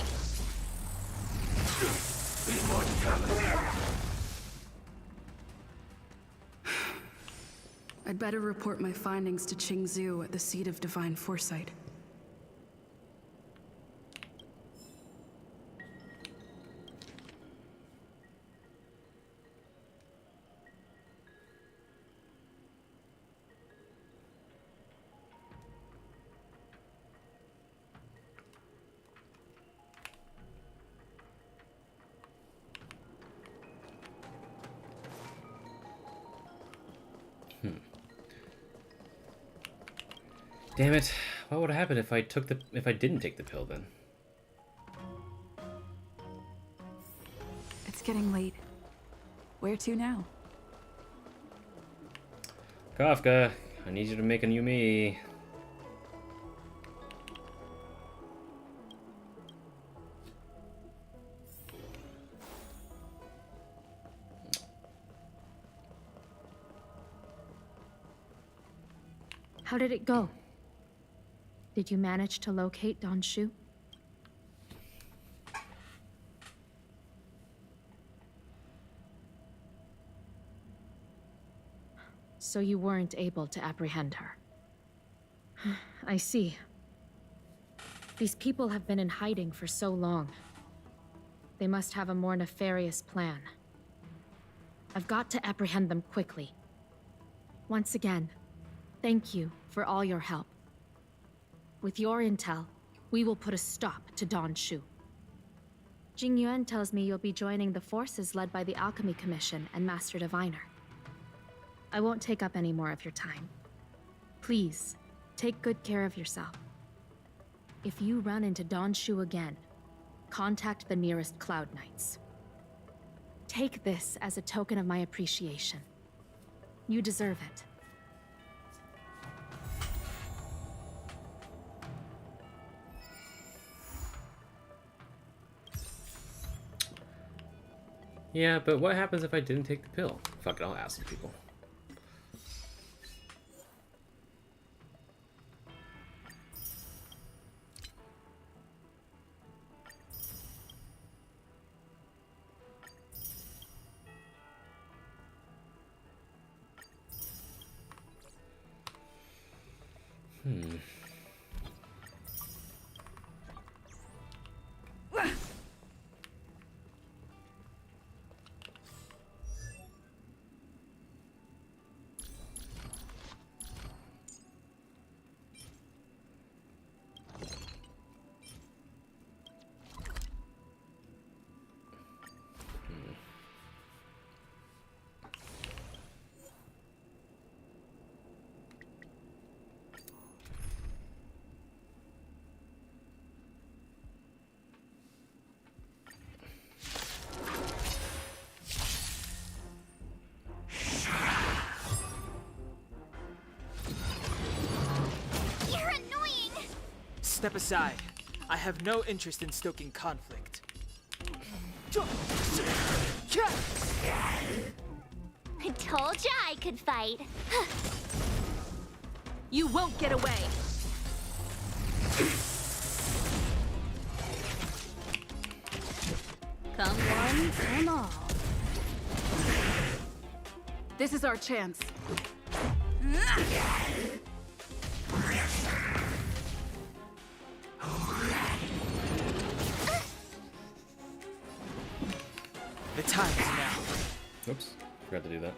I'd better report my findings to Xianzhou at the seat of divine foresight. Damn it! What would happen if I didn't take the pill then? It's getting late. Where to now? Kafka, I need you to make a new me. How did it go? Did you manage to locate Don Shu? So you weren't able to apprehend her. I see. These people have been in hiding for so long. They must have a more nefarious plan. I've got to apprehend them quickly. Once again, thank you for all your help. With your intel, we will put a stop to Don Shu. Jing Yuan tells me you'll be joining the forces led by the Alchemy Commission and Master Diviner. I won't take up any more of your time. Please, take good care of yourself. If you run into Don Shu again, contact the nearest Cloud Knights. Take this as a token of my appreciation. You deserve it. Yeah, but what happens if I didn't take the pill? Fuck it, I'll ask the people. Step aside. I have no interest in stoking conflict. I told ya I could fight. You won't get away. Come one, come all. This is our chance. The time is now. Oops, forgot to do that.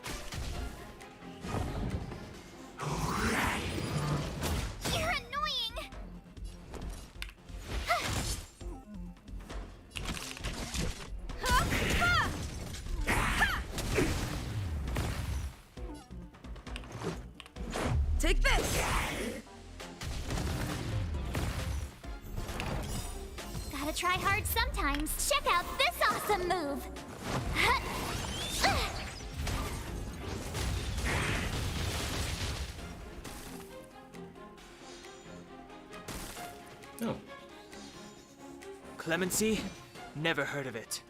You're annoying! Take this! Gotta try hard sometimes. Check out this awesome move! Oh. Clemency? Never heard of it.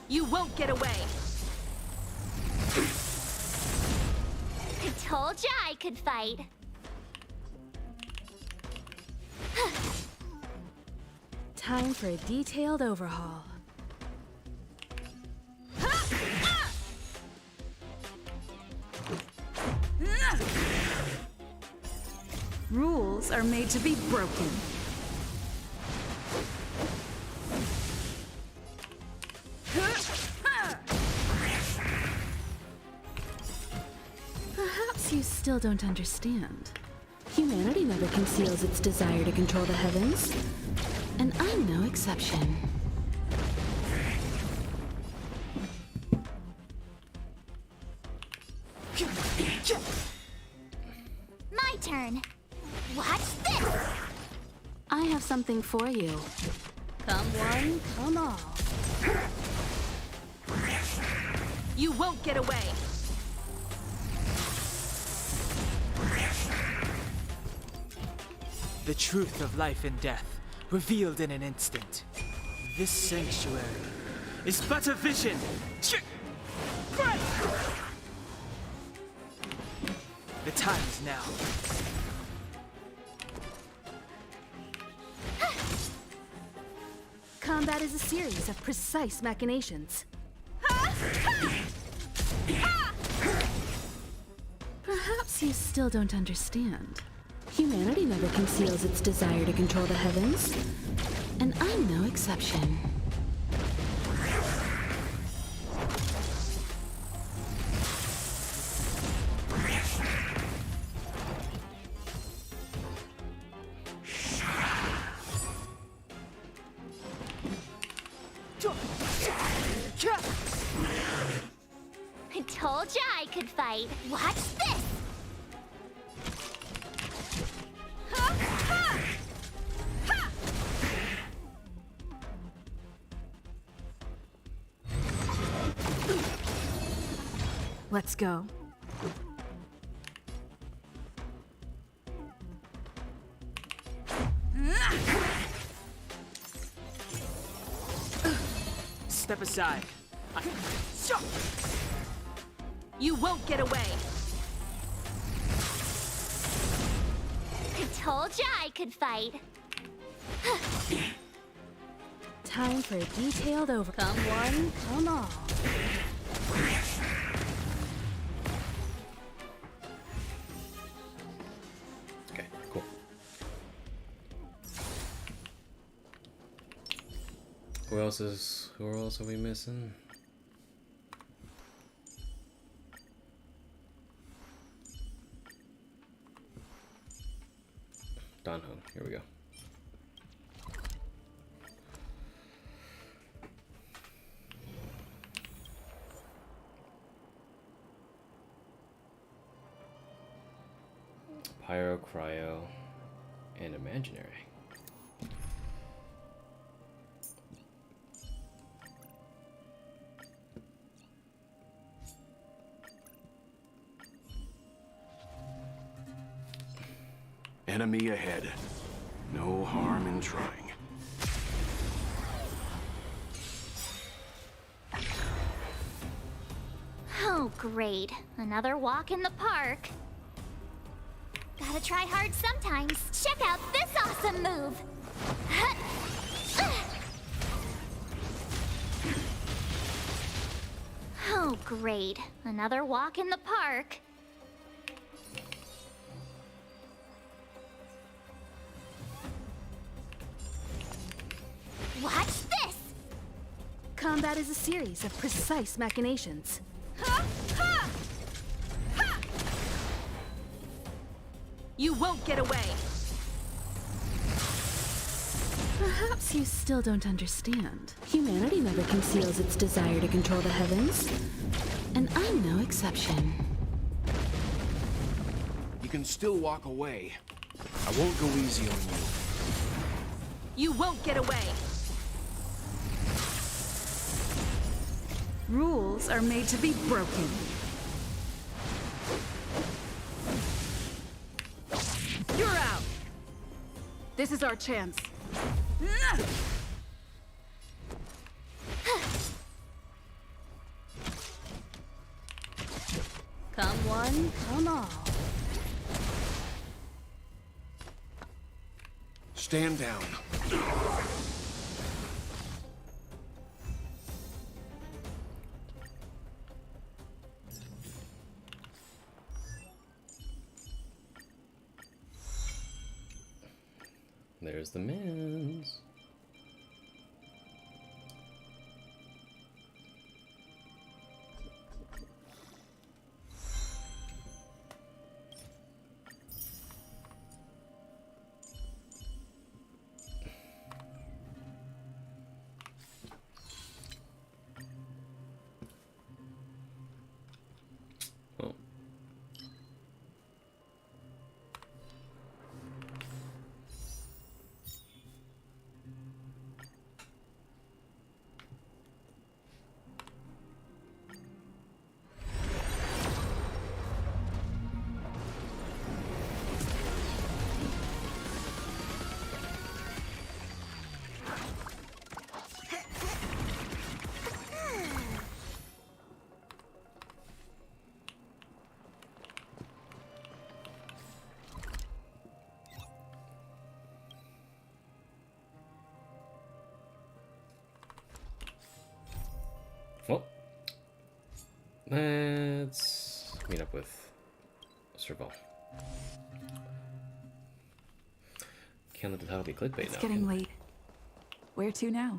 You won't get away. told ya I could fight. Time for a detailed overhaul. Rules are made to be broken. Perhaps you still don't understand. Humanity never conceals its desire to control the heavens, and I'm no exception. My turn. Watch this! I have something for you. Come one, come all. You won't get away! The truth of life and death, revealed in an instant. This sanctuary is but a vision. The time is now. Combat is a series of precise machinations. Perhaps you still don't understand. Humanity never conceals its desire to control the heavens, and I'm no exception. I told ya I could fight. Watch this! Let's go. Step aside. You won't get away! I told ya I could fight. Time for a detailed over. Come one, come all. Okay, cool. Who else are we missing? Danho, here we go. Pyro, cryo, and imaginary. Enemy ahead. No harm in trying. Oh, great. Another walk in the park. Gotta try hard sometimes. Check out this awesome move! Oh, great. Another walk in the park. Watch this! Combat is a series of precise machinations. You won't get away! Perhaps you still don't understand. Humanity never conceals its desire to control the heavens, and I'm no exception. You can still walk away. I won't go easy on you. You won't get away! Rules are made to be broken. You're out! This is our chance. Come one, Stand down. There's the mins. Oh. Well, let's meet up with Serval. Can't let the title be clickbait now. It's getting late. Where to now?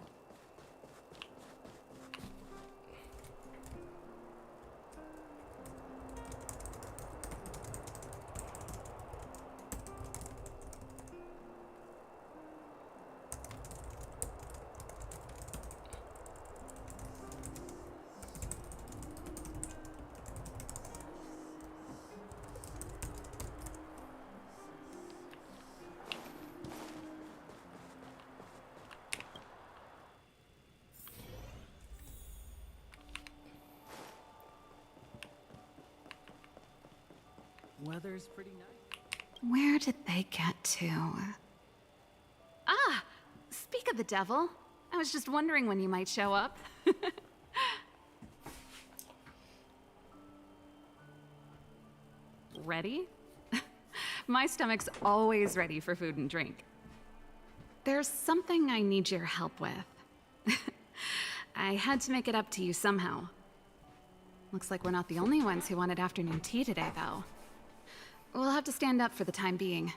Weather's pretty nice. Where did they get to? Ah! Speak of the devil. I was just wondering when you might show up. Ready? My stomach's always ready for food and drink. There's something I need your help with. I had to make it up to you somehow. Looks like we're not the only ones who wanted afternoon tea today, though. We'll have to stand up for the time being.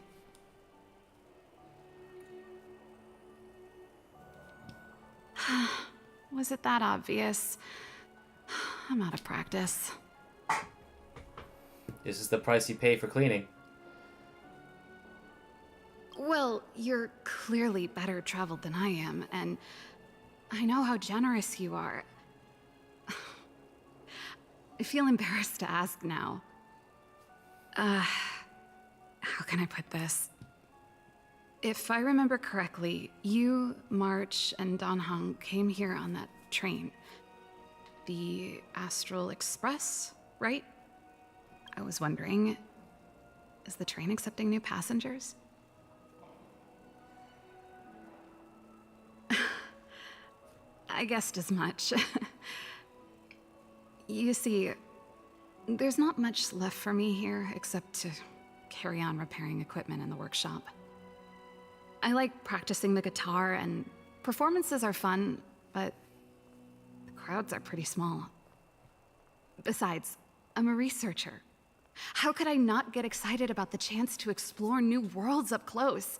Was it that obvious? I'm out of practice. This is the price you pay for cleaning. Well, you're clearly better traveled than I am, and I know how generous you are. I feel embarrassed to ask now. How can I put this? If I remember correctly, you, March, and Don Hong came here on that train. The Astral Express, right? I was wondering, is the train accepting new passengers? I guessed as much. You see, there's not much left for me here except to carry on repairing equipment in the workshop. I like practicing the guitar, and performances are fun, but the crowds are pretty small. Besides, I'm a researcher. How could I not get excited about the chance to explore new worlds up close?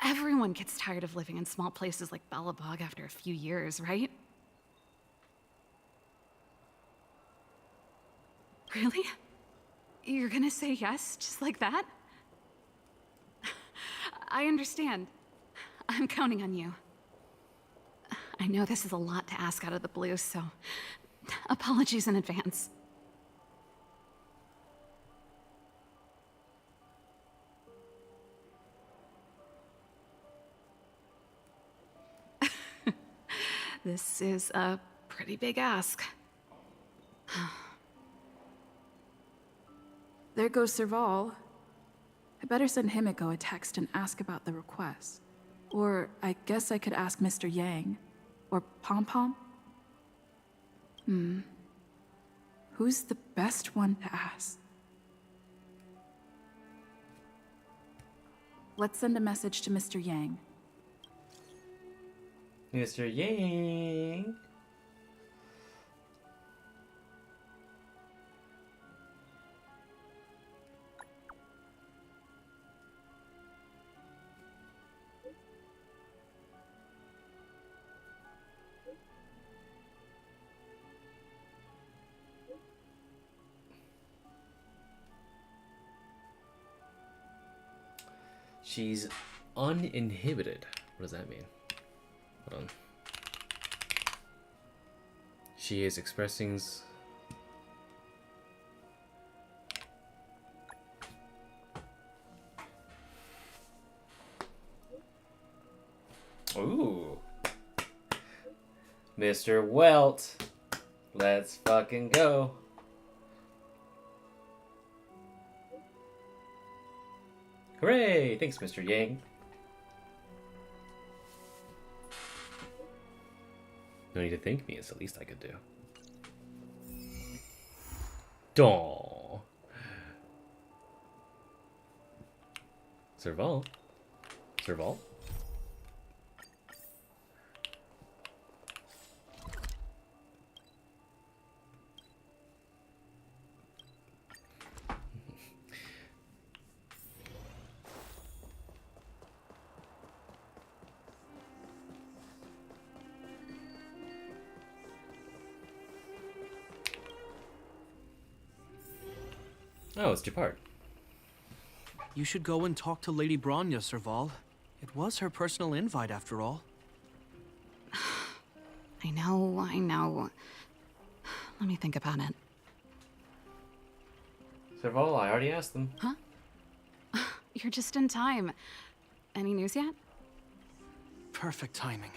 Everyone gets tired of living in small places like Bellabog after a few years, right? Really? You're gonna say yes, just like that? I understand. I'm counting on you. I know this is a lot to ask out of the blue, so apologies in advance. This is a pretty big ask. There goes Serval. I better send Himiko a text and ask about the request. Or I guess I could ask Mr. Yang. Or Pom Pom. Who's the best one to ask? Let's send a message to Mr. Yang. Mr. Yang. She's uninhibited. What does that mean? Hold on. She is expressing. Ooh. Mr. Welt. Let's fucking go. Hooray! Thanks, Mr. Yang. No need to thank me, it's the least I could do. Daw. Serval? Serval? Oh, it's Japard. You should go and talk to Lady Bronya, Serval. It was her personal invite, after all. I know. Let me think about it. Serval, I already asked them. Huh? You're just in time. Any news yet? Perfect timing.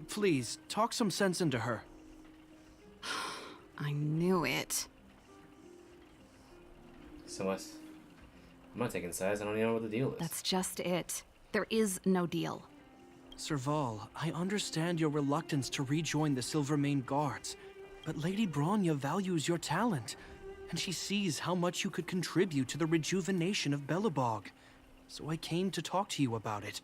Please, talk some sense into her. I knew it. So what? I'm not taking sides, I don't even know what the deal is. That's just it. There is no deal. Serval, I understand your reluctance to rejoin the Silvermane Guards, but Lady Bronya values your talent, and she sees how much you could contribute to the rejuvenation of Belobog. So I came to talk to you about it.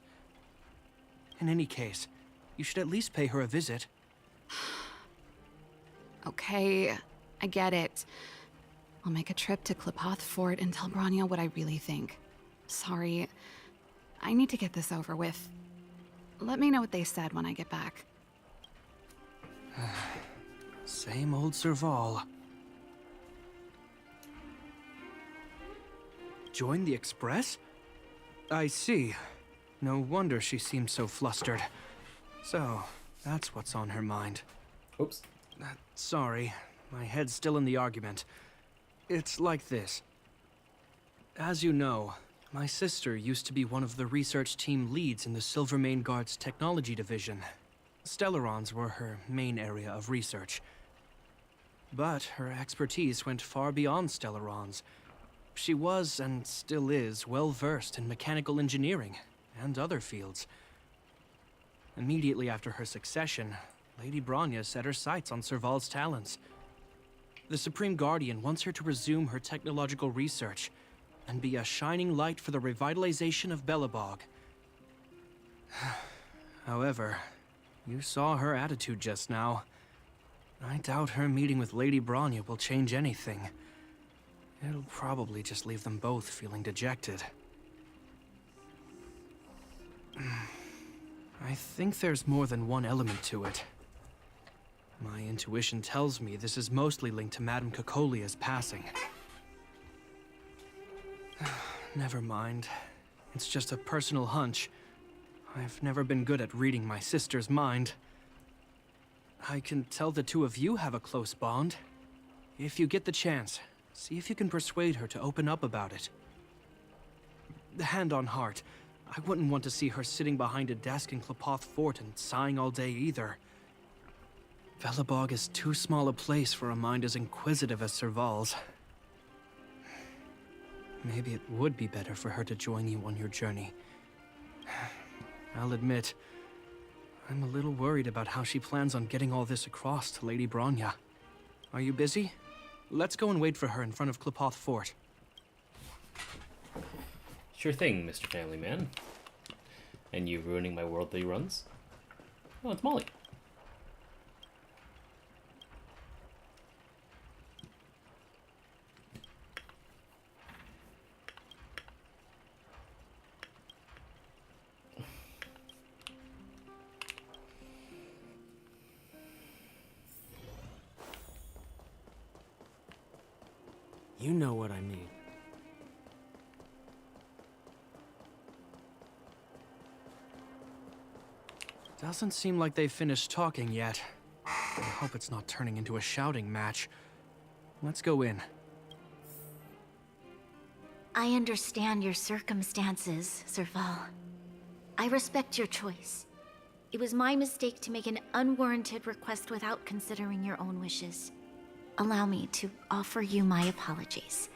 In any case, you should at least pay her a visit. Okay, I get it. I'll make a trip to Klipoth Fort and tell Bronya what I really think. Sorry, I need to get this over with. Let me know what they said when I get back. Same old Serval. Join the Express? I see. No wonder she seems so flustered. So, that's what's on her mind. Oops. Sorry, my head's still in the argument. It's like this. As you know, my sister used to be one of the research team leads in the Silvermane Guard's technology division. Stellarons were her main area of research. But her expertise went far beyond Stellarons. She was, and still is, well versed in mechanical engineering and other fields. Immediately after her succession, Lady Bronya set her sights on Serval's talents. The Supreme Guardian wants her to resume her technological research and be a shining light for the revitalization of Belobog. However, you saw her attitude just now. I doubt her meeting with Lady Bronya will change anything. It'll probably just leave them both feeling dejected. I think there's more than one element to it. My intuition tells me this is mostly linked to Madame Cocolia's passing. Never mind. It's just a personal hunch. I've never been good at reading my sister's mind. I can tell the two of you have a close bond. If you get the chance, see if you can persuade her to open up about it. Hand on heart, I wouldn't want to see her sitting behind a desk in Klipoth Fort and sighing all day either. Belobog is too small a place for a mind as inquisitive as Serval's. Maybe it would be better for her to join you on your journey. I'll admit, I'm a little worried about how she plans on getting all this across to Lady Bronya. Are you busy? Let's go and wait for her in front of Klipoth Fort. Sure thing, Mr. Family Man. And you ruining my worldly runs? Oh, it's Molly. You know what I mean. Doesn't seem like they finished talking yet. I hope it's not turning into a shouting match. Let's go in. I understand your circumstances, Serval. I respect your choice. It was my mistake to make an unwarranted request without considering your own wishes. Allow me to offer you my apologies.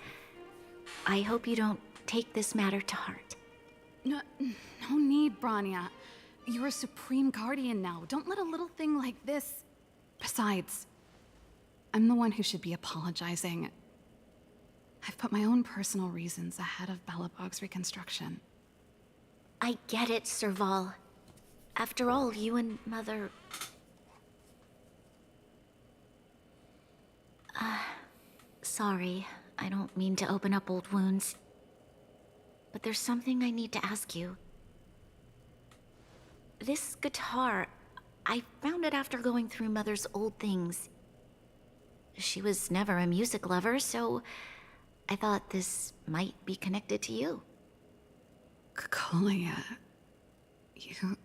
I hope you don't take this matter to heart. No need, Branya. You're a supreme guardian now. Don't let a little thing like this... Besides, I'm the one who should be apologizing. I've put my own personal reasons ahead of Belobog's reconstruction. I get it, Serval. After all, you and Mother... Sorry, I don't mean to open up old wounds. But there's something I need to ask you. This guitar, I found it after going through Mother's old things. She was never a music lover, so I thought this might be connected to you. Cocolia, you...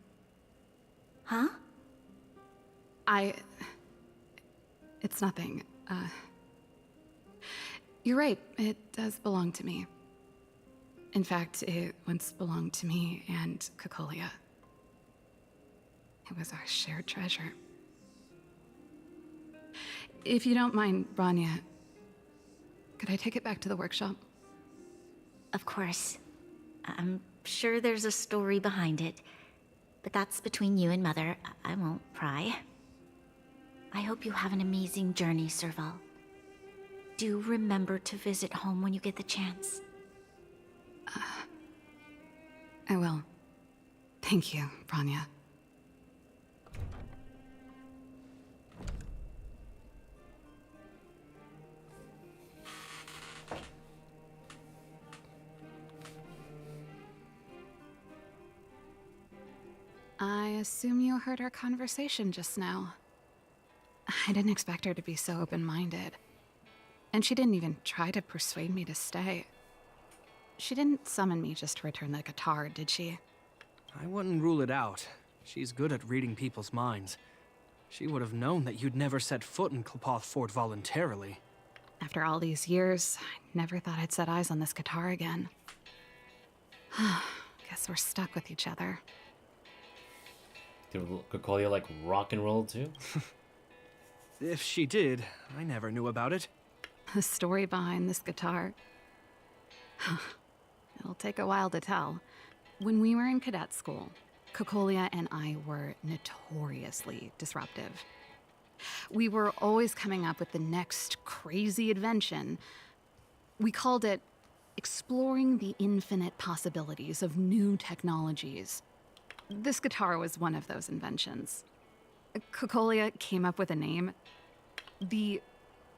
Huh? It's nothing. You're right, it does belong to me. In fact, it once belonged to me and Cocolia. It was our shared treasure. If you don't mind, Branya, could I take it back to the workshop? Of course. I'm sure there's a story behind it, but that's between you and Mother. I won't pry. I hope you have an amazing journey, Serval. Do remember to visit home when you get the chance. I will. Thank you, Branya. I assume you heard our conversation just now. I didn't expect her to be so open-minded. And she didn't even try to persuade me to stay. She didn't summon me just to return the guitar, did she? I wouldn't rule it out. She's good at reading people's minds. She would have known that you'd never set foot in Clopoth Fort voluntarily. After all these years, I never thought I'd set eyes on this guitar again. Guess we're stuck with each other. Did Cocolia like rock and roll too? If she did, I never knew about it. The story behind this guitar. It'll take a while to tell. When we were in cadet school, Cocolia and I were notoriously disruptive. We were always coming up with the next crazy invention. We called it exploring the infinite possibilities of new technologies. This guitar was one of those inventions. Cocolia came up with a name. The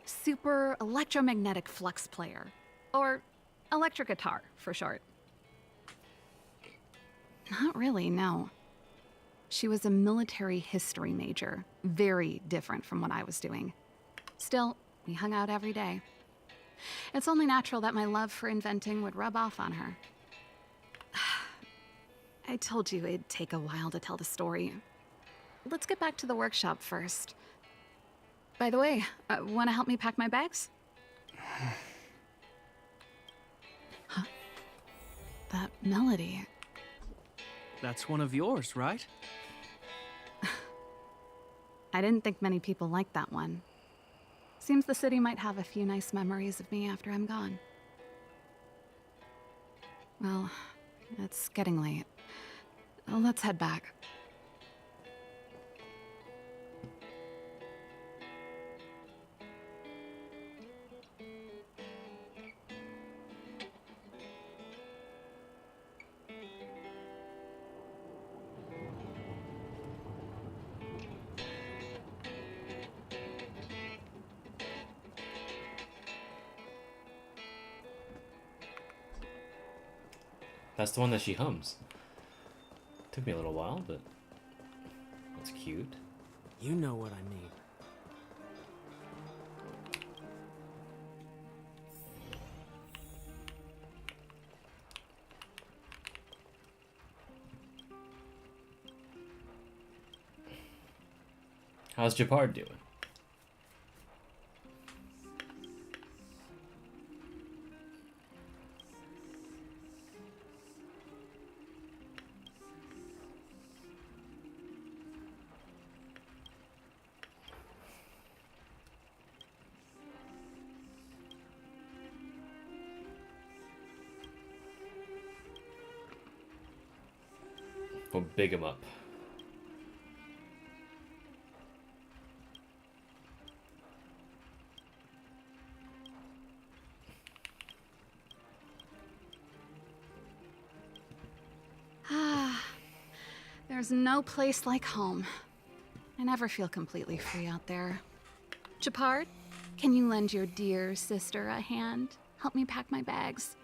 Super Electromagnetic Flux Player, or electric guitar for short. Not really, no. She was a military history major, very different from what I was doing. Still, we hung out every day. It's only natural that my love for inventing would rub off on her. I told you it'd take a while to tell the story. Let's get back to the workshop first. By the way, want to help me pack my bags? Huh? That melody. That's one of yours, right? I didn't think many people liked that one. Seems the city might have a few nice memories of me after I'm gone. Well, it's getting late. Let's head back. That's the one that she hums. Took me a little while, but that's cute. You know what I mean. How's Japard doing? We'll big him up. There's no place like home. I never feel completely free out there. Japard, can you lend your dear sister a hand? Help me pack my bags.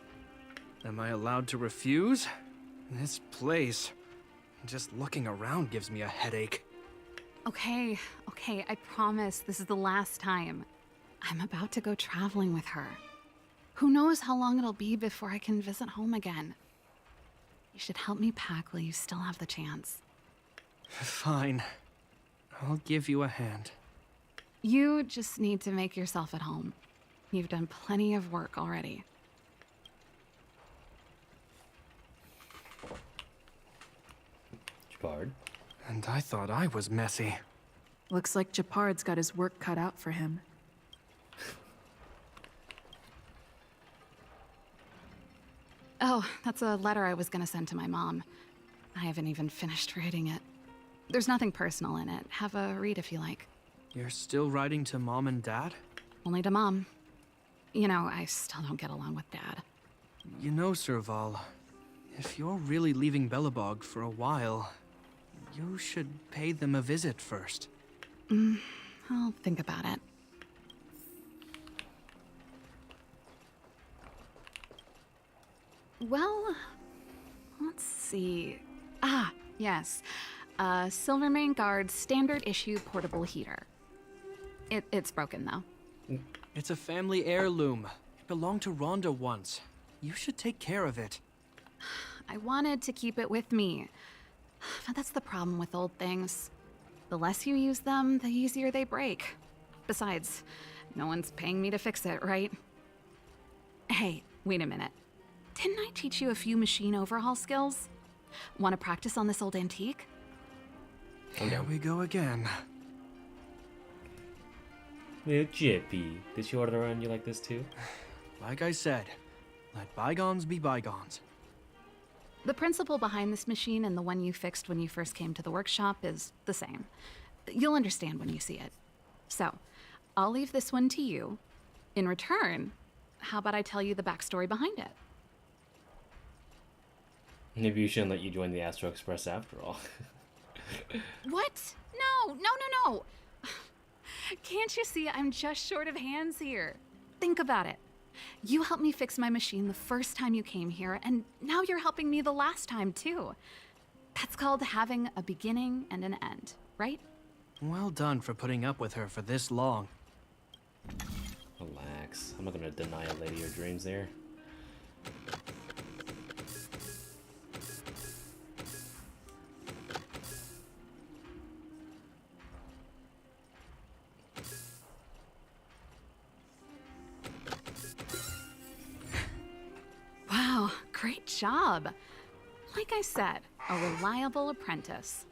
Am I allowed to refuse? This place, just looking around gives me a headache. Okay, I promise this is the last time. I'm about to go traveling with her. Who knows how long it'll be before I can visit home again. You should help me pack while you still have the chance. Fine. I'll give you a hand. You just need to make yourself at home. You've done plenty of work already. Japard. And I thought I was messy. Looks like Japard's got his work cut out for him. Oh, that's a letter I was gonna send to my mom. I haven't even finished writing it. There's nothing personal in it. Have a read if you like. You're still writing to Mom and Dad? Only to Mom. You know, I still don't get along with Dad. You know, Serval, if you're really leaving Belobog for a while, you should pay them a visit first. I'll think about it. Well, let's see. Ah, yes. Silvermane Guard's standard issue portable heater. It's broken though. It's a family heirloom. It belonged to Rhonda once. You should take care of it. I wanted to keep it with me. But that's the problem with old things. The less you use them, the easier they break. Besides, no one's paying me to fix it, right? Hey, wait a minute. Didn't I teach you a few machine overhaul skills? Want to practice on this old antique? Here we go again. Little Jippy, did she order around you like this too? Like I said, let bygones be bygones. The principle behind this machine and the one you fixed when you first came to the workshop is the same. You'll understand when you see it. So, I'll leave this one to you. In return, how about I tell you the backstory behind it? Maybe we shouldn't let you join the Astro Express after all. What? No. Can't you see I'm just short of hands here? Think about it. You helped me fix my machine the first time you came here, and now you're helping me the last time too. That's called having a beginning and an end, right? Well done for putting up with her for this long. Relax. I'm not gonna deny a lady her dreams there. Wow, great job. Like I said, a reliable apprentice.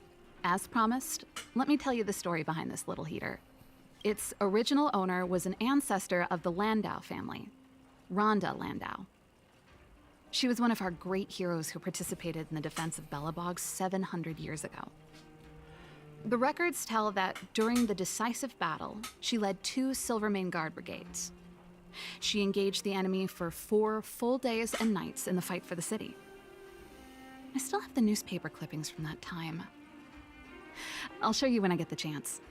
As promised, let me tell you the story behind this little heater. Its original owner was an ancestor of the Landau family, Rhonda Landau. She was one of our great heroes who participated in the defense of Belobog 700 years ago. The records tell that during the decisive battle, she led 2 Silvermane Guard brigades. She engaged the enemy for 4 full days and nights in the fight for the city. I still have the newspaper clippings from that time. I'll show you when I get the chance.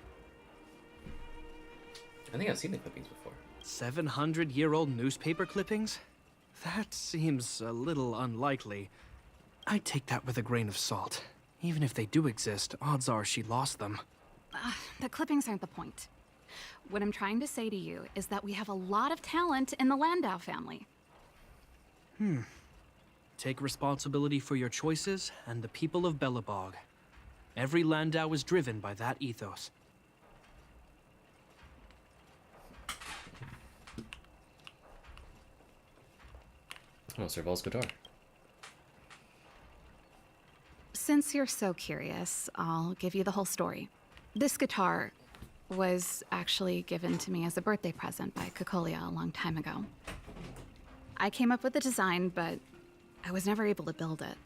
I think I've seen the clippings before. 700-year-old newspaper clippings? That seems a little unlikely. I'd take that with a grain of salt. Even if they do exist, odds are she lost them. The clippings aren't the point. What I'm trying to say to you is that we have a lot of talent in the Landau family. Take responsibility for your choices and the people of Belobog. Every Landau is driven by that ethos. Oh, Serval's guitar. Since you're so curious, I'll give you the whole story. This guitar was actually given to me as a birthday present by Cocolia a long time ago. I came up with the design, but I was never able to build it.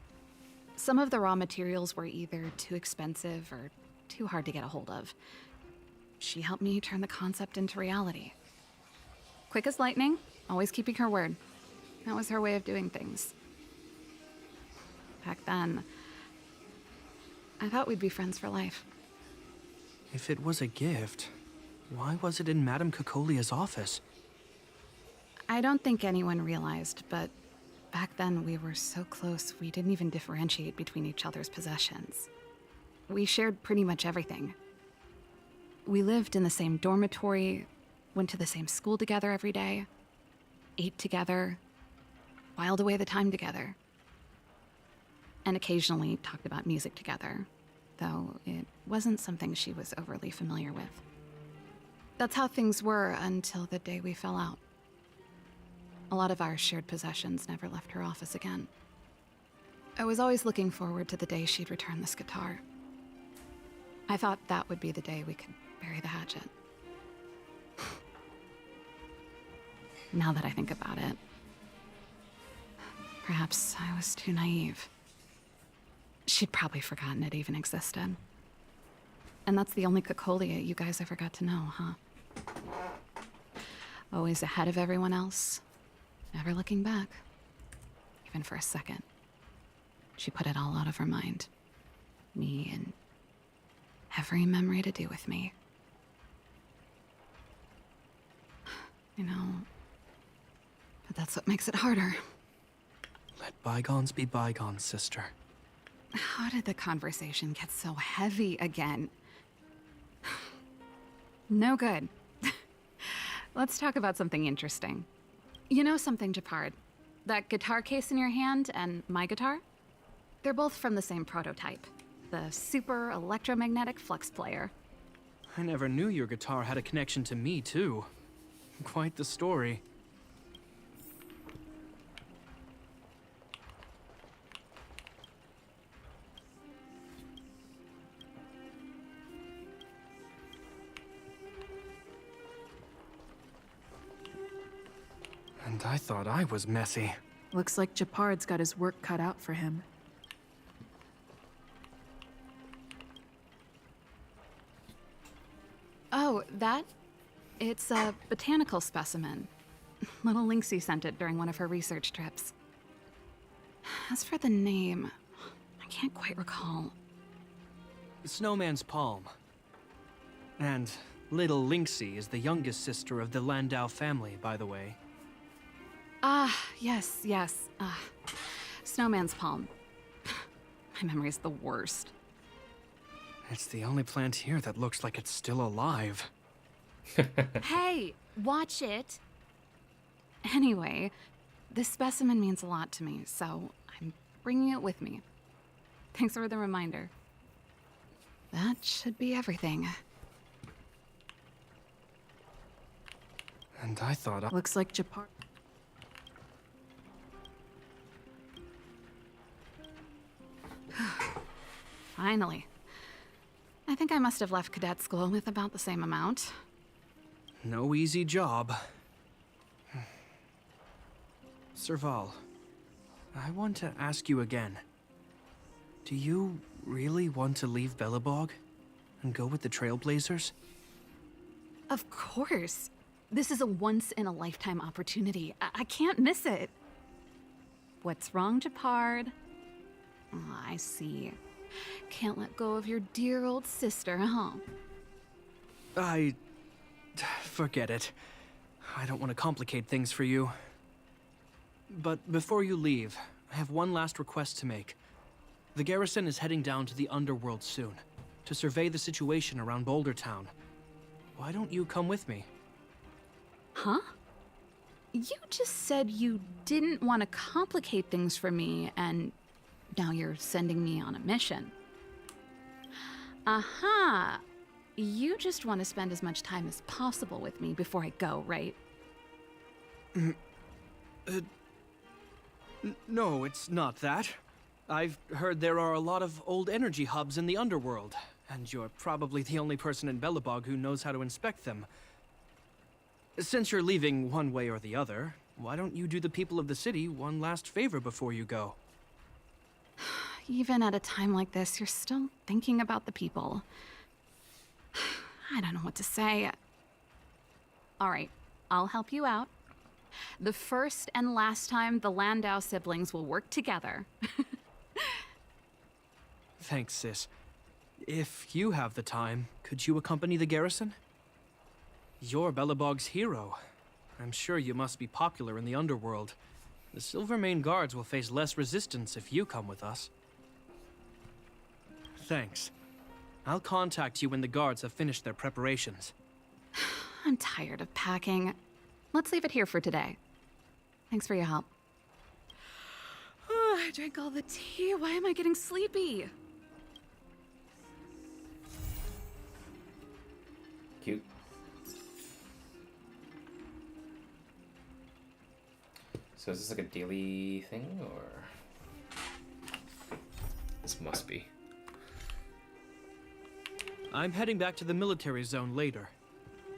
Some of the raw materials were either too expensive or too hard to get a hold of. She helped me turn the concept into reality. Quick as lightning, always keeping her word. That was her way of doing things. Back then, I thought we'd be friends for life. If it was a gift, why was it in Madame Cocolia's office? I don't think anyone realized, but back then we were so close we didn't even differentiate between each other's possessions. We shared pretty much everything. We lived in the same dormitory, went to the same school together every day, ate together, whiled away the time together, and occasionally talked about music together, though it wasn't something she was overly familiar with. That's how things were until the day we fell out. A lot of our shared possessions never left her office again. I was always looking forward to the day she'd return this guitar. I thought that would be the day we could bury the hatchet. Now that I think about it, perhaps I was too naive. She'd probably forgotten it even existed. And that's the only Cocolia you guys ever got to know, huh? Always ahead of everyone else, never looking back, even for a second. She put it all out of her mind. Me and every memory to do with me. You know, but that's what makes it harder. Let bygones be bygones, sister. How did the conversation get so heavy again? No good. Let's talk about something interesting. You know something, Japard? That guitar case in your hand and my guitar? They're both from the same prototype. The super electromagnetic flux player. I never knew your guitar had a connection to me, too. Quite the story. And I thought I was messy. Looks like Japard's got his work cut out for him. Oh, that? It's a botanical specimen. Little Lynxie sent it during one of her research trips. As for the name, I can't quite recall. Snowman's palm. And little Lynxie is the youngest sister of the Landau family, by the way. Ah, yes. Snowman's palm. My memory's the worst. It's the only plant here that looks like it's still alive. Hey, watch it. Anyway, this specimen means a lot to me, so I'm bringing it with me. Thanks for the reminder. That should be everything. And I thought Looks like Japard. Finally. I think I must have left cadet school with about the same amount. No easy job. Serval, I want to ask you again. Do you really want to leave Belobog and go with the Trailblazers? Of course. This is a once-in-a-lifetime opportunity. I can't miss it. What's wrong, Japard? Oh, I see. Can't let go of your dear old sister, huh? Forget it. I don't want to complicate things for you. But before you leave, I have one last request to make. The garrison is heading down to the underworld soon, to survey the situation around Boulder Town. Why don't you come with me? Huh? You just said you didn't want to complicate things for me, and now you're sending me on a mission. Aha! You just want to spend as much time as possible with me before I go, right? No, it's not that. I've heard there are a lot of old energy hubs in the underworld, and you're probably the only person in Belobog who knows how to inspect them. Since you're leaving one way or the other, why don't you do the people of the city one last favor before you go? Even at a time like this, you're still thinking about the people. I don't know what to say. All right, I'll help you out. The first and last time the Landau siblings will work together. Thanks, sis. If you have the time, could you accompany the garrison? You're Belobog's hero. I'm sure you must be popular in the underworld. The Silvermane Guards will face less resistance if you come with us. Thanks. I'll contact you when the guards have finished their preparations. I'm tired of packing. Let's leave it here for today. Thanks for your help. Oh, I drank all the tea. Why am I getting sleepy? Cute. So is this like a daily thing, or this must be? I'm heading back to the military zone later.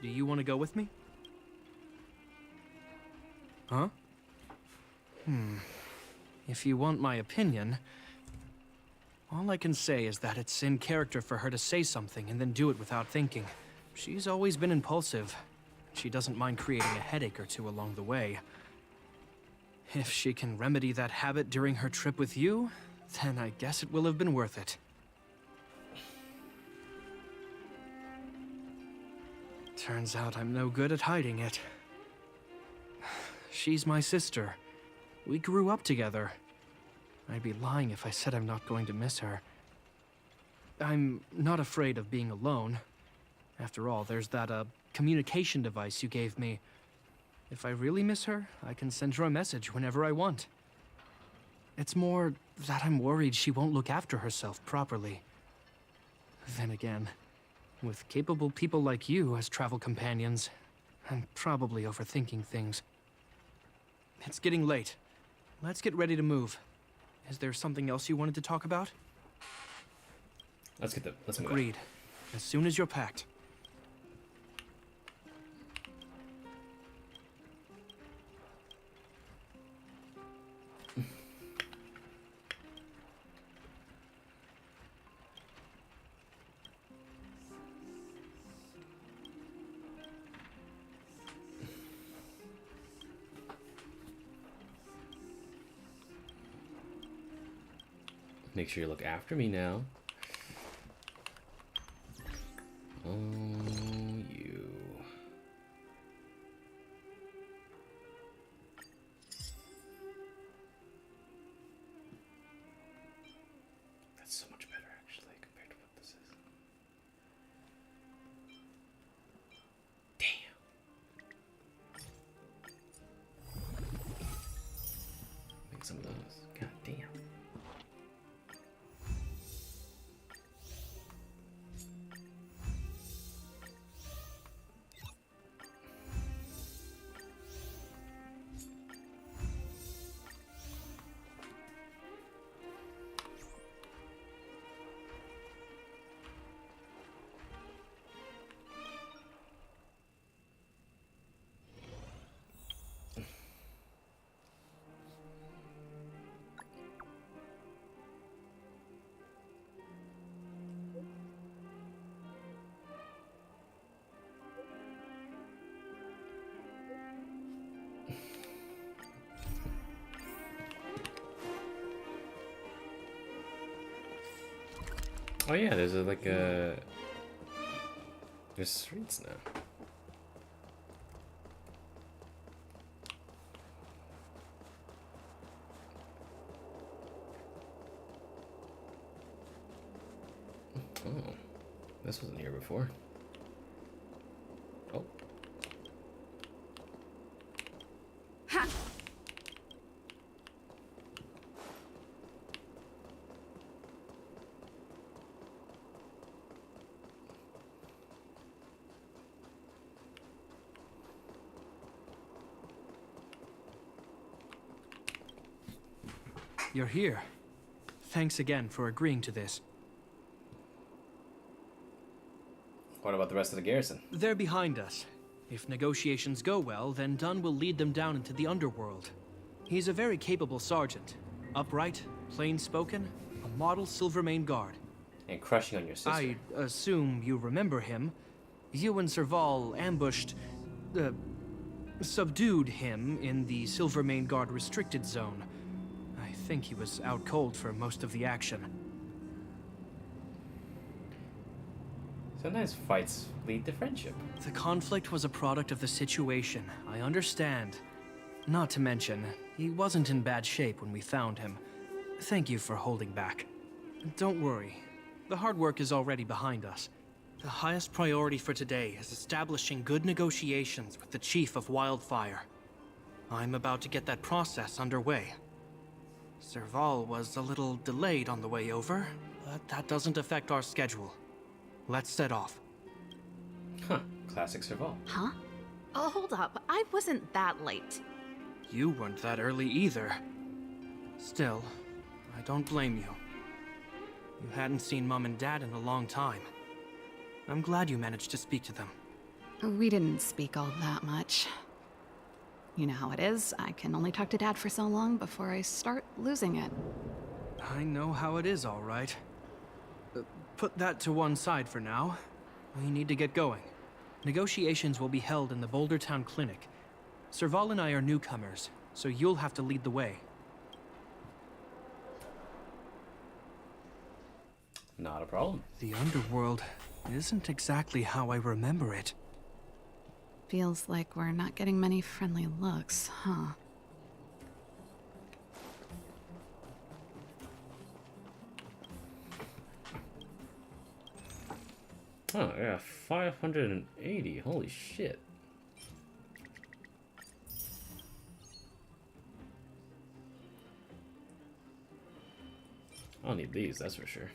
Do you want to go with me? Huh? If you want my opinion, all I can say is that it's in character for her to say something and then do it without thinking. She's always been impulsive. She doesn't mind creating a headache or two along the way. If she can remedy that habit during her trip with you, then I guess it will have been worth it. Turns out I'm no good at hiding it. She's my sister. We grew up together. I'd be lying if I said I'm not going to miss her. I'm not afraid of being alone. After all, there's that, communication device you gave me. If I really miss her, I can send her a message whenever I want. It's more that I'm worried she won't look after herself properly. Then again, with capable people like you as travel companions, I'm probably overthinking things. It's getting late. Let's get ready to move. Is there something else you wanted to talk about? Let's move. Agreed. As soon as you're packed. Make sure you look after me now. Oh, you. That's so much better, actually, compared to what this is. Damn. Make some of those. God damn. Oh yeah, there's there's streets now. Oh, this wasn't here before. Oh. Ha! You're here. Thanks again for agreeing to this. What about the rest of the garrison? They're behind us. If negotiations go well, then Dunn will lead them down into the underworld. He's a very capable sergeant. Upright, plain-spoken, a model Silvermane guard. And crushing on your sister. I assume you remember him. You and Serval ambushed... subdued him in the Silvermane Guard restricted zone. I think he was out cold for most of the action. Sometimes fights lead to friendship. The conflict was a product of the situation, I understand. Not to mention, he wasn't in bad shape when we found him. Thank you for holding back. Don't worry, the hard work is already behind us. The highest priority for today is establishing good negotiations with the Chief of Wildfire. I'm about to get that process underway. Serval was a little delayed on the way over, but that doesn't affect our schedule. Let's set off. Huh, classic Serval. Huh? Oh, hold up. I wasn't that late. You weren't that early either. Still, I don't blame you. You hadn't seen Mom and Dad in a long time. I'm glad you managed to speak to them. We didn't speak all that much. You know how it is. I can only talk to Dad for so long before I start losing it. I know how it is, all right. Put that to one side for now. We need to get going. Negotiations will be held in the Boulder Town Clinic. Serval and I are newcomers, so you'll have to lead the way. Not a problem. The underworld isn't exactly how I remember it. Feels like we're not getting many friendly looks, huh? Oh, yeah, 580. Holy shit. I'll need these, that's for sure.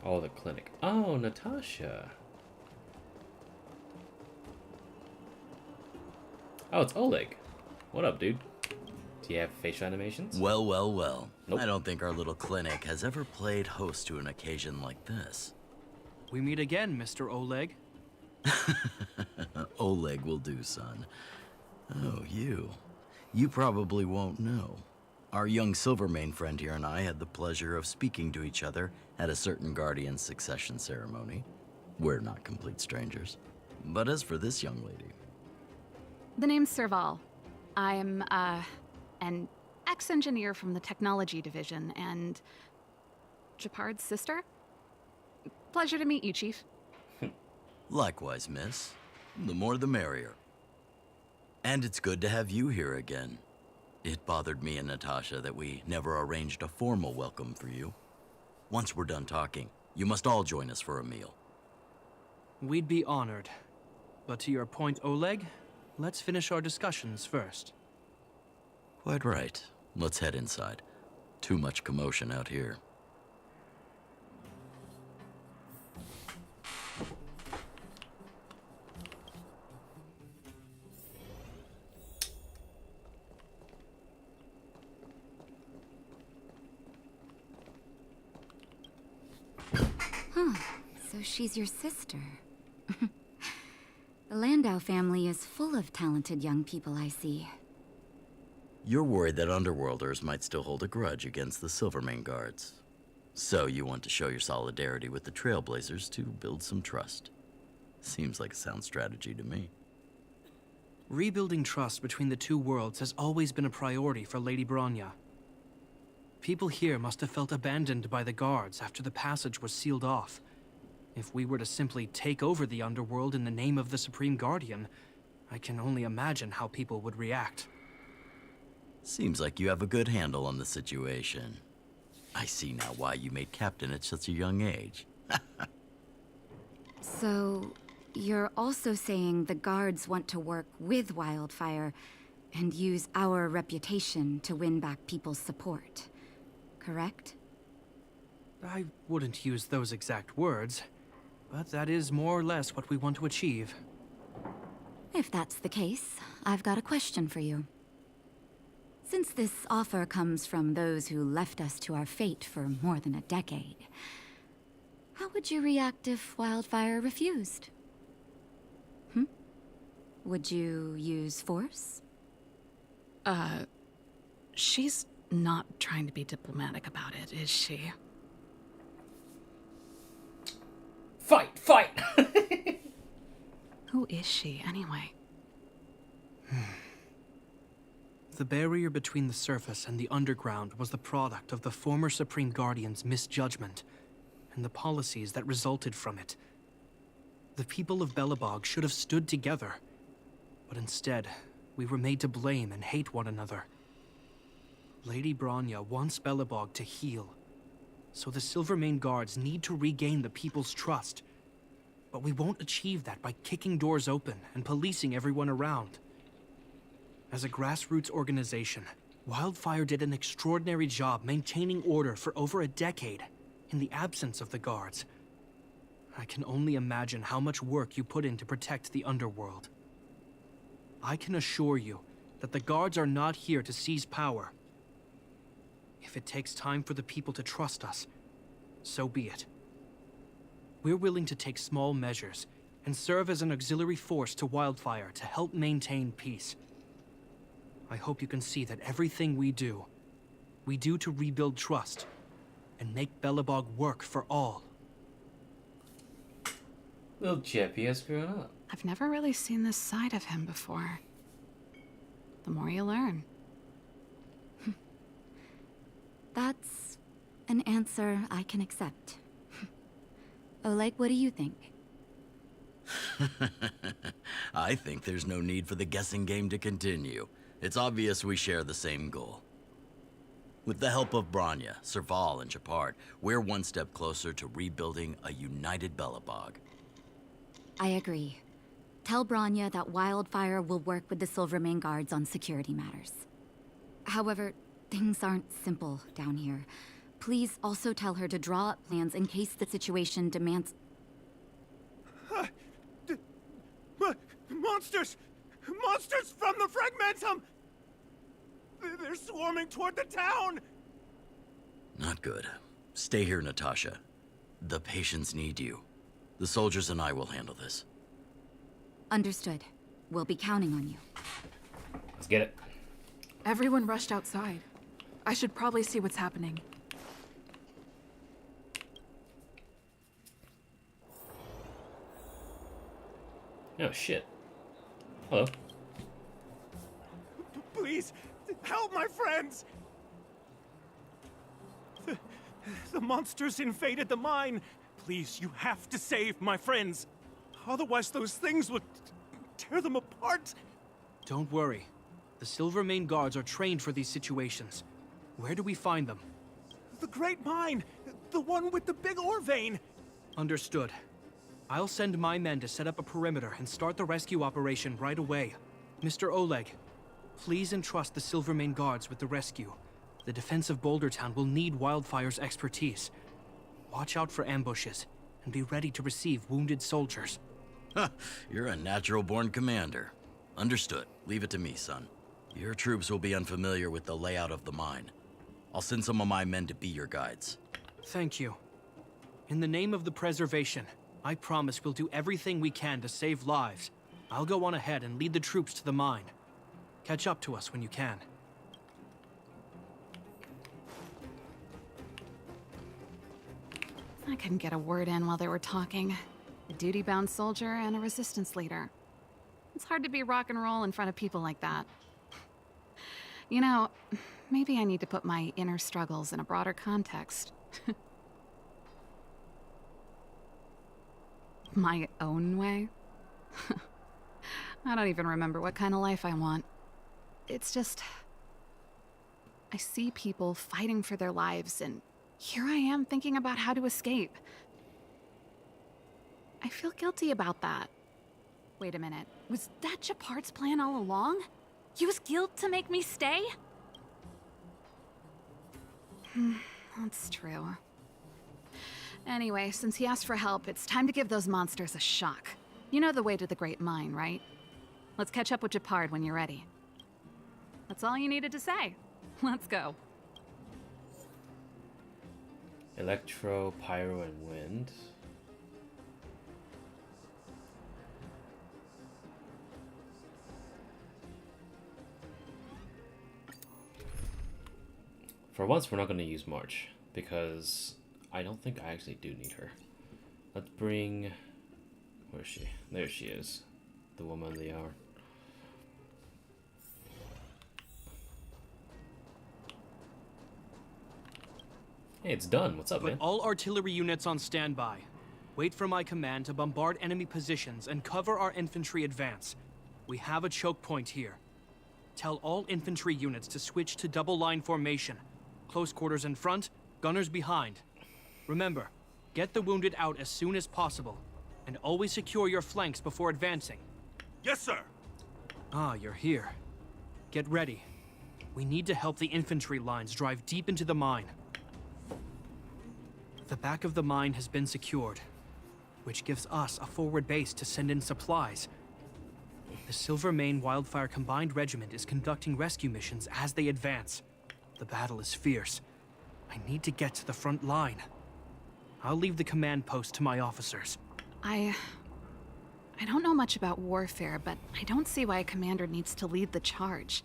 Oh, the clinic. Oh, Natasha. Oh, it's Oleg. What up, dude? Do you have facial animations? Well, well, well. Nope. I don't think our little clinic has ever played host to an occasion like this. We meet again, Mr. Oleg. Oleg will do, son. Oh, you. You probably won't know. Our young Silvermane friend here and I had the pleasure of speaking to each other at a certain Guardian succession ceremony. We're not complete strangers. But as for this young lady... The name's Serval. I'm, an ex-engineer from the technology division and... Japard's sister? Pleasure to meet you, Chief. Likewise, miss. The more the merrier. And it's good to have you here again. It bothered me and Natasha that we never arranged a formal welcome for you. Once we're done talking, you must all join us for a meal. We'd be honored. But to your point, Oleg, let's finish our discussions first. Quite right. Let's head inside. Too much commotion out here. So she's your sister. The Landau family is full of talented young people, I see. You're worried that Underworlders might still hold a grudge against the Silvermane Guards. So you want to show your solidarity with the Trailblazers to build some trust. Seems like a sound strategy to me. Rebuilding trust between the two worlds has always been a priority for Lady Bronya. People here must have felt abandoned by the guards after the passage was sealed off. If we were to simply take over the underworld in the name of the Supreme Guardian, I can only imagine how people would react. Seems like you have a good handle on the situation. I see now why you made captain at such a young age. So, you're also saying the guards want to work with Wildfire and use our reputation to win back people's support, correct? I wouldn't use those exact words, but that is more or less what we want to achieve. If that's the case, I've got a question for you. Since this offer comes from those who left us to our fate for more than a decade, how would you react if Wildfire refused? Would you use force? She's not trying to be diplomatic about it, is she? Fight! Fight! Who is she, anyway? The barrier between the surface and the underground was the product of the former Supreme Guardian's misjudgment and the policies that resulted from it. The people of Belobog should have stood together, but instead, we were made to blame and hate one another. Lady Bronya wants Belobog to heal, so the Silvermane Guards need to regain the people's trust. But we won't achieve that by kicking doors open and policing everyone around. As a grassroots organization, Wildfire did an extraordinary job maintaining order for over a decade in the absence of the guards. I can only imagine how much work you put in to protect the underworld. I can assure you that the guards are not here to seize power. If it takes time for the people to trust us, so be it. We're willing to take small measures and serve as an auxiliary force to Wildfire to help maintain peace. I hope you can see that everything we do to rebuild trust and make Belobog work for all. Little Jeppy has grown up. I've never really seen this side of him before. The more you learn. That's an answer I can accept. Oleg, what do you think? I think there's no need for the guessing game to continue. It's obvious we share the same goal. With the help of Bronya, Serval, and Japard, we're one step closer to rebuilding a united Belobog. I agree. Tell Bronya that Wildfire will work with the Silvermane Guards on security matters. However, things aren't simple down here. Please also tell her to draw up plans in case the situation demands... Monsters! Monsters from the Fragmentum! They're swarming toward the town! Not good. Stay here, Natasha. The patients need you. The soldiers and I will handle this. Understood. We'll be counting on you. Let's get it. Everyone rushed outside. I should probably see what's happening. Oh, shit. Hello. Please, help my friends! The monsters invaded the mine. Please, you have to save my friends. Otherwise, those things would tear them apart. Don't worry. The Silvermane Guards are trained for these situations. Where do we find them? The Great Mine! The one with the big ore vein! Understood. I'll send my men to set up a perimeter and start the rescue operation right away. Mr. Oleg, please entrust the Silvermane Guards with the rescue. The defense of Boulder Town will need Wildfire's expertise. Watch out for ambushes, and be ready to receive wounded soldiers. You're a natural-born commander. Understood. Leave it to me, son. Your troops will be unfamiliar with the layout of the mine. I'll send some of my men to be your guides. Thank you. In the name of the preservation, I promise we'll do everything we can to save lives. I'll go on ahead and lead the troops to the mine. Catch up to us when you can. I couldn't get a word in while they were talking. A duty-bound soldier and a resistance leader. It's hard to be rock and roll in front of people like that. You know, maybe I need to put my inner struggles in a broader context. My own way? I don't even remember what kind of life I want. It's just... I see people fighting for their lives, and here I am thinking about how to escape. I feel guilty about that. Wait a minute. Was that Japard's plan all along? Use guilt to make me stay? That's true. Anyway, since he asked for help, it's time to give those monsters a shock. You know the way to the Great Mine, right? Let's catch up with Japard when you're ready. That's all you needed to say. Let's go. Electro, pyro, and wind. For once, we're not going to use March, because I don't think I actually do need her. Let's bring... Where is she? There she is. The woman of the hour. Hey, it's done. What's up, Put man? all artillery units on standby. Wait for my command to bombard enemy positions and cover our infantry advance. We have a choke point here. Tell all infantry units to switch to double line formation. Close quarters in front, gunners behind. Remember, get the wounded out as soon as possible, and always secure your flanks before advancing. Yes, sir. Ah, you're here. Get ready. We need to help the infantry lines drive deep into the mine. The back of the mine has been secured, which gives us a forward base to send in supplies. The Silvermane Wildfire Combined Regiment is conducting rescue missions as they advance. The battle is fierce. I need to get to the front line. I'll leave the command post to my officers. I don't know much about warfare, but I don't see why a commander needs to lead the charge.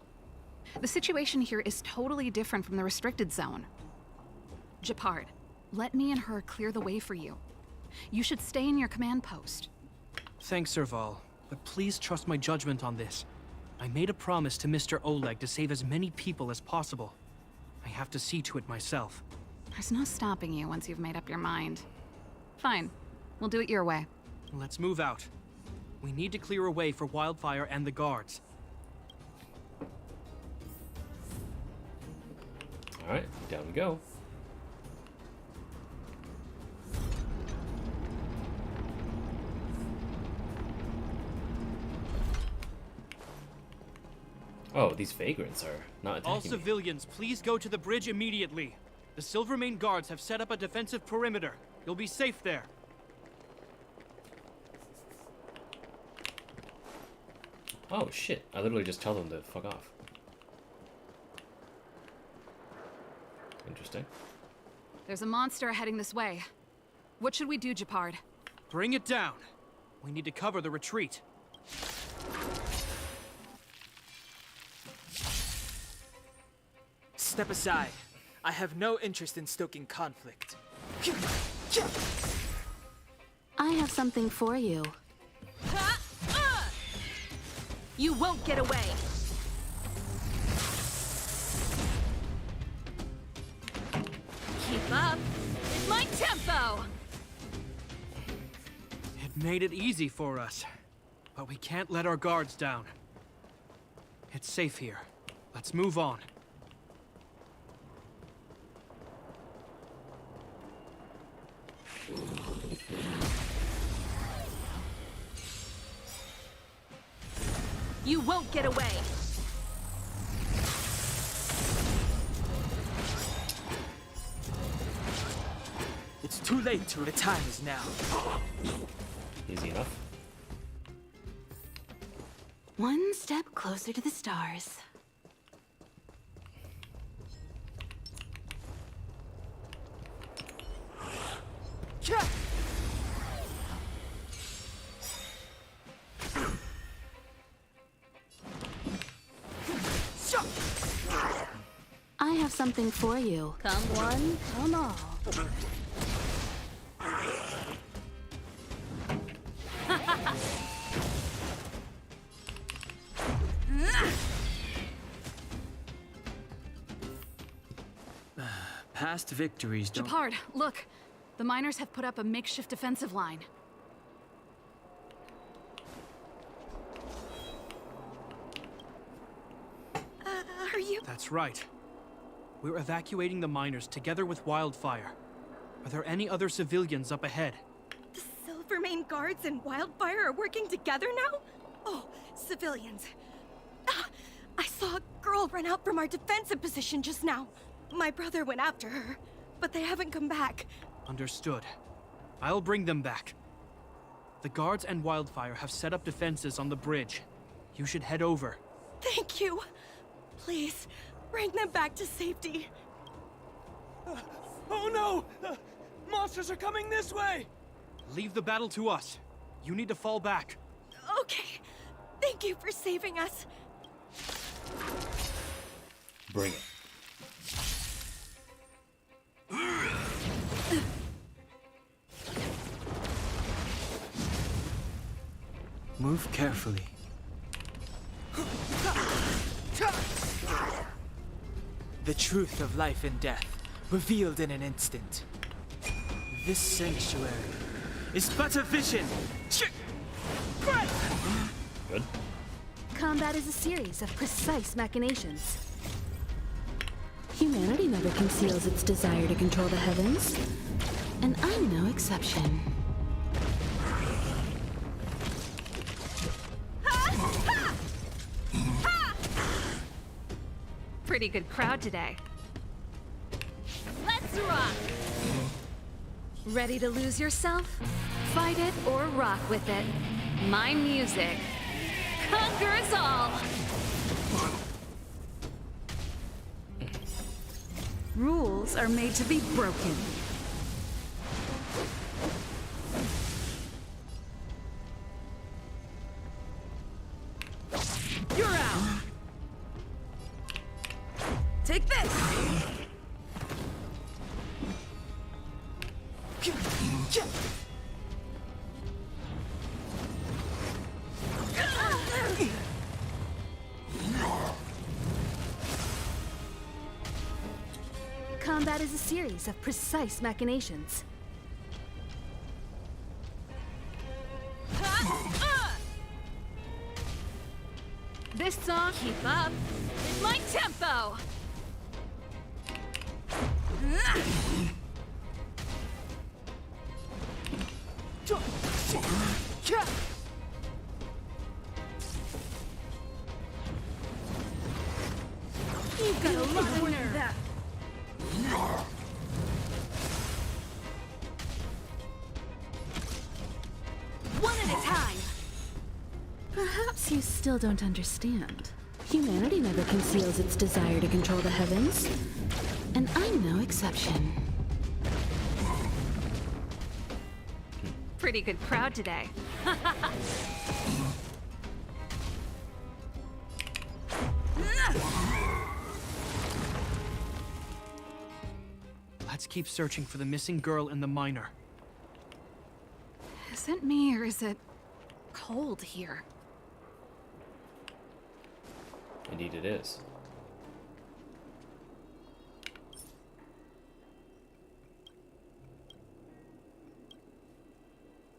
The situation here is totally different from the restricted zone. Japard, let me and her clear the way for you. You should stay in your command post. Thanks, Serval, but please trust my judgment on this. I made a promise to Mr. Oleg to save as many people as possible. I have to see to it myself. There's no stopping you once you've made up your mind. Fine. We'll do it your way. Let's move out. We need to clear a way for Wildfire and the guards. Alright, down we go. Oh, these vagrants are not attacking All me. civilians, please go to the bridge immediately. The Silvermane guards have set up a defensive perimeter. You'll be safe there. Oh shit, I literally just tell them to fuck off. Interesting. There's a monster heading this way. What should we do, Japard? Bring it down. We need to cover the retreat. Step aside. I have no interest in stoking conflict. I have something for you. You won't get away! Keep up with my tempo! It made it easy for us, but we can't let our guards down. It's safe here. Let's move on. You won't get away! It's too late to. The time is now. Easy enough. One step closer to the stars. I have something for you. Come one, come all. Past victories don't. Japard, look. The miners have put up a makeshift defensive line. That's right. We're evacuating the miners together with Wildfire. Are there any other civilians up ahead? The Silvermane guards and Wildfire are working together now? Oh, civilians. Ah, I saw a girl run out from our defensive position just now. My brother went after her, but they haven't come back. Understood. I'll bring them back. The guards and Wildfire have set up defenses on the bridge. You should head over. Thank you. Please, bring them back to safety. Oh no! Monsters are coming this way! Leave the battle to us. You need to fall back. Okay. Thank you for saving us. Bring it. Move carefully. The truth of life and death, revealed in an instant. This sanctuary is but a vision. Good. Combat is a series of precise machinations. Humanity never conceals its desire to control the heavens, and I'm no exception. Pretty good crowd today. Let's rock! Ready to lose yourself? Fight it or rock with it. My music conquers all. Rules are made to be broken. You're out! Take this! Combat is a series of precise machinations. This song, keep up, is my tempo. You've got a lot of nerve. One at a time! Perhaps you still don't understand. Humanity never conceals its desire to control the heavens, and I'm no exception. Pretty good crowd today. Let's keep searching for the missing girl and the miner. Is it me or is it cold here? Indeed it is.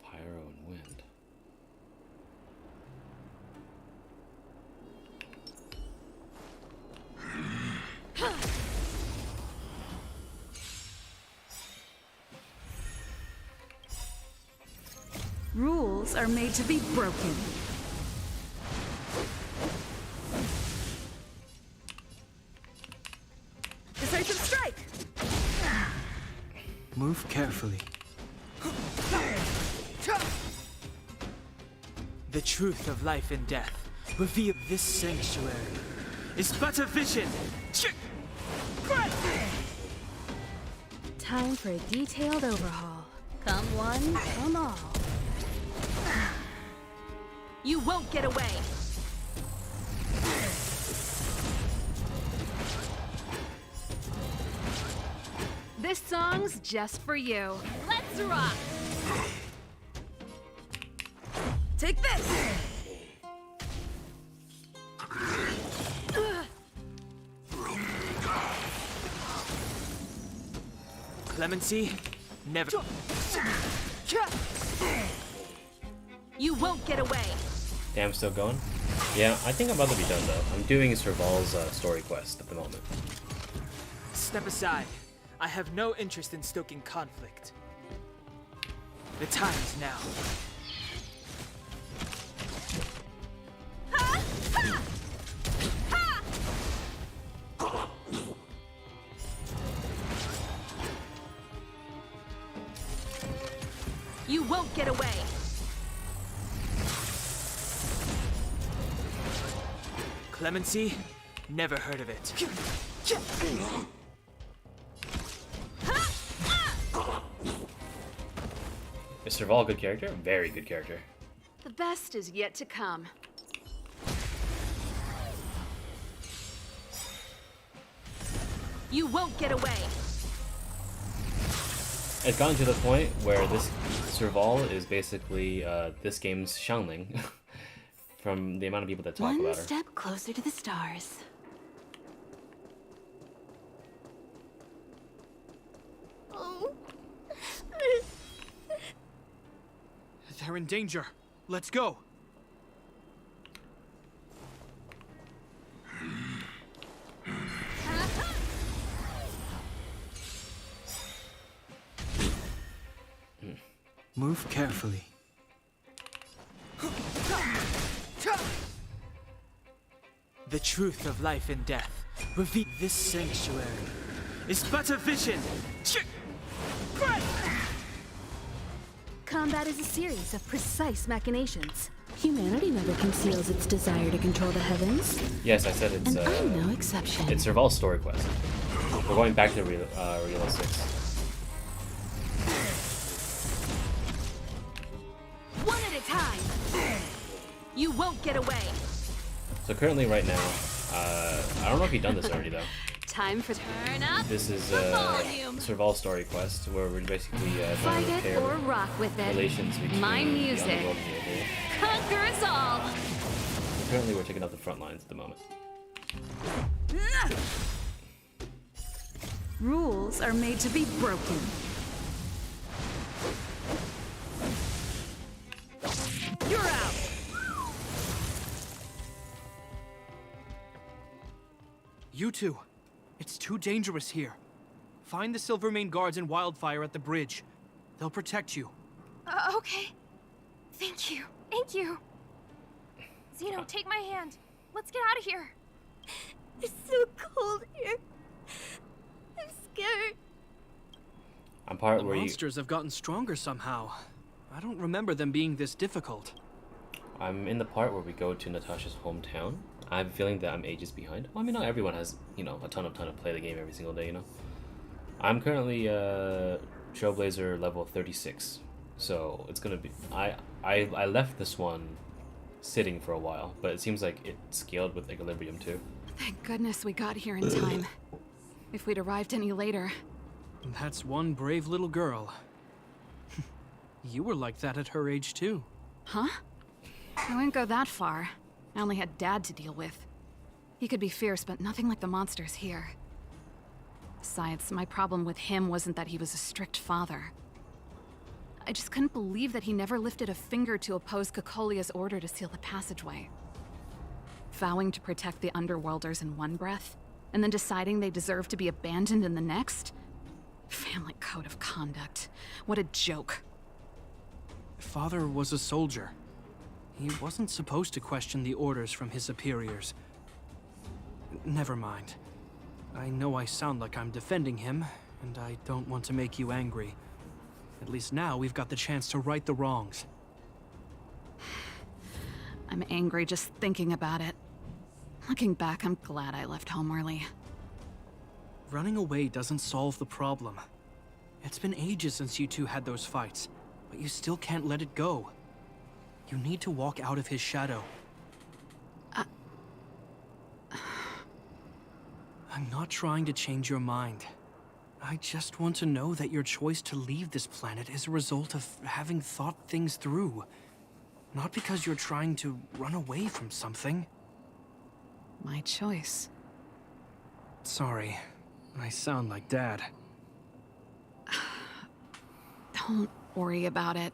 Pyro and wind. Rules are made to be broken. Decisive strike! Move carefully. The truth of life and death, revealed. This sanctuary is but a vision. Time for a detailed overhaul. Come one, come all. You won't get away! This song's just for you. Let's rock! Take this! Clemency, never. You won't get away! Damn, still going? Yeah, I think I'm about to be done though. I'm doing Serval's story quest at the moment. Step aside. I have no interest in stoking conflict. The time is now. You won't get away. Clemency? Never heard of it. Is Serval a good character? Very good character. The best is yet to come. You won't get away. It's gotten to the point where this Serval is basically this game's Xiangling from the amount of people that talk One about her. step closer to the stars. Oh. They're in danger. Let's go. Move carefully. The truth of life and death. Reveal this sanctuary is but a vision. Combat is a series of precise machinations. Humanity never conceals its desire to control the heavens. Yes, I said it's. And I'm no exception. It's Serval's story quest. We're going back to Jarilo-VI. One at a time. You won't get away. So currently, right now, I don't know if you've done this already though. Time for turn up. This is the volume. Serval's story quest, where we're basically trying Fight to it repair or rock with it. relations between My the music. underworld and the overworld. Conquer us all. Currently, we're taking up the front lines at the moment. Rules are made to be broken. You're out. You two. It's too dangerous here. Find the Silvermane guards and Wildfire at the bridge. They'll protect you. Okay. Thank you. Thank you. Zeno, take my hand. Let's get out of here. It's so cold here. I'm scared. I'm part The where monsters have gotten stronger somehow. I don't remember them being this difficult. I'm in the part where we go to Natasha's hometown. I have a feeling that I'm ages behind. Well, I mean, not everyone has, you know, a ton to play the game every single day, you know. I'm currently Trailblazer level 36, so it's gonna be. I left this one sitting for a while, but it seems like it scaled with Equilibrium too. Thank goodness we got here in time. If we'd arrived any later. That's one brave little girl. You were like that at her age too. Huh? I wouldn't go that far. I only had Dad to deal with. He could be fierce, but nothing like the monsters here. Besides, my problem with him wasn't that he was a strict father. I just couldn't believe that he never lifted a finger to oppose Cocolia's order to seal the passageway. Vowing to protect the Underworlders in one breath, and then deciding they deserve to be abandoned in the next? Family code of conduct. What a joke. Father was a soldier. He wasn't supposed to question the orders from his superiors. Never mind. I know I sound like I'm defending him, and I don't want to make you angry. At least now we've got the chance to right the wrongs. I'm angry just thinking about it. Looking back, I'm glad I left home early. Running away doesn't solve the problem. It's been ages since you two had those fights, but you still can't let it go. You need to walk out of his shadow. I'm not trying to change your mind. I just want to know that your choice to leave this planet is a result of having thought things through. Not because you're trying to run away from something. My choice. Sorry, I sound like Dad. Don't worry about it.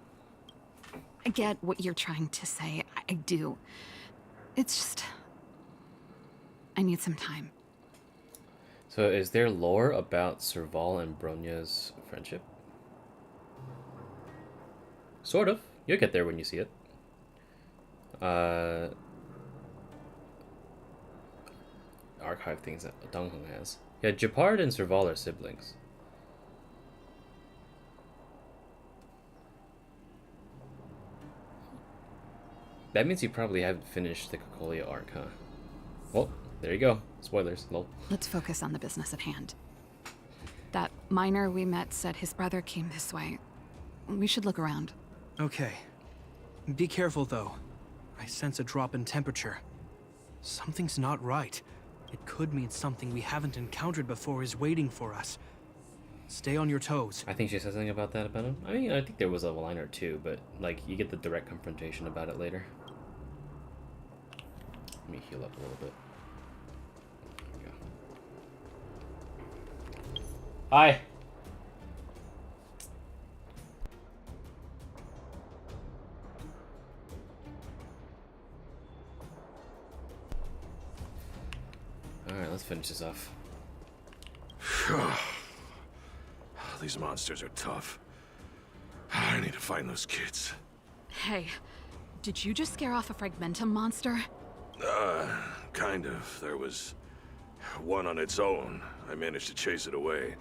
I get what you're trying to say. I do. It's just... I need some time. So is there lore about Serval and Bronya's friendship? Sort of. You'll get there when you see it. Archive things that Dongheng has. Yeah, Japard and Serval are siblings. That means you probably haven't finished the Cocolia arc, huh? Well, there you go. Spoilers, lol. Let's focus on the business at hand. That miner we met said his brother came this way. We should look around. Okay. Be careful, though. I sense a drop in temperature. Something's not right. It could mean something we haven't encountered before is waiting for us. Stay on your toes. I think she said something about that about him. I mean, I think there was a line or two, but, like, you get the direct confrontation about it later. Let me heal up a little bit. There we go. Hi! Alright, let's finish this off. These monsters are tough. I need to find those kids. Hey, did you just scare off a Fragmentum monster? Kind of. There was one on its own. I managed to chase it away.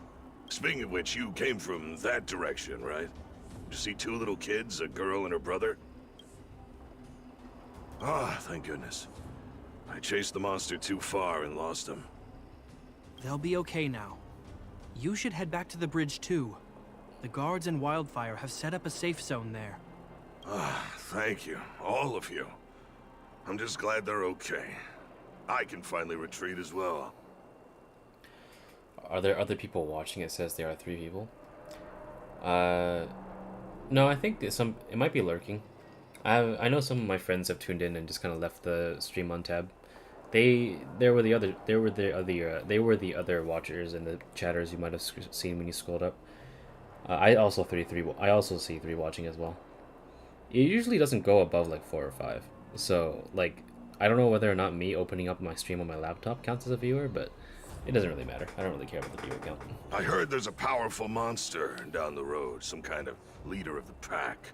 Speaking of which, you came from that direction, right? Did you see two little kids, a girl and her brother? Ah, thank goodness. I chased the monster too far and lost him. They'll be okay now. You should head back to the bridge, too. The guards and Wildfire have set up a safe zone there. Ah, thank you. All of you. I'm just glad they're okay. I can finally retreat as well. Are there other people watching? It says there are 3 people. No, I think it might be lurking. I know some of my friends have tuned in and just kind of left the stream on tab. They were the other watchers and the chatters you might have seen when you scrolled up. I also see 3 watching as well. It usually doesn't go above like 4 or 5. So like I don't know whether or not me opening up my stream on my laptop counts as a viewer, but it doesn't really matter. I don't really care about the viewer count. I heard there's a powerful monster down the road, some kind of leader of the pack.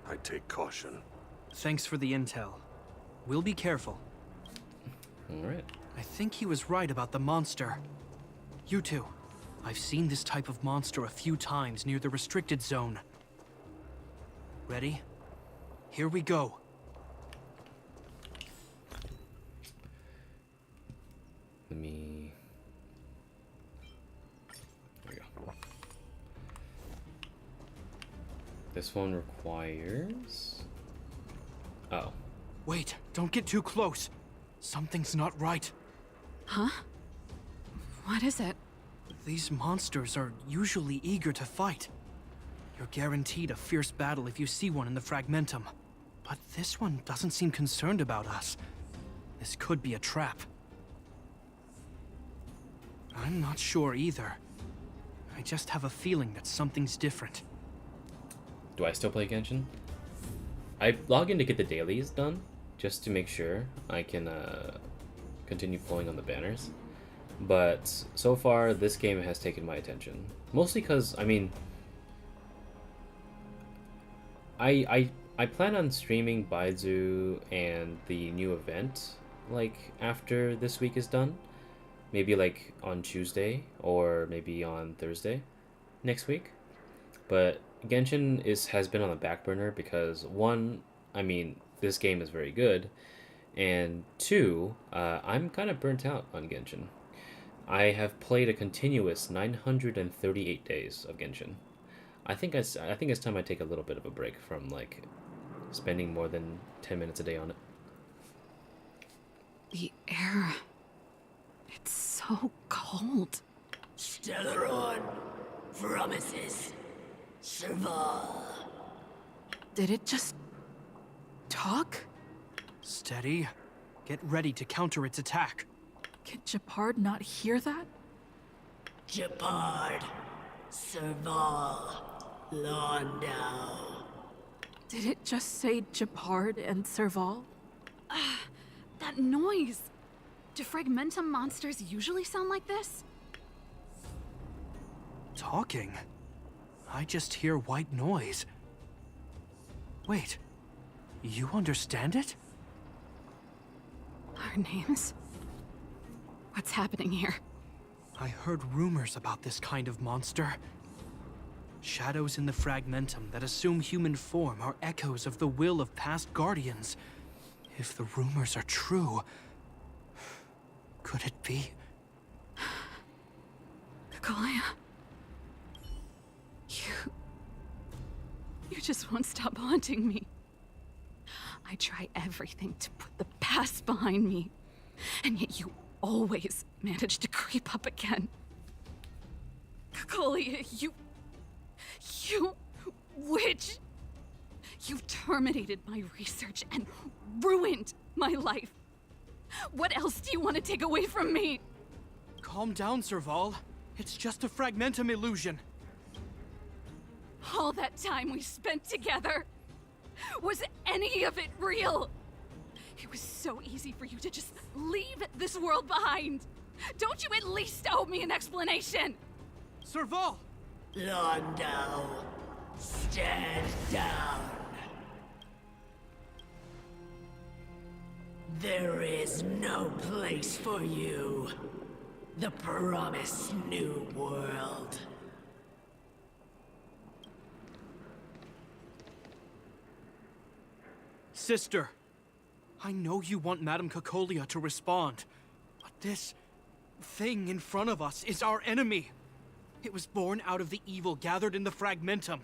I'd take caution. Thanks for the intel. We'll be careful. Alright. I think he was right about the monster. You two. I've seen this type of monster a few times near the restricted zone. Ready? Here we go. Let me... There we go. This one requires... Oh. Wait, don't get too close. Something's not right. Huh? What is it? These monsters are usually eager to fight. You're guaranteed a fierce battle if you see one in the Fragmentum. But this one doesn't seem concerned about us. This could be a trap. I'm not sure either. I just have a feeling that something's different. Do I still play Genshin? I log in to get the dailies done, just to make sure I can continue pulling on the banners. But so far, this game has taken my attention. Mostly because, I mean... I plan on streaming Baizu and the new event, like, after this week is done. Maybe, like, on Tuesday, or maybe on Thursday next week. But Genshin has been on the back burner because, 1, I mean, this game is very good, and 2, I'm kind of burnt out on Genshin. I have played a continuous 938 days of Genshin. I think it's time I take a little bit of a break from, like, spending more than 10 minutes a day on it. The air... It's so cold. Stellaron promises Serval. Did it just... talk? Steady. Get ready to counter its attack. Can Japard not hear that? Japard. Serval. Londau. Did it just say Japard and Serval? That noise! Do fragmentum monsters usually sound like this? Talking? I just hear white noise. Wait, you understand it? Our names? What's happening here? I heard rumors about this kind of monster. Shadows in the fragmentum that assume human form are echoes of the will of past guardians. If the rumors are true, could it be? Kakolia. You just won't stop haunting me. I try everything to put the past behind me, and yet you always manage to creep up again. Kakolia, you witch! You've terminated my research and ruined my life. What else do you want to take away from me? Calm down, Serval. It's just a fragmentum illusion. All that time we spent together, was any of it real? It was so easy for you to just leave this world behind. Don't you at least owe me an explanation? Serval! Londo, stand down. There is no place for you. The promised new world. Sister, I know you want Madame Kakolia to respond, but this thing in front of us is our enemy. It was born out of the evil gathered in the fragmentum.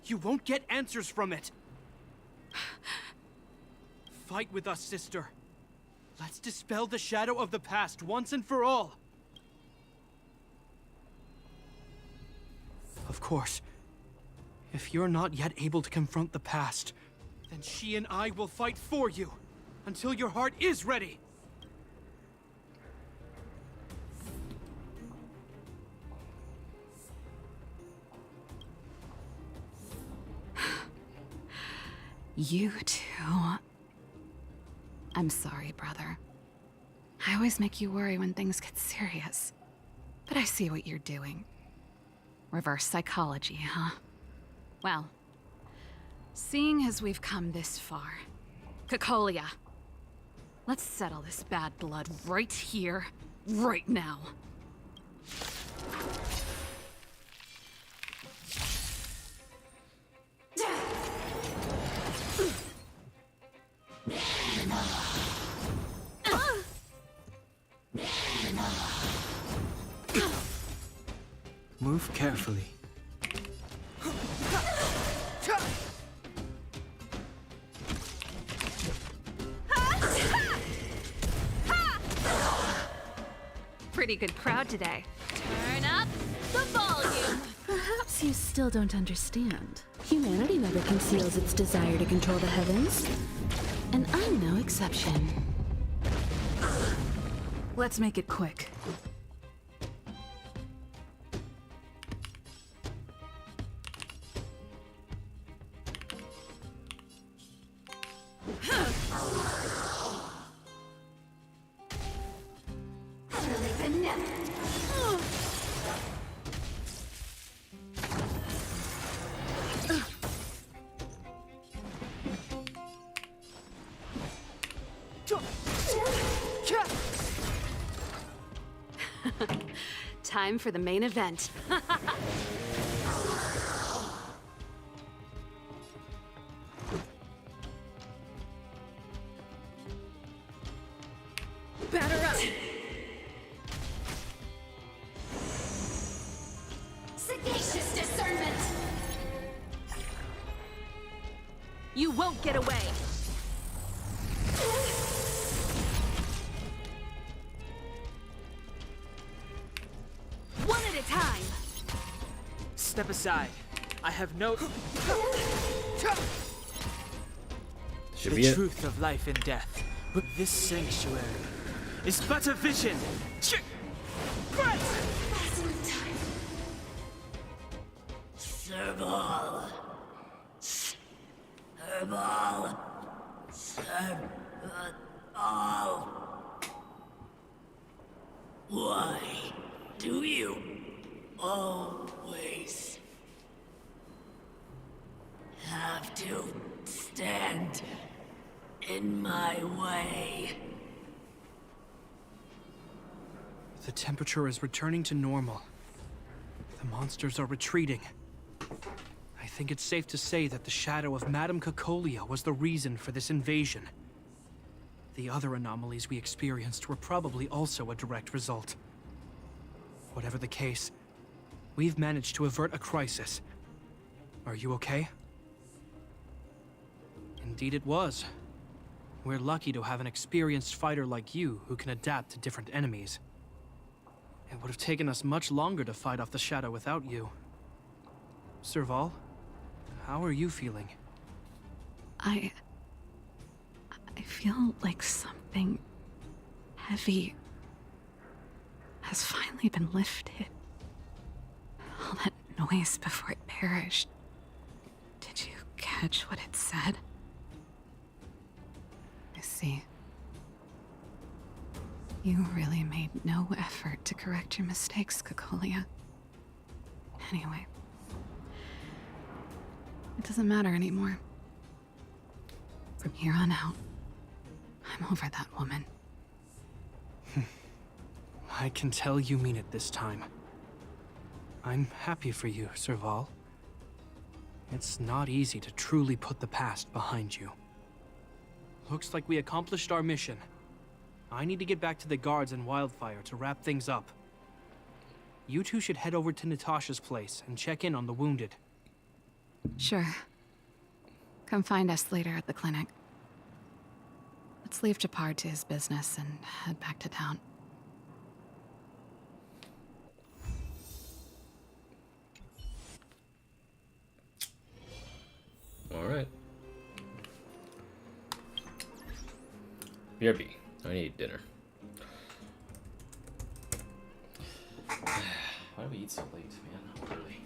You won't get answers from it. Fight with us, sister. Let's dispel the shadow of the past once and for all. Of course, if you're not yet able to confront the past, then she and I will fight for you until your heart is ready. You too. I'm sorry, brother. I always make you worry when things get serious. But I see what you're doing. Reverse psychology, huh? Well, seeing as we've come this far, Kakolia, let's settle this bad blood right here, right now. Move carefully. Pretty good crowd today. Turn up the volume. Perhaps you still don't understand. Humanity never conceals its desire to control the heavens. And I'm no exception. Let's make it quick. Time for the main event. Batter up. Sagacious discernment. You won't get away. One at a time. Step aside. I have no... Should the be a- truth of life and death. But this sanctuary is but a vision. Serval. Serval. Serval. Why do you always have to stand in my way? The temperature is returning to normal. The monsters are retreating. I think it's safe to say that the shadow of Madame Cacolia was the reason for this invasion. The other anomalies we experienced were probably also a direct result. Whatever the case, we've managed to avert a crisis. Are you okay? Indeed it was. We're lucky to have an experienced fighter like you who can adapt to different enemies. It would have taken us much longer to fight off the shadow without you. Serval, how are you feeling? I feel like something heavy has finally been lifted. All that noise before it perished. Did you catch what it said? I see. You really made no effort to correct your mistakes, Cacolia. Anyway, it doesn't matter anymore. From here on out, I'm over that woman. I can tell you mean it this time. I'm happy for you, Serval. It's not easy to truly put the past behind you. Looks like we accomplished our mission. I need to get back to the guards and Wildfire to wrap things up. You two should head over to Natasha's place and check in on the wounded. Sure. Come find us later at the clinic. Let's leave Japar to his business and head back to town. Alright. BRB. I need dinner. Why do we eat so late, man? Early.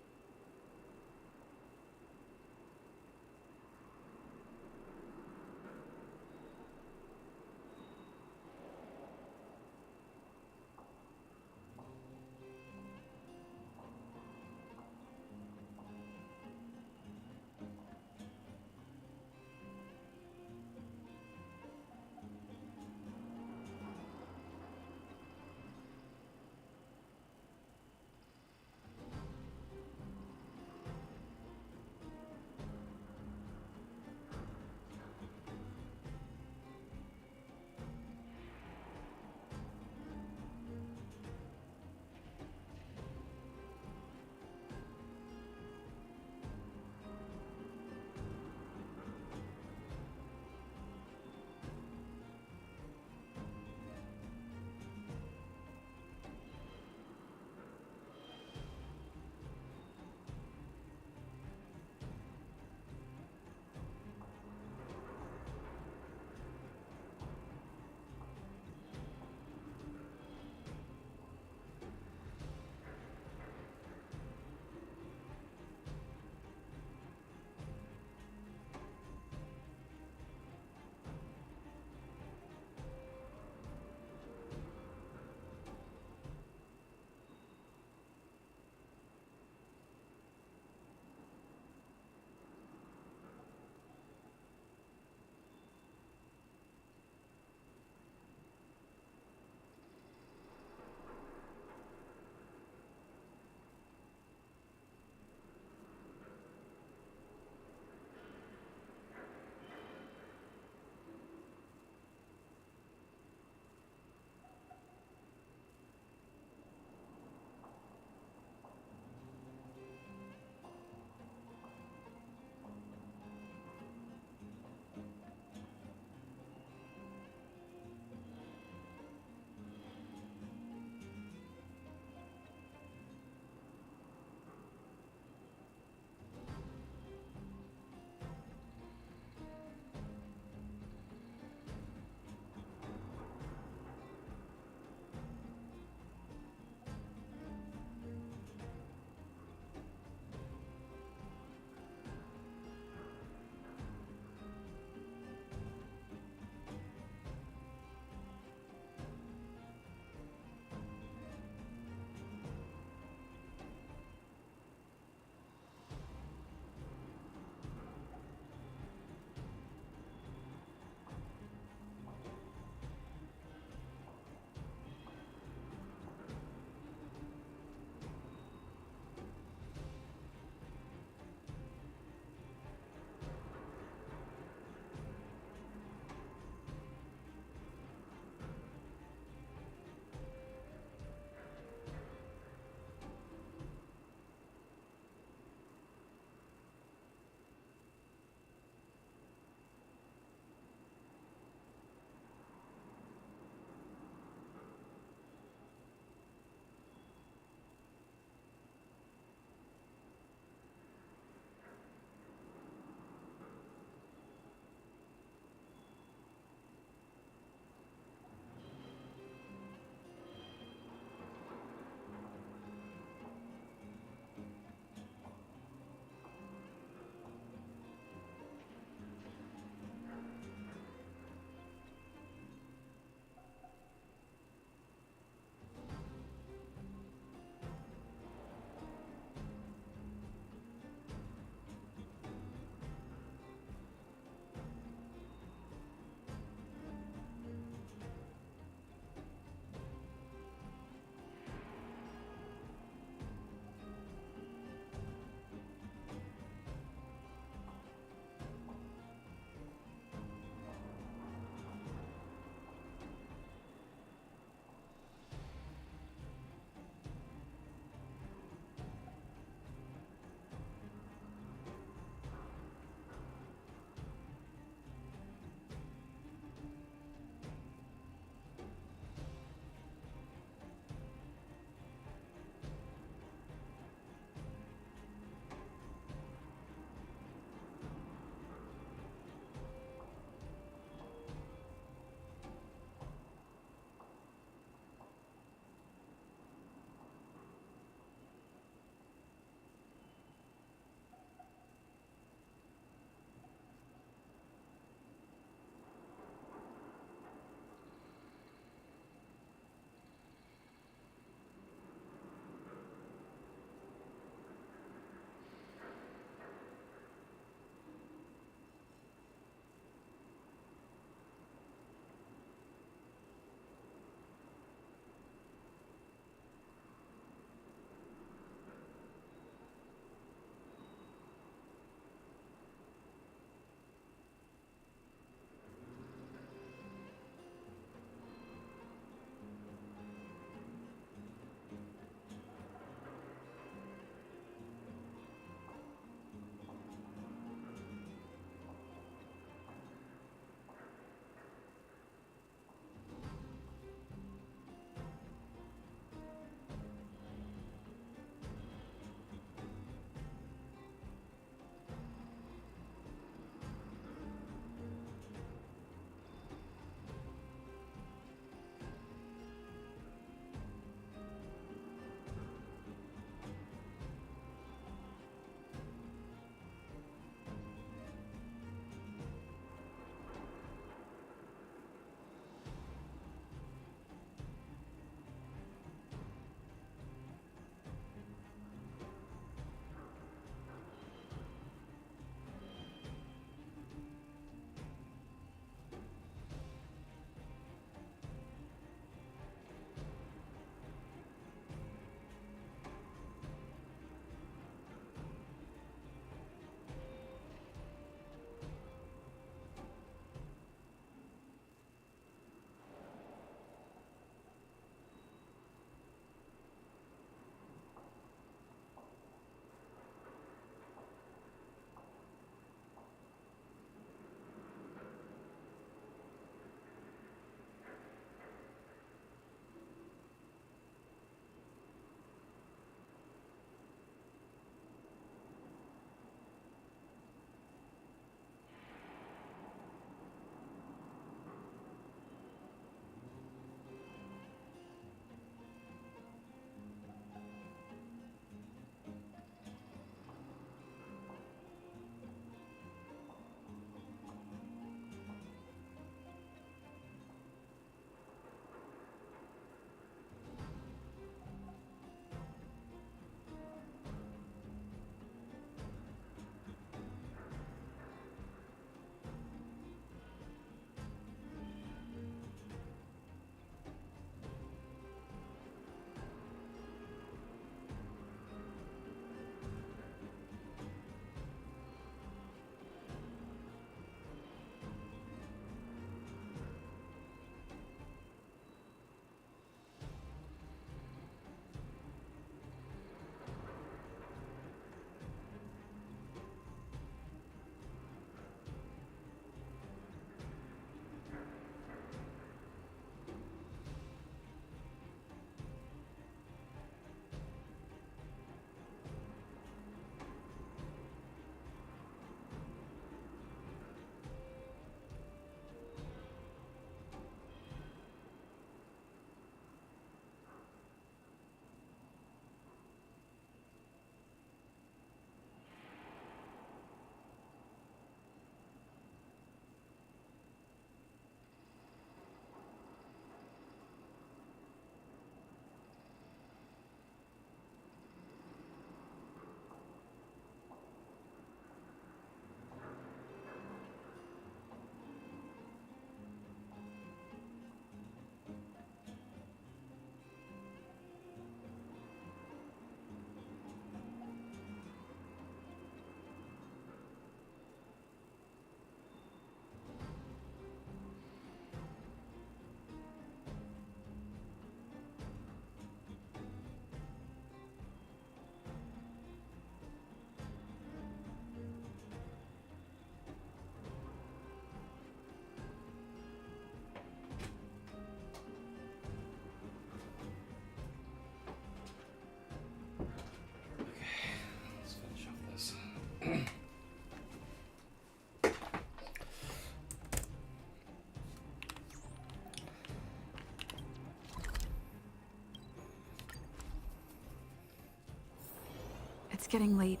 It's getting late.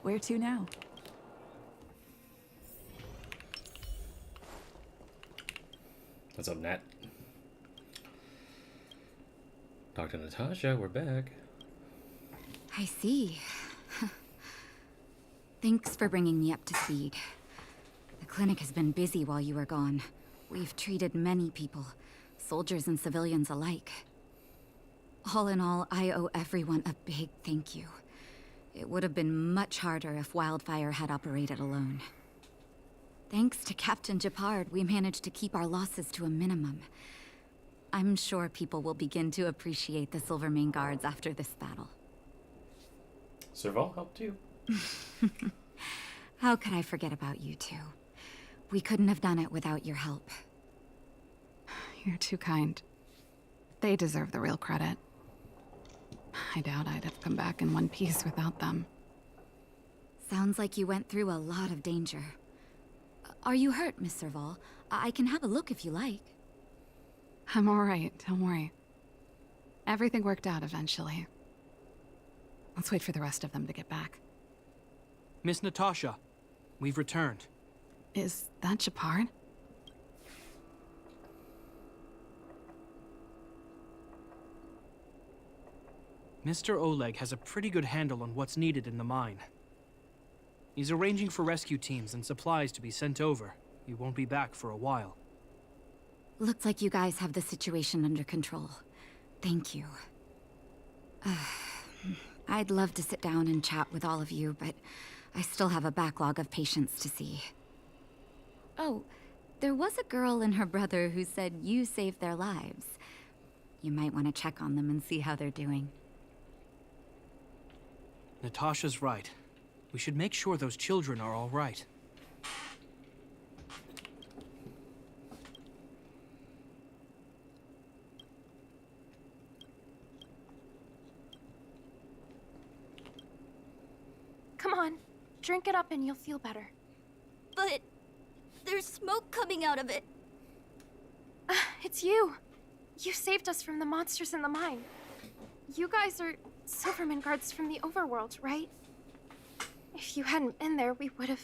Where to now? What's up, Nat? Dr. Natasha, we're back. I see. Thanks for bringing me up to speed. The clinic has been busy while you were gone. We've treated many people, soldiers and civilians alike. All in all, I owe everyone a big thank you. It would have been much harder if Wildfire had operated alone. Thanks to Captain Japard, we managed to keep our losses to a minimum. I'm sure people will begin to appreciate the Silvermane Guards after this battle. Serval helped too. How could I forget about you two? We couldn't have done it without your help. You're too kind. They deserve the real credit. I doubt I'd have come back in one piece without them. Sounds like you went through a lot of danger. Are you hurt, Miss Serval? I can have a look if you like. I'm alright, don't worry. Everything worked out eventually. Let's wait for the rest of them to get back. Miss Natasha, we've returned. Is that Japard? Mr. Oleg has a pretty good handle on what's needed in the mine. He's arranging for rescue teams and supplies to be sent over. He won't be back for a while. Looks like you guys have the situation under control. Thank you. I'd love to sit down and chat with all of you, but I still have a backlog of patients to see. Oh, there was a girl and her brother who said you saved their lives. You might want to check on them and see how they're doing. Natasha's right. We should make sure those children are all right. Come on, drink it up and you'll feel better. But there's smoke coming out of it. It's you. You saved us from the monsters in the mine. You guys are Silvermane Guards from the overworld, right? If you hadn't been there, we would have...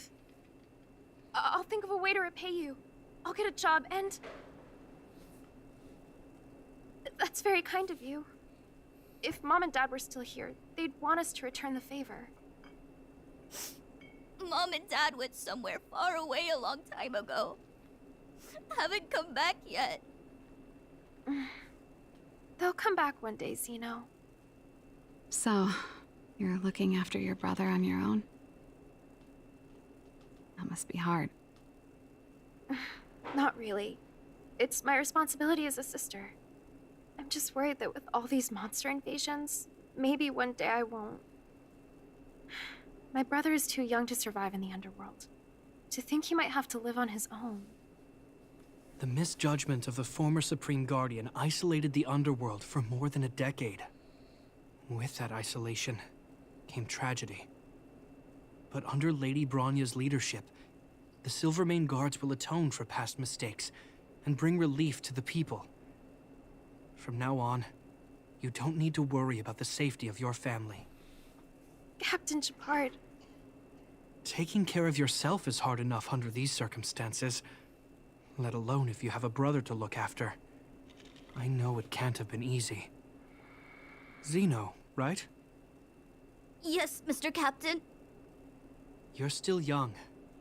I'll think of a way to repay you. I'll get a job and... That's very kind of you. If Mom and Dad were still here, they'd want us to return the favor. Mom and Dad went somewhere far away a long time ago. Haven't come back yet. They'll come back one day, Zeno. So, you're looking after your brother on your own? That must be hard. Not really. It's my responsibility as a sister. I'm just worried that with all these monster invasions, maybe one day I won't. My brother is too young to survive in the underworld. To think he might have to live on his own. The misjudgment of the former Supreme Guardian isolated the underworld for more than a decade. With that isolation came tragedy. But under Lady Bronya's leadership, the Silvermane Guards will atone for past mistakes and bring relief to the people. From now on, you don't need to worry about the safety of your family. Captain Japard. Taking care of yourself is hard enough under these circumstances, let alone if you have a brother to look after. I know it can't have been easy. Zeno, right? Yes, Mr. Captain. You're still young,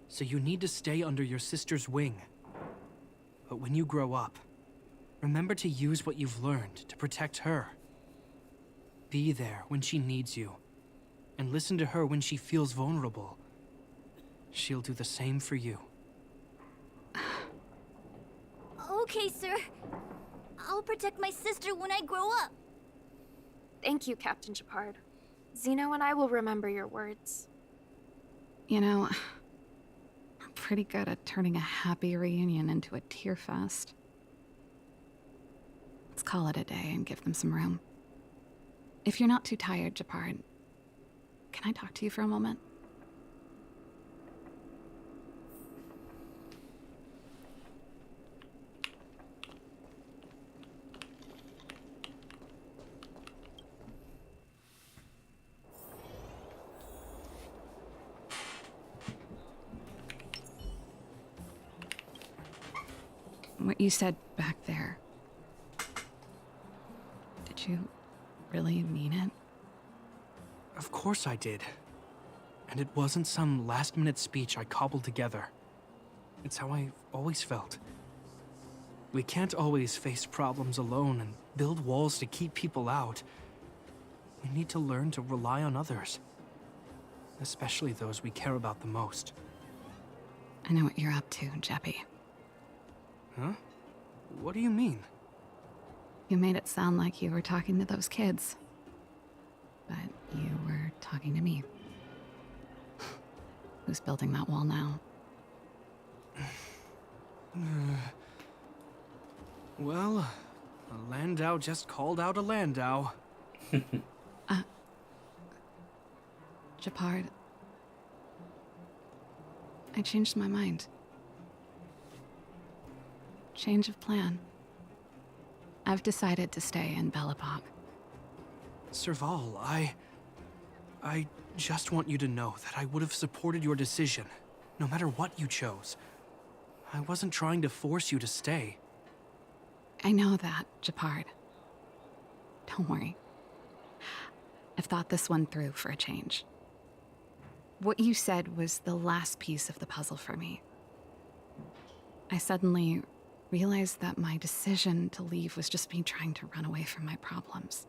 so you need to stay under your sister's wing. But when you grow up, remember to use what you've learned to protect her. Be there when she needs you, and listen to her when she feels vulnerable. She'll do the same for you. Okay, sir. I'll protect my sister when I grow up. Thank you, Captain Japard. Zeno and I will remember your words. You know, I'm pretty good at turning a happy reunion into a tear fest. Let's call it a day and give them some room. If you're not too tired, Japard, can I talk to you for a moment? What you said back there. Did you really mean it? Of course I did. And it wasn't some last-minute speech I cobbled together. It's how I've always felt. We can't always face problems alone and build walls to keep people out. We need to learn to rely on others. Especially those we care about the most. I know what you're up to, Jeppy. Huh? What do you mean? You made it sound like you were talking to those kids. But you were talking to me. Who's building that wall now? Well, a Landau just called out a Landau. Gepard. I changed my mind. Change of plan. I've decided to stay in Belobog. Serval, I just want you to know that I would have supported your decision, no matter what you chose. I wasn't trying to force you to stay. I know that, Gepard. Don't worry. I've thought this one through for a change. What you said was the last piece of the puzzle for me. I suddenly realized that my decision to leave was just me trying to run away from my problems.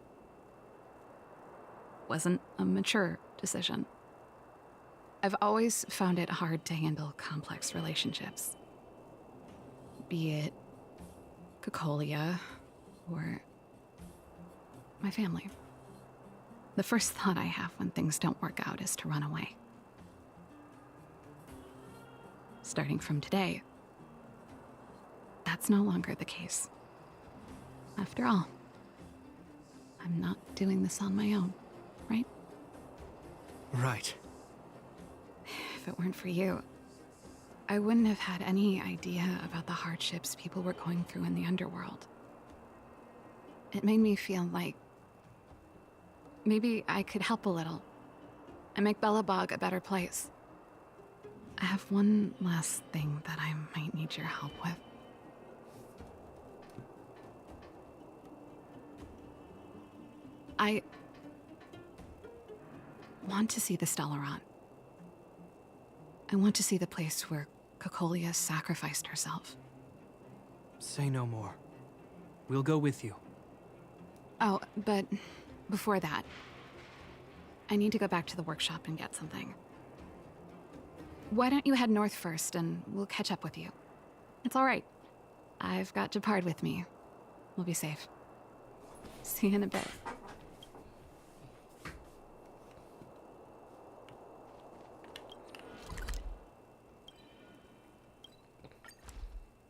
Wasn't a mature decision. I've always found it hard to handle complex relationships. Be it Cocolia or my family. The first thought I have when things don't work out is to run away. Starting from today, that's no longer the case. After all, I'm not doing this on my own, right? Right. If it weren't for you, I wouldn't have had any idea about the hardships people were going through in the underworld. It made me feel like maybe I could help a little and make Belobog a better place. I have one last thing that I might need your help with. I want to see the Stellaron. I want to see the place where Cocolia sacrificed herself. Say no more. We'll go with you. Oh, but before that, I need to go back to the workshop and get something. Why don't you head north first and we'll catch up with you? It's all right. I've got Gepard with me. We'll be safe. See you in a bit.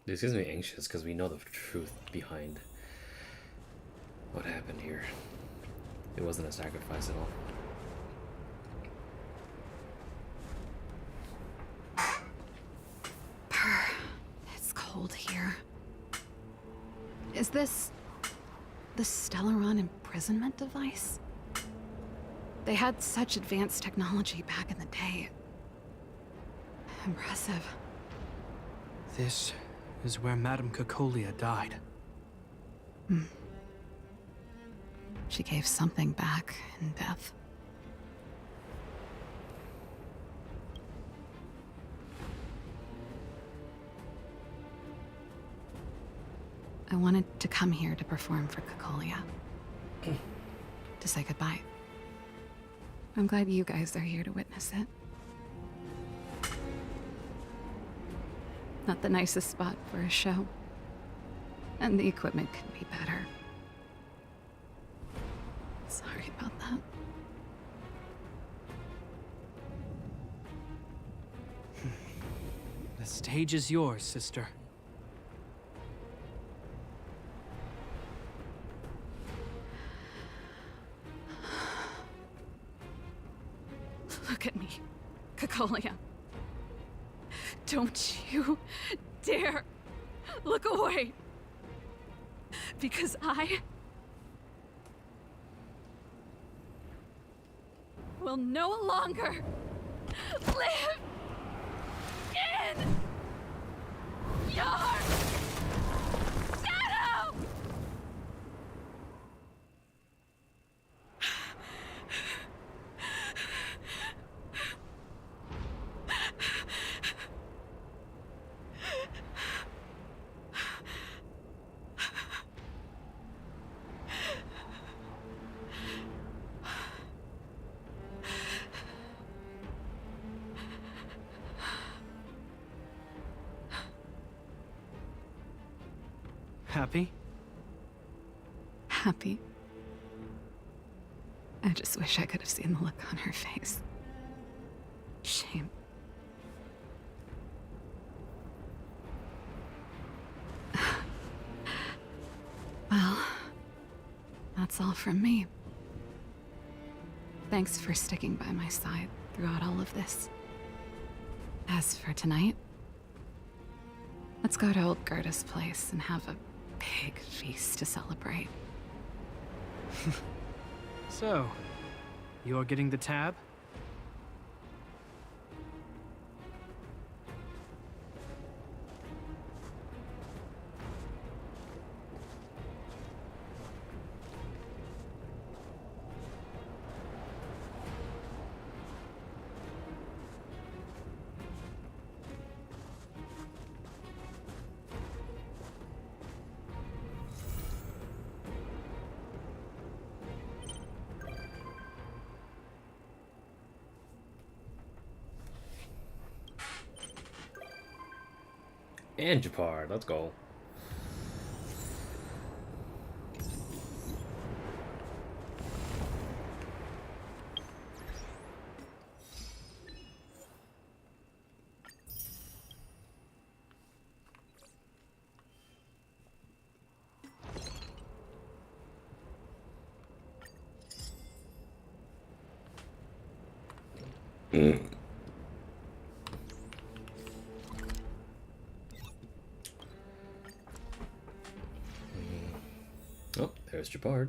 This gets me anxious because we know the truth behind what happened here. It wasn't a sacrifice at all. It's cold here. Is this the Stellaron imprisonment device? They had such advanced technology back in the day. Impressive. This is where Madame Cocolia died. She gave something back in death. I wanted to come here to perform for Cocolia. To say goodbye. I'm glad you guys are here to witness it. Not the nicest spot for a show. And the equipment could be better. Sorry about that. The stage is yours, sister. Look at me, Cocolia. Don't you dare look away. Because I will no longer live in your Happy? Happy. I just wish I could have seen the look on her face. Shame. Well, that's all from me. Thanks for sticking by my side throughout all of this. As for tonight, let's go to old Gerda's place and have a big feast to celebrate. So, you're getting the tab? And Japar, let's go. Oh, there's Japar.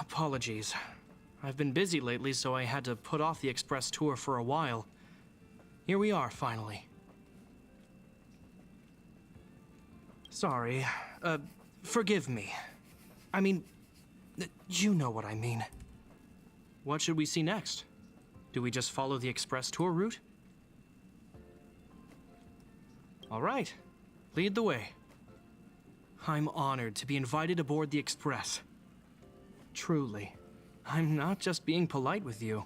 Apologies. I've been busy lately, so I had to put off the express tour for a while. Here we are, finally. Sorry. Forgive me. I mean, you know what I mean. What should we see next? Do we just follow the express tour route? All right. Lead the way. I'm honored to be invited aboard the express. Truly. I'm not just being polite with you.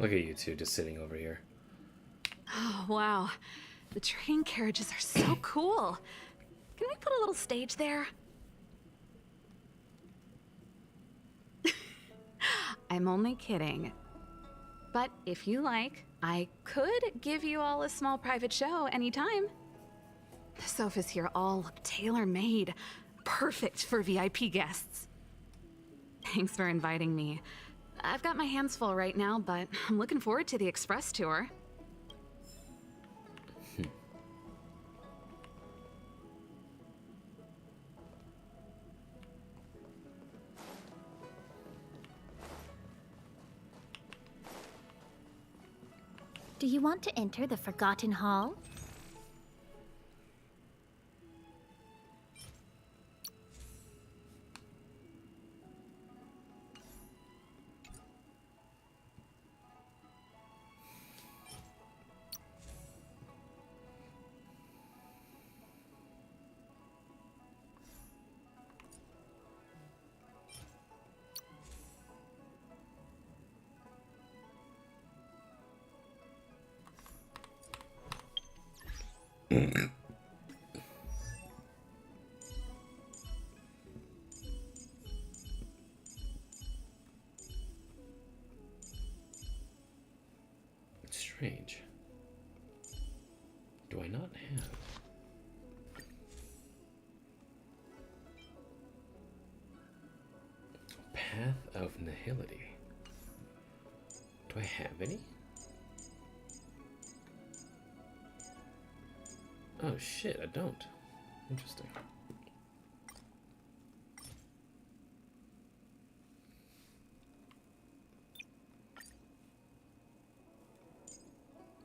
Look at you two just sitting over here. Oh, wow. The train carriages are so cool. Can we put a little stage there? I'm only kidding. But if you like, I could give you all a small private show anytime. The sofas here all look tailor-made. Perfect for VIP guests. Thanks for inviting me. I've got my hands full right now, but I'm looking forward to the express tour. Do you want to enter the Forgotten Hall? Strange. Do I not have? Path of Nihility. Do I have any? Oh shit, I don't. Interesting.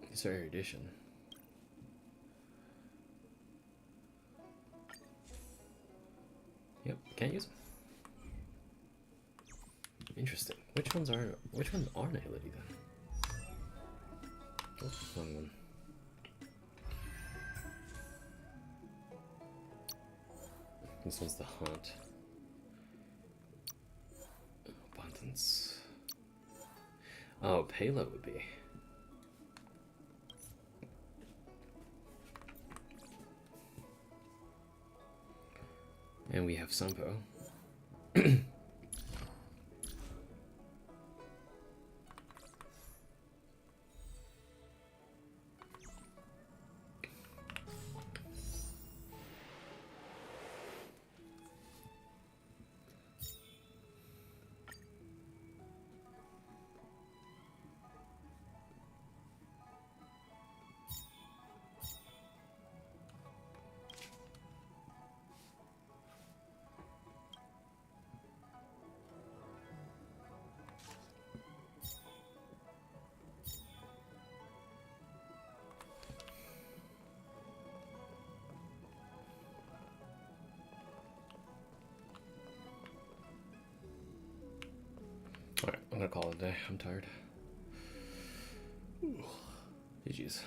These are erudition. Yep, can't use them. Interesting. Which ones are nihility then? Oh, wrong one. This one's the haunt. Abundance. Oh, Palo would be. And we have Sampo. Alright, I'm gonna call it a day. I'm tired. GG's.